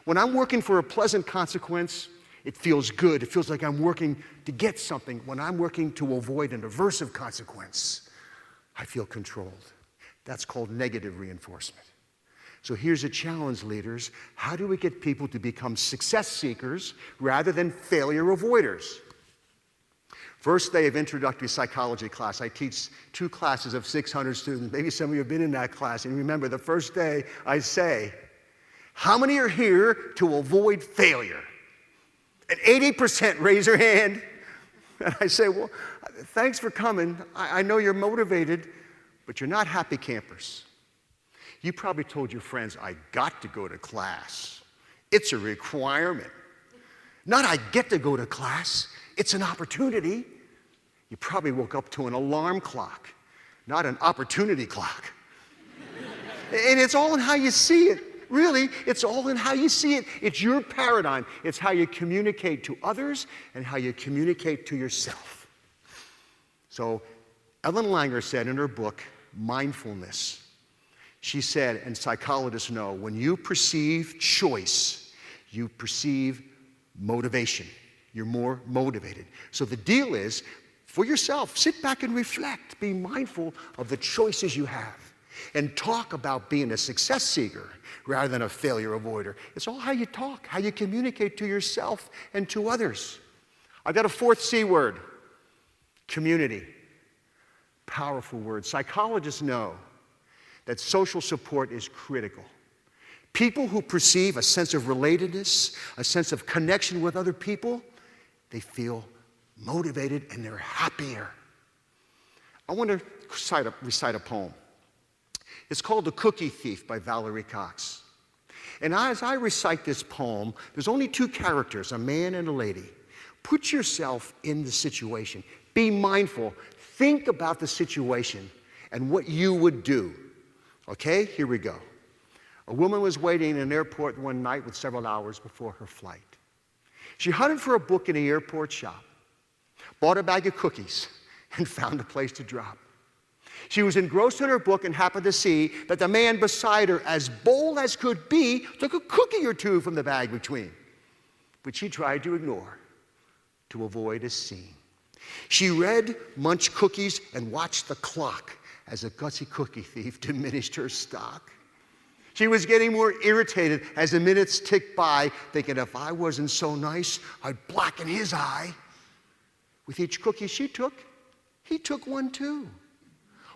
When I'm working for a pleasant consequence, it feels good. It feels like I'm working to get something. When I'm working to avoid an aversive consequence, I feel controlled. That's called negative reinforcement. So here's a challenge, leaders. How do we get people to become success seekers rather than failure avoiders? First day of introductory psychology class. I teach 2 classes of 600 students. Maybe some of you have been in that class. And remember, the first day I say, how many are here to avoid failure? And 80% raise their hand. And I say, well, thanks for coming. I know you're motivated, but you're not happy campers. You probably told your friends, I got to go to class. It's a requirement. Not I get to go to class. It's an opportunity. You probably woke up to an alarm clock, not an opportunity clock. And it's all in how you see it. Really, it's all in how you see it. It's your paradigm. It's how you communicate to others and how you communicate to yourself. So Ellen Langer said in her book, Mindfulness, she said, and psychologists know, when you perceive choice, you perceive motivation. You're more motivated. So the deal is, for yourself, sit back and reflect. Be mindful of the choices you have. And talk about being a success seeker rather than a failure avoider. It's all how you talk, how you communicate to yourself and to others. I've got a 4th C word, community. Powerful word. Psychologists know that social support is critical. People who perceive a sense of relatedness, a sense of connection with other people, they feel motivated and they're happier. I want to recite a poem. It's called The Cookie Thief by Valerie Cox. And as I recite this poem, there's only 2 characters, a man and a lady. Put yourself in the situation. Be mindful. Think about the situation and what you would do. Okay, here we go. A woman was waiting in an airport one night with several hours before her flight. She hunted for a book in the airport shop, bought a bag of cookies, and found a place to drop. She was engrossed in her book and happened to see that the man beside her, as bold as could be, took a cookie or two from the bag between, which she tried to ignore to avoid a scene. She read, munched cookies, and watched the clock as a gutsy cookie thief diminished her stock. She was getting more irritated as the minutes ticked by, thinking if I wasn't so nice, I'd blacken his eye. With each cookie she took, he took one too.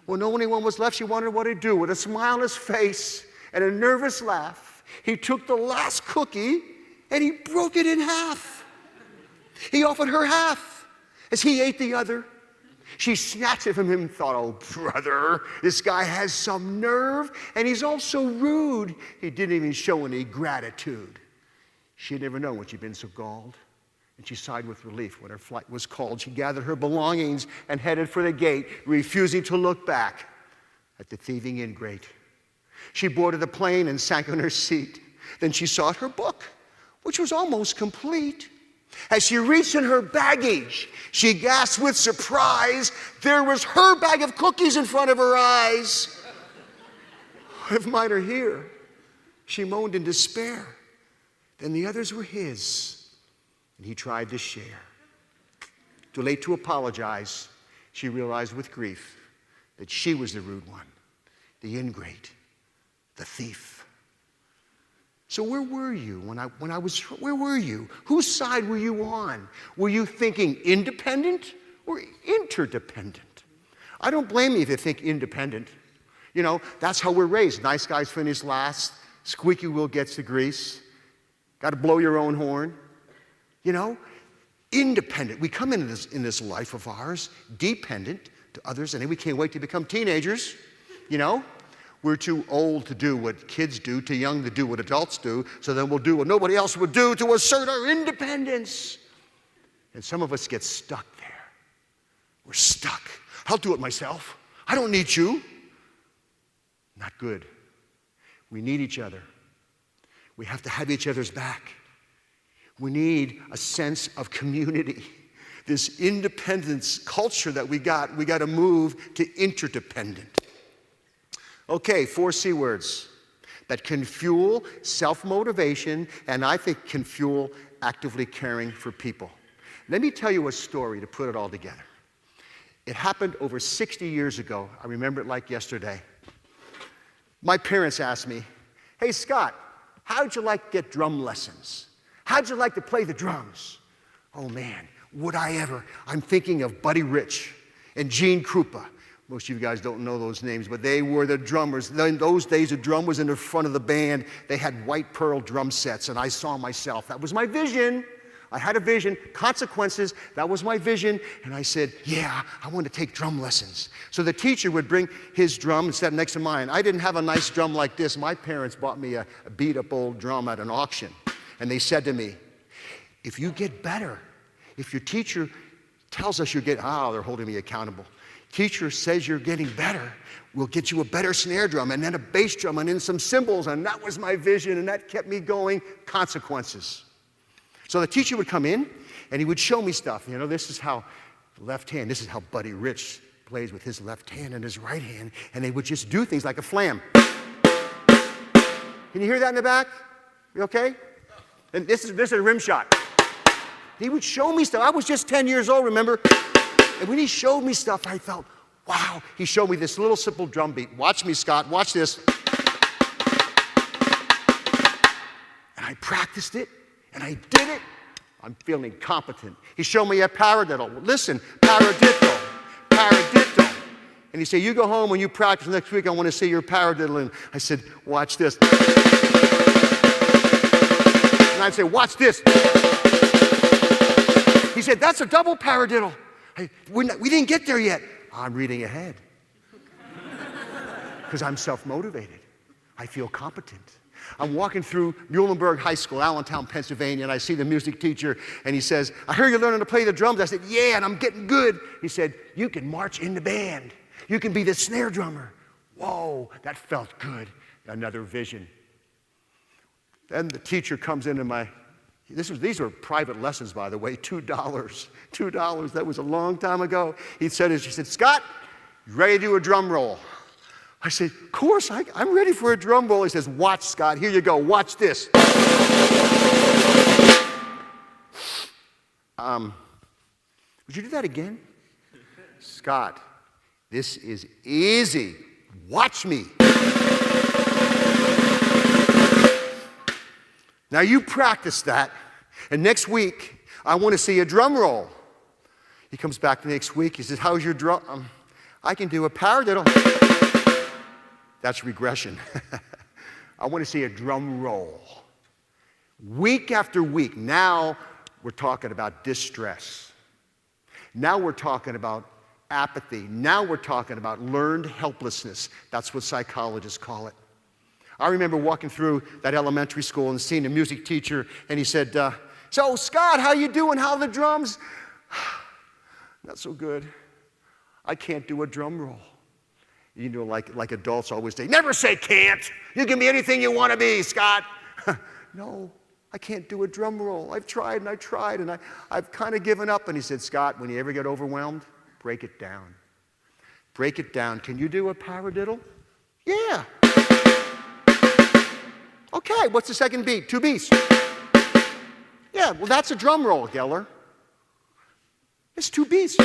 When only one was left, she wondered what he'd do. With a smile on his face and a nervous laugh, he took the last cookie and he broke it in half. He offered her half as he ate the other. She snatched it from him and thought, oh, brother, this guy has some nerve, and he's also rude. He didn't even show any gratitude. She had never known when she'd been so galled, and she sighed with relief when her flight was called. She gathered her belongings and headed for the gate, refusing to look back at the thieving ingrate. She boarded the plane and sank on her seat. Then she sought her book, which was almost complete. As she reached in her baggage, she gasped with surprise. There was her bag of cookies in front of her eyes. If mine are here, she moaned in despair. Then the others were his, and he tried to share. Too late to apologize, she realized with grief that she was the rude one, the ingrate, the thief. So where were you where were you? Whose side were you on? Were you thinking independent or interdependent? I don't blame you if you think independent. You know, that's how we're raised. Nice guys finish last. Squeaky wheel gets the grease. Got to blow your own horn. You know, independent. We come into this life of ours dependent to others, and then we can't wait to become teenagers. You know, we're too old to do what kids do, too young to do what adults do, so then we'll do what nobody else would do to assert our independence. And some of us get stuck there. We're stuck. I'll do it myself. I don't need you. Not good. We need each other. We have to have each other's back. We need a sense of community. This independence culture that we got to move to interdependent. Okay, 4 C words that can fuel self-motivation and I think can fuel actively caring for people. Let me tell you a story to put it all together. It happened over 60 years ago. I remember it like yesterday. My parents asked me, hey, Scott, how'd you like to get drum lessons? How'd you like to play the drums? Oh, man, would I ever? I'm thinking of Buddy Rich and Gene Krupa. Most of you guys don't know those names, but they were the drummers. In those days, the drum was in the front of the band. They had white pearl drum sets, and I saw myself. That was my vision. I had a vision. Consequences, that was my vision. And I said, yeah, I want to take drum lessons. So the teacher would bring his drum and set next to mine. I didn't have a nice drum like this. My parents bought me a beat-up old drum at an auction. And they said to me, if you get better, if your teacher tells us you're getting, they're holding me accountable. Teacher says you're getting better, we'll get you a better snare drum and then a bass drum and then some cymbals, and that was my vision, and that kept me going. Consequences. So the teacher would come in and he would show me stuff. You know, this is how left hand, this is how Buddy Rich plays with his left hand and his right hand, and they would just do things like a flam. Can you hear that in the back? You okay? And this is a rim shot. He would show me stuff. I was just 10 years old, remember? And when he showed me stuff, I felt, wow. He showed me this little simple drum beat. Watch me, Scott. Watch this. And I practiced it, and I did it. I'm feeling competent. He showed me a paradiddle. Listen, paradiddle, paradiddle. And he said, you go home and you practice next week. I want to see your paradiddle. And I said, watch this. And I'd say, watch this. He said, that's a double paradiddle. We didn't get there yet. I'm reading ahead. Because I'm self-motivated. I feel competent. I'm walking through Muhlenberg High School, Allentown, Pennsylvania, and I see the music teacher, and he says, I hear you're learning to play the drums. I said, yeah, and I'm getting good. He said, you can march in the band. You can be the snare drummer. Whoa, that felt good. Another vision. Then the teacher comes into these were private lessons, by the way, $2. $2, that was a long time ago. She said, Scott, you ready to do a drum roll? I said, of course, I'm ready for a drum roll. He says, watch, Scott, here you go, watch this. Would you do that again? Scott, this is easy. Watch me. Now you practice that, and next week, I want to see a drum roll. He comes back the next week, he says, how's your drum? I can do a paradiddle. That's regression. I want to see a drum roll. Week after week, now we're talking about distress. Now we're talking about apathy. Now we're talking about learned helplessness. That's what psychologists call it. I remember walking through that elementary school and seeing a music teacher, and he said, so Scott, how you doing? How are the drums? Not so good. I can't do a drum roll. You know, like adults always say, never say can't. You can be anything you want to be, Scott. No, I can't do a drum roll. I've tried and I tried, and I've kind of given up. And he said, Scott, when you ever get overwhelmed, break it down. Break it down. Can you do a paradiddle? Yeah. Okay, what's the second beat? 2 beats. Yeah, well, that's a drum roll, Geller. It's 2 beats.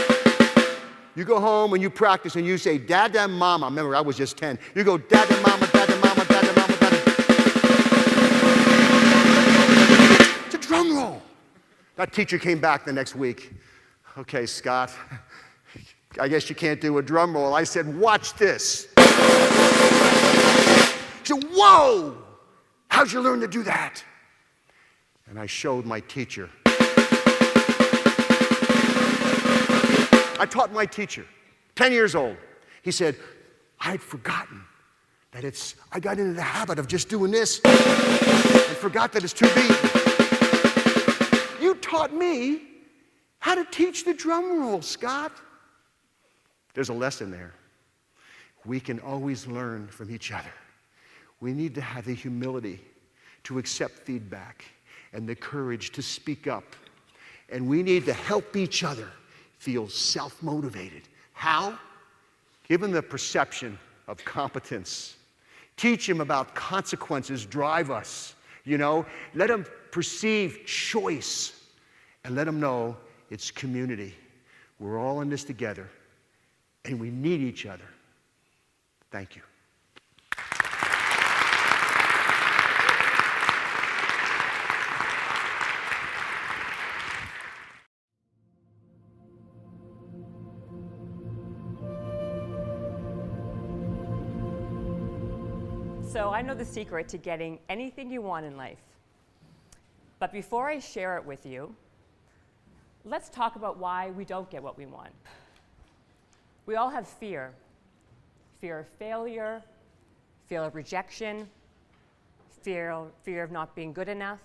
You go home and you practice and you say, Dada Mama. Remember, I was just 10. You go, Dada Mama, Dada Mama, Dada Mama, Dada. It's a drum roll. That teacher came back the next week. Okay, Scott, I guess you can't do a drum roll. I said, watch this. He said, whoa, how'd you learn to do that? And I showed my teacher. I taught my teacher, 10 years old. He said, I had forgotten that I got into the habit of just doing this and forgot that it's 2 beats. You taught me how to teach the drum roll, Scott. There's a lesson there. We can always learn from each other. We need to have the humility to accept feedback and the courage to speak up. And we need to help each other feel self-motivated. How? Give them the perception of competence. Teach them about consequences drive us. You know, let them perceive choice, and let them know it's community. We're all in this together, and we need each other. Thank you. So I know the secret to getting anything you want in life. But before I share it with you, let's talk about why we don't get what we want. We all have fear. Fear of failure, fear of rejection, fear of not being good enough.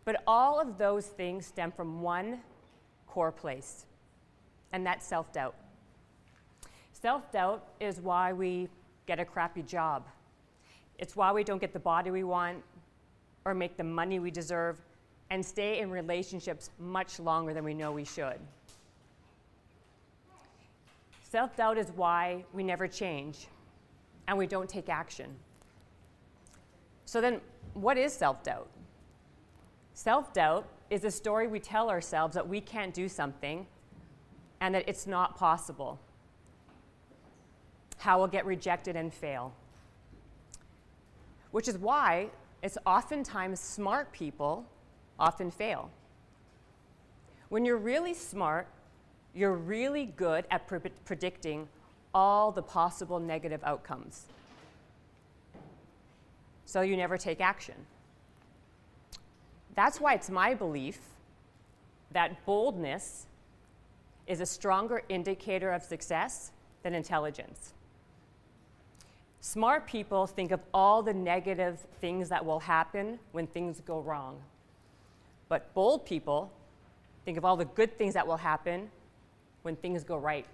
But all of those things stem from one core place, and that's self-doubt. Self-doubt is why we get a crappy job. It's why we don't get the body we want or make the money we deserve and stay in relationships much longer than we know we should. Self-doubt is why we never change and we don't take action. So then, what is self-doubt? Self-doubt is a story we tell ourselves that we can't do something and that it's not possible. How we'll get rejected and fail. Which is why it's oftentimes smart people often fail. When you're really smart, you're really good at predicting all the possible negative outcomes. So you never take action. That's why it's my belief that boldness is a stronger indicator of success than intelligence. Smart people think of all the negative things that will happen when things go wrong. But bold people think of all the good things that will happen when things go right.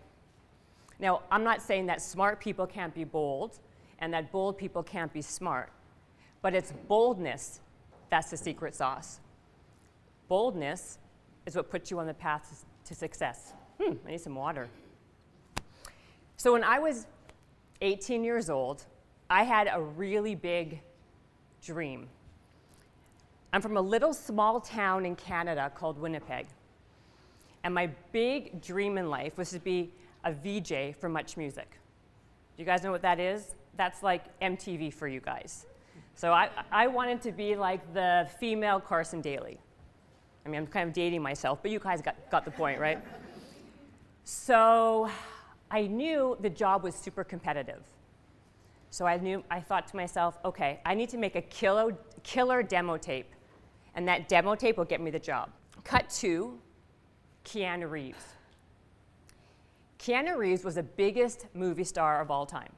Now, I'm not saying that smart people can't be bold and that bold people can't be smart, but it's boldness that's the secret sauce. Boldness is what puts you on the path to success. I need some water. So when I was 18 years old, I had a really big dream. I'm from a little small town in Canada called Winnipeg. And my big dream in life was to be a VJ for Much Music. Do you guys know what that is? That's like MTV for you guys. So I wanted to be like the female Carson Daly. I mean, I'm kind of dating myself, but you guys got the point, right? So I knew the job was super competitive. So I thought to myself, okay, I need to make a killer demo tape, and that demo tape will get me the job. Cut to Keanu Reeves. Keanu Reeves was the biggest movie star of all time.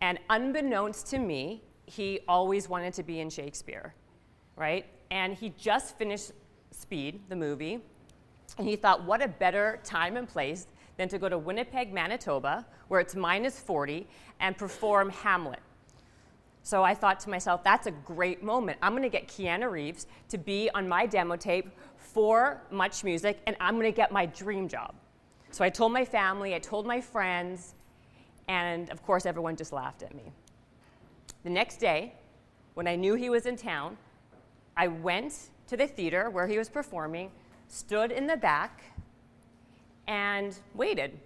And unbeknownst to me, he always wanted to be in Shakespeare, right? And he just finished Speed, the movie, and he thought, what a better time and place than to go to Winnipeg, Manitoba, where it's -40, and perform Hamlet. So I thought to myself, that's a great moment. I'm going to get Keanu Reeves to be on my demo tape for Much Music, and I'm going to get my dream job. So I told my family, I told my friends, and of course everyone just laughed at me. The next day, when I knew he was in town, I went to the theater where he was performing, stood in the back, and waited.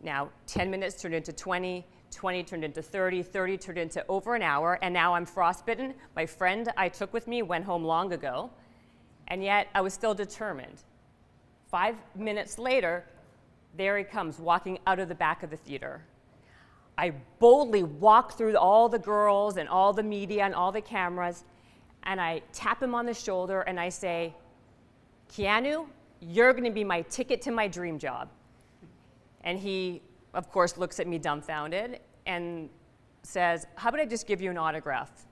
Now, 10 minutes turned into 20, 20 turned into 30, 30 turned into over an hour, and now I'm frostbitten. My friend I took with me went home long ago, and yet I was still determined. 5 minutes later, there he comes, walking out of the back of the theater. I boldly walk through all the girls and all the media and all the cameras, and I tap him on the shoulder and I say, Keanu, you're going to be my ticket to my dream job. And he, of course, looks at me dumbfounded and says, how about I just give you an autograph?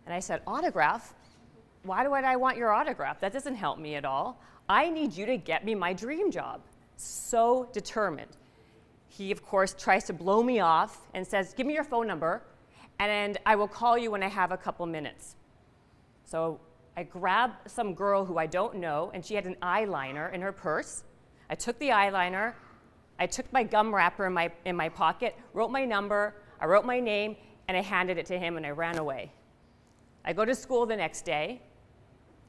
And I said, autograph? Why would I want your autograph? That doesn't help me at all. I need you to get me my dream job. So determined. He, of course, tries to blow me off and says, give me your phone number, and I will call you when I have a couple minutes. So I grabbed some girl who I don't know, and she had an eyeliner in her purse. I took the eyeliner, I took my gum wrapper in my pocket, wrote my number, I wrote my name, and I handed it to him, and I ran away. I go to school the next day.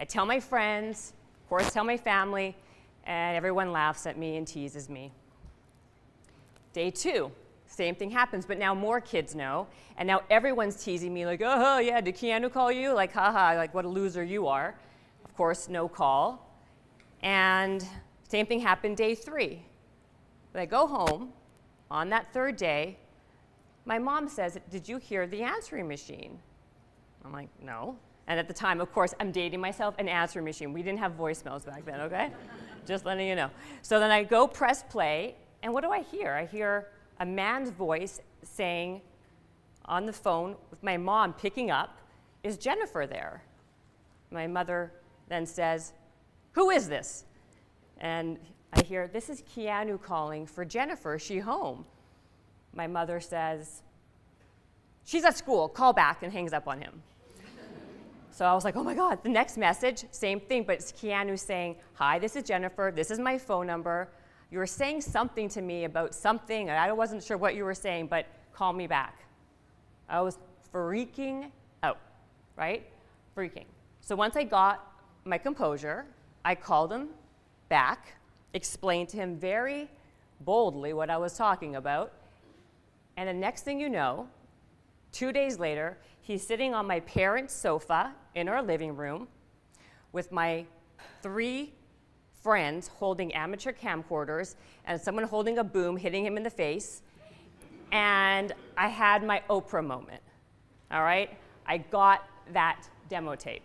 I tell my friends, of course, tell my family, and everyone laughs at me and teases me. Day 2, same thing happens, but now more kids know, and now everyone's teasing me like, oh, yeah, did Keanu call you? Like, haha, like, what a loser you are. Of course, no call. And same thing happened day 3. When I go home, on that 3rd day, my mom says, did you hear the answering machine? I'm like, no. And at the time, of course, I'm dating myself, an answering machine. We didn't have voicemails back then, okay? Just letting you know. So then I go press play, and what do I hear? I hear a man's voice saying on the phone with my mom picking up, is Jennifer there? My mother then says, who is this? And I hear, this is Keanu calling for Jennifer. Is she home? My mother says, she's at school. Call back, and hangs up on him. So I was like, oh my God, the next message, same thing, but it's Keanu saying, hi, this is Jennifer, this is my phone number. You were saying something to me about something, and I wasn't sure what you were saying, but call me back. I was freaking out, right? Freaking. So once I got my composure, I called him back, explained to him very boldly what I was talking about, and the next thing you know, 2 days later, he's sitting on my parents' sofa in our living room with my 3 friends holding amateur camcorders and someone holding a boom hitting him in the face. And I had my Oprah moment, all right? I got that demo tape.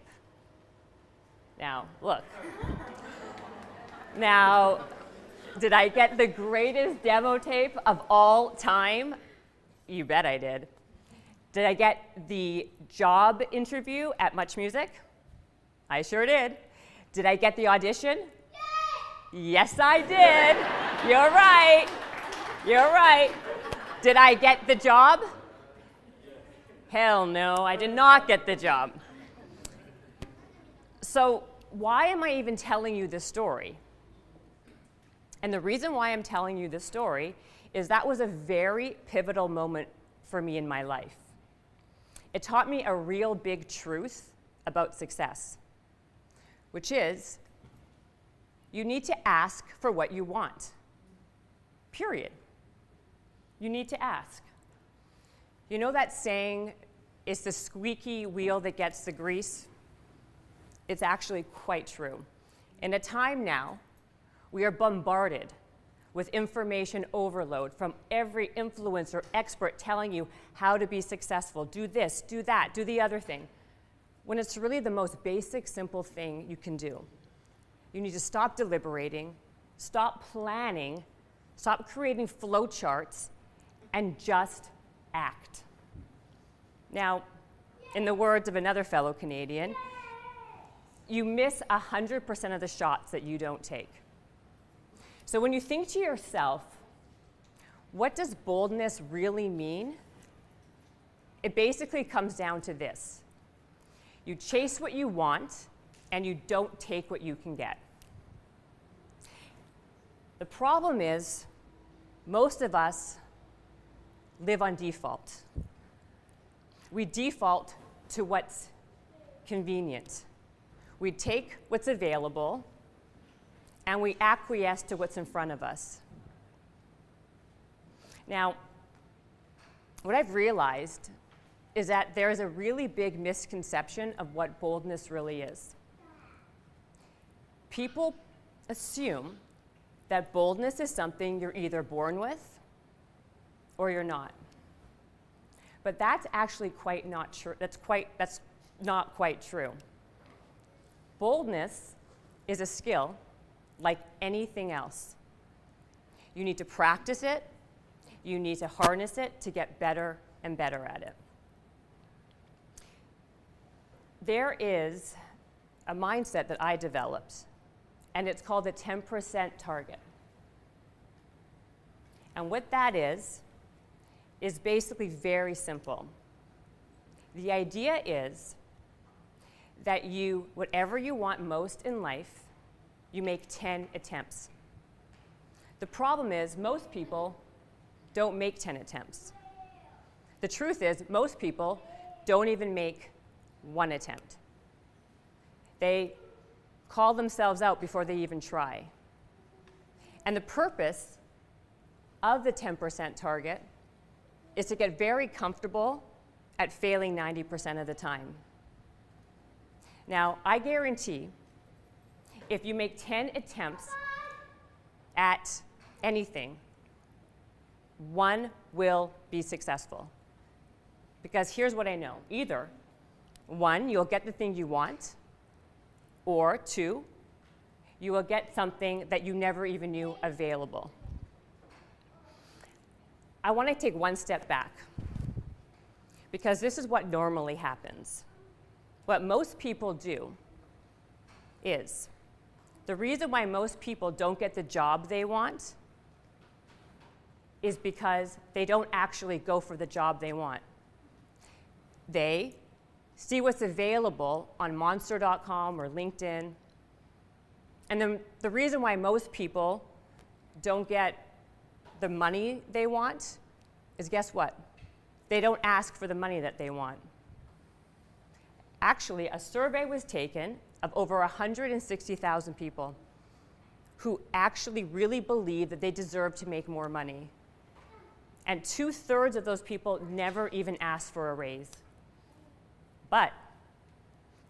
Now, look. Now, did I get the greatest demo tape of all time? You bet I did. Did I get the job interview at Much Music? I sure did. Did I get the audition? Yes, I did. You're right. You're right. Did I get the job? Hell no, I did not get the job. So why am I even telling you this story? And the reason why I'm telling you this story is that was a very pivotal moment for me in my life. It taught me a real big truth about success, which is you need to ask for what you want, period. You need to ask. You know that saying, it's the squeaky wheel that gets the grease? It's actually quite true. In a time now, we are bombarded with information overload from every influencer, expert telling you how to be successful. Do this, do that, do the other thing. When it's really the most basic, simple thing you can do. You need to stop deliberating, stop planning, stop creating flowcharts, and just act. Now, in the words of another fellow Canadian, you miss 100% of the shots that you don't take. So when you think to yourself, what does boldness really mean? It basically comes down to this. You chase what you want, and you don't take what you can get. The problem is, most of us live on default. We default to what's convenient. We take what's available, and we acquiesce to what's in front of us. Now, what I've realized is that there is a really big misconception of what boldness really is. People assume that boldness is something you're either born with or you're not. But that's actually quite not true. That's not quite true. Boldness is a skill like anything else. You need to practice it. You need to harness it to get better and better at it. There is a mindset that I developed, and it's called the 10% target. And what that is basically very simple. The idea is that whatever you want most in life, you make 10 attempts. The problem is most people don't make 10 attempts. The truth is most people don't even make one attempt. They call themselves out before they even try. And the purpose of the 10% target is to get very comfortable at failing 90% of the time. Now, I guarantee if you make 10 attempts at anything, one will be successful. Because here's what I know. Either, one, you'll get the thing you want, or two, you will get something that you never even knew available. I want to take one step back, because this is what normally happens. What most people do is, the reason why most people don't get the job they want is because they don't actually go for the job they want. They see what's available on Monster.com or LinkedIn, and then the reason why most people don't get the money they want is, guess what? They don't ask for the money that they want. Actually, a survey was taken of over 160,000 people who actually really believe that they deserve to make more money. And 2/3 of those people never even asked for a raise. But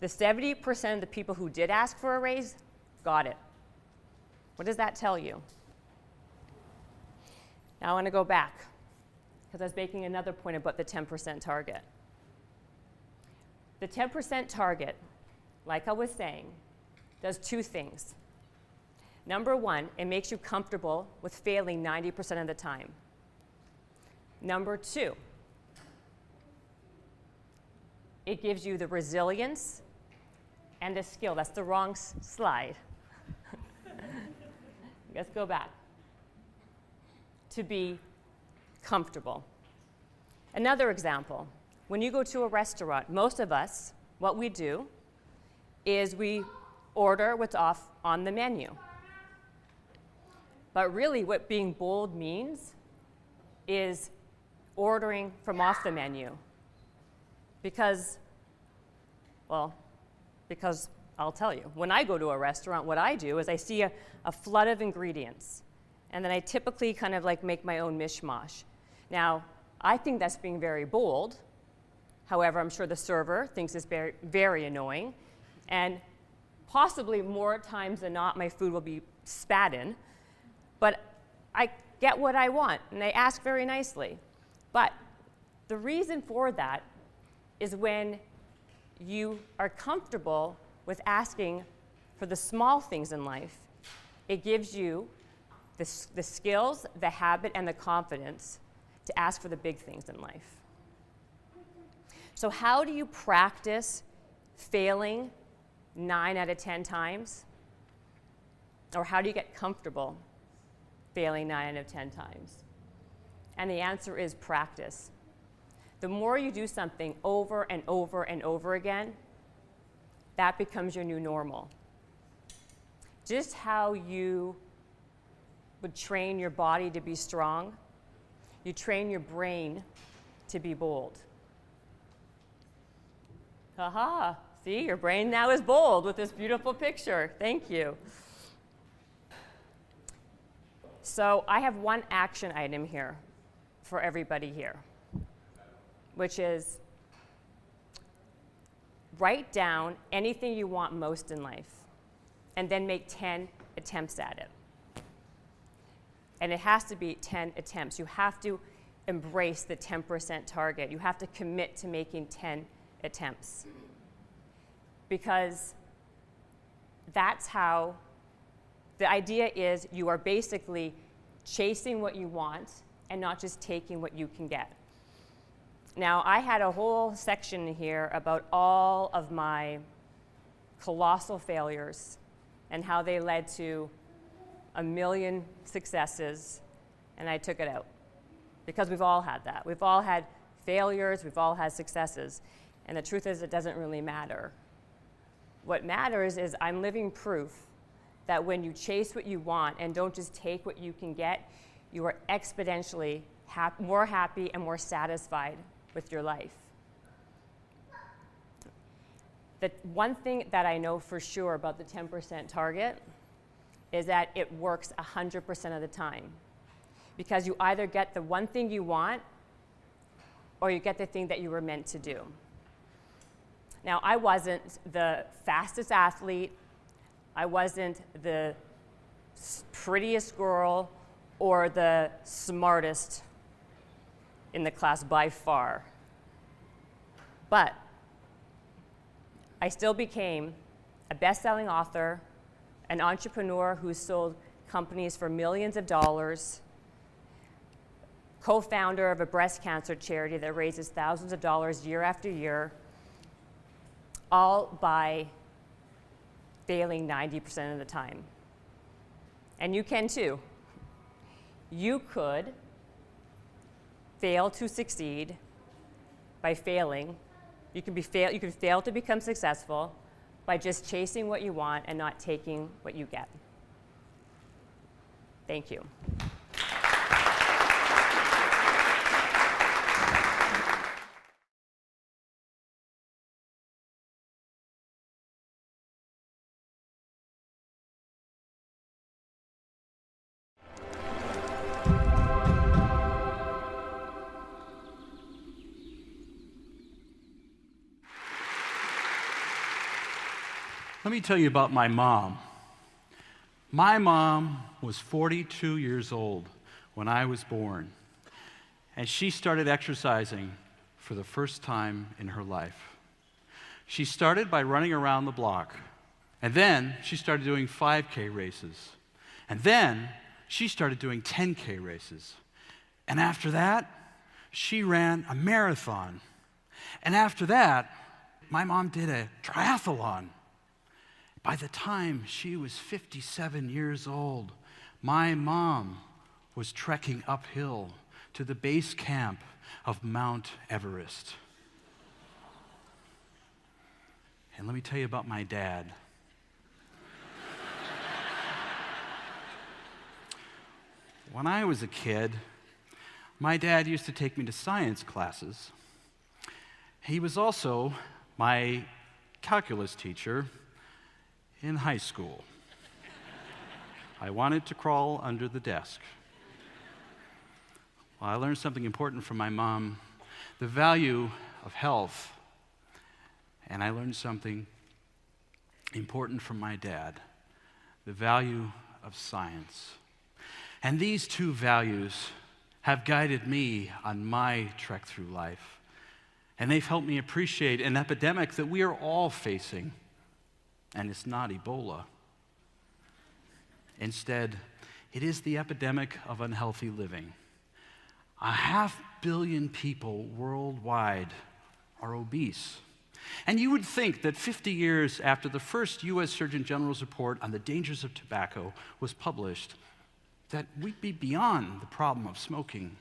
the 70% of the people who did ask for a raise got it. What does that tell you? Now I want to go back, because I was making another point about the 10% target. The 10% target, like I was saying, does two things. Number one, it makes you comfortable with failing 90% of the time. Number two, it gives you the resilience and the skill. That's the wrong slide. Let's go back. To be comfortable. Another example, when you go to a restaurant, most of us, what we do is we order what's off on the menu. But really what being bold means is ordering from off the menu. Because I'll tell you, when I go to a restaurant, what I do is I see a flood of ingredients, and then I typically kind of like make my own mishmash. Now, I think that's being very bold. However, I'm sure the server thinks it's very, very annoying, and possibly more times than not, my food will be spat in, but I get what I want, and I ask very nicely. But the reason for that is when you are comfortable with asking for the small things in life, it gives you the skills, the habit, and the confidence to ask for the big things in life. So how do you practice failing 9 out of 10 times? Or how do you get comfortable failing 9 out of 10 times? And the answer is practice. The more you do something over and over and over again, that becomes your new normal. Just how you would train your body to be strong, you train your brain to be bold. Haha, see, your brain now is bold with this beautiful picture. Thank you. So I have one action item here for everybody here, which is write down anything you want most in life and then make 10 attempts at it. And it has to be 10 attempts. You have to embrace the 10% target. You have to commit to making 10 attempts. Because that's how, the idea is you are basically chasing what you want and not just taking what you can get. Now, I had a whole section here about all of my colossal failures and how they led to a million successes, and I took it out. Because we've all had that. We've all had failures, we've all had successes. And the truth is, it doesn't really matter. What matters is I'm living proof that when you chase what you want and don't just take what you can get, you are exponentially more happy and more satisfied with your life. The one thing that I know for sure about the 10% target is that it works 100% of the time. Because you either get the one thing you want or you get the thing that you were meant to do. Now, I wasn't the fastest athlete, I wasn't the prettiest girl or the smartest in the class by far. But I still became a best-selling author, an entrepreneur who sold companies for millions of dollars, co-founder of a breast cancer charity that raises thousands of dollars year after year, all by failing 90% of the time. And you can too. You could fail to succeed by failing. You can fail to become successful by just chasing what you want and not taking what you get. Thank you. Let me tell you about my mom. My mom was 42 years old when I was born, and she started exercising for the first time in her life. She started by running around the block, and then she started doing 5K races, and then she started doing 10K races. And after that, she ran a marathon. And after that, my mom did a triathlon. By the time she was 57 years old, my mom was trekking uphill to the base camp of Mount Everest. And let me tell you about my dad. When I was a kid, my dad used to take me to science classes. He was also my calculus teacher in high school. I wanted to crawl under the desk. Well, I learned something important from my mom, the value of health, and I learned something important from my dad, the value of science. And these two values have guided me on my trek through life. And they've helped me appreciate an epidemic that we are all facing. And it's not Ebola. Instead, it is the epidemic of unhealthy living. 500 million people worldwide are obese. And you would think that 50 years after the first U.S. Surgeon General's report on the dangers of tobacco was published, that we'd be beyond the problem of smoking.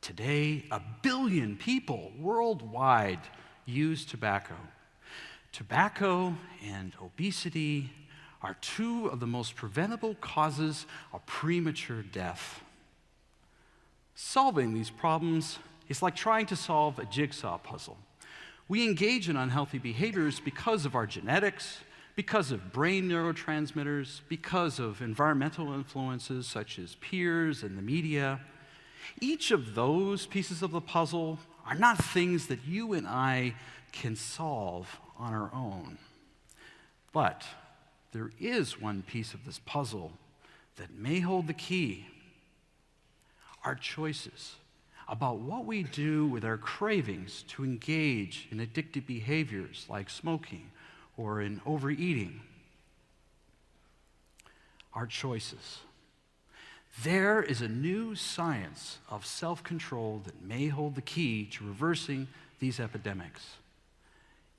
Today, 1 billion people worldwide use tobacco. Tobacco and obesity are two of the most preventable causes of premature death. Solving these problems is like trying to solve a jigsaw puzzle. We engage in unhealthy behaviors because of our genetics, because of brain neurotransmitters, because of environmental influences such as peers and the media. Each of those pieces of the puzzle are not things that you and I can solve on our own. But there is one piece of this puzzle that may hold the key: our choices about what we do with our cravings to engage in addictive behaviors like smoking or in overeating. Our choices. There is a new science of self-control that may hold the key to reversing these epidemics.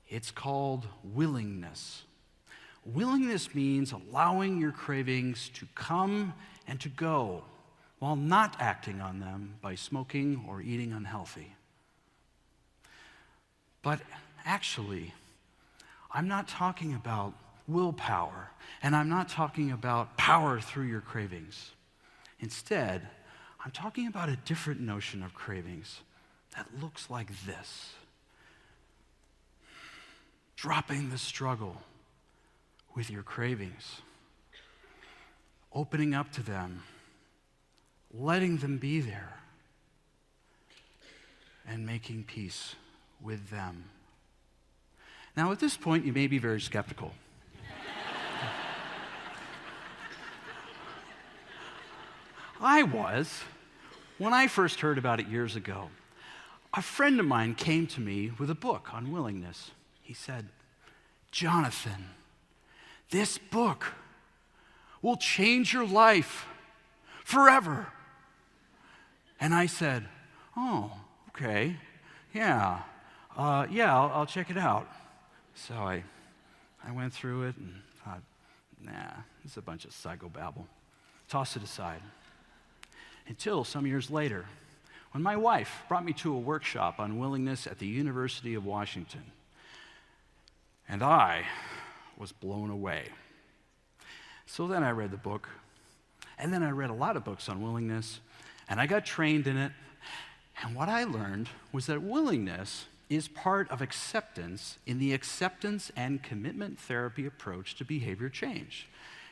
It's called willingness. Willingness means allowing your cravings to come and to go while not acting on them by smoking or eating unhealthy. But actually, I'm not talking about willpower, and I'm not talking about power through your cravings. Instead, I'm talking about a different notion of cravings that looks like this: dropping the struggle with your cravings, opening up to them, letting them be there, and making peace with them. Now, at this point, you may be very skeptical. I was, when I first heard about it years ago. A friend of mine came to me with a book on willingness. He said, "Jonathan, this book will change your life forever." And I said, "Oh, okay, yeah, I'll check it out." So I went through it and thought, nah, it's a bunch of psychobabble. Tossed it aside. Until some years later, when my wife brought me to a workshop on willingness at the University of Washington. And I was blown away. So then I read the book, and then I read a lot of books on willingness, and I got trained in it. And what I learned was that willingness is part of acceptance in the acceptance and commitment therapy approach to behavior change.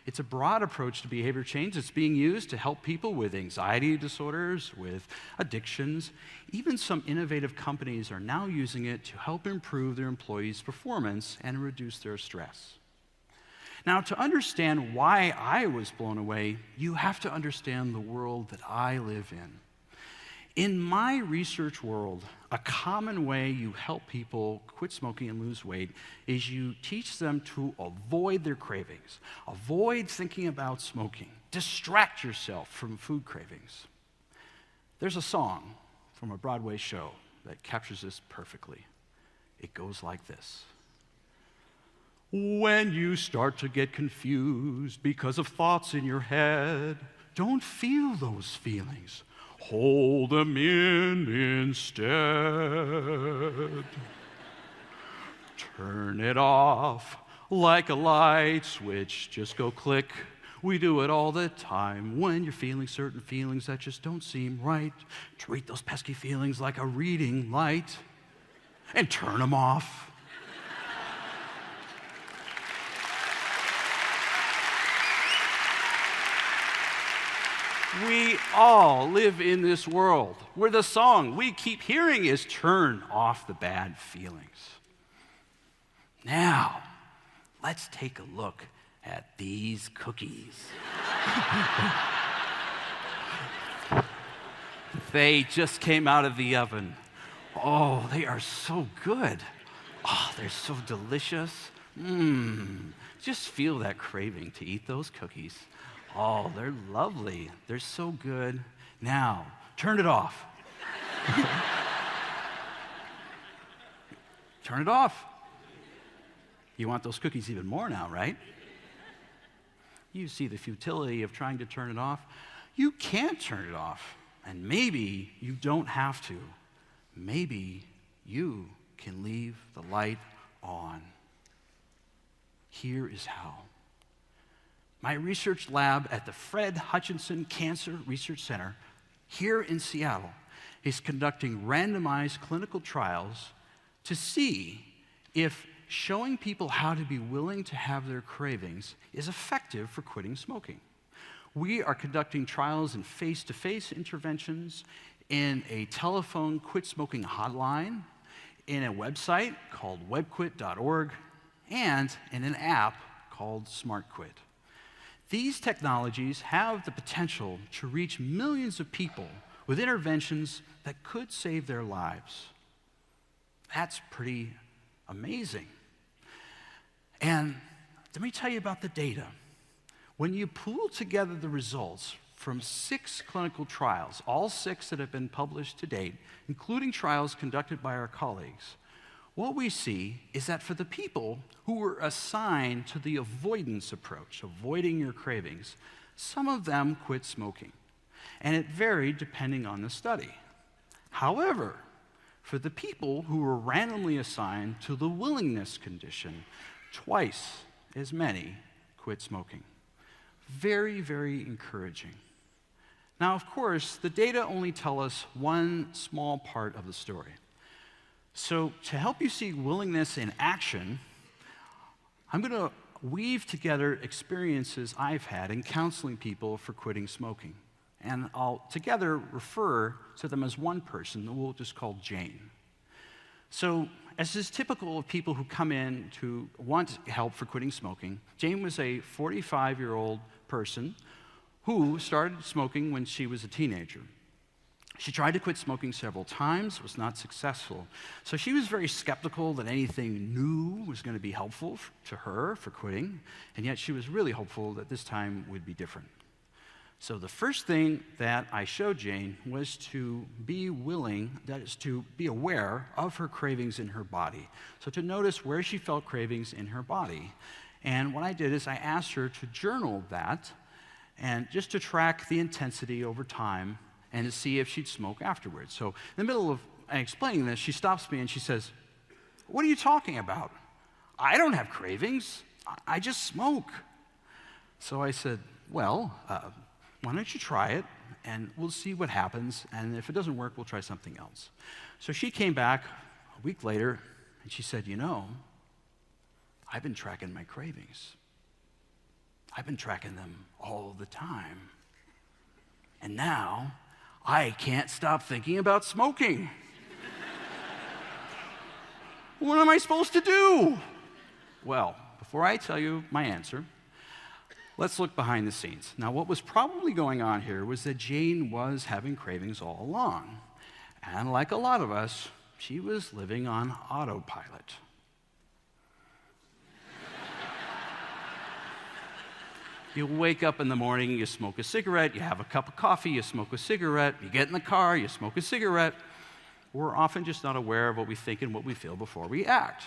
It's a broad approach to behavior change. It's being used to help people with anxiety disorders, with addictions. Even some innovative companies are now using it to help improve their employees' performance and reduce their stress. Now, to understand why I was blown away, you have to understand the world that I live in. In my research world, a common way you help people quit smoking and lose weight is you teach them to avoid their cravings, avoid thinking about smoking, distract yourself from food cravings. There's a song from a Broadway show that captures this perfectly. It goes like this. When you start to get confused because of thoughts in your head, don't feel those feelings. Hold them in instead. Turn it off like a light switch. Just go click. We do it all the time when you're feeling certain feelings that just don't seem right. Treat those pesky feelings like a reading light and turn them off. We all live in this world where the song we keep hearing is turn off the bad feelings. Now, let's take a look at these cookies. They just came out of the oven. Oh, they are so good. Oh, they're so delicious. Just feel that craving to eat those cookies. Oh, they're lovely. They're so good. Now, turn it off. Turn it off. You want those cookies even more now, right? You see the futility of trying to turn it off. You can't turn it off, and maybe you don't have to. Maybe you can leave the light on. Here is how. My research lab at the Fred Hutchinson Cancer Research Center here in Seattle is conducting randomized clinical trials to see if showing people how to be willing to have their cravings is effective for quitting smoking. We are conducting trials in face-to-face interventions, in a telephone quit smoking hotline, in a website called webquit.org, and in an app called SmartQuit. These technologies have the potential to reach millions of people with interventions that could save their lives. That's pretty amazing. And let me tell you about the data. When you pool together the results from 6 clinical trials, all 6 that have been published to date, including trials conducted by our colleagues, what we see is that for the people who were assigned to the avoidance approach, avoiding your cravings, some of them quit smoking, and it varied depending on the study. However, for the people who were randomly assigned to the willingness condition, twice as many quit smoking. Very, very encouraging. Now, of course, the data only tell us one small part of the story. So to help you see willingness in action, I'm going to weave together experiences I've had in counseling people for quitting smoking. And I'll together refer to them as one person that we'll just call Jane. So as is typical of people who come in to want help for quitting smoking, Jane was a 45-year-old person who started smoking when she was a teenager. She tried to quit smoking several times, was not successful. So she was very skeptical that anything new was going to be helpful to her for quitting, and yet she was really hopeful that this time would be different. So the first thing that I showed Jane was to be willing, that is to be aware of her cravings in her body. So to notice where she felt cravings in her body. And what I did is I asked her to journal that, and just to track the intensity over time and to see if she'd smoke afterwards. So in the middle of explaining this, she stops me and she says, "What are you talking about? I don't have cravings. I just smoke." So I said, "Well, why don't you try it, and we'll see what happens, and if it doesn't work, we'll try something else." So she came back a week later, and she said, "You know, I've been tracking my cravings. I've been tracking them all the time. And now, I can't stop thinking about smoking. What am I supposed to do?" Well, before I tell you my answer, let's look behind the scenes. Now, what was probably going on here was that Jane was having cravings all along. And like a lot of us, she was living on autopilot. You wake up in the morning, you smoke a cigarette, you have a cup of coffee, you smoke a cigarette, you get in the car, you smoke a cigarette. we're often just not aware of what we think and what we feel before we act.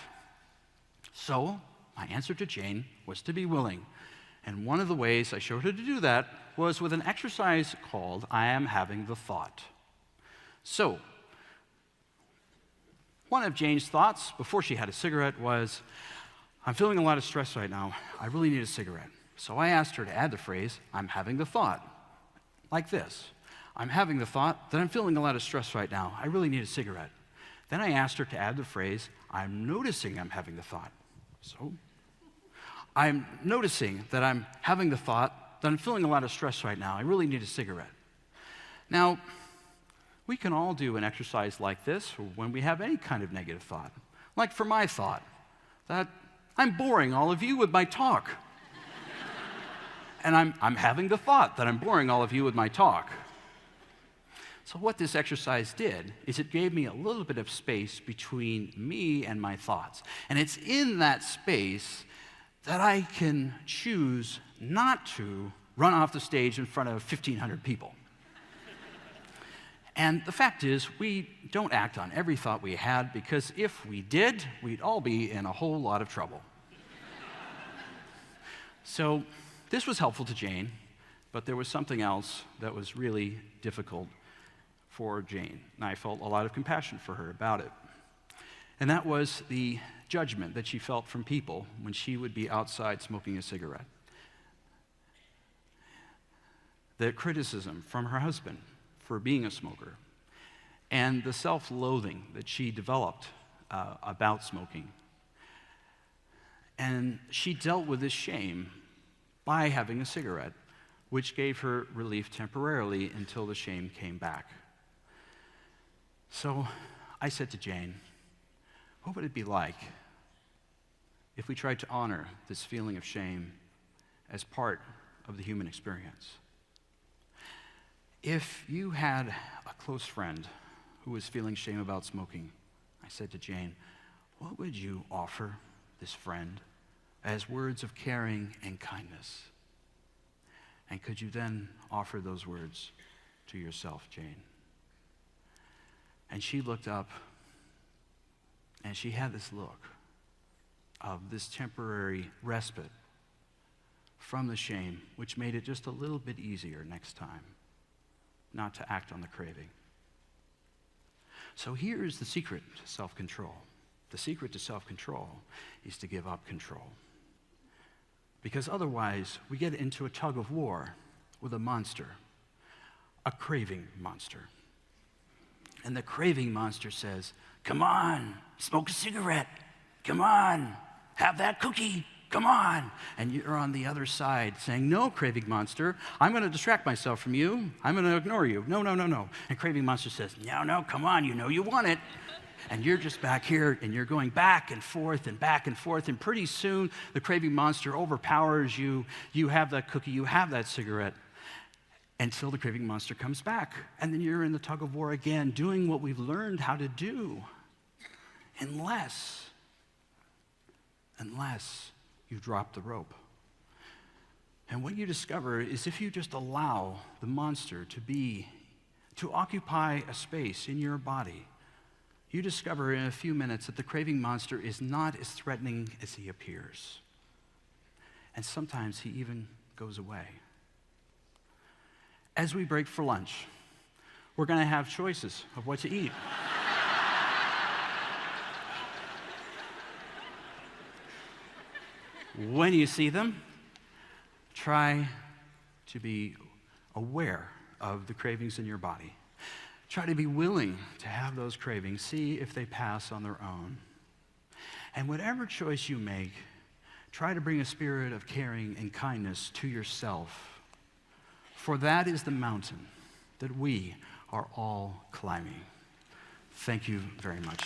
So, my answer to Jane was to be willing. And one of the ways I showed her to do that was with an exercise called I Am Having the Thought. So, one of Jane's thoughts before she had a cigarette was, I'm feeling a lot of stress right now. I really need a cigarette. So I asked her to add the phrase, I'm having the thought, like this. I'm having the thought that I'm feeling a lot of stress right now. I really need a cigarette. Then I asked her to add the phrase, I'm noticing I'm having the thought. So, I'm noticing that I'm having the thought that I'm feeling a lot of stress right now. I really need a cigarette. Now, we can all do an exercise like this when we have any kind of negative thought. Like for my thought, that I'm boring all of you with my talk. And I'm having the thought that I'm boring all of you with my talk. So what this exercise did is it gave me a little bit of space between me and my thoughts. And it's in that space that I can choose not to run off the stage in front of 1,500 people. And the fact is, we don't act on every thought we had, because if we did, we'd all be in a whole lot of trouble. So this was helpful to Jane, but there was something else that was really difficult for Jane, and I felt a lot of compassion for her about it. And that was the judgment that she felt from people when she would be outside smoking a cigarette. The criticism from her husband for being a smoker, and the self-loathing that she developed about smoking. And she dealt with this shame by having a cigarette, which gave her relief temporarily until the shame came back. So I said to Jane, what would it be like if we tried to honor this feeling of shame as part of the human experience? If you had a close friend who was feeling shame about smoking, I said to Jane, what would you offer this friend as words of caring and kindness? And could you then offer those words to yourself, Jane? And she looked up, and she had this look of this temporary respite from the shame, which made it just a little bit easier next time not to act on the craving. So here's the secret to self-control. The secret to self-control is to give up control. Because otherwise, we get into a tug of war with a monster, a craving monster. And the craving monster says, come on, smoke a cigarette. Come on, have that cookie. Come on. And you're on the other side saying, no, craving monster, I'm going to distract myself from you. I'm going to ignore you. No, no, no, no. And craving monster says, no, no, come on, you know you want it. And you're just back here, and you're going back and forth and back and forth, and pretty soon the craving monster overpowers you. You have that cookie, you have that cigarette, until the craving monster comes back. And then you're in the tug of war again, doing what we've learned how to do, unless you drop the rope. And what you discover is if you just allow the monster to occupy a space in your body, you discover in a few minutes that the craving monster is not as threatening as he appears. And sometimes he even goes away. As we break for lunch, we're going to have choices of what to eat. When you see them, try to be aware of the cravings in your body. Try to be willing to have those cravings, see if they pass on their own. And whatever choice you make, try to bring a spirit of caring and kindness to yourself. For that is the mountain that we are all climbing. Thank you very much.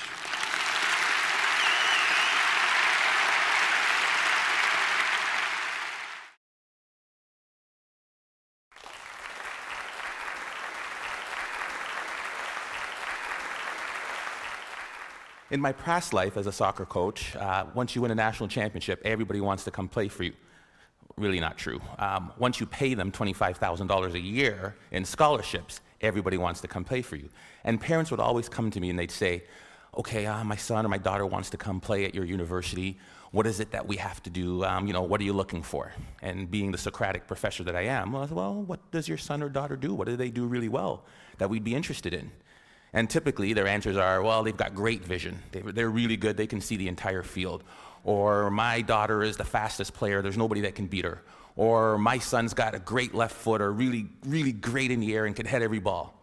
In my past life as a soccer coach, once you win a national championship, everybody wants to come play for you. Really not true. Once you pay them $25,000 a year in scholarships, everybody wants to come play for you. And parents would always come to me and they'd say, okay, my son or my daughter wants to come play at your university. What is it that we have to do? What are you looking for? And being the Socratic professor that I am, I said, well, what does your son or daughter do? What do they do really well that we'd be interested in? And typically their answers are, well, they've got great vision. They're really good. They can see the entire field. Or my daughter is the fastest player. There's nobody that can beat her. Or my son's got a great left foot, or really, really great in the air and can head every ball.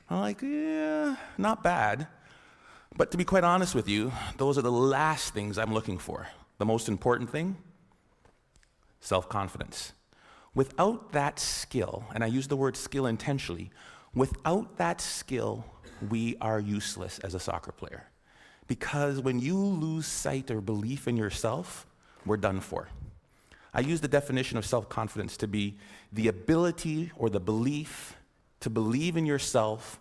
I'm like, yeah, not bad. But to be quite honest with you, those are the last things I'm looking for. The most important thing, self-confidence. Without that skill, and I use the word skill intentionally, without that skill, we are useless as a soccer player. Because when you lose sight or belief in yourself, we're done for. I use the definition of self-confidence to be the ability or the belief to believe in yourself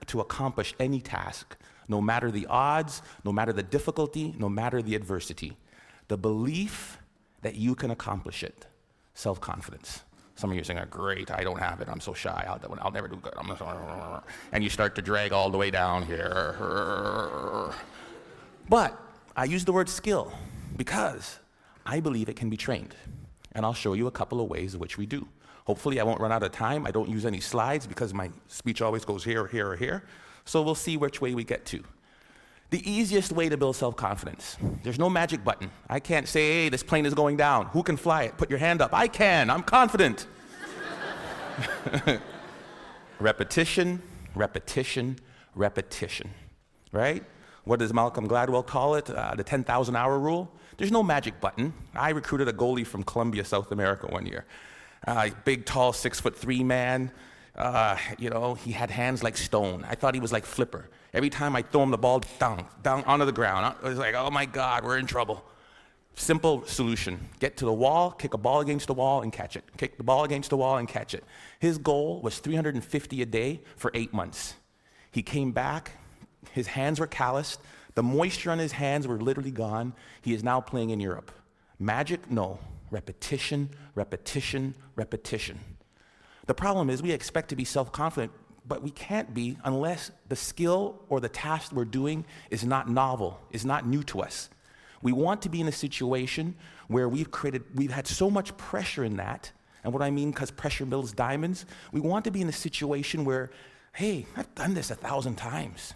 to accomplish any task, no matter the odds, no matter the difficulty, no matter the adversity. The belief that you can accomplish it. Self-confidence. Some of you are saying, great, I don't have it, I'm so shy, I'll never do good. And you start to drag all the way down here. But I use the word skill because I believe it can be trained. And I'll show you a couple of ways in which we do. Hopefully I won't run out of time. I don't use any slides because my speech always goes here, here, or here. So we'll see which way we get to. The easiest way to build self-confidence. There's no magic button. I can't say, hey, this plane is going down. Who can fly it? Put your hand up. I can. I'm confident. Repetition, repetition, repetition. Right? What does Malcolm Gladwell call it? The 10,000-hour rule? There's no magic button. I recruited a goalie from Colombia, South America one year. Big, tall, 6'3" man. He had hands like stone. I thought he was like Flipper. Every time I throw him the ball, down onto the ground. I was like, oh my God, we're in trouble. Simple solution. Get to the wall, kick a ball against the wall, and catch it. Kick the ball against the wall and catch it. His goal was 350 a day for 8 months. He came back, his hands were calloused, the moisture on his hands were literally gone. He is now playing in Europe. Magic? No. Repetition, repetition, repetition. The problem is we expect to be self-confident, but we can't be unless the skill or the task we're doing is not novel, is not new to us. We want to be in a situation where we've had so much pressure in that, and what I mean, because pressure builds diamonds, we want to be in a situation where, hey, I've done this 1,000 times.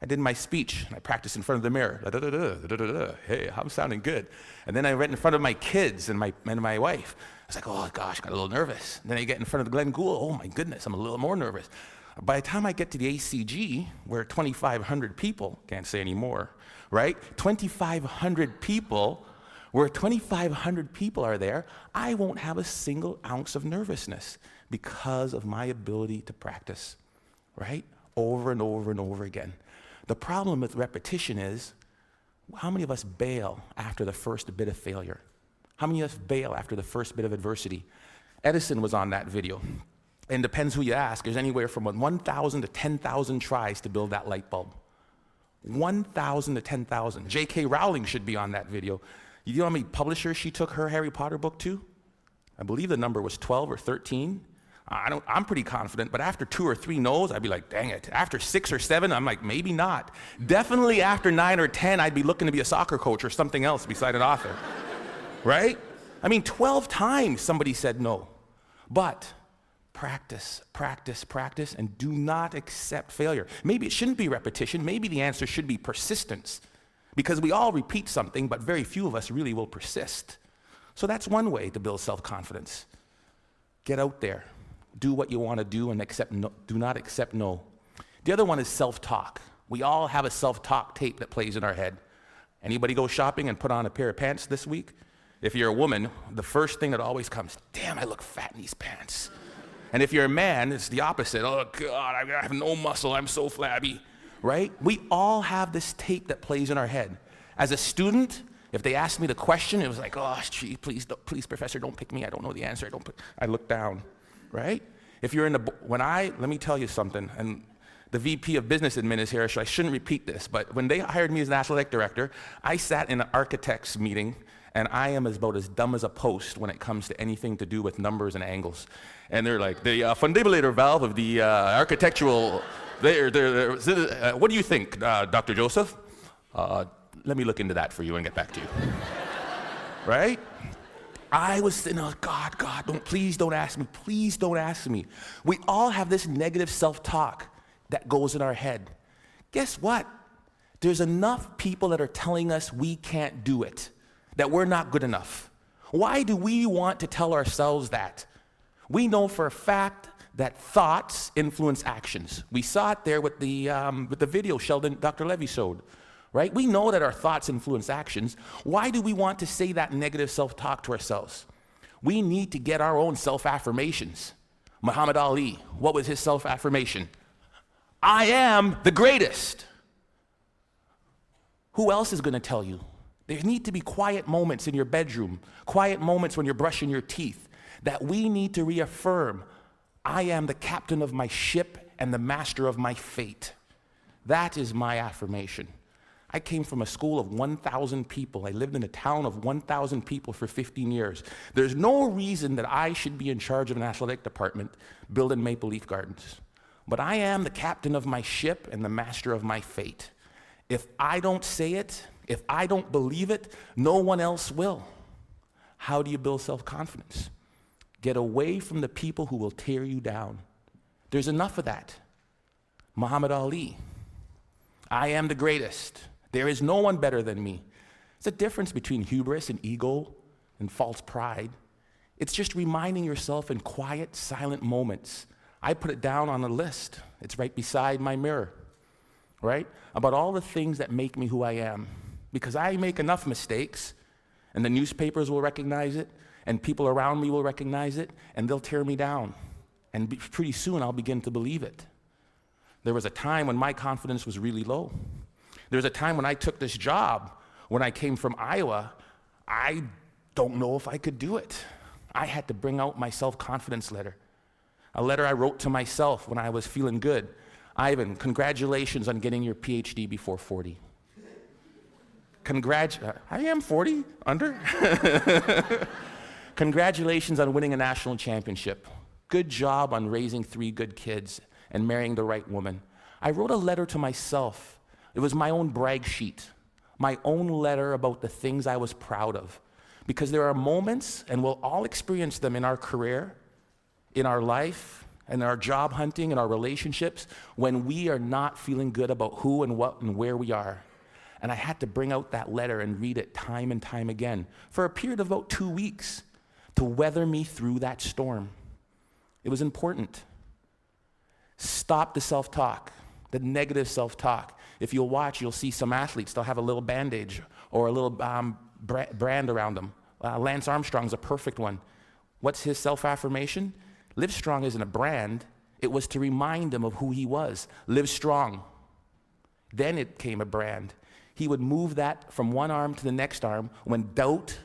I did my speech, and I practiced in front of the mirror. Hey, I'm sounding good. And then I read in front of my kids and my wife. I was like, oh gosh, got a little nervous. And then I get in front of Glenn Gould. Oh my goodness, I'm a little more nervous. By the time I get to the ACG, where 2,500 people, can't say anymore, right? 2,500 people, where 2,500 people are there, I won't have a single ounce of nervousness because of my ability to practice, right? Over and over and over again. The problem with repetition is, how many of us bail after the first bit of failure? How many of us bail after the first bit of adversity? Edison was on that video. And depends who you ask, there's anywhere from 1,000 to 10,000 tries to build that light bulb. 1,000 to 10,000. J.K. Rowling should be on that video. You know how many publishers she took her Harry Potter book to? I believe the number was 12 or 13. I'm pretty confident, but after 2 or 3 no's, I'd be like, dang it. After 6 or 7, I'm like, maybe not. Definitely after 9 or 10, I'd be looking to be a soccer coach or something else beside an author. Right? I mean, 12 times somebody said no. But practice, practice, practice, and do not accept failure. Maybe it shouldn't be repetition. Maybe the answer should be persistence. Because we all repeat something, but very few of us really will persist. So that's one way to build self-confidence. Get out there. Do what you want to do and do not accept no. The other one is self-talk. We all have a self-talk tape that plays in our head. Anybody go shopping and put on a pair of pants this week? If you're a woman, the first thing that always comes, damn, I look fat in these pants. And if you're a man, it's the opposite. Oh God, I have no muscle, I'm so flabby, right? We all have this tape that plays in our head. As a student, if they asked me the question, it was like, oh, gee, please, professor, don't pick me. I don't know the answer. I look down. Right? If you're let me tell you something, and the VP of Business Admin is here, so I shouldn't repeat this, but when they hired me as an athletic director, I sat in an architect's meeting, and I am about as dumb as a post when it comes to anything to do with numbers and angles. And they're like, the fundibulator valve of the architectural, what do you think, Dr. Joseph? Let me look into that for you and get back to you. Right? I was saying, oh, God, please don't ask me. Please don't ask me. We all have this negative self-talk that goes in our head. Guess what? There's enough people that are telling us we can't do it, that we're not good enough. Why do we want to tell ourselves that? We know for a fact that thoughts influence actions. We saw it there with the video Dr. Levy showed. Right? We know that our thoughts influence actions. Why do we want to say that negative self-talk to ourselves? We need to get our own self-affirmations. Muhammad Ali, what was his self-affirmation? I am the greatest. Who else is going to tell you? There need to be quiet moments in your bedroom, quiet moments when you're brushing your teeth, that we need to reaffirm, I am the captain of my ship and the master of my fate. That is my affirmation. I came from a school of 1,000 people. I lived in a town of 1,000 people for 15 years. There's no reason that I should be in charge of an athletic department building Maple Leaf Gardens. But I am the captain of my ship and the master of my fate. If I don't say it, if I don't believe it, no one else will. How do you build self-confidence? Get away from the people who will tear you down. There's enough of that. Muhammad Ali, I am the greatest. There is no one better than me. It's a difference between hubris and ego and false pride. It's just reminding yourself in quiet, silent moments. I put it down on a list. It's right beside my mirror, right? About all the things that make me who I am. Because I make enough mistakes, and the newspapers will recognize it, and people around me will recognize it, and they'll tear me down. And pretty soon I'll begin to believe it. There was a time when my confidence was really low. There was a time when I took this job, when I came from Iowa, I don't know if I could do it. I had to bring out my self-confidence letter. A letter I wrote to myself when I was feeling good. Ivan, congratulations on getting your PhD before 40. I am 40, under. Congratulations on winning a national championship. Good job on raising 3 good kids and marrying the right woman. I wrote a letter to myself. It was my own brag sheet, my own letter about the things I was proud of. Because there are moments, and we'll all experience them in our career, in our life, in our job hunting, in our relationships, when we are not feeling good about who and what and where we are. And I had to bring out that letter and read it time and time again for a period of about 2 weeks to weather me through that storm. It was important. Stop the self-talk, the negative self-talk. If you'll watch, you'll see some athletes, they'll have a little bandage or a little brand around them. Lance Armstrong's a perfect one. What's his self-affirmation? Live Strong isn't a brand. It was to remind him of who he was. Live strong. Then it came a brand. He would move that from one arm to the next arm when doubt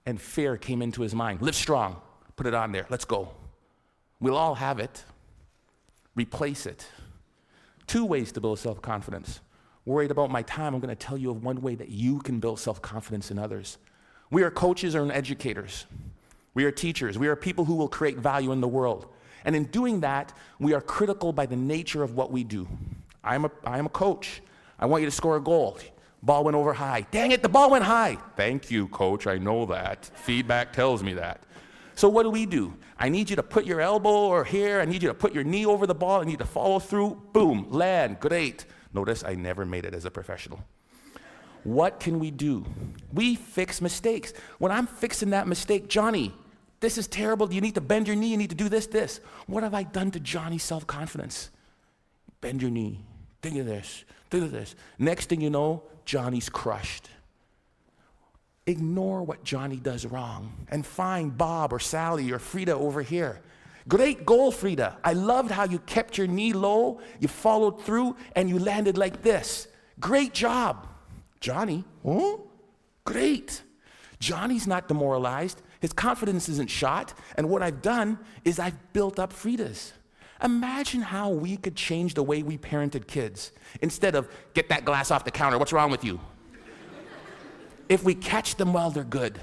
and fear came into his mind. Live strong. Put it on there. Let's go. We'll all have it. Replace it. 2 ways to build self-confidence. Worried about my time, I'm going to tell you of one way that you can build self-confidence in others. We are coaches and educators. We are teachers. We are people who will create value in the world. And in doing that, we are critical by the nature of what we do. I am a coach. I want you to score a goal. Ball went over high. Dang it, the ball went high. Thank you, coach. I know that. Feedback tells me that. So what do? I need you to put your elbow or here. I need you to put your knee over the ball. I need you to follow through. Boom, land, great. Notice I never made it as a professional. What can we do? We fix mistakes. When I'm fixing that mistake, Johnny, this is terrible. You need to bend your knee. You need to do this. What have I done to Johnny's self-confidence? Bend your knee. Think of this. Next thing you know, Johnny's crushed. Ignore what Johnny does wrong and find Bob or Sally or Frida over here. Great goal, Frida. I loved how you kept your knee low, you followed through, and you landed like this. Great job. Johnny, great. Johnny's not demoralized. His confidence isn't shot. And what I've done is I've built up Frida's. Imagine how we could change the way we parented kids. Instead of, get that glass off the counter, what's wrong with you? If we catch them while they're good,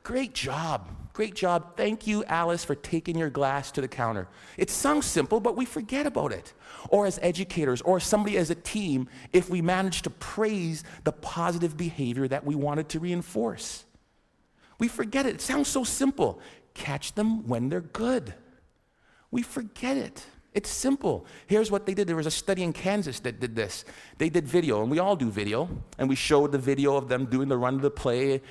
great job. Great job. Thank you, Alice, for taking your glass to the counter. It sounds simple, but we forget about it. Or as educators, or somebody as a team, if we manage to praise the positive behavior that we wanted to reinforce. We forget it. It sounds so simple. Catch them when they're good. We forget it. It's simple. Here's what they did. There was a study in Kansas that did this. They did video, and we all do video, and we showed the video of them doing the run of the play.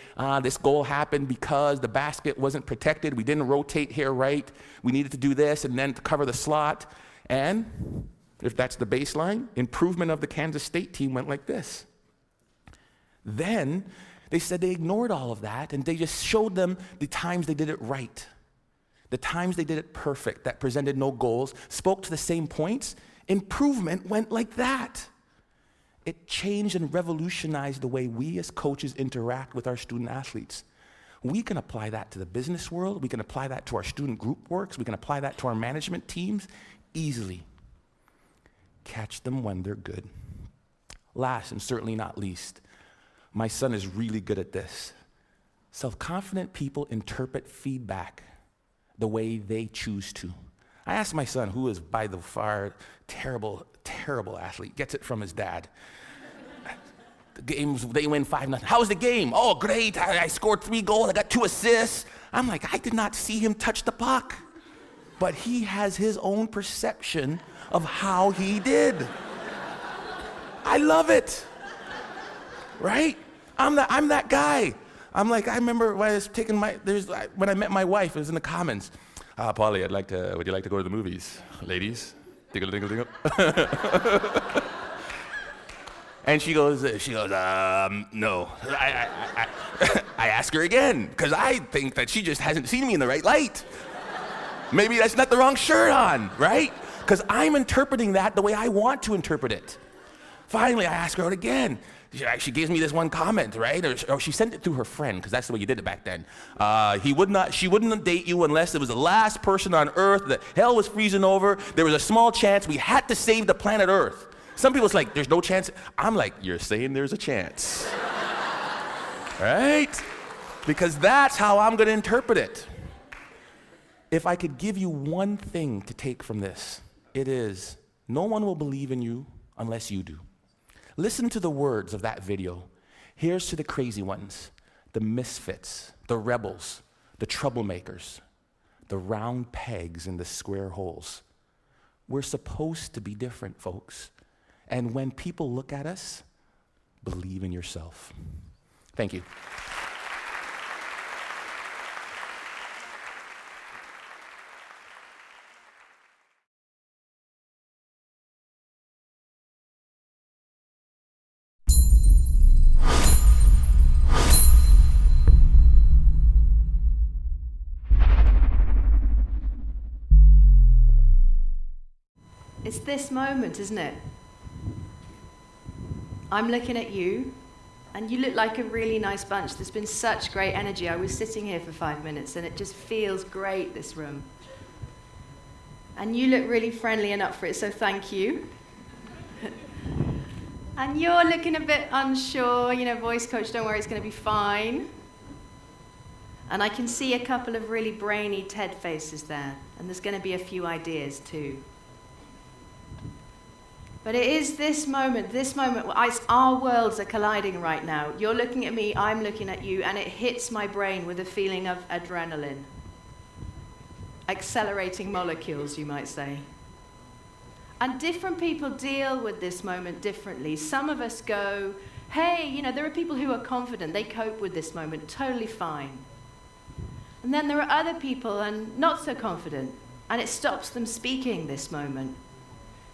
This goal happened because the basket wasn't protected. We didn't rotate here right. We needed to do this, and then to cover the slot. And if that's the baseline, improvement of the Kansas State team went like this. Then they said they ignored all of that, and they just showed them the times they did it right. The times they did it perfect, that presented no goals, spoke to the same points, improvement went like that. It changed and revolutionized the way we as coaches interact with our student athletes. We can apply that to the business world. We can apply that to our student group works. We can apply that to our management teams easily. Catch them when they're good. Last and certainly not least, my son is really good at this. Self-confident people interpret feedback the way they choose to. I asked my son, who is by the far terrible athlete, gets it from his dad. The games, they win 5-0. How was the game? Oh, great, I scored 3 goals, I got 2 assists. I'm like, I did not see him touch the puck. But he has his own perception of how he did. I love it, right? I'm that guy. I'm like, I remember when I was taking when I met my wife, it was in the Commons. Polly, would you like to go to the movies? Ladies, dingle, dingle, dingle. And she goes, no. I ask her again, because I think that she just hasn't seen me in the right light. Maybe that's not the wrong shirt on, right? Because I'm interpreting that the way I want to interpret it. Finally, I ask her out again. She gives me this one comment, right? Or she sent it through her friend, because that's the way you did it back then. She wouldn't date you unless it was the last person on Earth, that hell was freezing over, there was a small chance we had to save the planet Earth. Some people's like, there's no chance. I'm like, you're saying there's a chance. Right? Because that's how I'm going to interpret it. If I could give you one thing to take from this, it is, no one will believe in you unless you do. Listen to the words of that video. Here's to the crazy ones, the misfits, the rebels, the troublemakers, the round pegs in the square holes. We're supposed to be different, folks. And when people look at us, believe in yourself. Thank you. It's this moment, isn't it? I'm looking at you, and you look like a really nice bunch. There's been such great energy. I was sitting here for 5 minutes, and it just feels great, this room. And you look really friendly and up for it, so thank you. And you're looking a bit unsure, voice coach, don't worry, it's going to be fine. And I can see a couple of really brainy TED faces there, and there's going to be a few ideas too. But it is this moment where our worlds are colliding right now. You're looking at me, I'm looking at you, and it hits my brain with a feeling of adrenaline. Accelerating molecules, you might say. And different people deal with this moment differently. Some of us go, hey, there are people who are confident, they cope with this moment totally fine. And then there are other people and not so confident, and it stops them speaking this moment.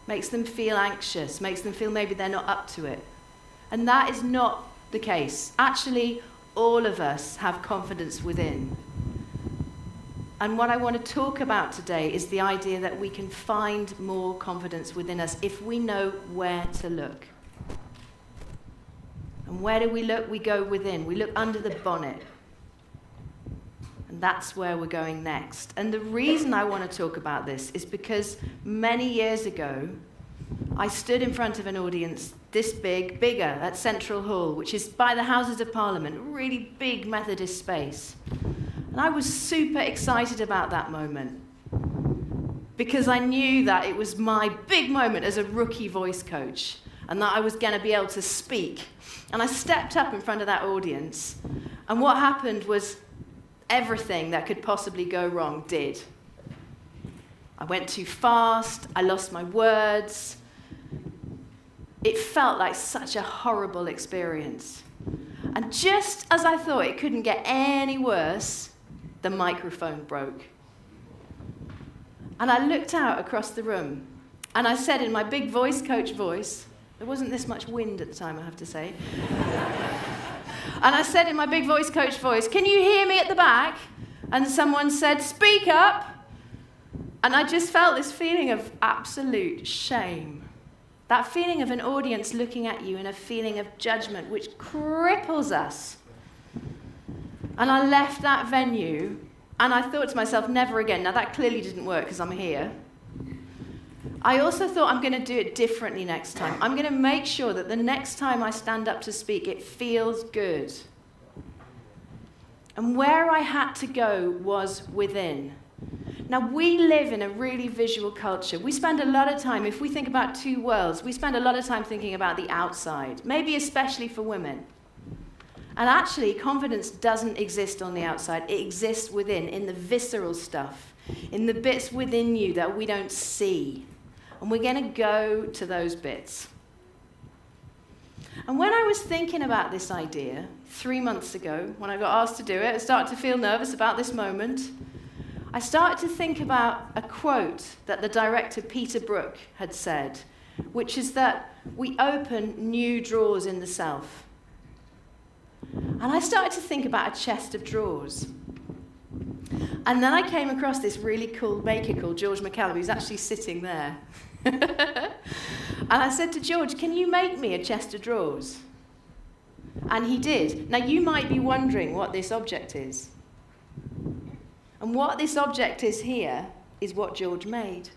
Makes them feel anxious, makes them feel maybe they're not up to it. And that is not the case. Actually, all of us have confidence within. And what I want to talk about today is the idea that we can find more confidence within us if we know where to look. And where do we look? We go within. We look under the bonnet. And that's where we're going next. And the reason I want to talk about this is because many years ago, I stood in front of an audience this big, bigger, at Central Hall, which is by the Houses of Parliament, a really big Methodist space. And I was super excited about that moment because I knew that it was my big moment as a rookie voice coach and that I was going to be able to speak. And I stepped up in front of that audience, and what happened was everything that could possibly go wrong did. I went too fast, I lost my words. It felt like such a horrible experience. And just as I thought it couldn't get any worse, the microphone broke. And I looked out across the room, and I said in my big voice coach voice, there wasn't this much wind at the time, I have to say, and I said in my big voice coach voice, "Can you hear me at the back?" And someone said, "Speak up." And I just felt this feeling of absolute shame. That feeling of an audience looking at you and a feeling of judgment which cripples us. And I left that venue and I thought to myself, never again. Now that clearly didn't work because I'm here. I also thought I'm going to do it differently next time. I'm going to make sure that the next time I stand up to speak, it feels good. And where I had to go was within. Now, we live in a really visual culture. We spend a lot of time, if we think about two worlds, we spend a lot of time thinking about the outside, maybe especially for women. And actually, confidence doesn't exist on the outside. It exists within, in the visceral stuff, in the bits within you that we don't see. And we're going to go to those bits. And when I was thinking about this idea 3 months ago, when I got asked to do it, I started to feel nervous about this moment. I started to think about a quote that the director Peter Brook had said, which is that we open new drawers in the self. And I started to think about a chest of drawers. And then I came across this really cool maker called George McCallum, who's actually sitting there. And I said to George, "Can you make me a chest of drawers?" And he did. Now you might be wondering what this object is. And what this object is here is what George made.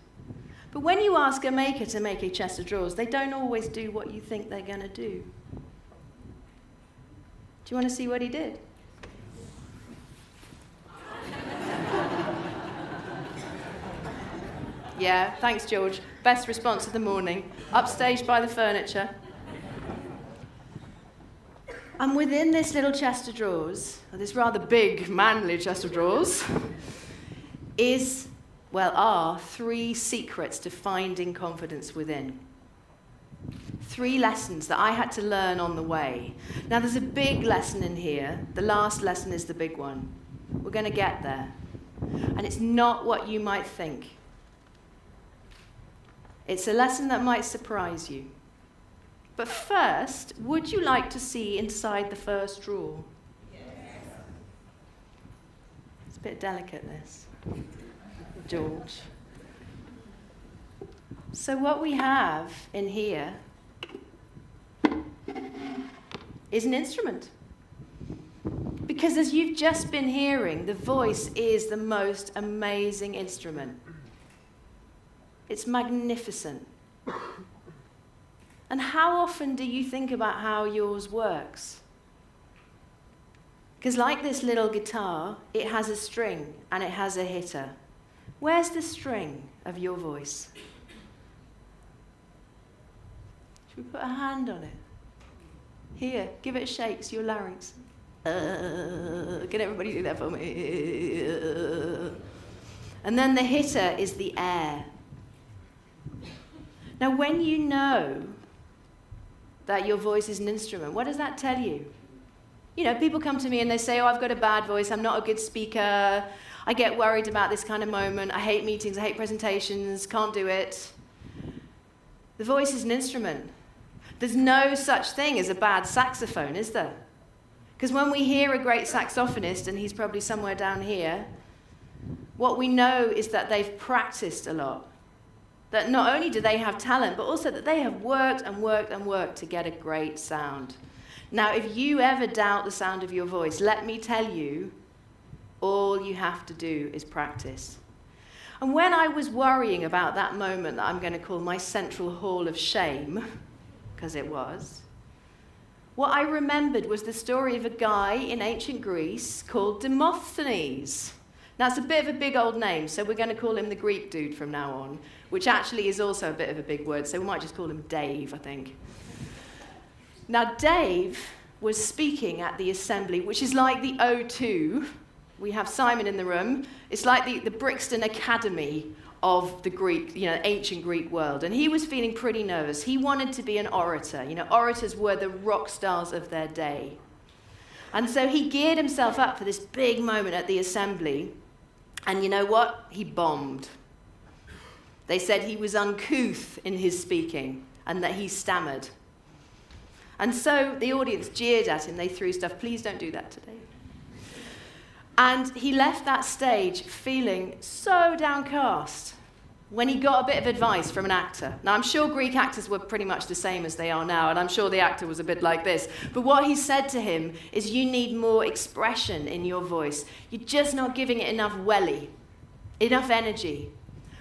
But when you ask a maker to make a chest of drawers, they don't always do what you think they're going to do. Do you want to see what he did? Yeah, thanks, George. Best response of the morning. Upstaged by the furniture. And within this little chest of drawers, or this rather big, manly chest of drawers, are 3 secrets to finding confidence within. 3 lessons that I had to learn on the way. Now, there's a big lesson in here. The last lesson is the big one. We're going to get there. And it's not what you might think. It's a lesson that might surprise you. But first, would you like to see inside the first drawer? Yes. It's a bit delicate, this, George. So what we have in here is an instrument. Because as you've just been hearing, the voice is the most amazing instrument. It's magnificent. And how often do you think about how yours works? Because like this little guitar, it has a string and it has a hitter. Where's the string of your voice? Should we put a hand on it? Here, give it a shake, it's your larynx. Can everybody do that for me? And then the hitter is the air. Now, when you know that your voice is an instrument, what does that tell you? You know, people come to me and they say, "Oh, I've got a bad voice, I'm not a good speaker, I get worried about this kind of moment, I hate meetings, I hate presentations, can't do it." The voice is an instrument. There's no such thing as a bad saxophone, is there? Because when we hear a great saxophonist, and he's probably somewhere down here, what we know is that they've practiced a lot. That not only do they have talent, but also that they have worked and worked and worked to get a great sound. Now, if you ever doubt the sound of your voice, let me tell you, all you have to do is practice. And when I was worrying about that moment that I'm going to call my central hall of shame, because it was, what I remembered was the story of a guy in ancient Greece called Demosthenes. Now, it's a bit of a big old name, so we're going to call him the Greek dude from now on, which actually is also a bit of a big word, so we might just call him Dave, I think. Now, Dave was speaking at the assembly, which is like the O2. We have Simon in the room. It's like the Brixton Academy of the Greek, ancient Greek world. And he was feeling pretty nervous. He wanted to be an orator. Orators were the rock stars of their day. And so he geared himself up for this big moment at the assembly. And you know what? He bombed. They said he was uncouth in his speaking and that he stammered. And so the audience jeered at him. They threw stuff. Please don't do that today. And he left that stage feeling so downcast when he got a bit of advice from an actor. Now, I'm sure Greek actors were pretty much the same as they are now, and I'm sure the actor was a bit like this. But what he said to him is, you need more expression in your voice. You're just not giving it enough welly, enough energy.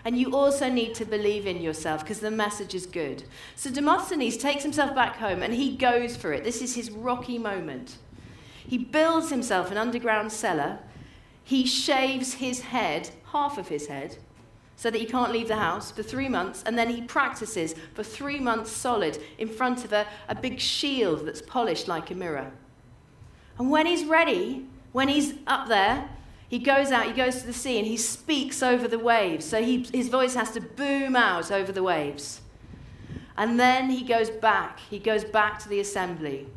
And you also need to believe in yourself, because the message is good. So Demosthenes takes himself back home, and he goes for it. This is his rocky moment. He builds himself an underground cellar. He shaves his head, half of his head, so that he can't leave the house for 3 months, and then he practices for 3 months solid in front of a big shield that's polished like a mirror. And when he's ready, when he's up there, he goes out, he goes to the sea, and he speaks over the waves. So his voice has to boom out over the waves. And then he goes back to the assembly.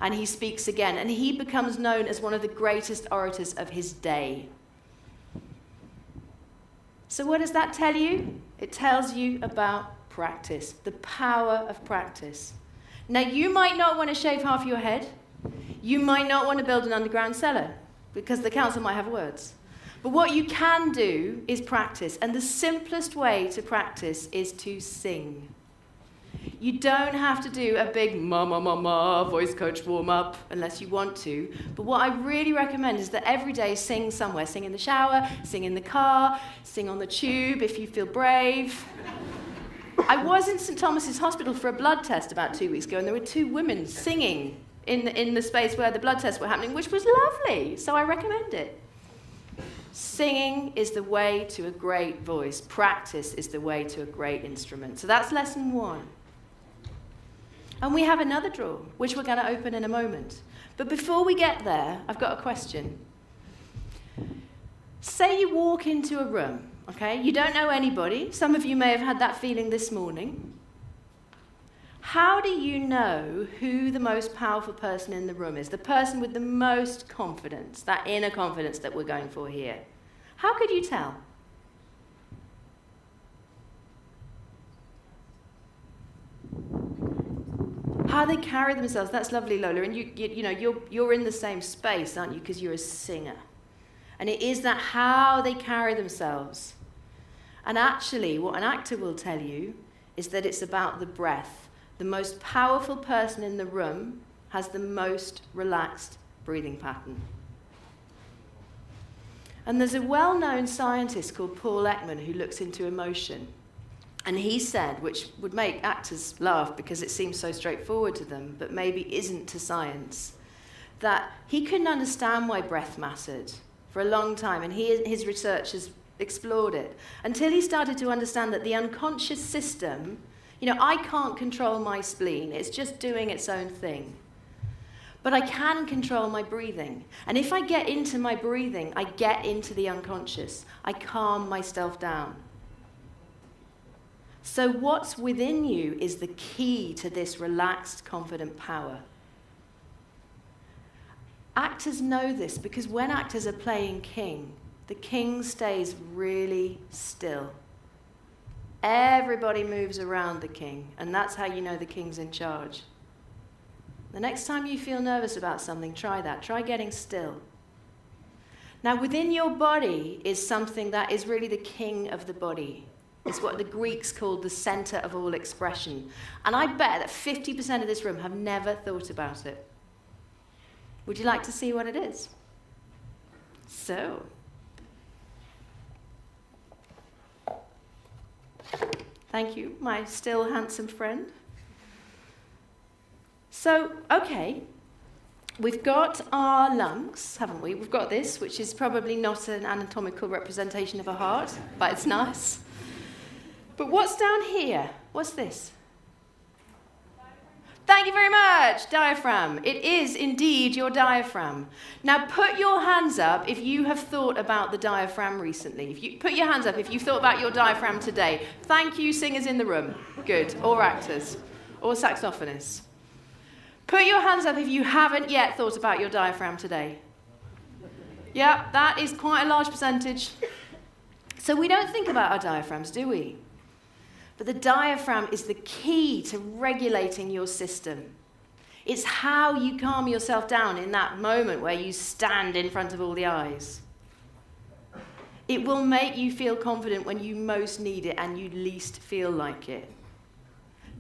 And he speaks again, and he becomes known as one of the greatest orators of his day. So what does that tell you? It tells you about practice, the power of practice. Now, you might not want to shave half your head. You might not want to build an underground cellar, because the council might have words. But what you can do is practice, and the simplest way to practice is to sing. You don't have to do a big ma voice coach warm-up unless you want to. But what I really recommend is that every day sing somewhere. Sing in the shower, sing in the car, sing on the tube if you feel brave. I was in St. Thomas's Hospital for a blood test about 2 weeks ago, and there were 2 women singing in the space where the blood tests were happening, which was lovely. So I recommend it. Singing is the way to a great voice. Practice is the way to a great instrument. So that's lesson 1. And we have another drawer, which we're going to open in a moment. But before we get there, I've got a question. Say you walk into a room, okay? You don't know anybody. Some of you may have had that feeling this morning. How do you know who the most powerful person in the room is? The person with the most confidence, that inner confidence that we're going for here. How could you tell? How they carry themselves. That's lovely, Lola. And you're in the same space, aren't you? Because you're a singer. And it is that how they carry themselves. And actually, what an actor will tell you is that it's about the breath. The most powerful person in the room has the most relaxed breathing pattern. And there's a well-known scientist called Paul Ekman who looks into emotion. And he said, which would make actors laugh because it seems so straightforward to them, but maybe isn't to science, that he couldn't understand why breath mattered for a long time, and his research has explored it, until he started to understand that the unconscious system, I can't control my spleen, it's just doing its own thing. But I can control my breathing. And if I get into my breathing, I get into the unconscious. I calm myself down. So what's within you is the key to this relaxed, confident power. Actors know this because when actors are playing king, the king stays really still. Everybody moves around the king, and that's how you know the king's in charge. The next time you feel nervous about something, try that. Try getting still. Now, within your body is something that is really the king of the body. It's what the Greeks called the center of all expression. And I bet that 50% of this room have never thought about it. Would you like to see what it is? So, Thank you, my still handsome friend. So, okay, we've got our lungs, haven't we? We've got this, which is probably not an anatomical representation of a heart, but it's nice. But what's down here? What's this? Thank you very much, diaphragm. It is indeed your diaphragm. Now put your hands up if you have thought about the diaphragm recently. Put your hands up if you've thought about your diaphragm today. Thank you, singers in the room. Good. Or actors. Or saxophonists. Put your hands up if you haven't yet thought about your diaphragm today. Yeah, that is quite a large percentage. So we don't think about our diaphragms, do we? But the diaphragm is the key to regulating your system. It's how you calm yourself down in that moment where you stand in front of all the eyes. It will make you feel confident when you most need it and you least feel like it.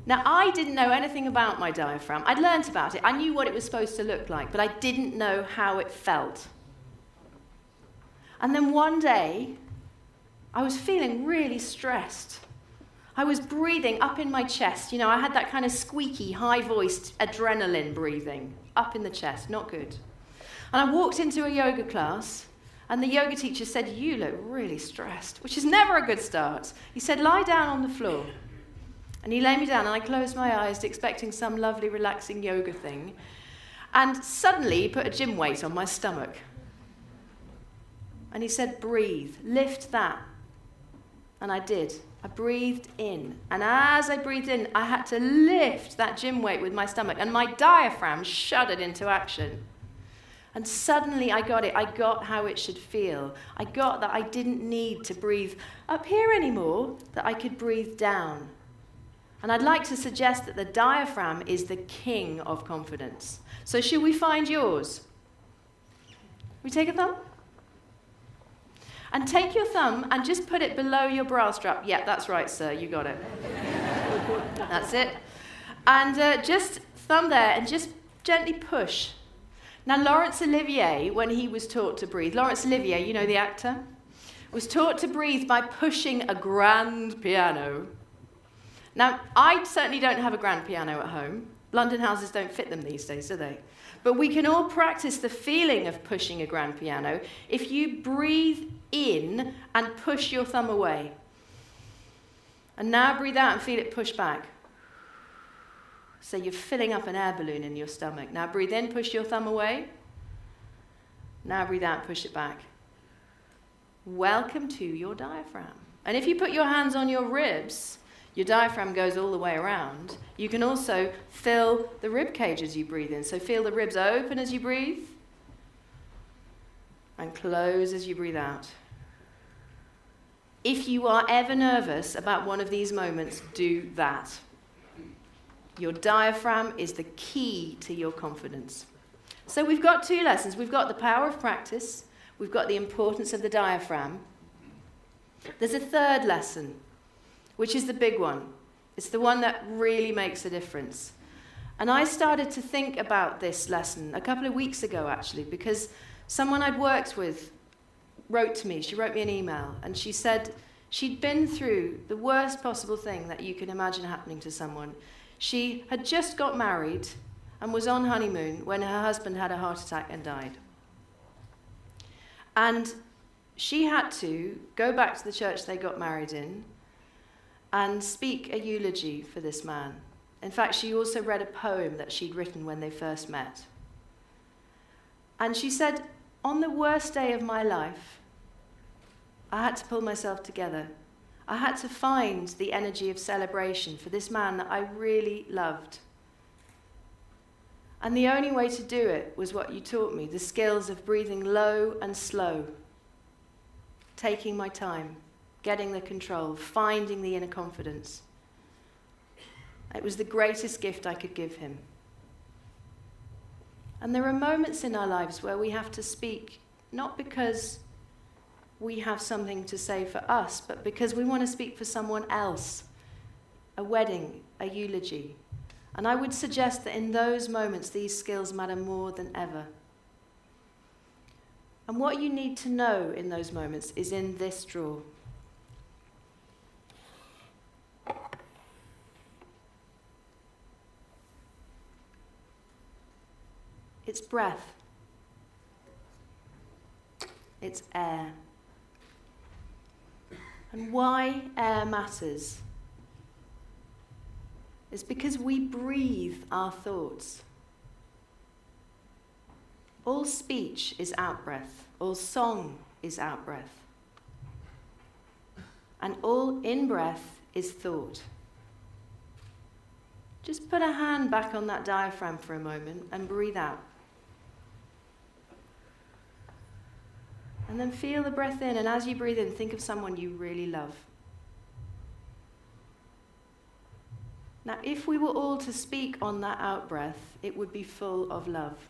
Now, I didn't know anything about my diaphragm. I'd learnt about it. I knew what it was supposed to look like, but I didn't know how it felt. And then one day, I was feeling really stressed. I was breathing up in my chest. You know, I had that kind of squeaky, high-voiced adrenaline breathing up in the chest. Not good. And I walked into a yoga class, and the yoga teacher said, "You look really stressed," which is never a good start. He said, "Lie down on the floor." And he laid me down, and I closed my eyes, expecting some lovely, relaxing yoga thing. And suddenly, he put a gym weight on my stomach. And he said, "Breathe, lift that." And I did. I breathed in. And as I breathed in, I had to lift that gym weight with my stomach. And my diaphragm shuddered into action. And suddenly I got it. I got how it should feel. I got that I didn't need to breathe up here anymore, that I could breathe down. And I'd like to suggest that the diaphragm is the king of confidence. So should we find yours? We take a thumb? And take your thumb and just put it below your bra strap. Yeah, that's right, sir, you got it. That's it. And just thumb there and just gently push. Now, Laurence Olivier, when he was taught to breathe, Laurence Olivier, you know the actor, was taught to breathe by pushing a grand piano. Now, I certainly don't have a grand piano at home. London houses don't fit them these days, do they? But we can all practice the feeling of pushing a grand piano if you breathe in and push your thumb away. And now breathe out and feel it push back. So you're filling up an air balloon in your stomach. Now breathe in, push your thumb away. Now breathe out, push it back. Welcome to your diaphragm. And if you put your hands on your ribs, your diaphragm goes all the way around. You can also fill the rib cage as you breathe in. So feel the ribs open as you breathe and close as you breathe out. If you are ever nervous about one of these moments, do that. Your diaphragm is the key to your confidence. So we've got two lessons. We've got the power of practice. We've got the importance of the diaphragm. There's a third lesson, which is the big one. It's the one that really makes a difference. And I started to think about this lesson a couple of weeks ago, actually, because someone I'd worked with wrote to me. She wrote me an email, and she said she'd been through the worst possible thing that you can imagine happening to someone. She had just got married and was on honeymoon when her husband had a heart attack and died. And she had to go back to the church they got married in and speak a eulogy for this man. In fact, she also read a poem that she'd written when they first met. And she said, on the worst day of my life, I had to pull myself together. I had to find the energy of celebration for this man that I really loved. And the only way to do it was what you taught me, the skills of breathing low and slow, taking my time, getting the control, finding the inner confidence. It was the greatest gift I could give him. And there are moments in our lives where we have to speak, not because we have something to say for us, but because we want to speak for someone else, a wedding, a eulogy. And I would suggest that in those moments, these skills matter more than ever. And what you need to know in those moments is in this drawer. It's breath. It's air. And why air matters is because we breathe our thoughts. All speech is out-breath. All song is out-breath. And all in-breath is thought. Just put a hand back on that diaphragm for a moment and breathe out. And then feel the breath in, and as you breathe in, think of someone you really love. Now, if we were all to speak on that out-breath, it would be full of love.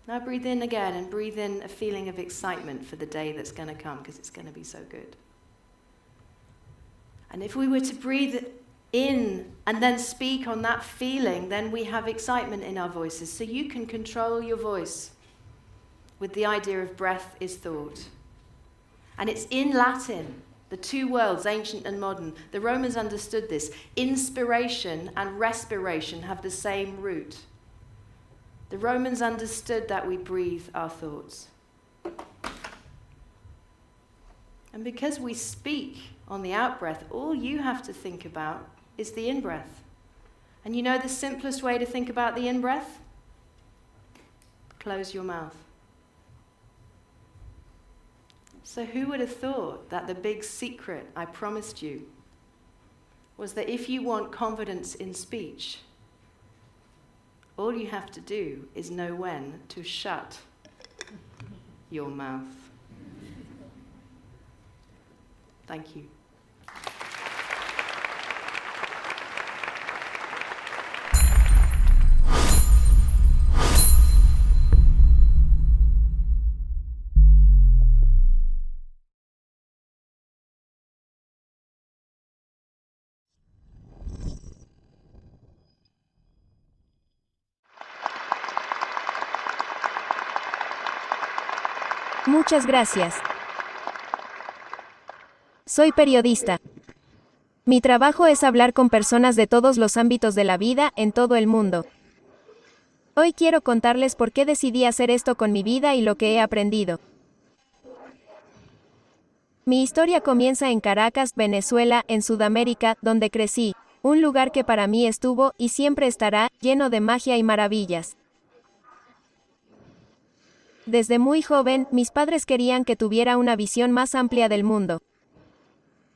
Now breathe in again, and breathe in a feeling of excitement for the day that's going to come, because it's going to be so good. And if we were to breathe in and then speak on that feeling, then we have excitement in our voices. So you can control your voice with the idea of breath is thought. And it's in Latin, the two worlds, ancient and modern. The Romans understood this. Inspiration and respiration have the same root. The Romans understood that we breathe our thoughts. And because we speak on the out-breath, all you have to think about is the in-breath. And you know the simplest way to think about the in-breath? Close your mouth. So who would have thought that the big secret I promised you was that if you want confidence in speech, all you have to do is know when to shut your mouth. Thank you. Muchas gracias. Soy periodista. Mi trabajo es hablar con personas de todos los ámbitos de la vida en todo el mundo. Hoy quiero contarles por qué decidí hacer esto con mi vida y lo que he aprendido. Mi historia comienza en Caracas, Venezuela, en Sudamérica, donde crecí, un lugar que para mí estuvo y siempre estará lleno de magia y maravillas. Desde muy joven, mis padres querían que tuviera una visión más amplia del mundo.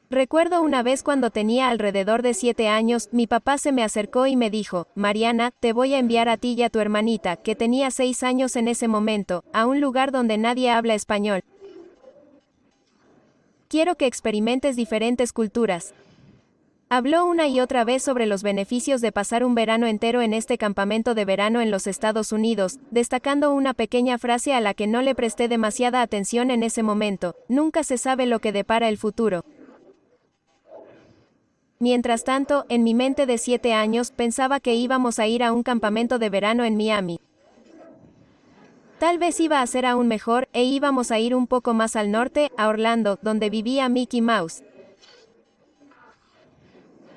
Recuerdo una vez cuando tenía alrededor de 7 años, mi papá se me acercó y me dijo, Mariana, te voy a enviar a ti y a tu hermanita, que tenía 6 años en ese momento, a un lugar donde nadie habla español. Quiero que experimentes diferentes culturas. Habló una y otra vez sobre los beneficios de pasar un verano entero en este campamento de verano en los Estados Unidos, destacando una pequeña frase a la que no le presté demasiada atención en ese momento: nunca se sabe lo que depara el futuro. Mientras tanto, en mi mente de 7 años, pensaba que íbamos a ir a un campamento de verano en Miami. Tal vez iba a ser aún mejor, e íbamos a ir un poco más al norte, a Orlando, donde vivía Mickey Mouse.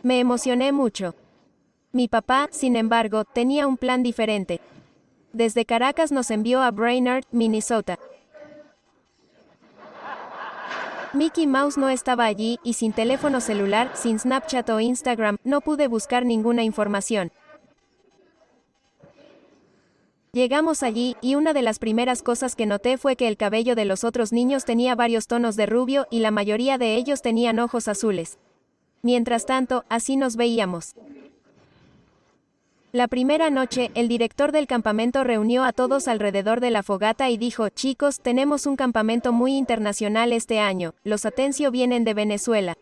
Me emocioné mucho. Mi papá, sin embargo, tenía un plan diferente. Desde Caracas nos envió a Brainerd, Minnesota. Mickey Mouse no estaba allí, y sin teléfono celular, sin Snapchat o Instagram, no pude buscar ninguna información. Llegamos allí, y una de las primeras cosas que noté fue que el cabello de los otros niños tenía varios tonos de rubio, y la mayoría de ellos tenían ojos azules. Mientras tanto, así nos veíamos. La primera noche, el director del campamento reunió a todos alrededor de la fogata y dijo, chicos, tenemos un campamento muy internacional este año, los Atencio vienen de Venezuela.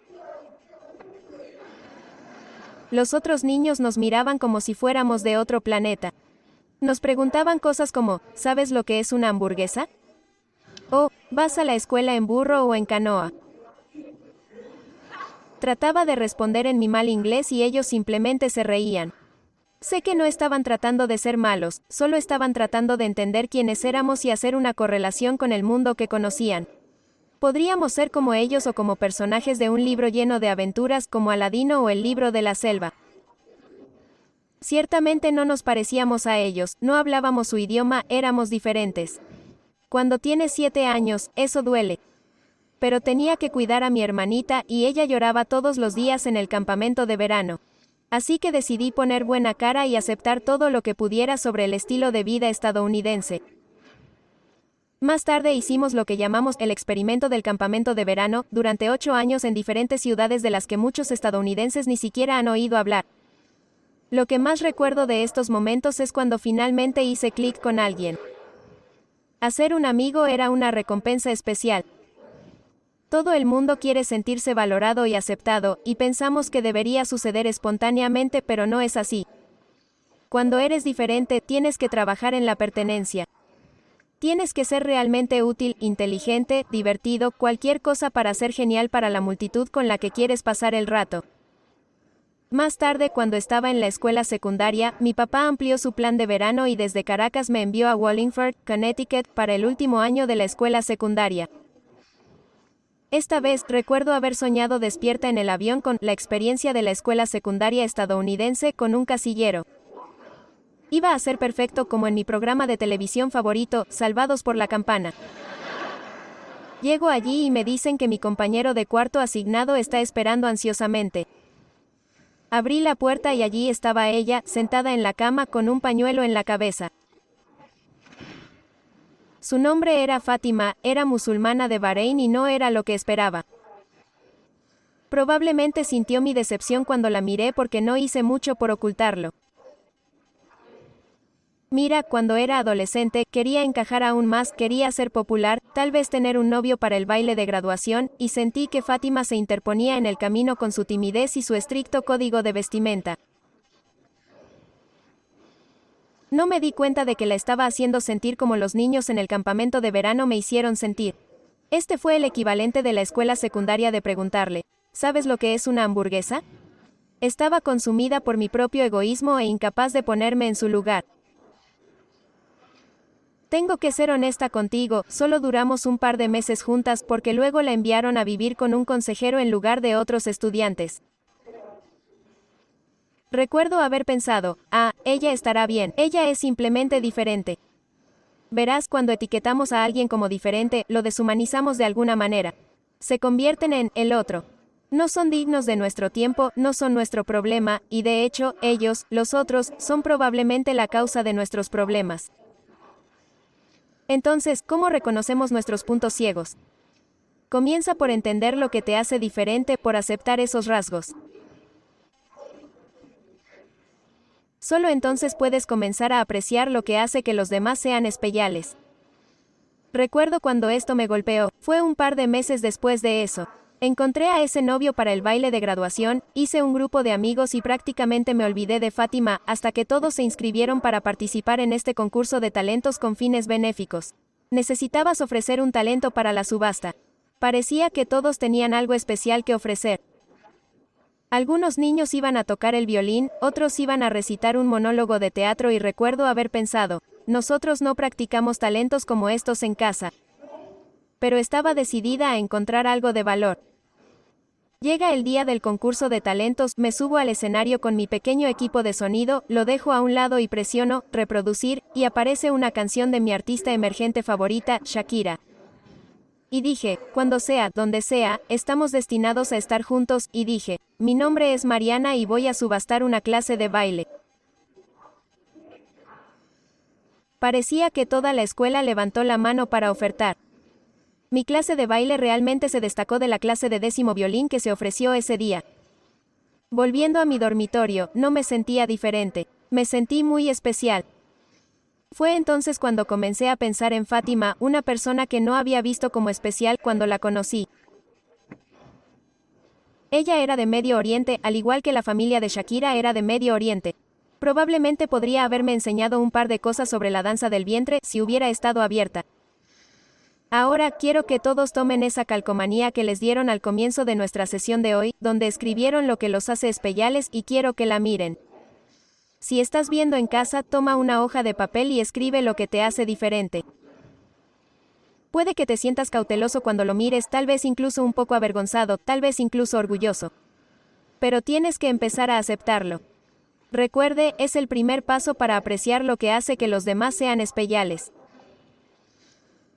Los otros niños nos miraban como si fuéramos de otro planeta. Nos preguntaban cosas como, ¿sabes lo que es una hamburguesa? O, ¿vas a la escuela en burro o en canoa? Trataba de responder en mi mal inglés y ellos simplemente se reían. Sé que no estaban tratando de ser malos, solo estaban tratando de entender quiénes éramos y hacer una correlación con el mundo que conocían. Podríamos ser como ellos o como personajes de un libro lleno de aventuras como Aladino o el libro de la selva. Ciertamente no nos parecíamos a ellos, no hablábamos su idioma, éramos diferentes. Cuando tienes 7 años, eso duele. Pero tenía que cuidar a mi hermanita y ella lloraba todos los días en el campamento de verano. Así que decidí poner buena cara y aceptar todo lo que pudiera sobre el estilo de vida estadounidense. Más tarde hicimos lo que llamamos el experimento del campamento de verano, durante 8 años en diferentes ciudades de las que muchos estadounidenses ni siquiera han oído hablar. Lo que más recuerdo de estos momentos es cuando finalmente hice clic con alguien. Hacer un amigo era una recompensa especial. Todo el mundo quiere sentirse valorado y aceptado, y pensamos que debería suceder espontáneamente, pero no es así. Cuando eres diferente, tienes que trabajar en la pertenencia. Tienes que ser realmente útil, inteligente, divertido, cualquier cosa para ser genial para la multitud con la que quieres pasar el rato. Más tarde, cuando estaba en la escuela secundaria, mi papá amplió su plan de verano y desde Caracas me envió a Wallingford, Connecticut, para el último año de la escuela secundaria. Esta vez, recuerdo haber soñado despierta en el avión con la experiencia de la escuela secundaria estadounidense con un casillero. Iba a ser perfecto como en mi programa de televisión favorito, Salvados por la Campana. Llego allí y me dicen que mi compañero de cuarto asignado está esperando ansiosamente. Abrí la puerta y allí estaba ella, sentada en la cama con un pañuelo en la cabeza. Su nombre era Fátima, era musulmana de Bahrein y no era lo que esperaba. Probablemente sintió mi decepción cuando la miré porque no hice mucho por ocultarlo. Mira, cuando era adolescente, quería encajar aún más, quería ser popular, tal vez tener un novio para el baile de graduación, y sentí que Fátima se interponía en el camino con su timidez y su estricto código de vestimenta. No me di cuenta de que la estaba haciendo sentir como los niños en el campamento de verano me hicieron sentir. Este fue el equivalente de la escuela secundaria de preguntarle, ¿sabes lo que es una hamburguesa? Estaba consumida por mi propio egoísmo e incapaz de ponerme en su lugar. Tengo que ser honesta contigo, solo duramos un par de meses juntas porque luego la enviaron a vivir con un consejero en lugar de otros estudiantes. Recuerdo haber pensado, ella estará bien, ella es simplemente diferente. Verás, cuando etiquetamos a alguien como diferente, lo deshumanizamos de alguna manera. Se convierten en el otro. No son dignos de nuestro tiempo, no son nuestro problema, y de hecho, ellos, los otros, son probablemente la causa de nuestros problemas. Entonces, ¿cómo reconocemos nuestros puntos ciegos? Comienza por entender lo que te hace diferente, por aceptar esos rasgos. Solo entonces puedes comenzar a apreciar lo que hace que los demás sean especiales. Recuerdo cuando esto me golpeó, fue un par de meses después de eso. Encontré a ese novio para el baile de graduación, hice un grupo de amigos y prácticamente me olvidé de Fátima, hasta que todos se inscribieron para participar en este concurso de talentos con fines benéficos. Necesitabas ofrecer un talento para la subasta. Parecía que todos tenían algo especial que ofrecer. Algunos niños iban a tocar el violín, otros iban a recitar un monólogo de teatro y recuerdo haber pensado, nosotros no practicamos talentos como estos en casa. Pero estaba decidida a encontrar algo de valor. Llega el día del concurso de talentos, me subo al escenario con mi pequeño equipo de sonido, lo dejo a un lado y presiono, reproducir, y aparece una canción de mi artista emergente favorita, Shakira. Y dije, cuando sea, donde sea, estamos destinados a estar juntos, y dije, mi nombre es Mariana y voy a subastar una clase de baile. Parecía que toda la escuela levantó la mano para ofertar. Mi clase de baile realmente se destacó de la clase de 10º violín que se ofreció ese día. Volviendo a mi dormitorio, no me sentía diferente, me sentí muy especial. Fue entonces cuando comencé a pensar en Fátima, una persona que no había visto como especial cuando la conocí. Ella era de Medio Oriente, al igual que la familia de Shakira era de Medio Oriente. Probablemente podría haberme enseñado un par de cosas sobre la danza del vientre si hubiera estado abierta. Ahora quiero que todos tomen esa calcomanía que les dieron al comienzo de nuestra sesión de hoy, donde escribieron lo que los hace especiales y quiero que la miren. Si estás viendo en casa, toma una hoja de papel y escribe lo que te hace diferente. Puede que te sientas cauteloso cuando lo mires, tal vez incluso un poco avergonzado, tal vez incluso orgulloso. Pero tienes que empezar a aceptarlo. Recuerde, es el primer paso para apreciar lo que hace que los demás sean especiales.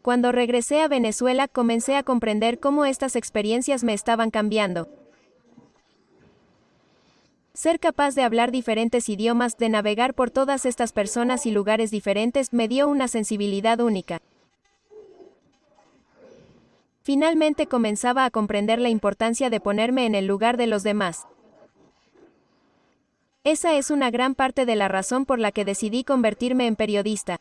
Cuando regresé a Venezuela, comencé a comprender cómo estas experiencias me estaban cambiando. Ser capaz de hablar diferentes idiomas, de navegar por todas estas personas y lugares diferentes, me dio una sensibilidad única. Finalmente comenzaba a comprender la importancia de ponerme en el lugar de los demás. Esa es una gran parte de la razón por la que decidí convertirme en periodista.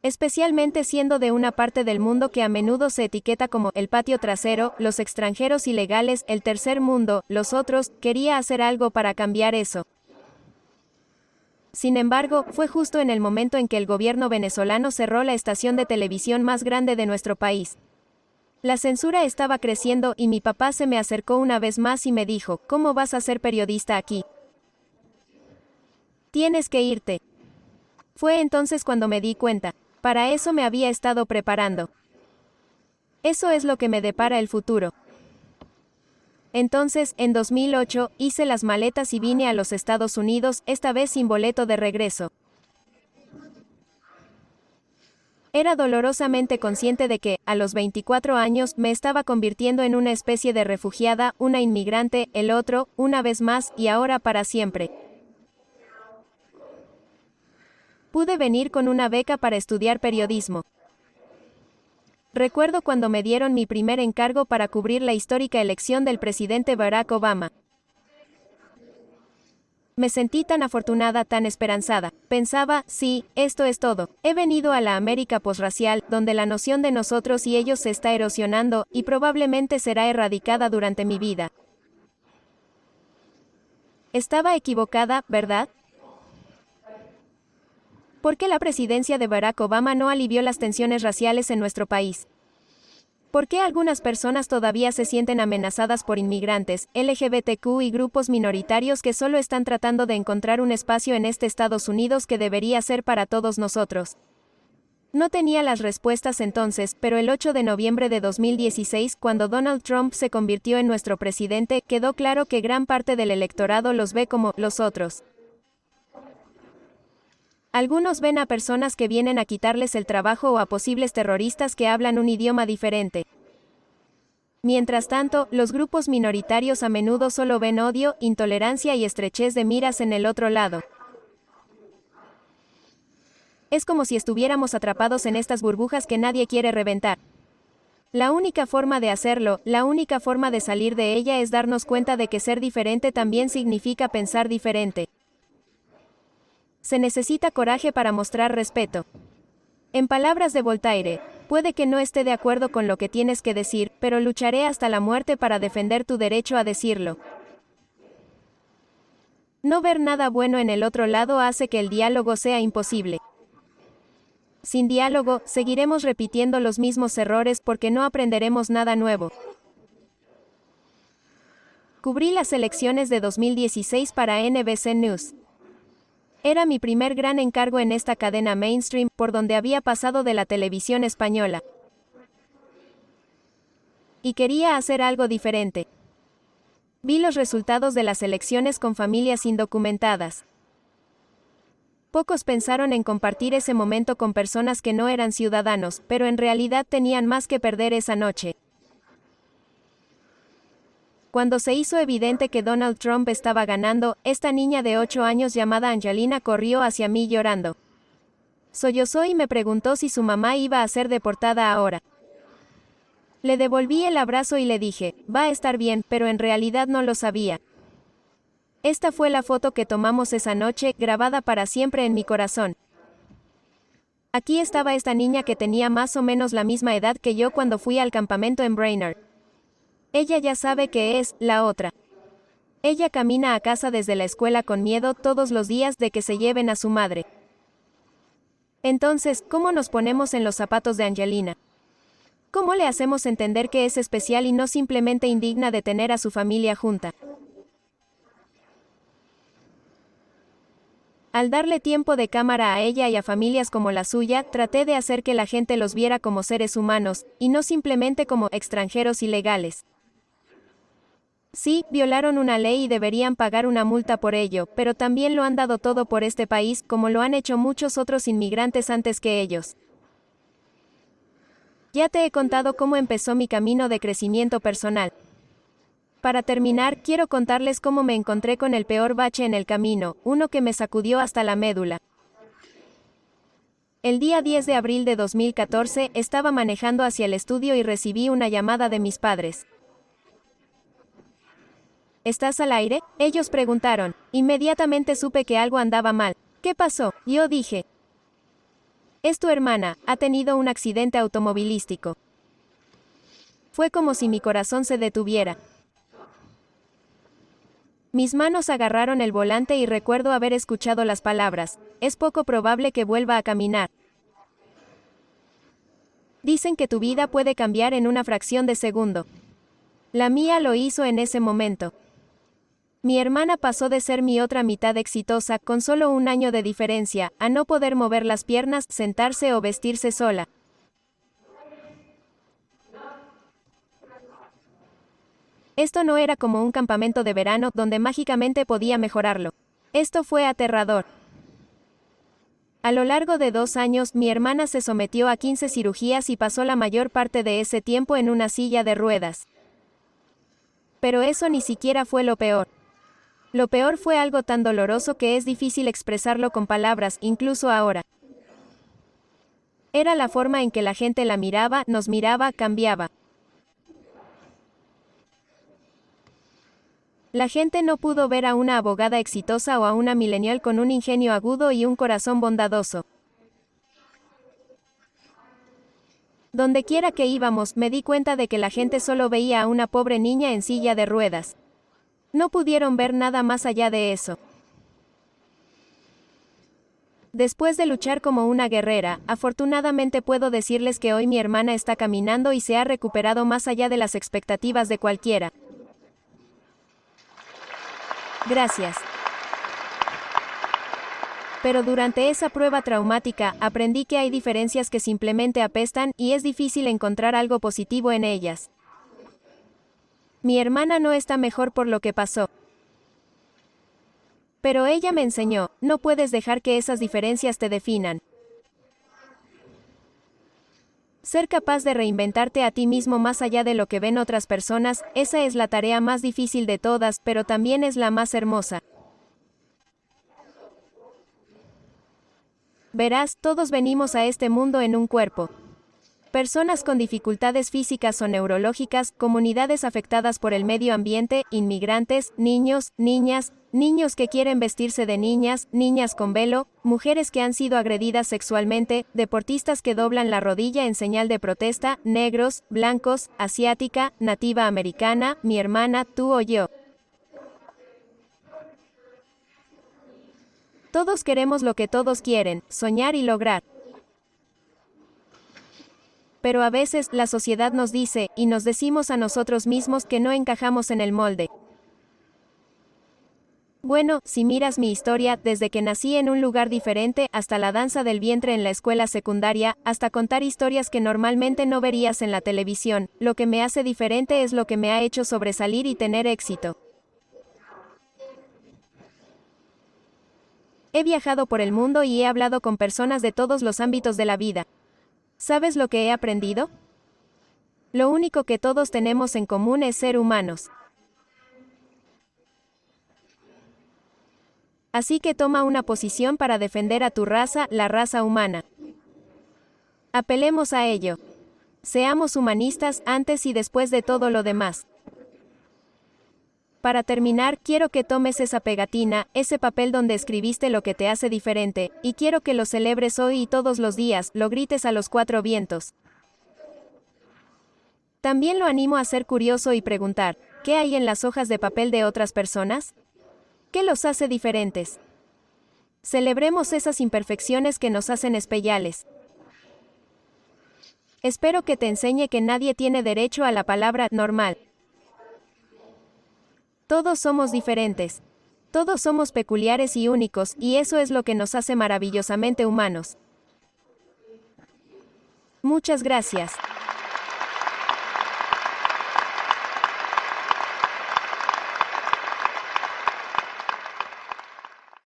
Especialmente siendo de una parte del mundo que a menudo se etiqueta como el patio trasero, los extranjeros ilegales, el tercer mundo, los otros, quería hacer algo para cambiar eso. Sin embargo, fue justo en el momento en que el gobierno venezolano cerró la estación de televisión más grande de nuestro país. La censura estaba creciendo y mi papá se me acercó una vez más y me dijo, ¿cómo vas a ser periodista aquí? Tienes que irte. Fue entonces cuando me di cuenta. Para eso me había estado preparando. Eso es lo que me depara el futuro. Entonces, en 2008, hice las maletas y vine a los Estados Unidos, esta vez sin boleto de regreso. Era dolorosamente consciente de que, a los 24 años, me estaba convirtiendo en una especie de refugiada, una inmigrante, el otro, una vez más, y ahora para siempre. Pude venir con una beca para estudiar periodismo. Recuerdo cuando me dieron mi primer encargo para cubrir la histórica elección del presidente Barack Obama. Me sentí tan afortunada, tan esperanzada. Pensaba, sí, esto es todo. He venido a la América posracial, donde la noción de nosotros y ellos se está erosionando, y probablemente será erradicada durante mi vida. Estaba equivocada, ¿verdad? ¿Por qué la presidencia de Barack Obama no alivió las tensiones raciales en nuestro país? ¿Por qué algunas personas todavía se sienten amenazadas por inmigrantes, LGBTQ y grupos minoritarios que solo están tratando de encontrar un espacio en este Estados Unidos que debería ser para todos nosotros? No tenía las respuestas entonces, pero el 8 de noviembre de 2016, cuando Donald Trump se convirtió en nuestro presidente, quedó claro que gran parte del electorado los ve como los otros. Algunos ven a personas que vienen a quitarles el trabajo o a posibles terroristas que hablan un idioma diferente. Mientras tanto, los grupos minoritarios a menudo solo ven odio, intolerancia y estrechez de miras en el otro lado. Es como si estuviéramos atrapados en estas burbujas que nadie quiere reventar. La única forma de hacerlo, la única forma de salir de ella es darnos cuenta de que ser diferente también significa pensar diferente. Se necesita coraje para mostrar respeto. En palabras de Voltaire, puede que no esté de acuerdo con lo que tienes que decir, pero lucharé hasta la muerte para defender tu derecho a decirlo. No ver nada bueno en el otro lado hace que el diálogo sea imposible. Sin diálogo, seguiremos repitiendo los mismos errores porque no aprenderemos nada nuevo. Cubrí las elecciones de 2016 para NBC News. Era mi primer gran encargo en esta cadena mainstream, por donde había pasado de la televisión española. Y quería hacer algo diferente. Vi los resultados de las elecciones con familias indocumentadas. Pocos pensaron en compartir ese momento con personas que no eran ciudadanos, pero en realidad tenían más que perder esa noche. Cuando se hizo evidente que Donald Trump estaba ganando, esta niña de 8 años llamada Angelina corrió hacia mí llorando. Sollozó y me preguntó si su mamá iba a ser deportada ahora. Le devolví el abrazo y le dije, va a estar bien, pero en realidad no lo sabía. Esta fue la foto que tomamos esa noche, grabada para siempre en mi corazón. Aquí estaba esta niña que tenía más o menos la misma edad que yo cuando fui al campamento en Brainerd. Ella ya sabe que es la otra. Ella camina a casa desde la escuela con miedo todos los días de que se lleven a su madre. Entonces, ¿cómo nos ponemos en los zapatos de Angelina? ¿Cómo le hacemos entender que es especial y no simplemente indigna de tener a su familia junta? Al darle tiempo de cámara a ella y a familias como la suya, traté de hacer que la gente los viera como seres humanos, y no simplemente como extranjeros ilegales. Sí, violaron una ley y deberían pagar una multa por ello, pero también lo han dado todo por este país, como lo han hecho muchos otros inmigrantes antes que ellos. Ya te he contado cómo empezó mi camino de crecimiento personal. Para terminar, quiero contarles cómo me encontré con el peor bache en el camino, uno que me sacudió hasta la médula. El día 10 de abril de 2014, estaba manejando hacia el estudio y recibí una llamada de mis padres. ¿Estás al aire? Ellos preguntaron. Inmediatamente supe que algo andaba mal. ¿Qué pasó? Yo dije. Es tu hermana, ha tenido un accidente automovilístico. Fue como si mi corazón se detuviera. Mis manos agarraron el volante y recuerdo haber escuchado las palabras. Es poco probable que vuelva a caminar. Dicen que tu vida puede cambiar en una fracción de segundo. La mía lo hizo en ese momento. Mi hermana pasó de ser mi otra mitad exitosa, con solo un año de diferencia, a no poder mover las piernas, sentarse o vestirse sola. Esto no era como un campamento de verano donde mágicamente podía mejorarlo. Esto fue aterrador. A lo largo de 2 años, mi hermana se sometió a 15 cirugías y pasó la mayor parte de ese tiempo en una silla de ruedas. Pero eso ni siquiera fue lo peor. Lo peor fue algo tan doloroso que es difícil expresarlo con palabras, incluso ahora. Era la forma en que la gente la miraba, nos miraba, cambiaba. La gente no pudo ver a una abogada exitosa o a una millennial con un ingenio agudo y un corazón bondadoso. Donde quiera que íbamos, me di cuenta de que la gente solo veía a una pobre niña en silla de ruedas. No pudieron ver nada más allá de eso. Después de luchar como una guerrera, afortunadamente puedo decirles que hoy mi hermana está caminando y se ha recuperado más allá de las expectativas de cualquiera. Gracias. Pero durante esa prueba traumática, aprendí que hay diferencias que simplemente apestan y es difícil encontrar algo positivo en ellas. Mi hermana no está mejor por lo que pasó. Pero ella me enseñó, no puedes dejar que esas diferencias te definan. Ser capaz de reinventarte a ti mismo más allá de lo que ven otras personas, esa es la tarea más difícil de todas, pero también es la más hermosa. Verás, todos venimos a este mundo en un cuerpo. Personas con dificultades físicas o neurológicas, comunidades afectadas por el medio ambiente, inmigrantes, niños, niñas, niños que quieren vestirse de niñas, niñas con velo, mujeres que han sido agredidas sexualmente, deportistas que doblan la rodilla en señal de protesta, negros, blancos, asiática, nativa americana, mi hermana, tú o yo. Todos queremos lo que todos quieren, soñar y lograr. Pero a veces la sociedad nos dice, y nos decimos a nosotros mismos que no encajamos en el molde. Bueno, si miras mi historia, desde que nací en un lugar diferente, hasta la danza del vientre en la escuela secundaria, hasta contar historias que normalmente no verías en la televisión, lo que me hace diferente es lo que me ha hecho sobresalir y tener éxito. He viajado por el mundo y he hablado con personas de todos los ámbitos de la vida. ¿Sabes lo que he aprendido? Lo único que todos tenemos en común es ser humanos. Así que toma una posición para defender a tu raza, la raza humana. Apelemos a ello. Seamos humanistas antes y después de todo lo demás. Para terminar, quiero que tomes esa pegatina, ese papel donde escribiste lo que te hace diferente, y quiero que lo celebres hoy y todos los días, lo grites a los 4 vientos. También lo animo a ser curioso y preguntar, ¿qué hay en las hojas de papel de otras personas? ¿Qué los hace diferentes? Celebremos esas imperfecciones que nos hacen especiales. Espero que te enseñe que nadie tiene derecho a la palabra normal. Todos somos diferentes. Todos somos peculiares y únicos, y eso es lo que nos hace maravillosamente humanos. Muchas gracias.